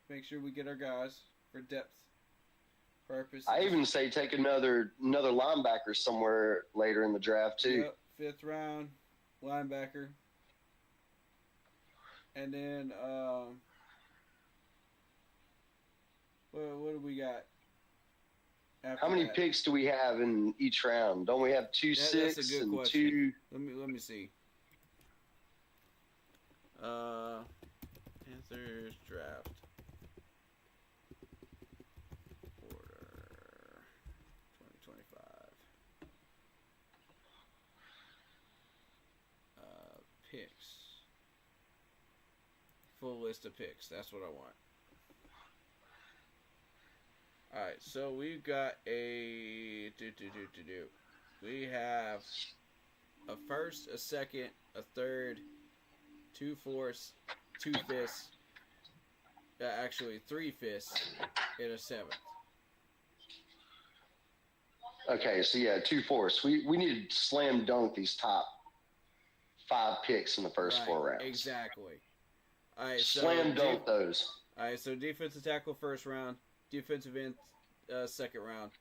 Make sure we get our guys for depth purposes. I even say take another linebacker somewhere later in the draft too. Yep, 5th round linebacker. And then what do we got? How many picks do we have in each round? Don't we have 2 6 that's a good and question. 2? Let me see. Panthers draft order 2025. Picks. Full list of picks. That's what I want. Alright, so we've got a... We have a first, a second, a third, 2 fourths, 2 fifths, actually 3 fifths, and a seventh. Okay, so yeah, 2 fourths. We need to slam dunk these top 5 picks in the first 4 rounds. Exactly. All right, slam dunk those. All right, so defensive tackle first round, defensive end second round,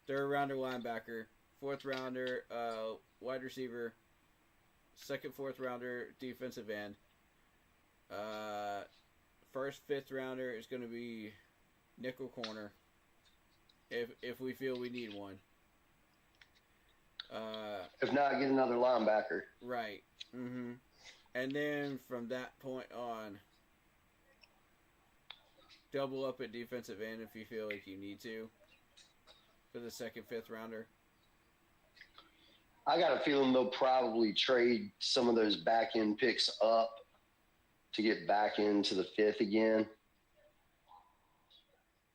third rounder linebacker, fourth rounder wide receiver, second, fourth rounder defensive end. First, fifth rounder is going to be nickel corner. If we feel we need one. If not, get another linebacker. Right. Mm-hmm. And then from that point on, double up at defensive end if you feel like you need to for the second, fifth rounder. I got a feeling they'll probably trade some of those back end picks up to get back into the fifth again.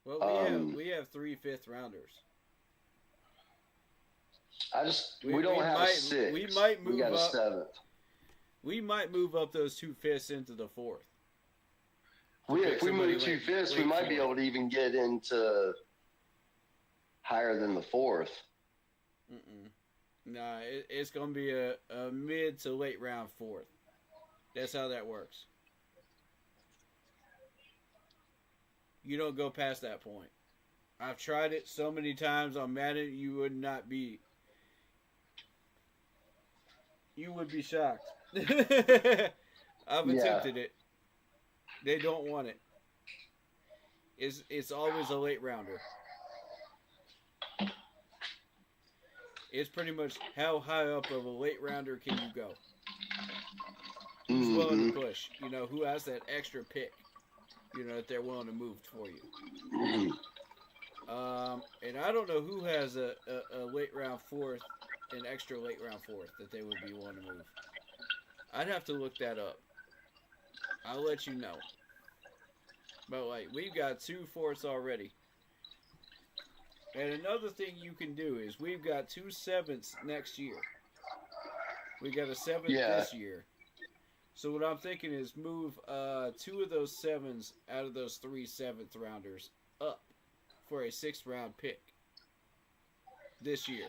Well, we have 3 fifth rounders. We don't have a 6. We might move we got up. A 7th. We might move up those 2 fifths into the 4th. If we move 2 fifths, we might be able to even get into higher than the 4th. Nah, it's going to be a mid to late round 4th. That's how that works. You don't go past that point. I've tried it so many times on Madden, you would be shocked. I've attempted it. They don't want it. It's always a late rounder. It's pretty much how high up of a late rounder can you go? Who's willing to push? Who has that extra pick? That they're willing to move for you. And I don't know who has a late round 4th, an extra late round 4th that they would be willing to move. I'd have to look that up. I'll let you know. But we've got 2 4ths already. And another thing you can do is we've got 2 7ths next year. We got a 7th this year. So what I'm thinking is move 2 of those 7s out of those 3 7th rounders up for a 6th round pick this year.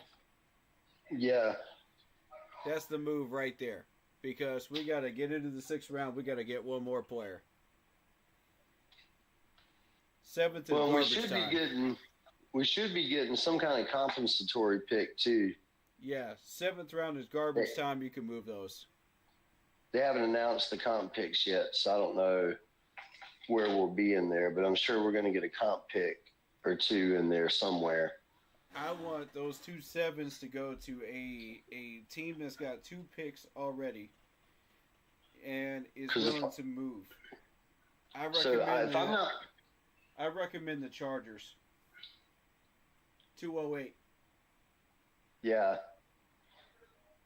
Yeah. That's the move right there. Because we got to get into the 6th round. We got to get one more player. 7th and garbage time. We should be getting some kind of compensatory pick too. Yeah, 7th round is garbage time. You can move those. They haven't announced the comp picks yet, so I don't know where we'll be in there, but I'm sure we're going to get a comp pick or 2 in there somewhere. I want those 2 7s to go to a team that's got 2 picks already and is willing to move. I recommend the Chargers. 208. Yeah.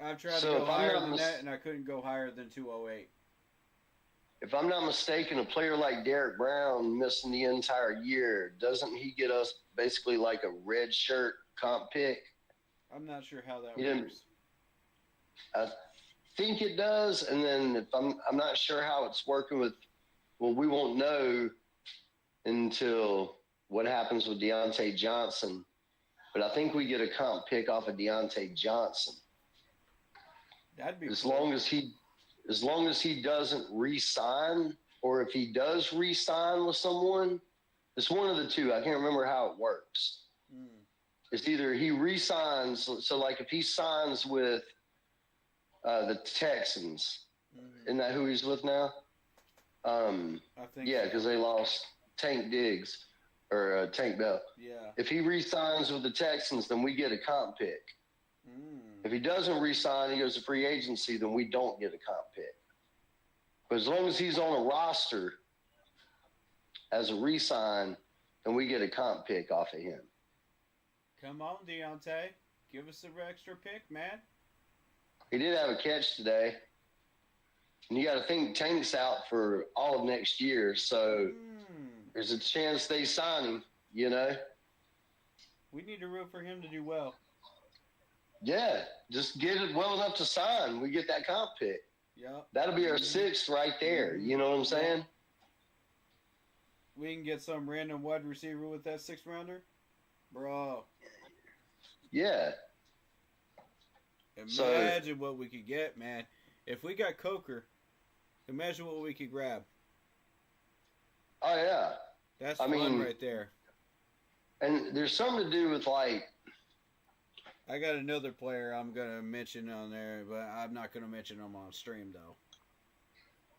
I've tried to go higher than that, and I couldn't go higher than 208. If I'm not mistaken, a player like Derek Brown missing the entire year, doesn't he get us basically like a red shirt comp pick? I'm not sure how that works. I think it does, and then if I'm not sure how it's working with. Well, we won't know until what happens with Deontay Johnson, but I think we get a comp pick off of Deontay Johnson. That'd be as long as he doesn't re-sign, or if he does re-sign with someone, it's one of the two. I can't remember how it works. It's either he re-signs, so like if he signs with the Texans, isn't that who he's with now? I think because they lost Tank Diggs or Tank Bell. Yeah. If he re-signs with the Texans, then we get a comp pick. If he doesn't re-sign, he goes to free agency, then we don't get a comp pick. But as long as he's on a roster as a re-sign, then we get a comp pick off of him. Come on, Deontay. Give us an extra pick, man. He did have a catch today. And you got to think Tank's out for all of next year, so there's a chance they sign him, We need to root for him to do well. Yeah, just get it well enough to sign. We get that comp pick. Yep. That'll be our sixth right there. You know what I'm saying? We can get some random wide receiver with that 6th rounder, bro. Yeah. Imagine what we could get, man. If we got Coker, imagine what we could grab. Oh yeah. That's fun right there. And there's something to do with like. I got another player I'm gonna mention on there, but I'm not gonna mention him on stream though.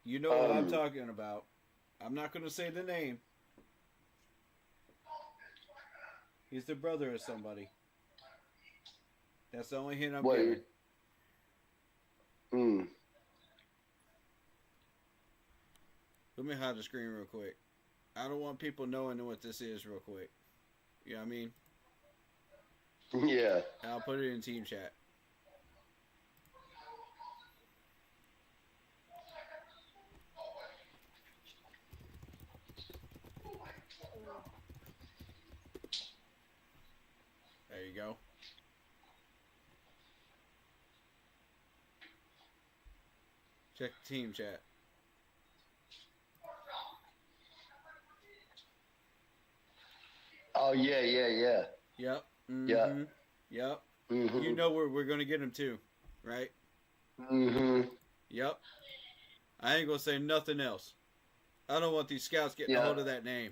You know what I'm talking about. I'm not gonna say the name. He's the brother of somebody. That's the only hint I'm giving. Let me hide the screen real quick. I don't want people knowing what this is real quick. You know what I mean? Yeah. I'll put it in team chat. There you go. Check the team chat. Oh yeah. Yep. Mm-hmm. Yeah. Yep. Mm-hmm. You know we're gonna get him too, right? Mm-hmm. Yep. I ain't gonna say nothing else. I don't want these scouts getting a hold of that name.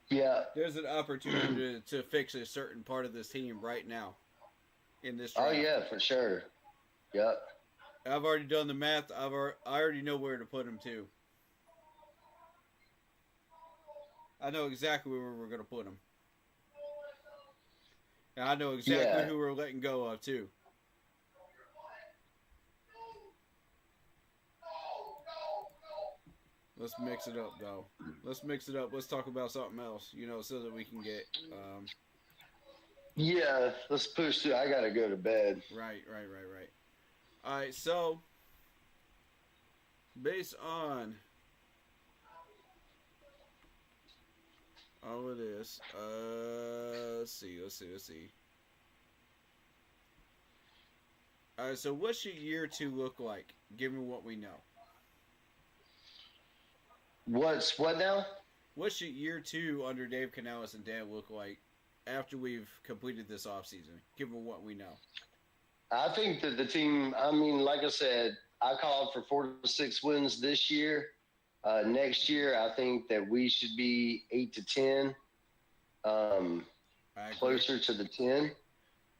Yeah. There's an opportunity to fix a certain part of this team right now. In this draft. Oh yeah, for sure. Yep. I've already done the math. I already know where to put him too. I know exactly where we're going to put him. And I know exactly who we're letting go of, too. Let's mix it up, though. Let's mix it up. Let's talk about something else, so that we can get... Yeah, let's push through. I got to go to bed. Right. All right, so... Based on... all of this. Let's see. All right, so what should year 2 look like, given what we know? What's what now? What should year 2 under Dave Canales and Dan look like after we've completed this offseason, given what we know? I think that the team, like I said, I called for 4 to 6 wins this year. Next year, I think that we should be 8 to 10, closer to the 10.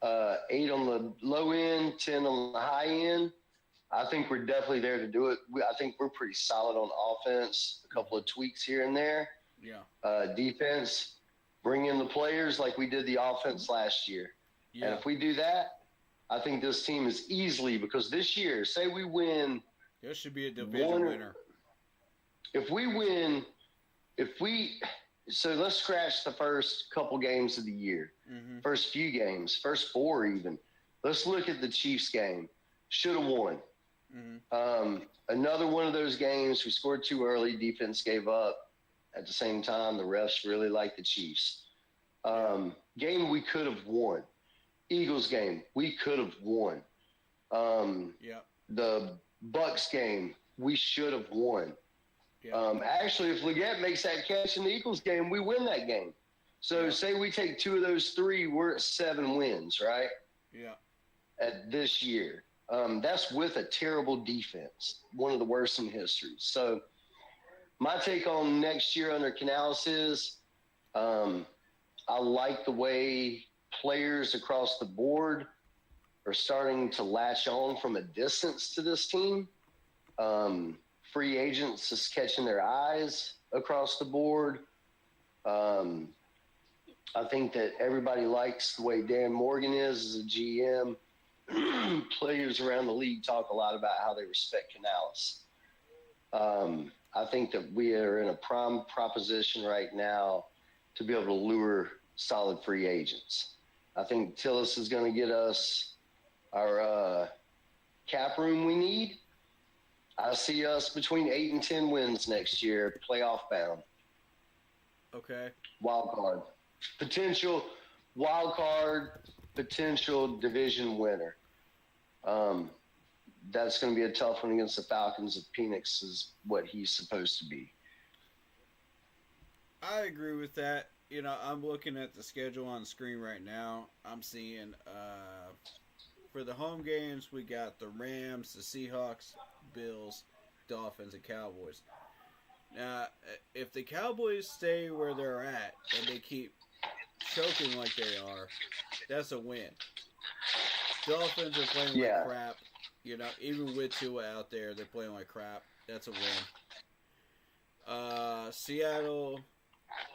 8 on the low end, 10 on the high end. I think we're definitely there to do it. I think we're pretty solid on offense. A couple of tweaks here and there. Yeah. Defense, bring in the players like we did the offense last year. Yeah. And if we do that, I think this team is easily, because this year, say we win. There should be a division winner. If we win, so let's scratch the first couple games of the year, first few games, first 4 even. Let's look at the Chiefs game. Should have won. Another one of those games, we scored too early, defense gave up. At the same time, the refs really liked the Chiefs. Game we could have won. Eagles game, we could have won. The Bucks game, we should have won. Actually, if Leggett makes that catch in the Eagles game, we win that game. So say we take 2 of those 3, we're at 7 wins, right? Yeah. At this year. That's with a terrible defense, one of the worst in history. So my take on next year under Canales is I like the way players across the board are starting to latch on from a distance to this team. Free agents is catching their eyes across the board. I think that everybody likes the way Dan Morgan is as a GM. Players around the league talk a lot about how they respect Canales. I think that we are in a prime proposition right now to be able to lure solid free agents. I think Tillis is going to get us our cap room we need. I see us between 8 and 10 wins next year, playoff bound. Okay. Wild card. Potential wild card potential division winner. That's going to be a tough one against the Falcons if Penix is what he's supposed to be. I agree with that. You know, I'm looking at the schedule on the screen right now. I'm seeing for the home games, we got the Rams, the Seahawks, Bills, Dolphins, and Cowboys. Now, if the Cowboys stay where they're at and they keep choking like they are, that's a win. Dolphins are playing like crap. You know, even with Tua out there, they're playing like crap. That's a win. Seattle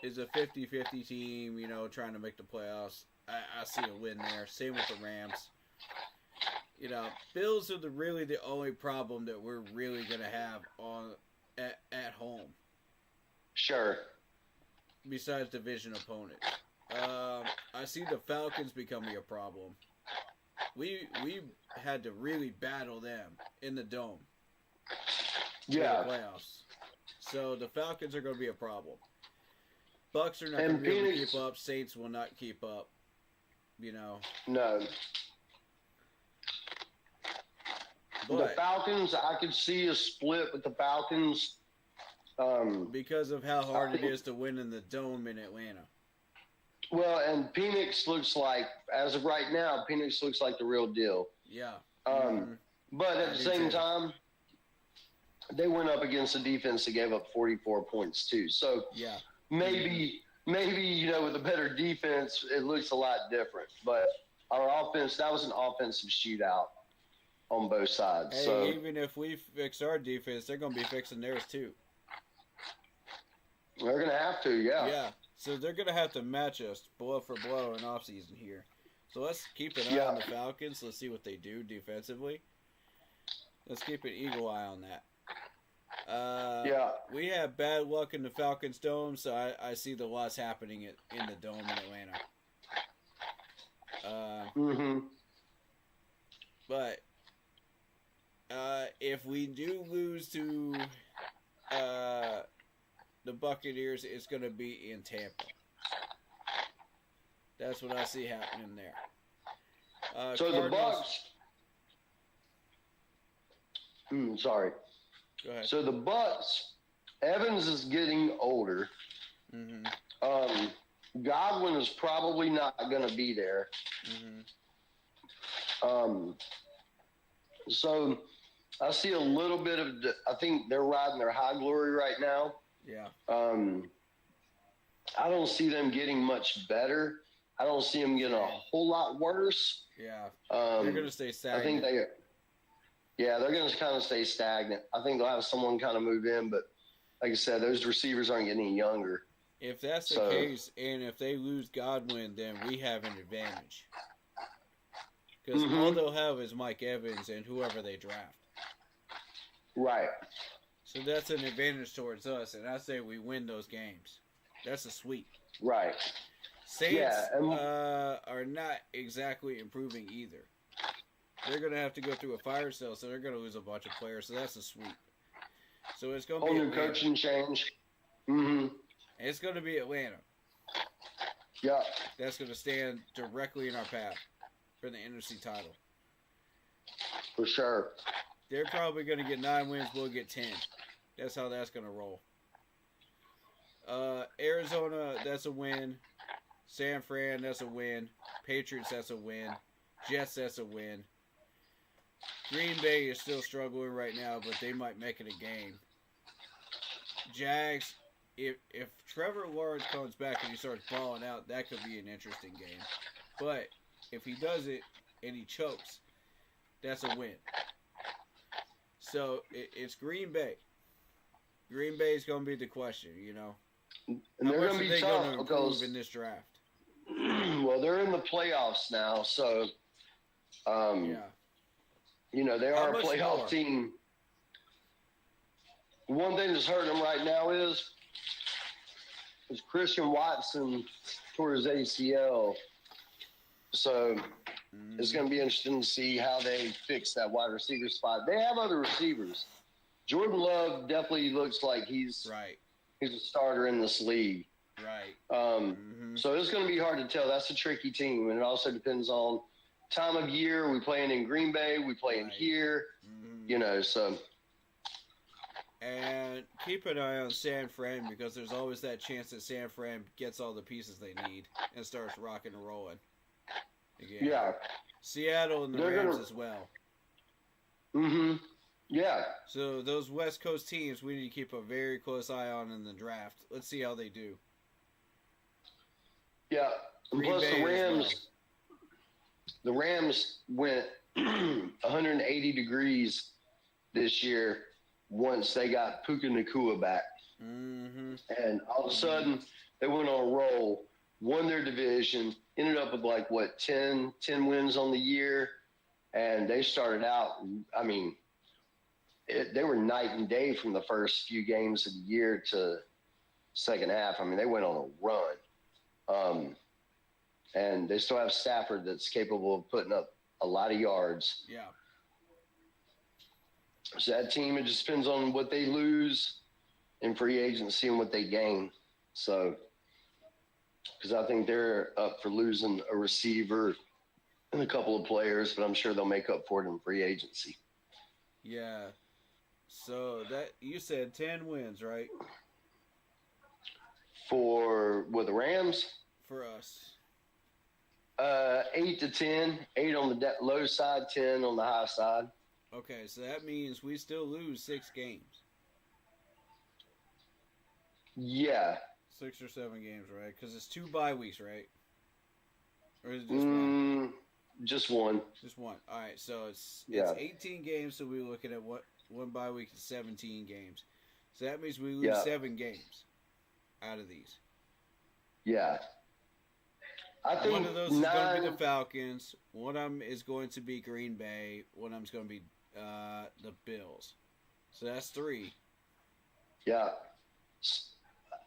is a 50-50 team, you know, trying to make the playoffs. I see a win there. Same with the Rams. You know, Bills are really the only problem that we're really going to have at home. Sure. Besides division opponents. I see the Falcons becoming a problem. We had to really battle them in the dome. Yeah. For the playoffs. So the Falcons are going to be a problem. Bucks are not going to be able to keep up. Saints will not keep up. You know. No. But the Falcons, I could see a split with the Falcons. Because of how hard it is to win in the dome in Atlanta. Well, and Penix looks like, as of right now, Penix looks like the real deal. Yeah. But at the same time, they went up against a defense that gave up 44 points too. So yeah, maybe you know, with a better defense, it looks a lot different. But our offense, that was an offensive shootout on both sides. Hey, so even if we fix our defense, they're going to be fixing theirs too. They're going to have to, yeah. Yeah. So they're going to have to match us blow for blow in offseason here. So let's keep an eye on the Falcons. Let's see what they do defensively. Let's keep an eagle eye on that. We have bad luck in the Falcons dome, so I see the loss happening in the dome in Atlanta. But if we do lose to the Buccaneers, it's going to be in Tampa. That's what I see happening there. So Cardinals, the Bucs. Sorry. Go ahead. So the Bucs, Evans is getting older. Godwin is probably not going to be there. So I see a little bit of. I think they're riding their high glory right now. Yeah. I don't see them getting much better. I don't see them getting a whole lot worse. Yeah. They're going to stay stagnant. I think they're going to kind of stay stagnant. I think they'll have someone kind of move in, but like I said, those receivers aren't getting any younger. If that's the case, and if they lose Godwin, then we have an advantage. Because all they'll have is Mike Evans and whoever they draft. Right. So that's an advantage towards us, and I say we win those games. That's a sweep. Right. Saints are not exactly improving either. They're going to have to go through a fire sale, so they're going to lose a bunch of players, so that's a sweep. So it's going to be whole new coaching change. It's going to be Atlanta. Yeah. That's going to stand directly in our path for the NFC title. For sure. They're probably going to get 9 wins. We'll get 10. That's how that's going to roll. Arizona, that's a win. San Fran, that's a win. Patriots, that's a win. Jets, that's a win. Green Bay is still struggling right now, but they might make it a game. Jags, if Trevor Lawrence comes back and he starts balling out, that could be an interesting game. But if he does it and he chokes, that's a win. So it's Green Bay. Green Bay is going to be the question, you know. And they're going to be tough because in this draft. Well, they're in the playoffs now, so you know, they are a playoff team. One thing that's hurting them right now is Christian Watson tore his ACL. So it's going to be interesting to see how they fix that wide receiver spot. They have other receivers. Jordan Love definitely looks like he's a starter in this league. Right. So it's going to be hard to tell. That's a tricky team, and it also depends on time of year. We playing in Green Bay, we playing here, so. And keep an eye on San Fran, because there's always that chance that San Fran gets all the pieces they need and starts rocking and rolling again. Yeah. Seattle and the Rams as well. Yeah. So those West Coast teams we need to keep a very close eye on in the draft. Let's see how they do. Yeah. And plus Bay the Rams went 180 degrees this year once they got Puka Nacua back. And all of a sudden, they went on a roll, won their division, ended up with 10 wins on the year. And they started out, I mean, they were night and day from the first few games of the year to second half. I mean, they went on a run. And they still have Stafford that's capable of putting up a lot of yards. Yeah. So that team, it just depends on what they lose in free agency and what they gain. So, because I think they're up for losing a receiver and a couple of players, but I'm sure they'll make up for it in free agency. Yeah. So that you said 10 wins, right? With the Rams? For us. 8 to 10. 8 on the low side, 10 on the high side. Okay, so that means we still lose 6 games. Yeah. 6 or 7 games, right? Because it's 2 bye weeks, right? Or is it just one? Just one. Just one. All right, so it's 18 games, so we're looking at one bye week is 17 games. So that means we lose 7 games out of these. Yeah. I think one of those is going to be the Falcons. One of them is going to be Green Bay. One of them is going to be the Bills. So that's 3. Yeah.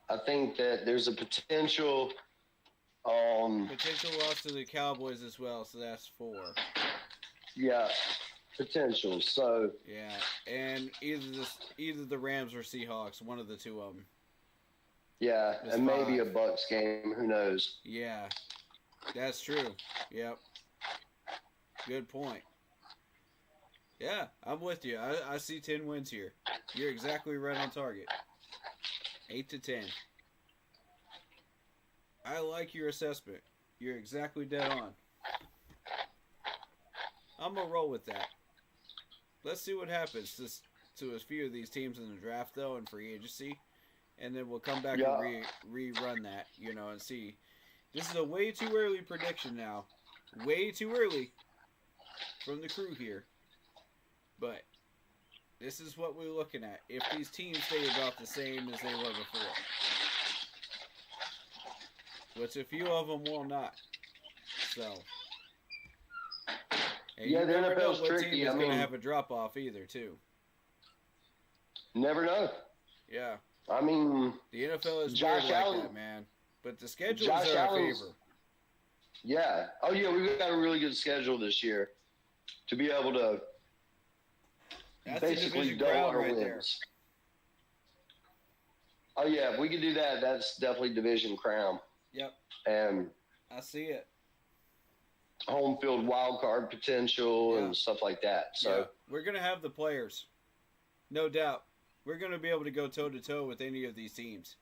I think that there's a potential loss to the Cowboys as well, so that's 4. Yeah, potential. So yeah, and either the Rams or Seahawks, one of the two of them. Yeah, It's and 5. maybe a Bucks game. Who knows? Yeah, that's true. Yep. Good point. Yeah, I'm with you. I see 10 wins here. You're exactly right on target. 8 to 10. I like your assessment. You're exactly dead on. I'm going to roll with that. Let's see what happens to a few of these teams in the draft, though, and free agency. And then we'll come back and rerun that, and see. This is a way too early prediction now. Way too early from the crew here. But this is what we're looking at. If these teams stay about the same as they were before. Which a few of them will not. So. And yeah, you the never know NFL's what tricky. team is going to have a drop-off either, too. Never know. Yeah. I mean, the NFL is Josh weird Allen, like that, man. But the schedule is in our favor. Yeah. Oh, yeah, we've got a really good schedule this year to be able to basically double our wins. There. Oh, yeah, if we could do that, that's definitely division crown. Yep. And I see it. Home field wild card potential and stuff like that. So we're going to have the players. No doubt. We're going to be able to go toe-to-toe with any of these teams.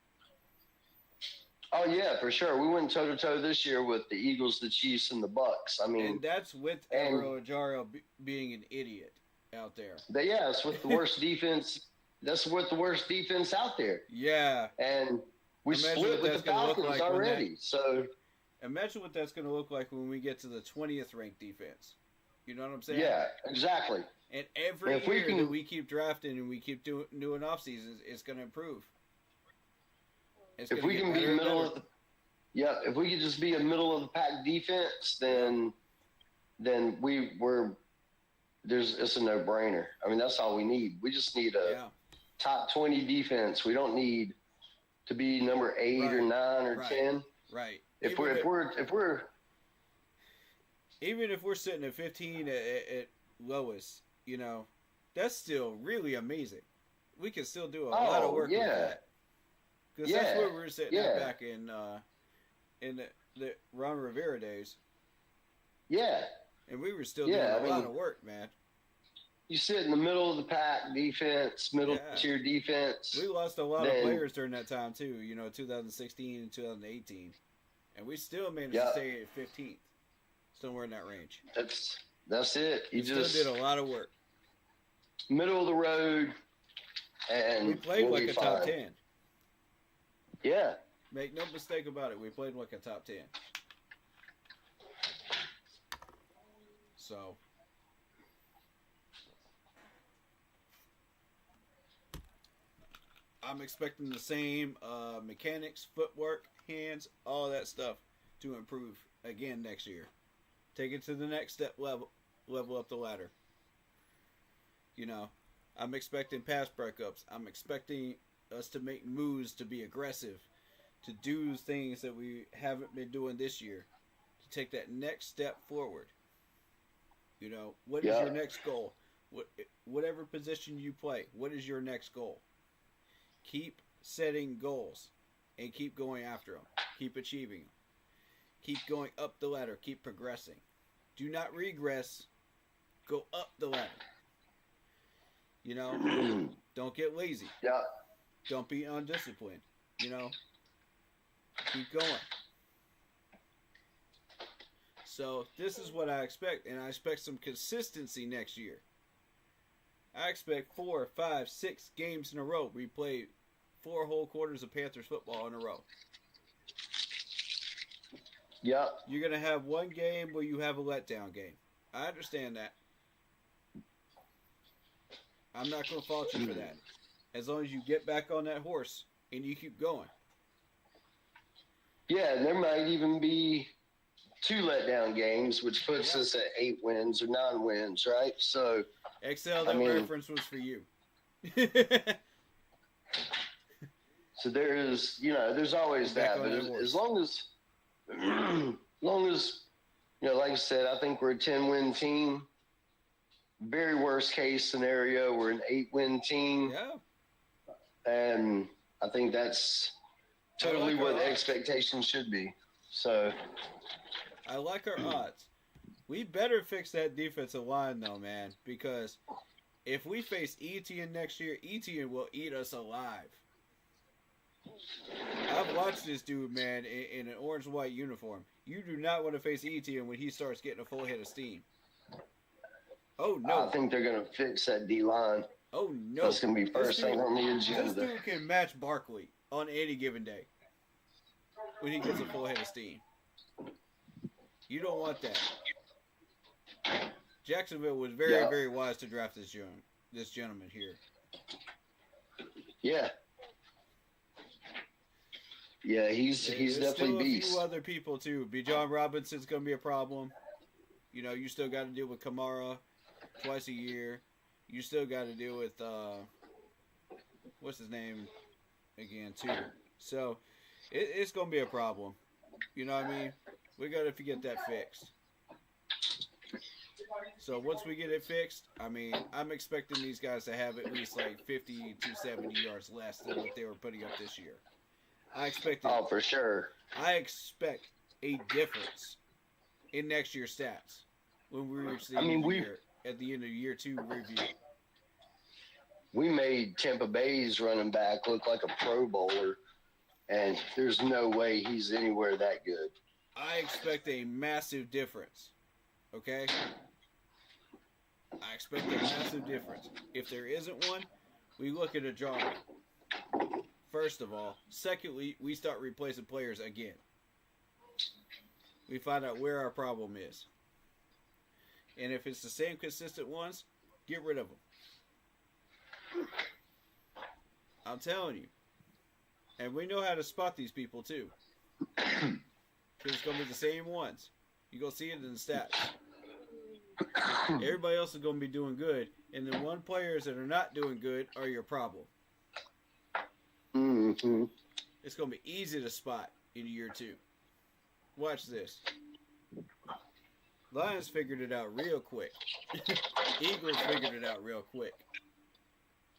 Oh, yeah, for sure. We went toe-to-toe this year with the Eagles, the Chiefs, and the Bucks. I mean, and that's with Evero Ajaro being an idiot out there. Yeah, it's with the worst defense. That's with the worst defense out there. Yeah. And we split with the Falcons already. So imagine what that's going to look like when we get to the 20th ranked defense. You know what I'm saying? Yeah, exactly. And every year that we keep drafting and we keep doing off seasons, it's going to improve. If we can be if we could just be a middle of the pack defense, then it's a no-brainer. I mean, that's all we need. We just need a top 20 defense. We don't need to be number 8 or 9 or 10. Right. If we're even if we're sitting at 15 at lowest, that's still really amazing. We can still do a lot of work with that. Because that's where we were sitting at back in the Ron Rivera days. Yeah. And we were still doing a lot of work, man. You sit in the middle of the pack defense, middle tier defense. We lost a lot of players during that time, too. 2016 and 2018. And we still managed to stay at 15th. Somewhere in that range. That's it. You just still did a lot of work. Middle of the road, and we played like a top 10. Yeah. Make no mistake about it. We played like a top 10. So, I'm expecting the same mechanics, footwork, hands, all that stuff to improve again next year. Take it to the next step level up the ladder. I'm expecting pass breakups. I'm expecting us to make moves, to be aggressive, to do things that we haven't been doing this year, to take that next step forward. What is your next goal? Whatever position you play, what is your next goal? Keep setting goals and keep going after them. Keep achieving them. Keep going up the ladder. Keep progressing. Do not regress. Go up the ladder. Don't get lazy. Yeah. Don't be undisciplined. Keep going. So this is what I expect, and I expect some consistency next year. I expect 4, 5, 6 games in a row. We play 4 whole quarters of Panthers football in a row. Yeah. You're going to have one game where you have a letdown game. I understand that. I'm not going to fault you for that. As long as you get back on that horse and you keep going. Yeah, and there might even be 2 letdown games, which puts us at 8 wins or 9 wins, right? So, Excel, that reference was for you. So there's always that. But as long as, like I said, I think we're a 10-win team. Very worst case scenario, we're an 8-win team. Yeah. And I think that's totally what the expectation should be. So I like our odds. We better fix that defensive line, though, man, because if we face Etienne next year, Etienne will eat us alive. I've watched this dude, man, in an orange-white uniform. You do not want to face Etienne when he starts getting a full head of steam. Oh, no. I think they're going to fix that D-line. Oh, no. That's going to be first thing on the agenda. This dude can match Barkley on any given day when he gets a full head of steam. You don't want that. Jacksonville was very, very wise to draft this gentleman here. Yeah. Yeah, he's definitely beast. A few other people too. Bijan Robinson's going to be a problem. You still got to deal with Kamara twice a year. You still got to deal with what's his name again too. So it's going to be a problem. You know what I mean? We got to get that fixed. So once we get it fixed, I'm expecting these guys to have at least like 50 to 70 yards less than what they were putting up this year. Oh, for sure. I expect a difference in next year's stats when we reach the end of the year 2 review. We made Tampa Bay's running back look like a Pro Bowler, and there's no way he's anywhere that good. I expect a massive difference. Okay? I expect a massive difference. If there isn't one, we look at a draw. First of all. Secondly, we start replacing players again. We find out where our problem is. And if it's the same consistent ones, get rid of them. I'm telling you. And we know how to spot these people too. Because it's going to be the same ones. You're going to see it in the stats. Everybody else is going to be doing good. And the one players that are not doing good are your problem. Mm-hmm. It's going to be easy to spot in year 2. Watch this. Lions figured it out real quick. Eagles figured it out real quick.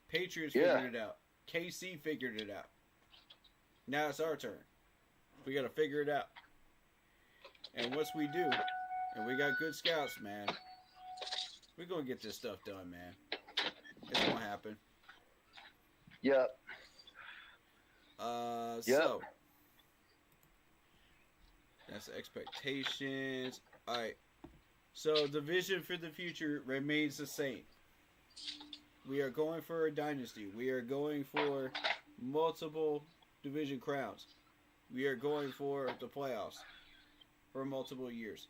Patriots figured it out. KC figured it out. Now it's our turn. We got to figure it out. And once we do, and we got good scouts, man, we're going to get this stuff done, man. It's going to happen. Yep. So, that's expectations. All right. So, the vision for the future remains the same. We are going for a dynasty. We are going for multiple division crowns. We are going for the playoffs for multiple years.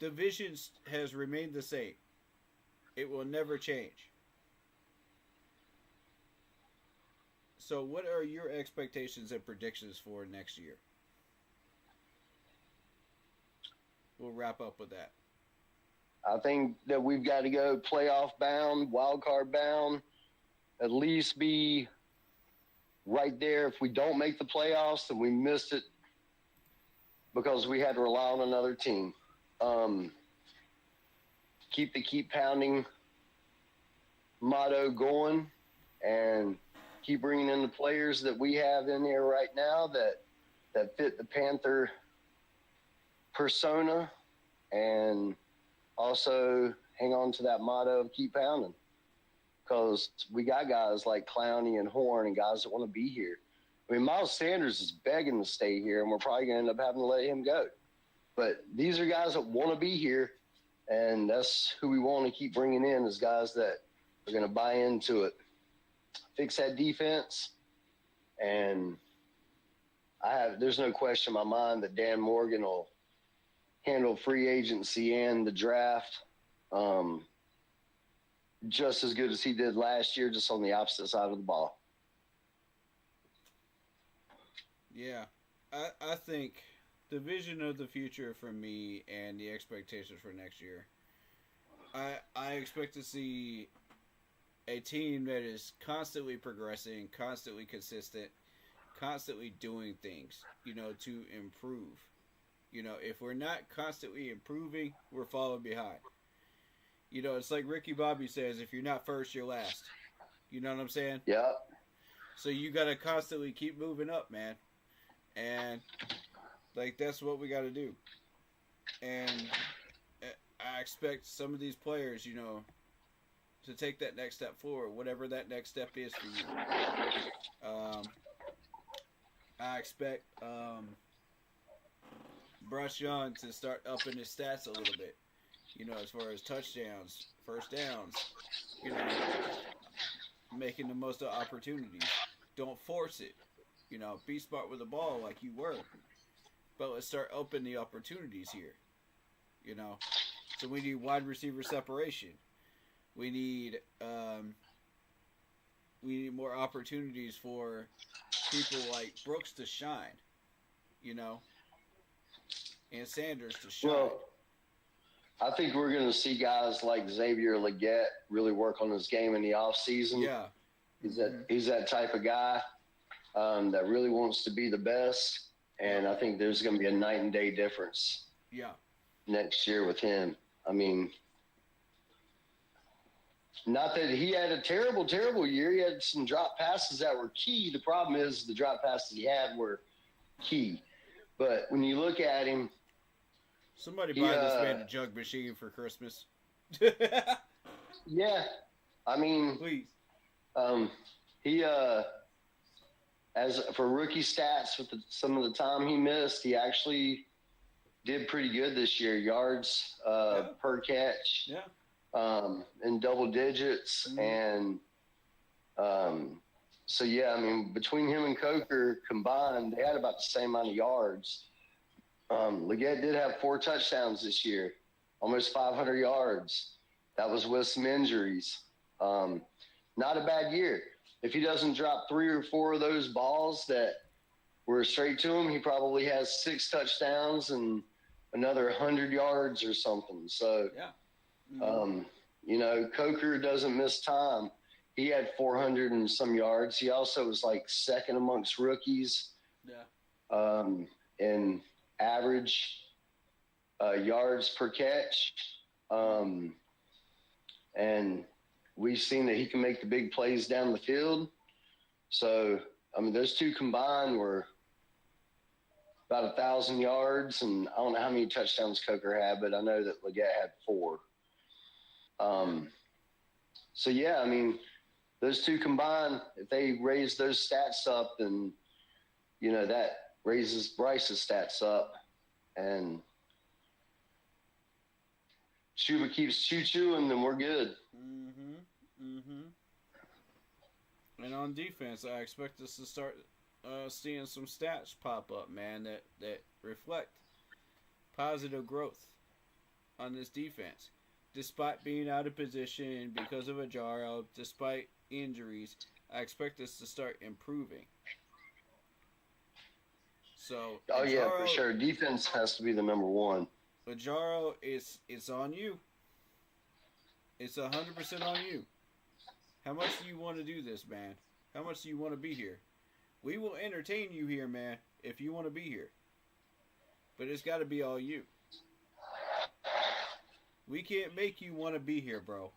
The vision has remained the same. It will never change. So what are your expectations and predictions for next year? We'll wrap up with that. I think that we've got to go playoff bound, wild card bound, at least be right there. If we don't make the playoffs, then we missed it because we had to rely on another team. Keep pounding motto going, and keep bringing in the players that we have in there right now that fit the Panther persona, and also hang on to that motto of keep pounding, because we got guys like Clowney and Horn and guys that want to be here. I mean, Miles Sanders is begging to stay here, and we're probably going to end up having to let him go. But these are guys that want to be here, and that's who we want to keep bringing in, is guys that are going to buy into it. Fix that defense, and there's no question in my mind that Dan Morgan will handle free agency and the draft just as good as he did last year, just on the opposite side of the ball. Yeah, I think the vision of the future for me and the expectations for next year, I expect to see a team that is constantly progressing, constantly consistent, constantly doing things, to improve. If we're not constantly improving, we're falling behind. It's like Ricky Bobby says, if you're not first, you're last. You know what I'm saying? Yeah. So you got to constantly keep moving up, man. And, that's what we got to do. And I expect some of these players, to take that next step forward, whatever that next step is for you. I expect Bryce Young to start upping his stats a little bit, as far as touchdowns, first downs, making the most of opportunities. Don't force it. Be smart with the ball like you were. But let's start opening the opportunities here. So we need wide receiver separation. We need more opportunities for people like Brooks to shine, and Sanders to shine. Well, I think we're going to see guys like Xavier Legette really work on his game in the offseason. Yeah. He's that type of guy that really wants to be the best, and I think there's going to be a night and day difference. Yeah. Next year with him. I mean, not that he had a terrible, terrible year. He had some drop passes that were key. The problem is the drop passes he had were key. But when you look at him, somebody buy this man a jug machine for Christmas. Yeah, I mean, please. He as for rookie stats with some of the time he missed, he actually did pretty good this year. Yards per catch, in double digits, and so yeah, I mean, between him and Coker combined, they had about the same amount of yards. Legette did have 4 touchdowns this year, almost 500 yards. That was with some injuries. Not a bad year. If he doesn't drop 3 or 4 of those balls that were straight to him, he probably has 6 touchdowns and another 100 yards or something. So, Coker doesn't miss time. He had 400 and some yards. He also was like second amongst rookies in average yards per catch. And we've seen that he can make the big plays down the field. So I mean, those two combined were about 1,000 yards, and I don't know how many touchdowns Coker had, but I know that Leggett had 4. So yeah, I mean, those two combined, if they raise those stats up, then that raises Bryce's stats up, and Schuba keeps choo-chooing, then we're good. And on defense, I expect us to start seeing some stats pop up, man, that reflect positive growth on this defense. Despite being out of position because of Ajaro, despite injuries, I expect us to start improving. So, yeah, for sure. Defense has to be the number one. Ajaro, it's on you. It's 100% on you. How much do you want to do this, man? How much do you want to be here? We will entertain you here, man, if you want to be here. But it's got to be all you. We can't make you want to be here, bro.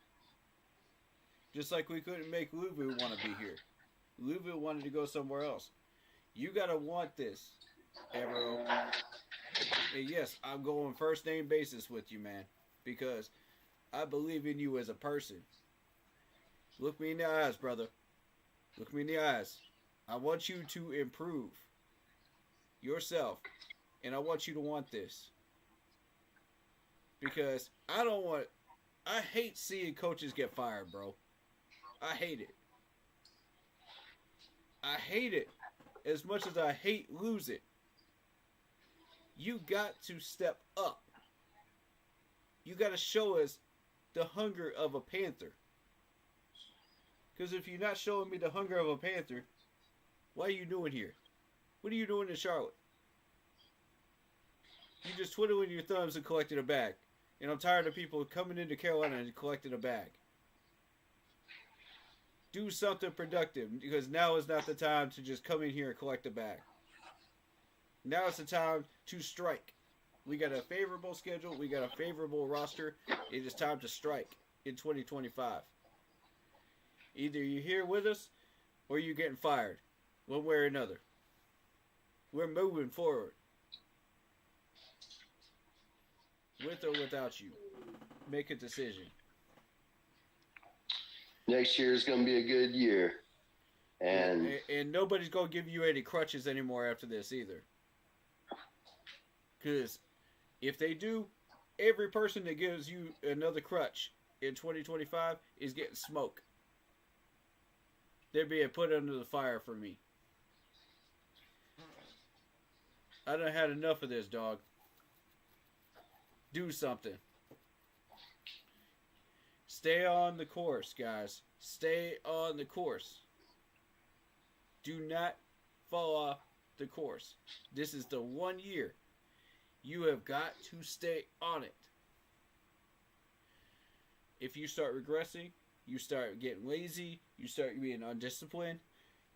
Just like we couldn't make Louisville want to be here. Louisville wanted to go somewhere else. You got to want this, Evero. And yes, I'm going first name basis with you, man. Because I believe in you as a person. Look me in the eyes, brother. Look me in the eyes. I want you to improve yourself. And I want you to want this. Because I hate seeing coaches get fired, bro. I hate it. I hate it as much as I hate lose it. You got to step up. You got to show us the hunger of a Panther. Because if you're not showing me the hunger of a Panther, what are you doing here? What are you doing in Charlotte? You just twiddling your thumbs and collecting a bag. And I'm tired of people coming into Carolina and collecting a bag. Do something productive, because now is not the time to just come in here and collect a bag. Now it's the time to strike. We got a favorable schedule. We got a favorable roster. It is time to strike in 2025. Either you're here with us or you're getting fired. One way or another. We're moving forward. With or without you. Make a decision. Next year is going to be a good year. And nobody's going to give you any crutches anymore after this either. Because if they do, every person that gives you another crutch in 2025 is getting smoke. They're being put under the fire for me. I done had enough of this, dog. Do something. Stay on the course, guys. Stay on the course. Do not fall off the course. This is the 1 year. You have got to stay on it. If you start regressing, you start getting lazy, you start being undisciplined,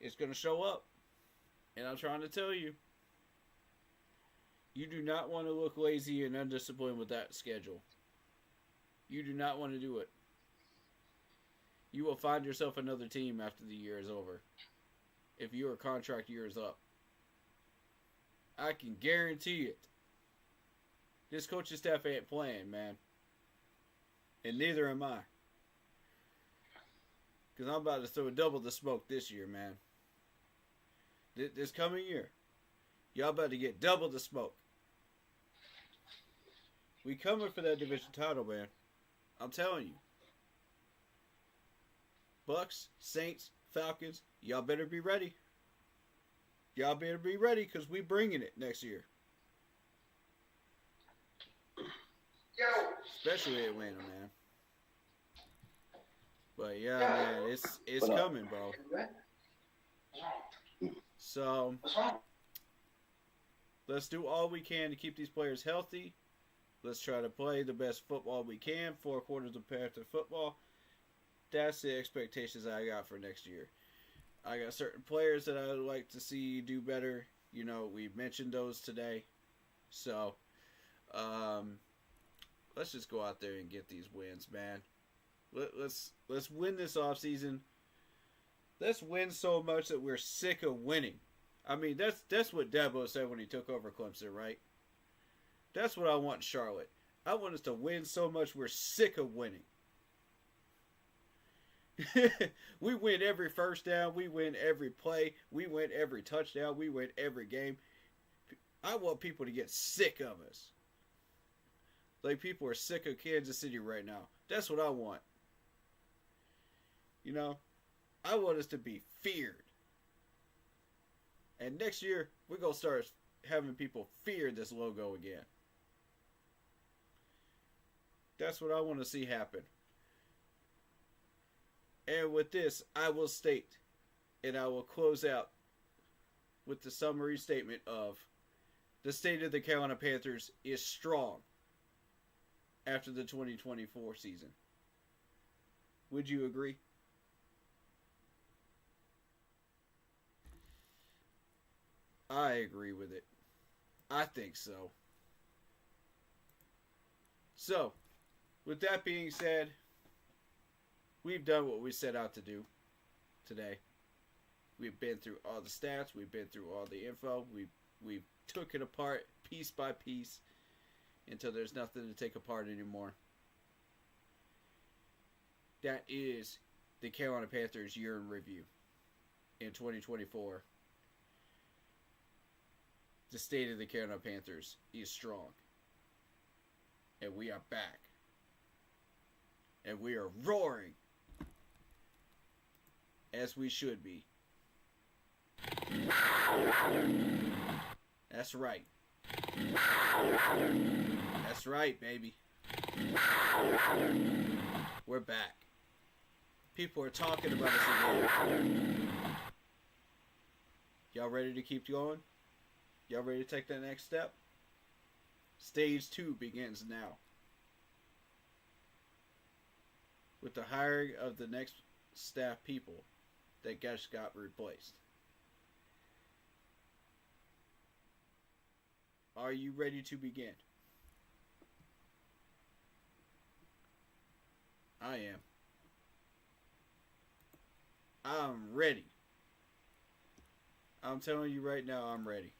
it's going to show up. And I'm trying to tell you, you do not want to look lazy and undisciplined with that schedule. You do not want to do it. You will find yourself another team after the year is over. If your contract year is up. I can guarantee it. This coaching staff ain't playing, man. And neither am I. Because I'm about to throw double the smoke this year, man. This coming year. Y'all about to get double the smoke. We coming for that division title, man. I'm telling you. Bucks, Saints, Falcons, y'all better be ready. Y'all better be ready because we bringing it next year. Especially Atlanta, man. But yeah, man, it's coming, bro. So let's do all we can to keep these players healthy. Let's try to play the best football we can. 4 quarters of Panther football. That's the expectations I got for next year. I got certain players that I would like to see do better. You know, we mentioned those today. So, let's just go out there and get these wins, man. Let's win this offseason. Let's win so much that we're sick of winning. I mean, that's what Dabo said when he took over Clemson, right? That's what I want in Charlotte. I want us to win so much we're sick of winning. We win every first down. We win every play. We win every touchdown. We win every game. I want people to get sick of us. Like people are sick of Kansas City right now. That's what I want. You know, I want us to be feared. And next year, we're going to start having people fear this logo again. That's what I want to see happen. And with this, I will state, and I will close out with the summary statement of the state of the Carolina Panthers is strong after the 2024 season. Would you agree? I agree with it. I think so. So, with that being said, we've done what we set out to do today. We've been through all the stats. We've been through all the info. We've took it apart piece by piece until there's nothing to take apart anymore. That is the Carolina Panthers year in review in 2024. The state of the Carolina Panthers is strong. And we are back. And we are roaring. As we should be. That's right. That's right, baby. We're back. People are talking about us again. Y'all ready to keep going? Y'all ready to take that next step? Stage 2 begins now. With the hiring of the next staff people that just got replaced. Are you ready to begin? I am. I'm ready. I'm telling you right now, I'm ready.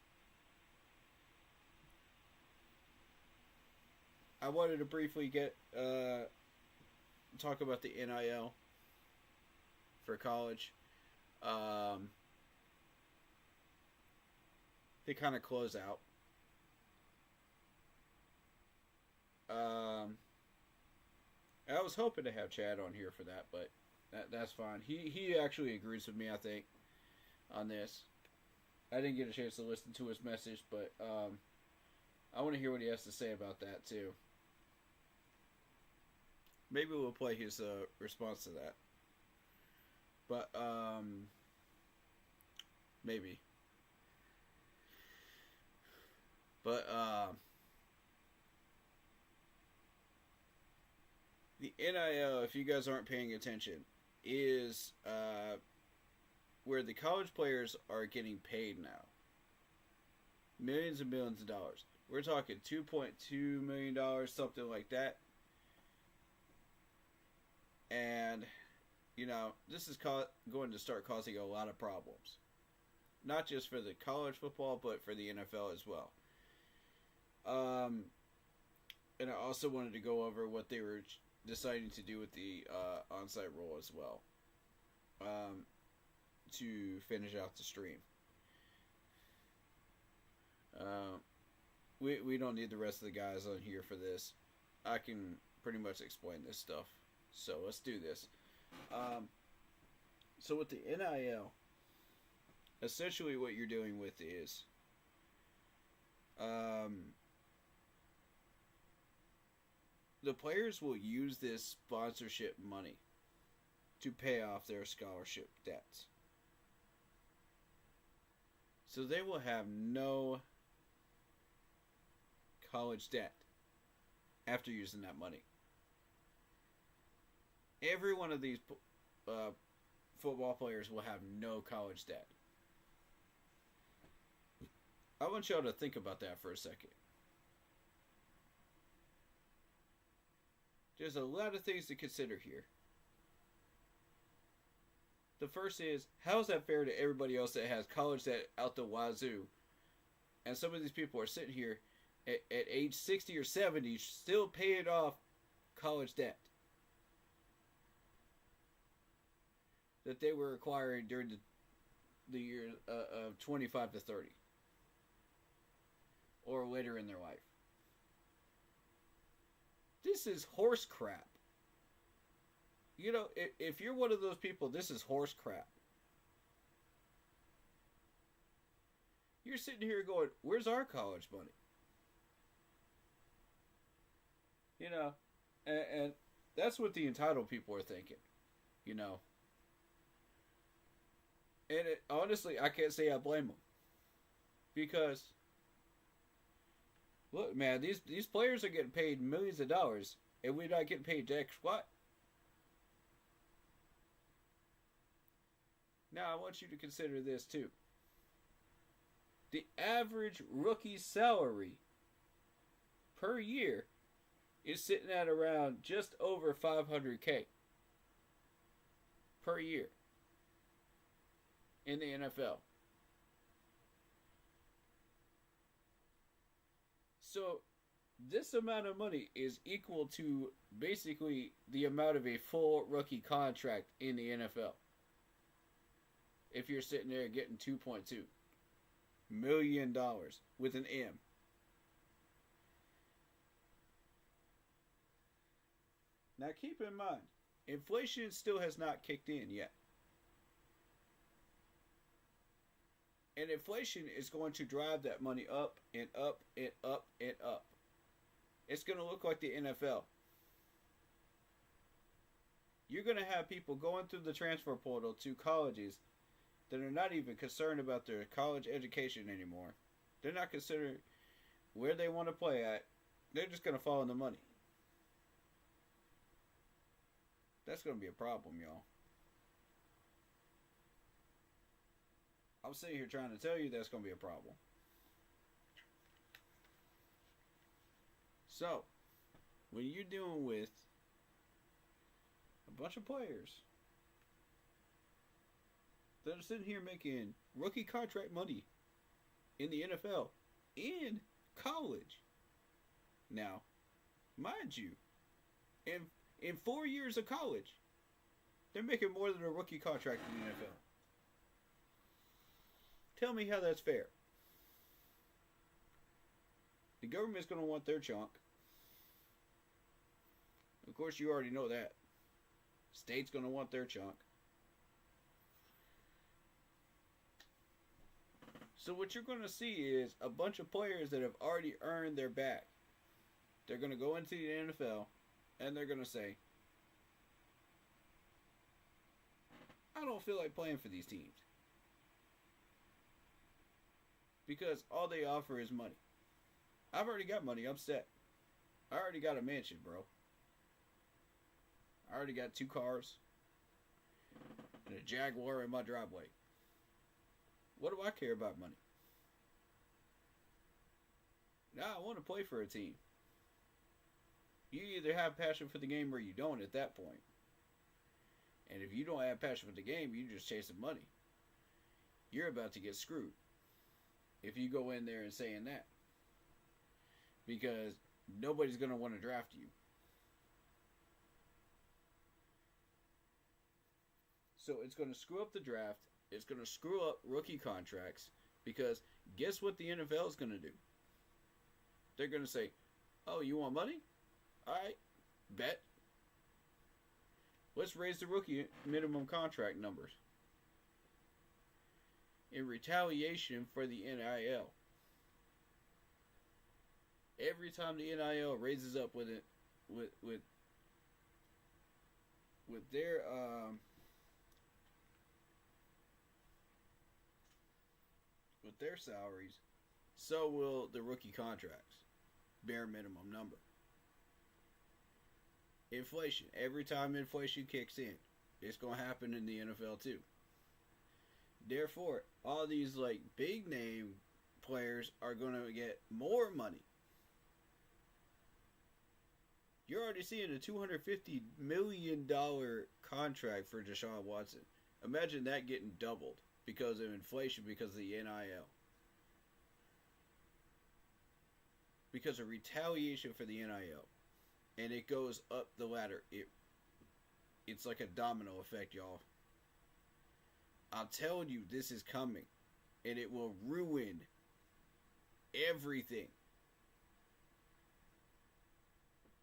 I wanted to briefly talk about the NIL for college. They kind of close out. I was hoping to have Chad on here for that, but that's fine. He actually agrees with me, I think, on this. I didn't get a chance to listen to his message, but I want to hear what he has to say about that too. Maybe we'll play his response to that. But maybe. But the NIL, if you guys aren't paying attention, is where the college players are getting paid now. Millions and millions of dollars. We're talking $2.2 million, something like that. And, you know, this is going to start causing a lot of problems. Not just for the college football, but for the NFL as well. And I also wanted to go over what they were deciding to do with the on-site rule as well. To finish out the stream. We don't need the rest of the guys on here for this. I can pretty much explain this stuff. So let's do this. So with the NIL, essentially what you're doing with is the players will use this sponsorship money to pay off their scholarship debts. So they will have no college debt after using that money. Every one of these football players will have no college debt. I want y'all to think about that for a second. There's a lot of things to consider here. The first is, how is that fair to everybody else that has college that out the wazoo? And some of these people are sitting here at age 60 or 70 still paying off college debt that they were acquiring during the year of 25 to 30 or later in their life. This is horse crap. You know, if you're one of those people, this is horse crap. You're sitting here going, where's our college money? You know, and that's what the entitled people are thinking, you know. And honestly, I can't say I blame them. Because, look, man, these players are getting paid millions of dollars, and we're not getting paid jack squat. Now, I want you to consider this, too. The average rookie salary per year is sitting at around just over $500K per year in the NFL. So this amount of money is equal to basically the amount of a full rookie contract in the NFL. If you're sitting there getting $2.2 million with an M. Now keep in mind, inflation still has not kicked in yet. And inflation is going to drive that money up and up and up and up. It's going to look like the NFL. You're going to have people going through the transfer portal to colleges that are not even concerned about their college education anymore. They're not considering where they want to play at. They're just going to follow the money. That's going to be a problem, y'all. I'm sitting here trying to tell you that's going to be a problem. So, when you're dealing with a bunch of players that are sitting here making rookie contract money in the NFL, in college. Now, mind you, in 4 years of college, they're making more than a rookie contract in the NFL. Tell me how that's fair. The government's going to want their chunk. Of course, you already know that. State's going to want their chunk. So what you're going to see is a bunch of players that have already earned their bag. They're going to go into the NFL and they're going to say, I don't feel like playing for these teams. Because all they offer is money. I've already got money. I'm set. I already got a mansion, bro. I already got 2 cars and a Jaguar in my driveway. What do I care about money? Now I want to play for a team. You either have passion for the game or you don't at that point. And if you don't have passion for the game, you're just chasing money. You're about to get screwed if you go in there and saying that. Because nobody's going to want to draft you. So it's going to screw up the draft. It's going to screw up rookie contracts. Because guess what the NFL is going to do? They're going to say, oh, you want money? All right, bet. Let's raise the rookie minimum contract numbers. In retaliation for the NIL. Every time the NIL raises up with it, with their salaries, so will the rookie contracts. Bare minimum number. Inflation. Every time inflation kicks in, it's going to happen in the NFL too. Therefore, all these like big name players are going to get more money. You're already seeing a $250 million contract for Deshaun Watson. Imagine that getting doubled because of inflation, because of the NIL. Because of retaliation for the NIL. And it goes up the ladder. It's like a domino effect, y'all. I'm telling you, this is coming. And it will ruin everything.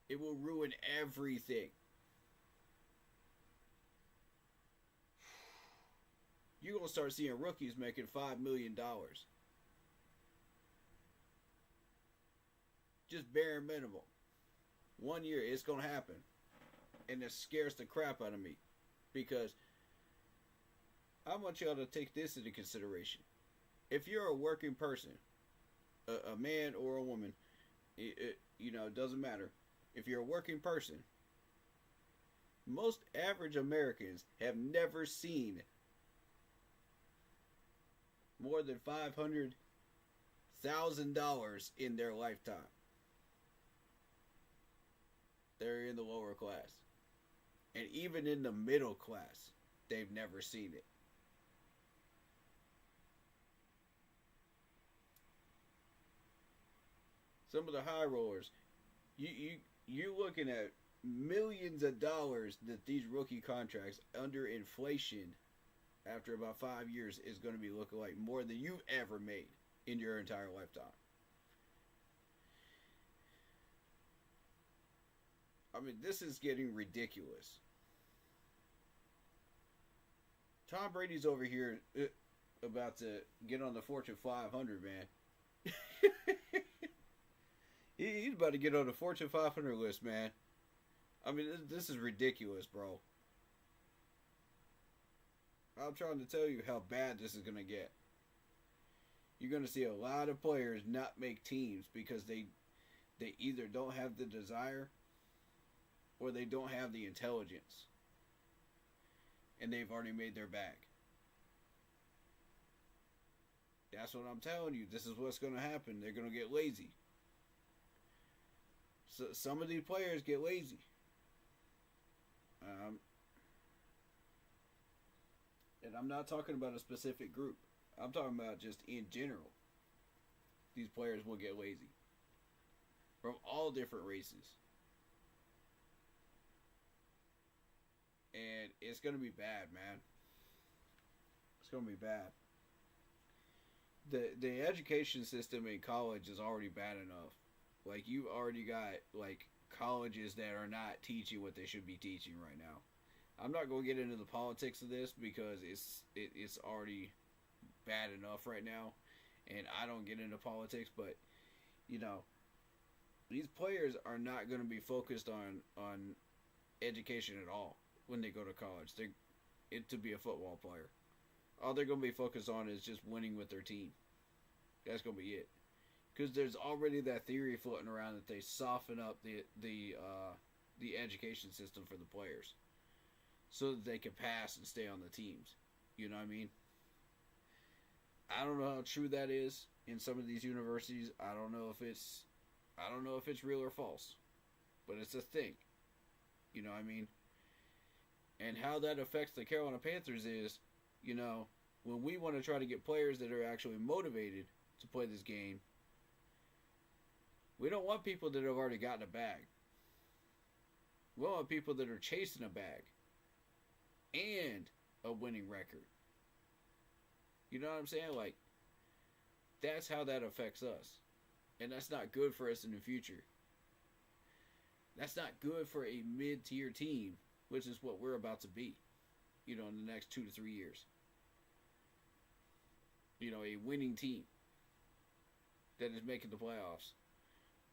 It will ruin everything. You're going to start seeing rookies making $5 million. Just bare minimum. 1 year, it's going to happen. And it scares the crap out of me. Because I want y'all to take this into consideration. If you're a working person, a man or a woman, it doesn't matter. If you're a working person, most average Americans have never seen more than $500,000 in their lifetime. They're in the lower class. And even in the middle class, they've never seen it. Some of the high rollers, you're looking at millions of dollars that these rookie contracts under inflation after about 5 years is going to be looking like more than you've ever made in your entire lifetime. I mean, this is getting ridiculous. Tom Brady's over here about to get on the Fortune 500, man. He's about to get on the Fortune 500 list, man. I mean, this is ridiculous, bro. I'm trying to tell you how bad this is going to get. You're going to see a lot of players not make teams because they either don't have the desire or they don't have the intelligence. And they've already made their bag. That's what I'm telling you. This is what's going to happen. They're going to get lazy. So some of these players get lazy. And I'm not talking about a specific group. I'm talking about just in general. These players will get lazy. From all different races. And it's going to be bad, man. It's going to be bad. The education system in college is already bad enough. Like, you've already got, like, colleges that are not teaching what they should be teaching right now. I'm not going to get into the politics of this because it's already bad enough right now. And I don't get into politics, but, these players are not going to be focused on education at all when they go to college. To be a football player. All they're going to be focused on is just winning with their team. That's going to be it. Because there's already that theory floating around that they soften up the education system for the players, so that they can pass and stay on the teams. You know what I mean? I don't know how true that is in some of these universities. I don't know if it's real or false, but it's a thing. You know what I mean? And how that affects the Carolina Panthers is, when we want to try to get players that are actually motivated to play this game, we don't want people that have already gotten a bag. We want people that are chasing a bag and a winning record. You know what I'm saying? Like, that's how that affects us. And that's not good for us in the future. That's not good for a mid-tier team, which is what we're about to be, in the next 2 to 3 years. A winning team that is making the playoffs,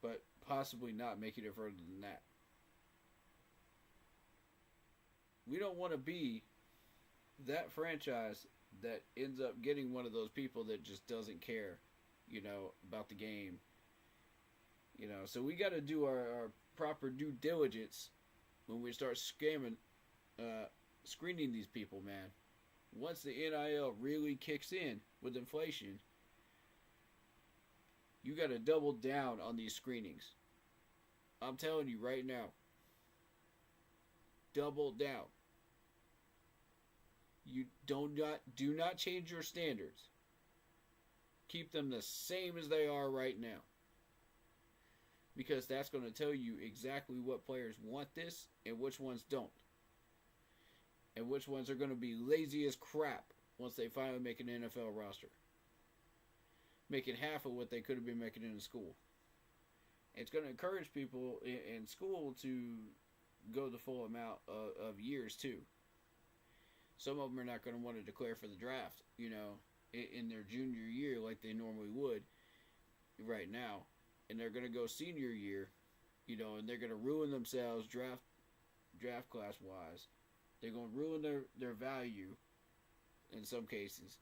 but possibly not making it further than that. We don't want to be that franchise that ends up getting one of those people that just doesn't care, about the game. So we got to do our proper due diligence when we start screening these people, man. Once the NIL really kicks in with inflation, you got to double down on these screenings. I'm telling you right now. Double down. You do not change your standards. Keep them the same as they are right now. Because that's going to tell you exactly what players want this and which ones don't. And which ones are going to be lazy as crap once they finally make an NFL roster. Making half of what they could have been making in school. It's going to encourage people in school to go the full amount of years too. Some of them are not going to want to declare for the draft, in their junior year like they normally would right now. And they're going to go senior year, and they're going to ruin themselves draft class wise. They're going to ruin their value in some cases.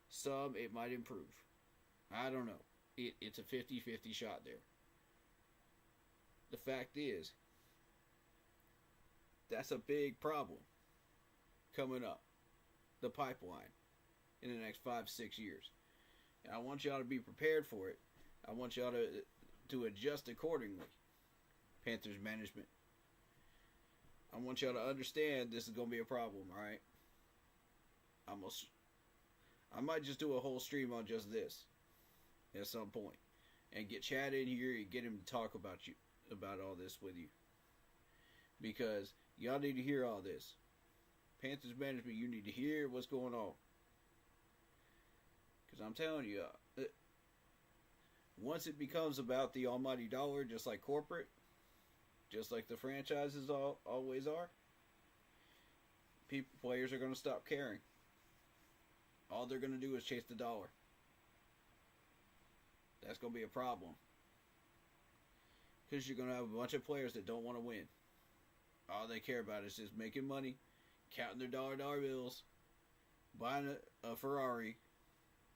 Some, it might improve. I don't know. It's a 50-50 shot there. The fact is, that's a big problem coming up. The pipeline in the next 5-6 years. And I want y'all to be prepared for it. I want y'all to adjust accordingly. Panthers management. I want y'all to understand this is going to be a problem, alright? I might just do a whole stream on just this at some point. And get Chad in here and get him to talk about all this with you. Because y'all need to hear all this. Panthers management, you need to hear what's going on. Because I'm telling you, once it becomes about the almighty dollar, just like corporate, just like the franchises always are, players are going to stop caring. All they're going to do is chase the dollar. That's going to be a problem. Because you're going to have a bunch of players that don't want to win. All they care about is just making money, counting their dollar bills, buying a Ferrari,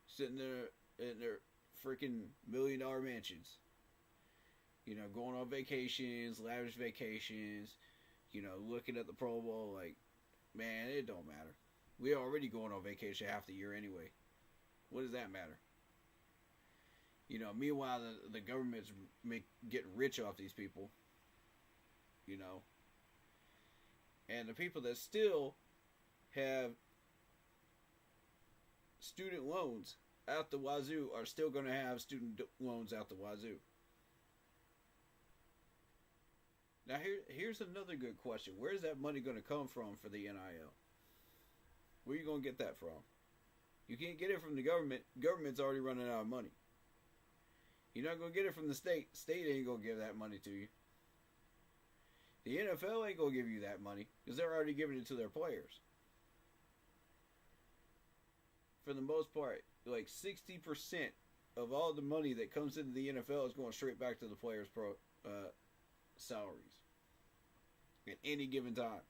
sitting there in their freaking $1 million mansions. Going on vacations, lavish vacations, looking at the Pro Bowl like, man, it don't matter. We're already going on vacation half the year anyway. What does that matter? Meanwhile, the government's getting rich off these people. And the people that still have student loans out the wazoo are still going to have student loans out the wazoo. Now here's another good question. Where's that money going to come from for the NIL? Where are you going to get that from? You can't get it from the government. Government's already running out of money. You're not going to get it from the state. State ain't going to give that money to you. The NFL ain't going to give you that money because they're already giving it to their players. For the most part, like 60% of all the money that comes into the NFL is going straight back to the players' salaries at any given time.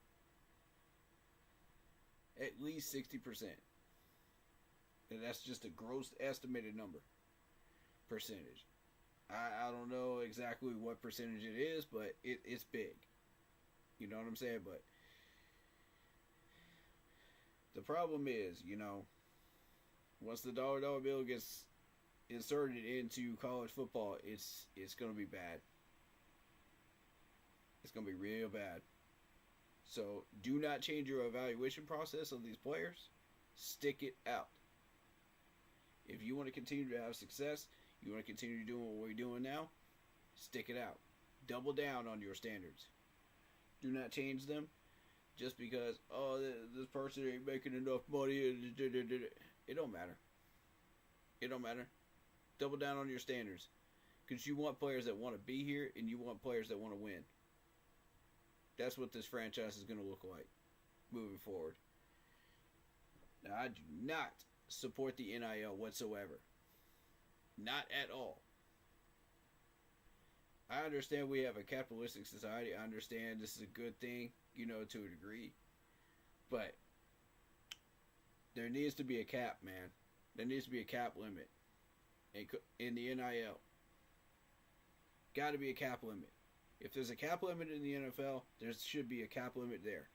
At least 60%. And that's just a gross estimated number. Percentage. I don't know exactly what percentage it is, but it's big. You know what I'm saying? But the problem is, once the dollar bill gets inserted into college football, it's going to be bad. It's going to be real bad. So do not change your evaluation process of these players. Stick it out. If you want to continue to have success, you want to continue doing what we're doing now, stick it out. Double down on your standards. Do not change them just because, this person ain't making enough money. It don't matter. It don't matter. Double down on your standards. Because you want players that want to be here and you want players that want to win. That's what this franchise is going to look like moving forward. Now, I do not support the NIL whatsoever. Not at all. I understand we have a capitalistic society. I understand this is a good thing, to a degree. But there needs to be a cap, man. There needs to be a cap limit in the NIL. Got to be a cap limit. If there's a cap limit in the NFL, there should be a cap limit there.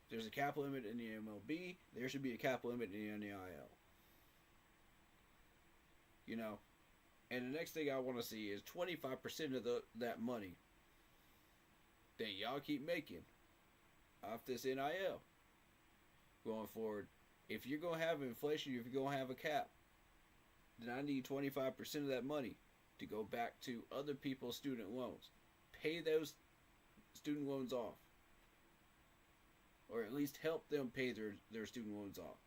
If there's a cap limit in the MLB, there should be a cap limit in the NIL. And the next thing I want to see is 25% of that money that y'all keep making off this NIL going forward if you're going to have inflation, if you're going to have a cap, then I need 25% of that money to go back to other people's student loans. Pay those student loans off. Or at least help them pay their student loans off.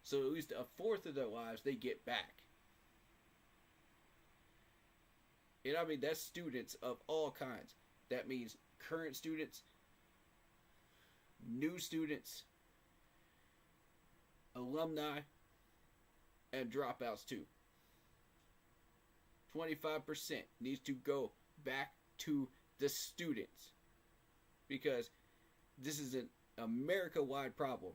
So at least a fourth of their lives they get back. And I mean, that's students of all kinds. That means current students, new students, alumni, and dropouts too. 25% needs to go back to the students. Because this is an America-wide problem.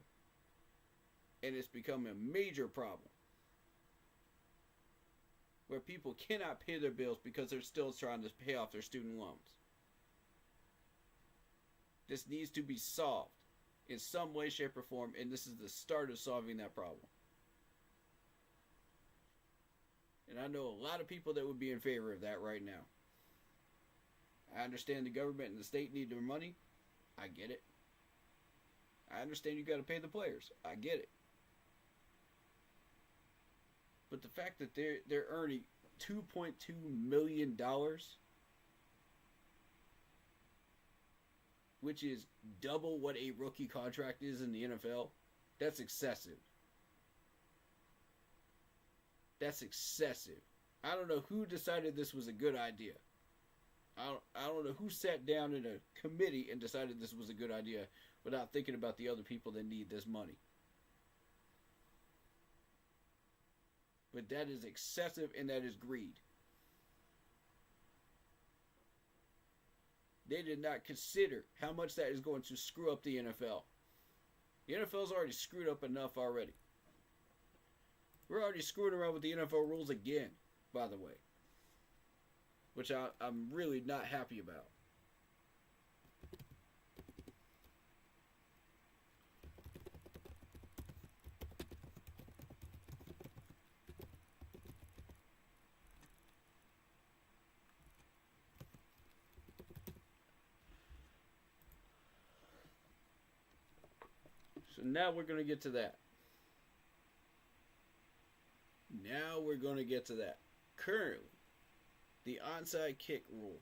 And it's become a major problem. Where people cannot pay their bills because they're still trying to pay off their student loans. This needs to be solved in some way, shape, or form, and this is the start of solving that problem. And I know a lot of people that would be in favor of that right now. I understand the government and the state need their money. I get it. I understand you got to pay the players. I get it. But the fact that they're earning $2.2 million, which is double what a rookie contract is in the NFL, that's excessive. That's excessive. I don't know who decided this was a good idea. I don't know who sat down in a committee and decided this was a good idea without thinking about the other people that need this money. But that is excessive and that is greed. They did not consider how much that is going to screw up the NFL. The NFL's already screwed up enough already. We're already screwing around with the NFL rules again, by the way. Which I'm really not happy about. So now we're going to get to that. Currently, the onside kick rule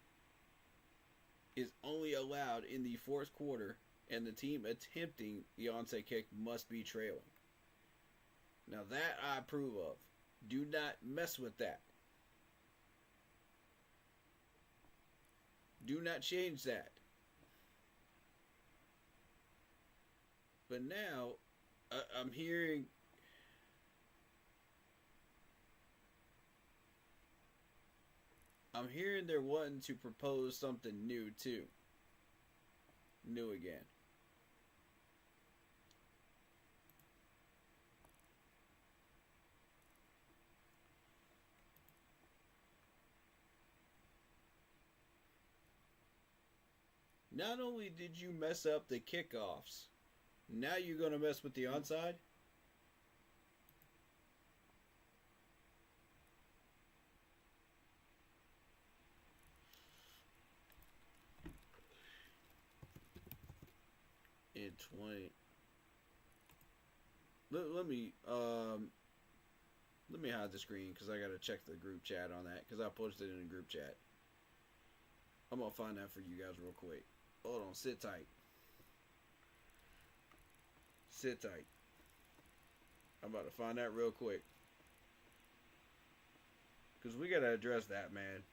is only allowed in the fourth quarter, and the team attempting the onside kick must be trailing. Now that I approve of. Do not mess with that. Do not change that. But now, I'm hearing they're wanting to propose something new too. New again. Not only did you mess up the kickoffs, now you're going to mess with the onside? In 20. Let me hide the screen because I got to check the group chat on that because I posted it in the group chat. I'm going to find that for you guys real quick. Hold on, sit tight. Sit tight. I'm about to find that real quick. Because we got to address that, man.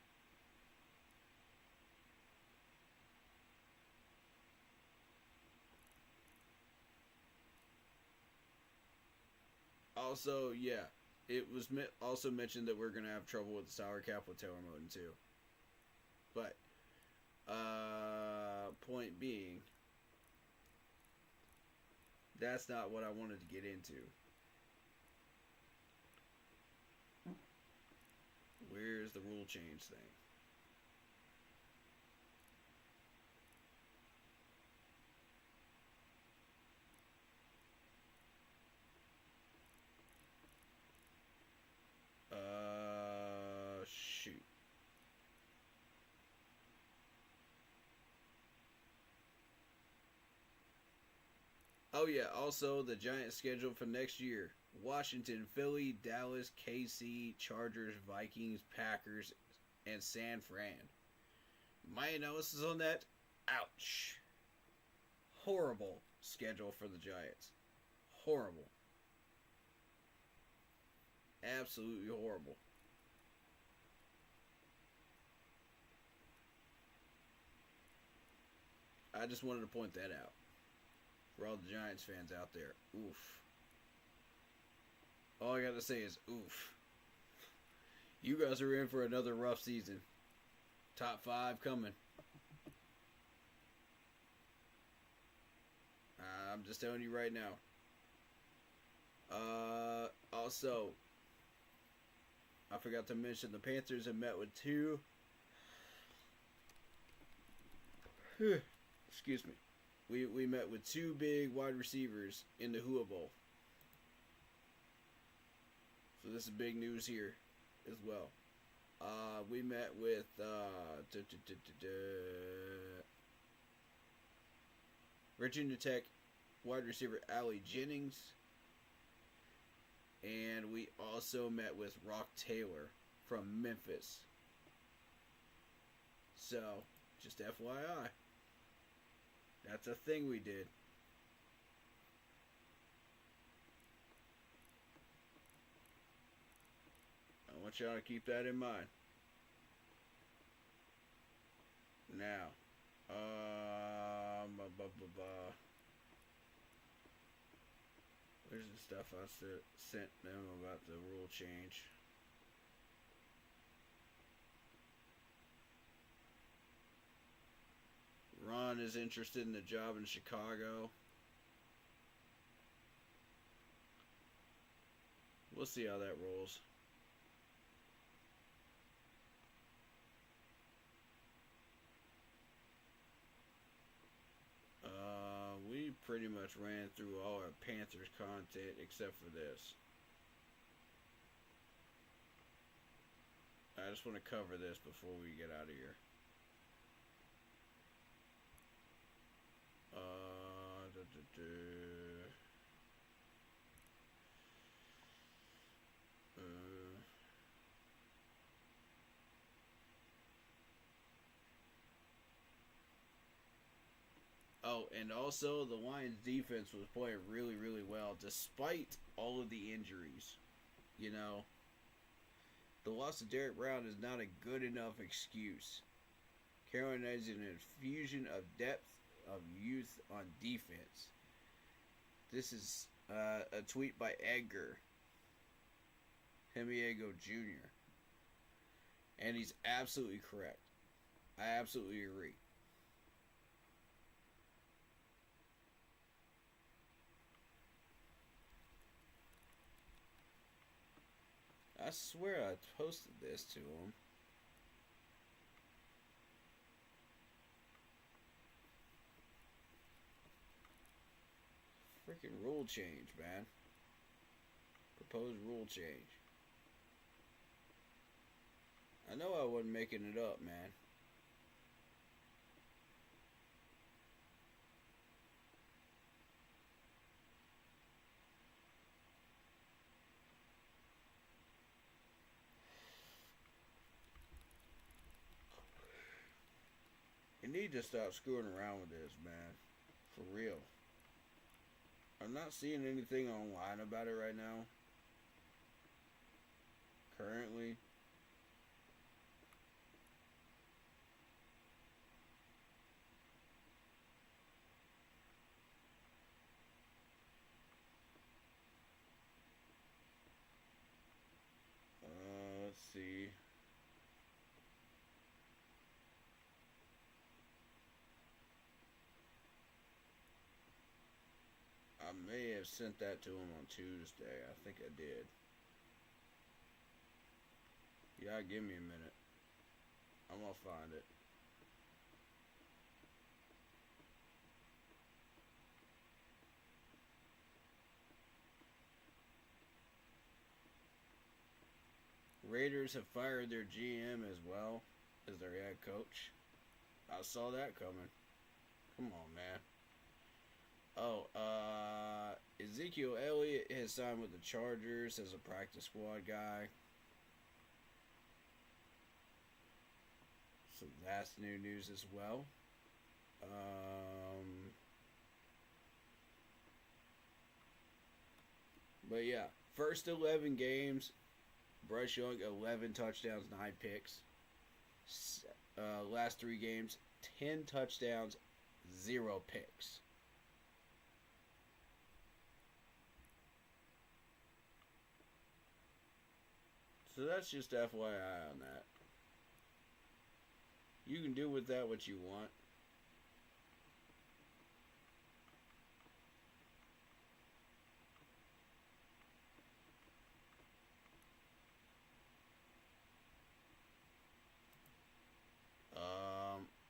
Also, yeah, it was also mentioned that we're going to have trouble with the salary cap with Taylor Moton too. But, point being, that's not what I wanted to get into. Where's the rule change thing? Shoot. Oh yeah, also the Giants schedule for next year: Washington, Philly, Dallas, KC, Chargers, Vikings, Packers, and San Fran. My analysis on that: ouch. Horrible schedule for the Giants. Horrible. Absolutely horrible. I just wanted to point that out for all the Giants fans out there. Oof. All I got to say is oof. You guys are in for another rough season. Top 5 coming. I'm just telling you right now. Also, I forgot to mention the Panthers have met with 2. Excuse me. We met with 2 big wide receivers in the Hua Bowl. So this is big news here as well. We met with Virginia Tech wide receiver Allie Jennings. And we also met with Rock Taylor from Memphis. So, just FYI. That's a thing we did. I want y'all to keep that in mind. Now, where's the stuff I sent them about the rule change? Ron is interested in the job in Chicago. We'll see how that rolls. We pretty much ran through all our Panthers content except for this. I just want to cover this before we get out of here. Oh, and also the Lions defense was playing really, really well despite all of the injuries. You know, the loss of Derek Brown is not a good enough excuse. Carolina is an infusion of depth of youth on defense. This is a tweet by Edgar Hemiego Jr. And he's absolutely correct. I absolutely agree. I swear I posted this to him. Freaking rule change, man. Proposed rule change. I know I wasn't making it up, man. You need to stop screwing around with this, man. For real. I'm not seeing anything online about it right now. Currently. Let's see. I may have sent that to him on Tuesday. I think I did. Yeah, give me a minute. I'm gonna find it. Raiders have fired their GM as well as their head coach. I saw that coming. Come on, man. Oh, Ezekiel Elliott has signed with the Chargers as a practice squad guy. So that's new news as well. But yeah, first 11 games, Bryce Young 11 touchdowns, 9 picks. Last 3 games, 10 touchdowns, 0 picks. So that's just FYI on that. You can do with that what you want.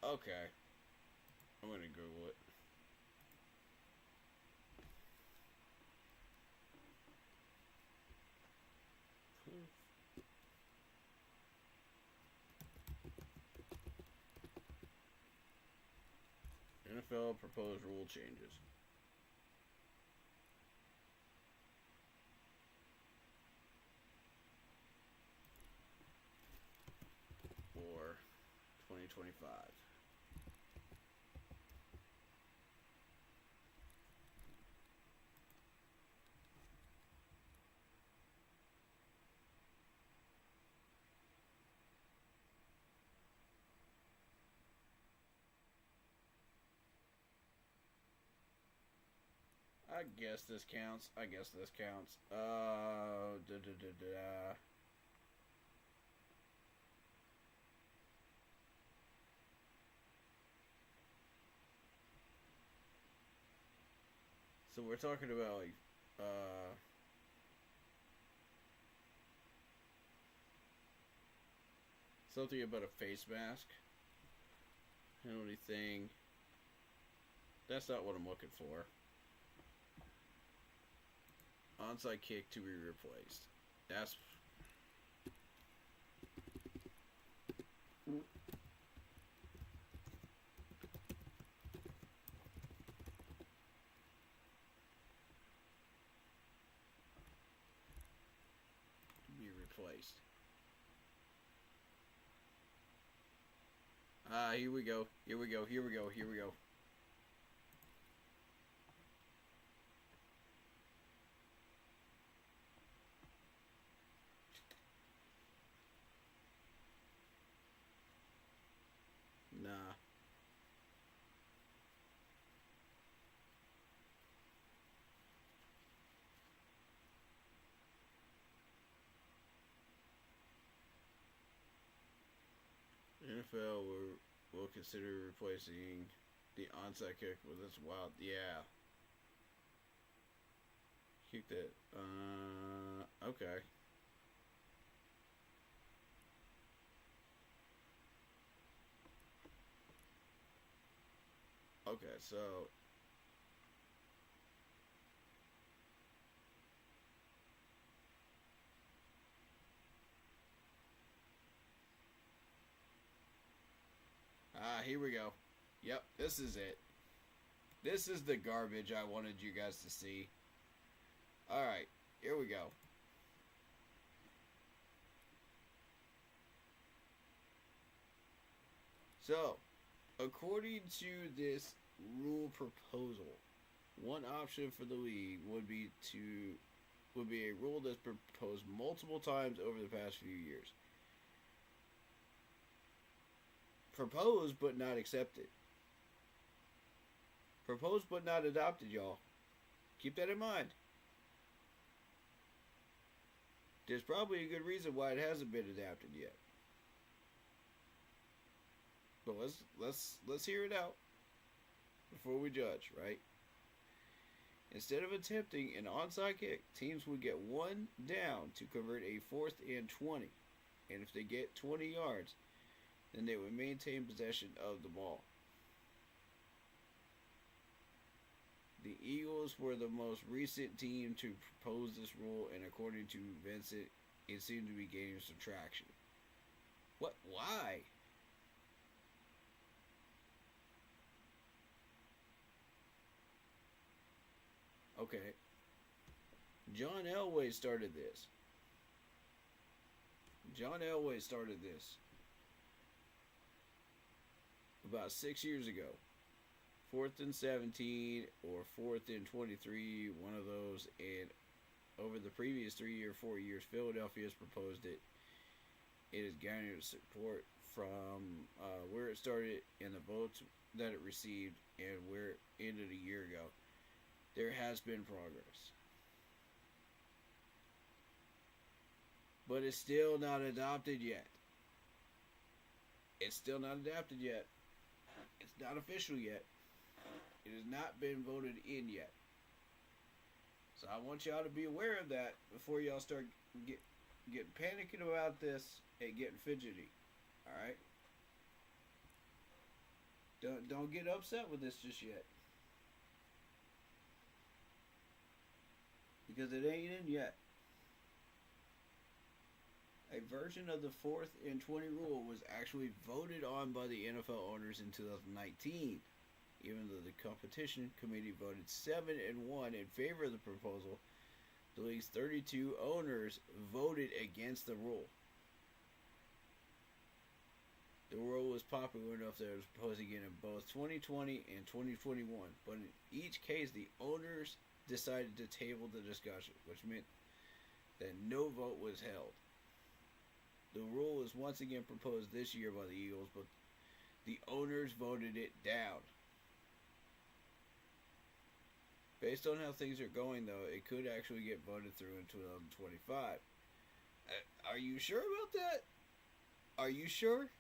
Okay. I'm gonna Google it. NFL proposed rule changes. For 2025. I guess this counts. So we're talking about like something about a face mask. Penalty thing. That's not what I'm looking for. Onside kick to be replaced. That's be replaced. Here we go. Nah. NFL will consider replacing the onside kick with this wild. Yeah. Kick that. Okay. Okay, so here we go. Yep, this is it. This is the garbage I wanted you guys to see. Alright, here we go. So, according to this rule proposal, one option for the league would be a rule that's proposed multiple times over the past few years. Proposed but not accepted. Proposed but not adopted, y'all. Keep that in mind. There's probably a good reason why it hasn't been adapted yet. But let's hear it out before we judge, right? Instead of attempting an onside kick, teams would get one down to convert a 4th and 20. And if they get 20 yards, then they would maintain possession of the ball. The Eagles were the most recent team to propose this rule, and according to Vincent, it seemed to be gaining some traction. What? Why? Okay. John Elway started this. John Elway started this about 6 years ago. 4th and 17 or 4th and 23, one of those. And over the previous 3 or 4 years, Philadelphia has proposed it. It has garnered support from where it started and the votes that it received and where it ended a year ago. There has been progress. But it's still not adopted yet. It's still not adopted yet. It's not official yet. It has not been voted in yet. So I want y'all to be aware of that before y'all start getting panicking about this and getting fidgety. Alright? Don't get upset with this just yet. Because it ain't in yet. A version of the 4th and 20 rule was actually voted on by the NFL owners in 2019. Even though the competition committee voted 7-1 in favor of the proposal, the league's 32 owners voted against the rule. The rule was popular enough that it was proposed again in both 2020 and 2021, but in each case the owners decided to table the discussion, which meant that no vote was held. The rule was once again proposed this year by the Eagles, but the owners voted it down. Based on how things are going, though, it could actually get voted through in 2025. Are you sure about that? Are you sure?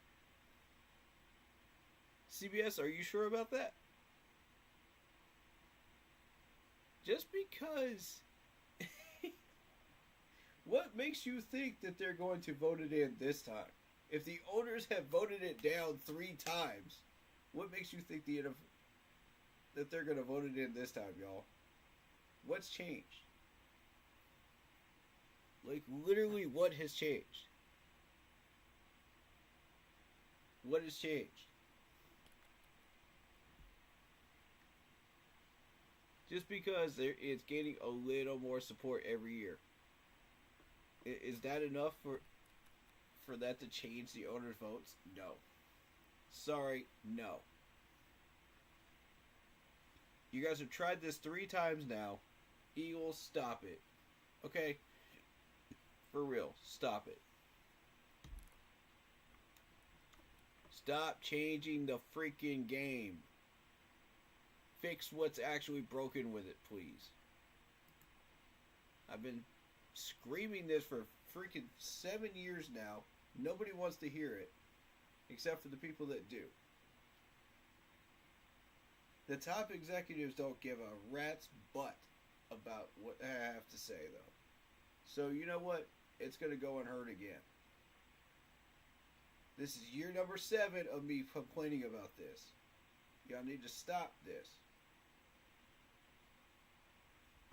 CBS, are you sure about that? Just because... What makes you think that they're going to vote it in this time? If the owners have voted it down 3 times, what makes you think that they're going to vote it in this time, y'all? What's changed? Like, literally, what has changed? What has changed? Just because it's gaining a little more support every year. Is that enough for that to change the owners' votes? No. Sorry, no. You guys have tried this 3 times now. Eagles, stop it. Okay? For real, stop it. Stop changing the freaking game. Fix what's actually broken with it, please. I've been screaming this for freaking 7 years now. Nobody wants to hear it. Except for the people that do. The top executives don't give a rat's butt about what I have to say, though. So, you know what? It's going to go unheard again. This is year number 7 of me complaining about this. Y'all need to stop this.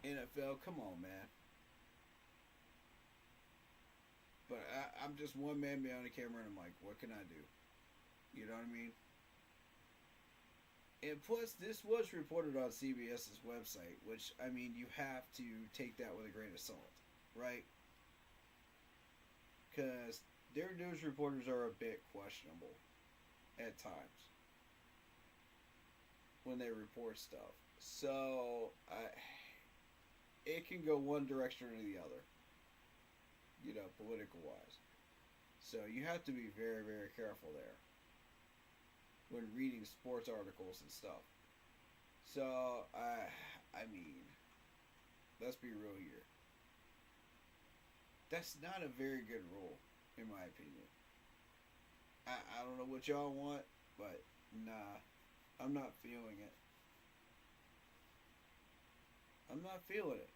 NFL, come on, man. But I'm just one man behind the camera and I'm like, what can I do? You know what I mean? And plus, this was reported on CBS's website, which, I mean, you have to take that with a grain of salt, right? Because their news reporters are a bit questionable at times when they report stuff. So, it can go one direction or the other, you know, political-wise. So, you have to be very, very careful there when reading sports articles and stuff. So, I mean, let's be real here. That's not a very good rule, in my opinion. I don't know what y'all want, but nah, I'm not feeling it. I'm not feeling it.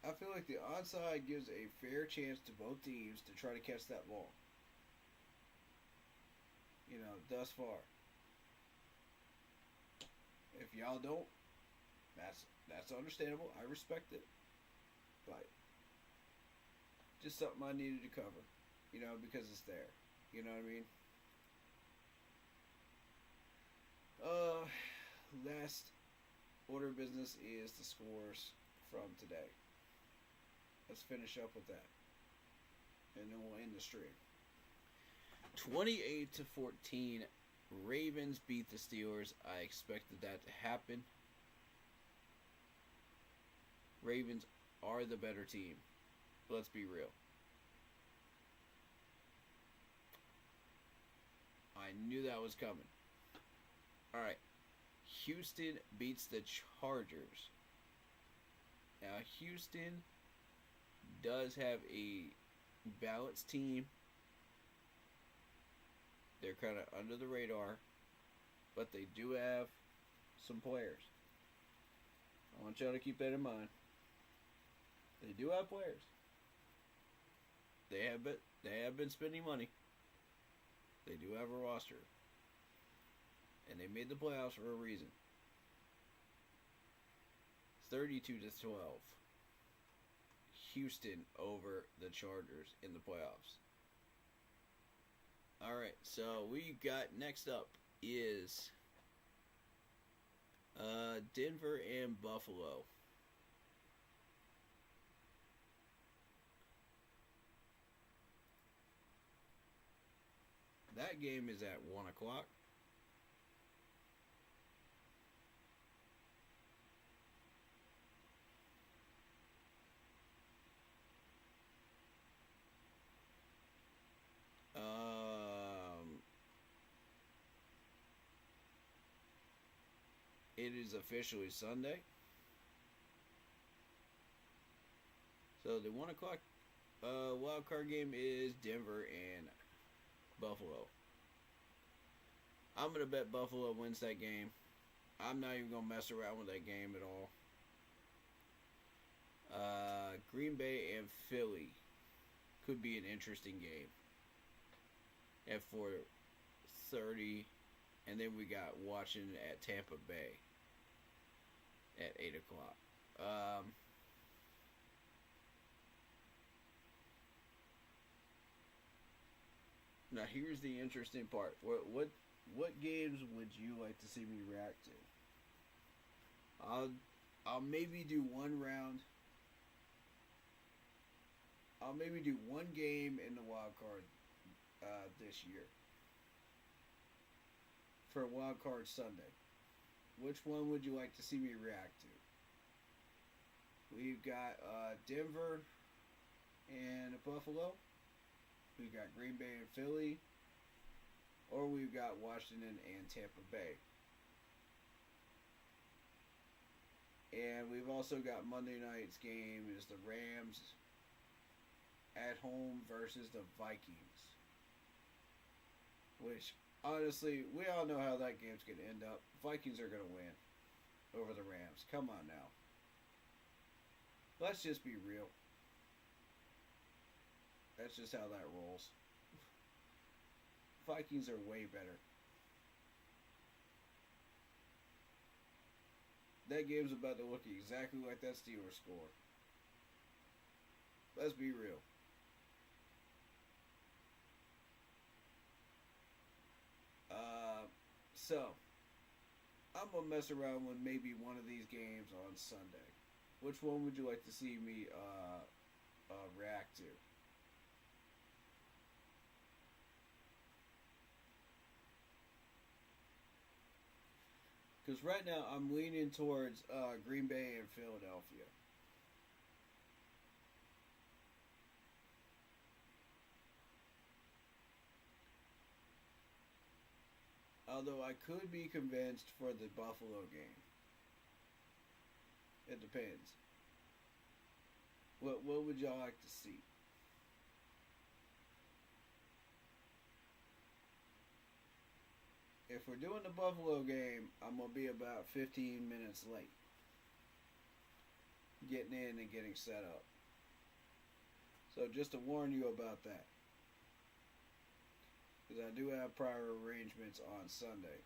I feel like the onside gives a fair chance to both teams to try to catch that ball. You know, thus far. If y'all don't, that's understandable. I respect it. But just something I needed to cover. You know, because it's there. You know what I mean? Order of business is the scores from today. Let's finish up with that. And then we'll end the stream. 28-14, Ravens beat the Steelers. I expected that to happen. Ravens are the better team. Let's be real. I knew that was coming. Alright. Houston beats the Chargers. Now, Houston does have a balanced team. They're kind of under the radar, but they do have some players. I want y'all to keep that in mind. They do have players. They have been spending money. They do have a roster. And they made the playoffs for a reason. 32-12. Houston over the Chargers in the playoffs. Alright, so we got next up is Denver and Buffalo. That game is at 1 o'clock. It is officially Sunday. So the 1 o'clock wild card game is Denver and Buffalo. I'm going to bet Buffalo wins that game. I'm not even going to mess around with that game at all. Green Bay and Philly could be an interesting game at 4:30. And then we got Washington at Tampa Bay at 8 o'clock. Now here's the interesting part. What games would you like to see me react to? I'll maybe do one round. I'll maybe do one game in the wild card this year. For Wild Card Sunday. Which one would you like to see me react to? We've got Denver and Buffalo. We've got Green Bay and Philly. Or we've got Washington and Tampa Bay. And we've also got Monday night's game is the Rams at home versus the Vikings. Which, honestly, we all know how that game's going to end up. Vikings are going to win over the Rams. Come on now. Let's just be real. That's just how that rolls. Vikings are way better. That game's about to look exactly like that Steelers score. Let's be real. So, I'm going to mess around with maybe one of these games on Sunday. Which one would you like to see me react to? Because right now I'm leaning towards Green Bay and Philadelphia. Although I could be convinced for the Buffalo game. It depends. What would y'all like to see? If we're doing the Buffalo game, I'm going to be about 15 minutes late. Getting in and getting set up. So just to warn you about that. Because I do have prior arrangements on Sunday.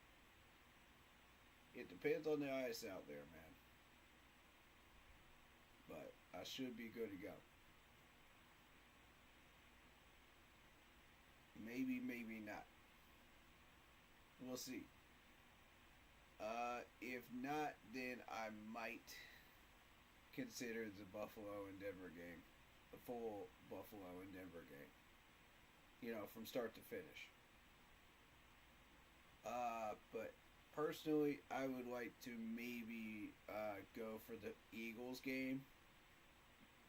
It depends on the ice out there, man. But I should be good to go. Maybe, maybe not. We'll see. If not, then I might consider the Buffalo and Denver game, the full Buffalo and Denver game. You know, from start to finish. But personally, I would like to maybe go for the Eagles game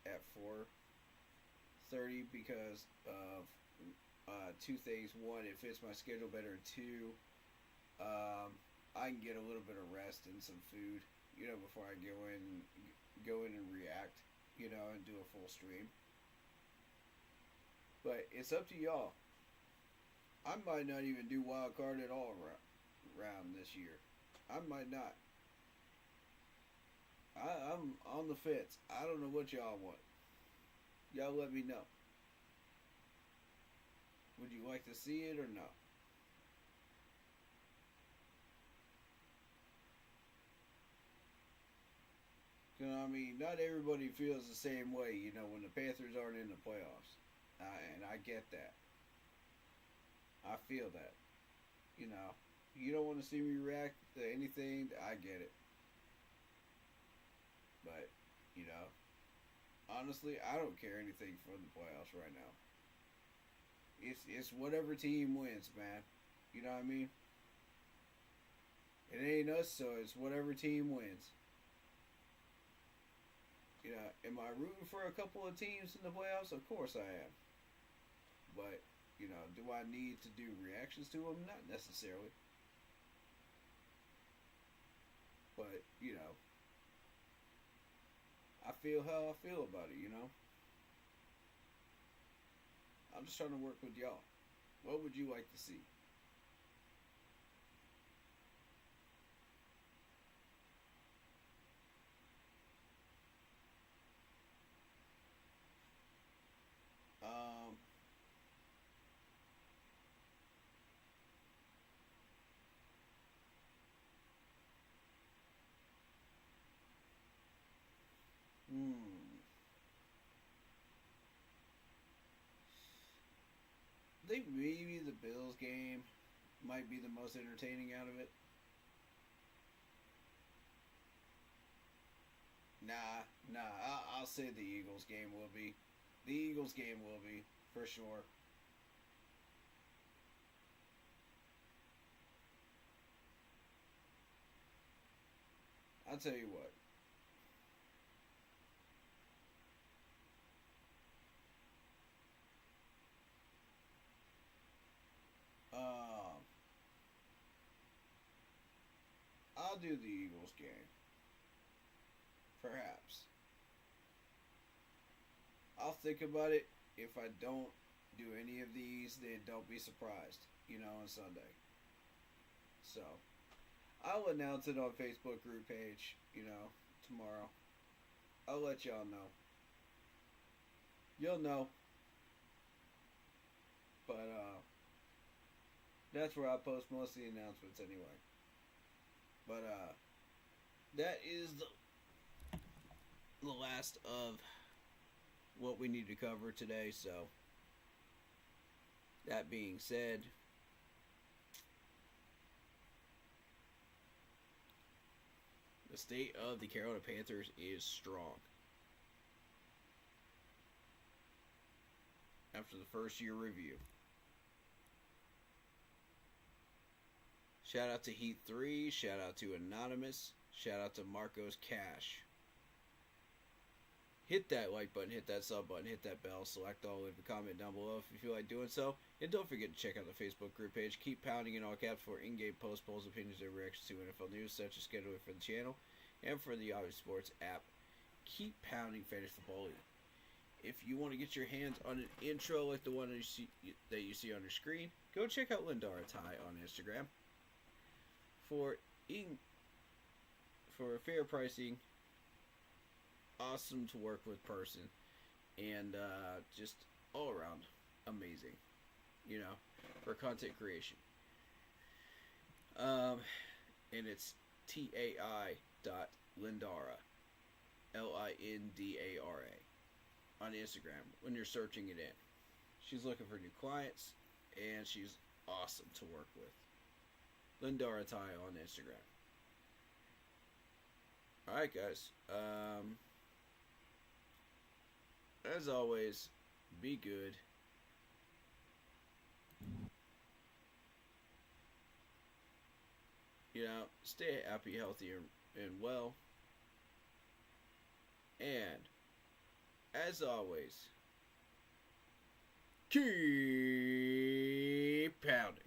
at 4:30 because of two things. One, it fits my schedule better. Two, I can get a little bit of rest and some food, you know, before I go in and react, you know, and do a full stream. But it's up to y'all. I might not even do wild card at all around this year. I might not. I'm on the fence. I don't know what y'all want. Y'all let me know. Would you like to see it or no? You know, I mean, not everybody feels the same way, you know, when the Panthers aren't in the playoffs. And I get that. I feel that. You know, you don't want to see me react to anything, I get it. But, you know, honestly, I don't care anything for the playoffs right now. It's whatever team wins, man. You know what I mean? It ain't us, so it's whatever team wins. You know, am I rooting for a couple of teams in the playoffs? Of course I am. But, you know, do I need to do reactions to them? Not necessarily. But, you know, I feel how I feel about it, you know? I'm just trying to work with y'all. What would you like to see? I think maybe the Bills game might be the most entertaining out of it. Nah, I'll say the Eagles game will be. The Eagles game will be, for sure. I'll tell you what. I'll do the Eagles game. Perhaps. I'll think about it. If I don't do any of these, then don't be surprised, you know, on Sunday. So, I'll announce it on Facebook group page, you know, tomorrow. I'll let y'all know. You'll know. But, that's where I post most of the announcements anyway. But, that is the last of what we need to cover today, so that being said, the state of the Carolina Panthers is strong. After the first year review. Shout out to Heat3, shout out to Anonymous, shout out to Marcos Cash. Hit that like button, hit that sub button, hit that bell, select all, leave a comment down below if you feel like doing so. And don't forget to check out the Facebook group page. Keep pounding in all caps for in-game posts, polls, opinions, and reactions to NFL news, such as scheduling for the channel and for the Yahoo Sports app. Keep pounding Fantasy Football League. If you want to get your hands on an intro like the one that you see on your screen, go check out Lindara Ty on Instagram. For fair pricing, awesome to work with person, and just all around amazing, you know, for content creation. And it's tai.lindara, Lindara, on Instagram when you're searching it in. She's looking for new clients, and she's awesome to work with. Lindara Ty on Instagram. Alright, guys. As always, be good. You know, stay happy, healthy, and well. And, as always, keep pounding.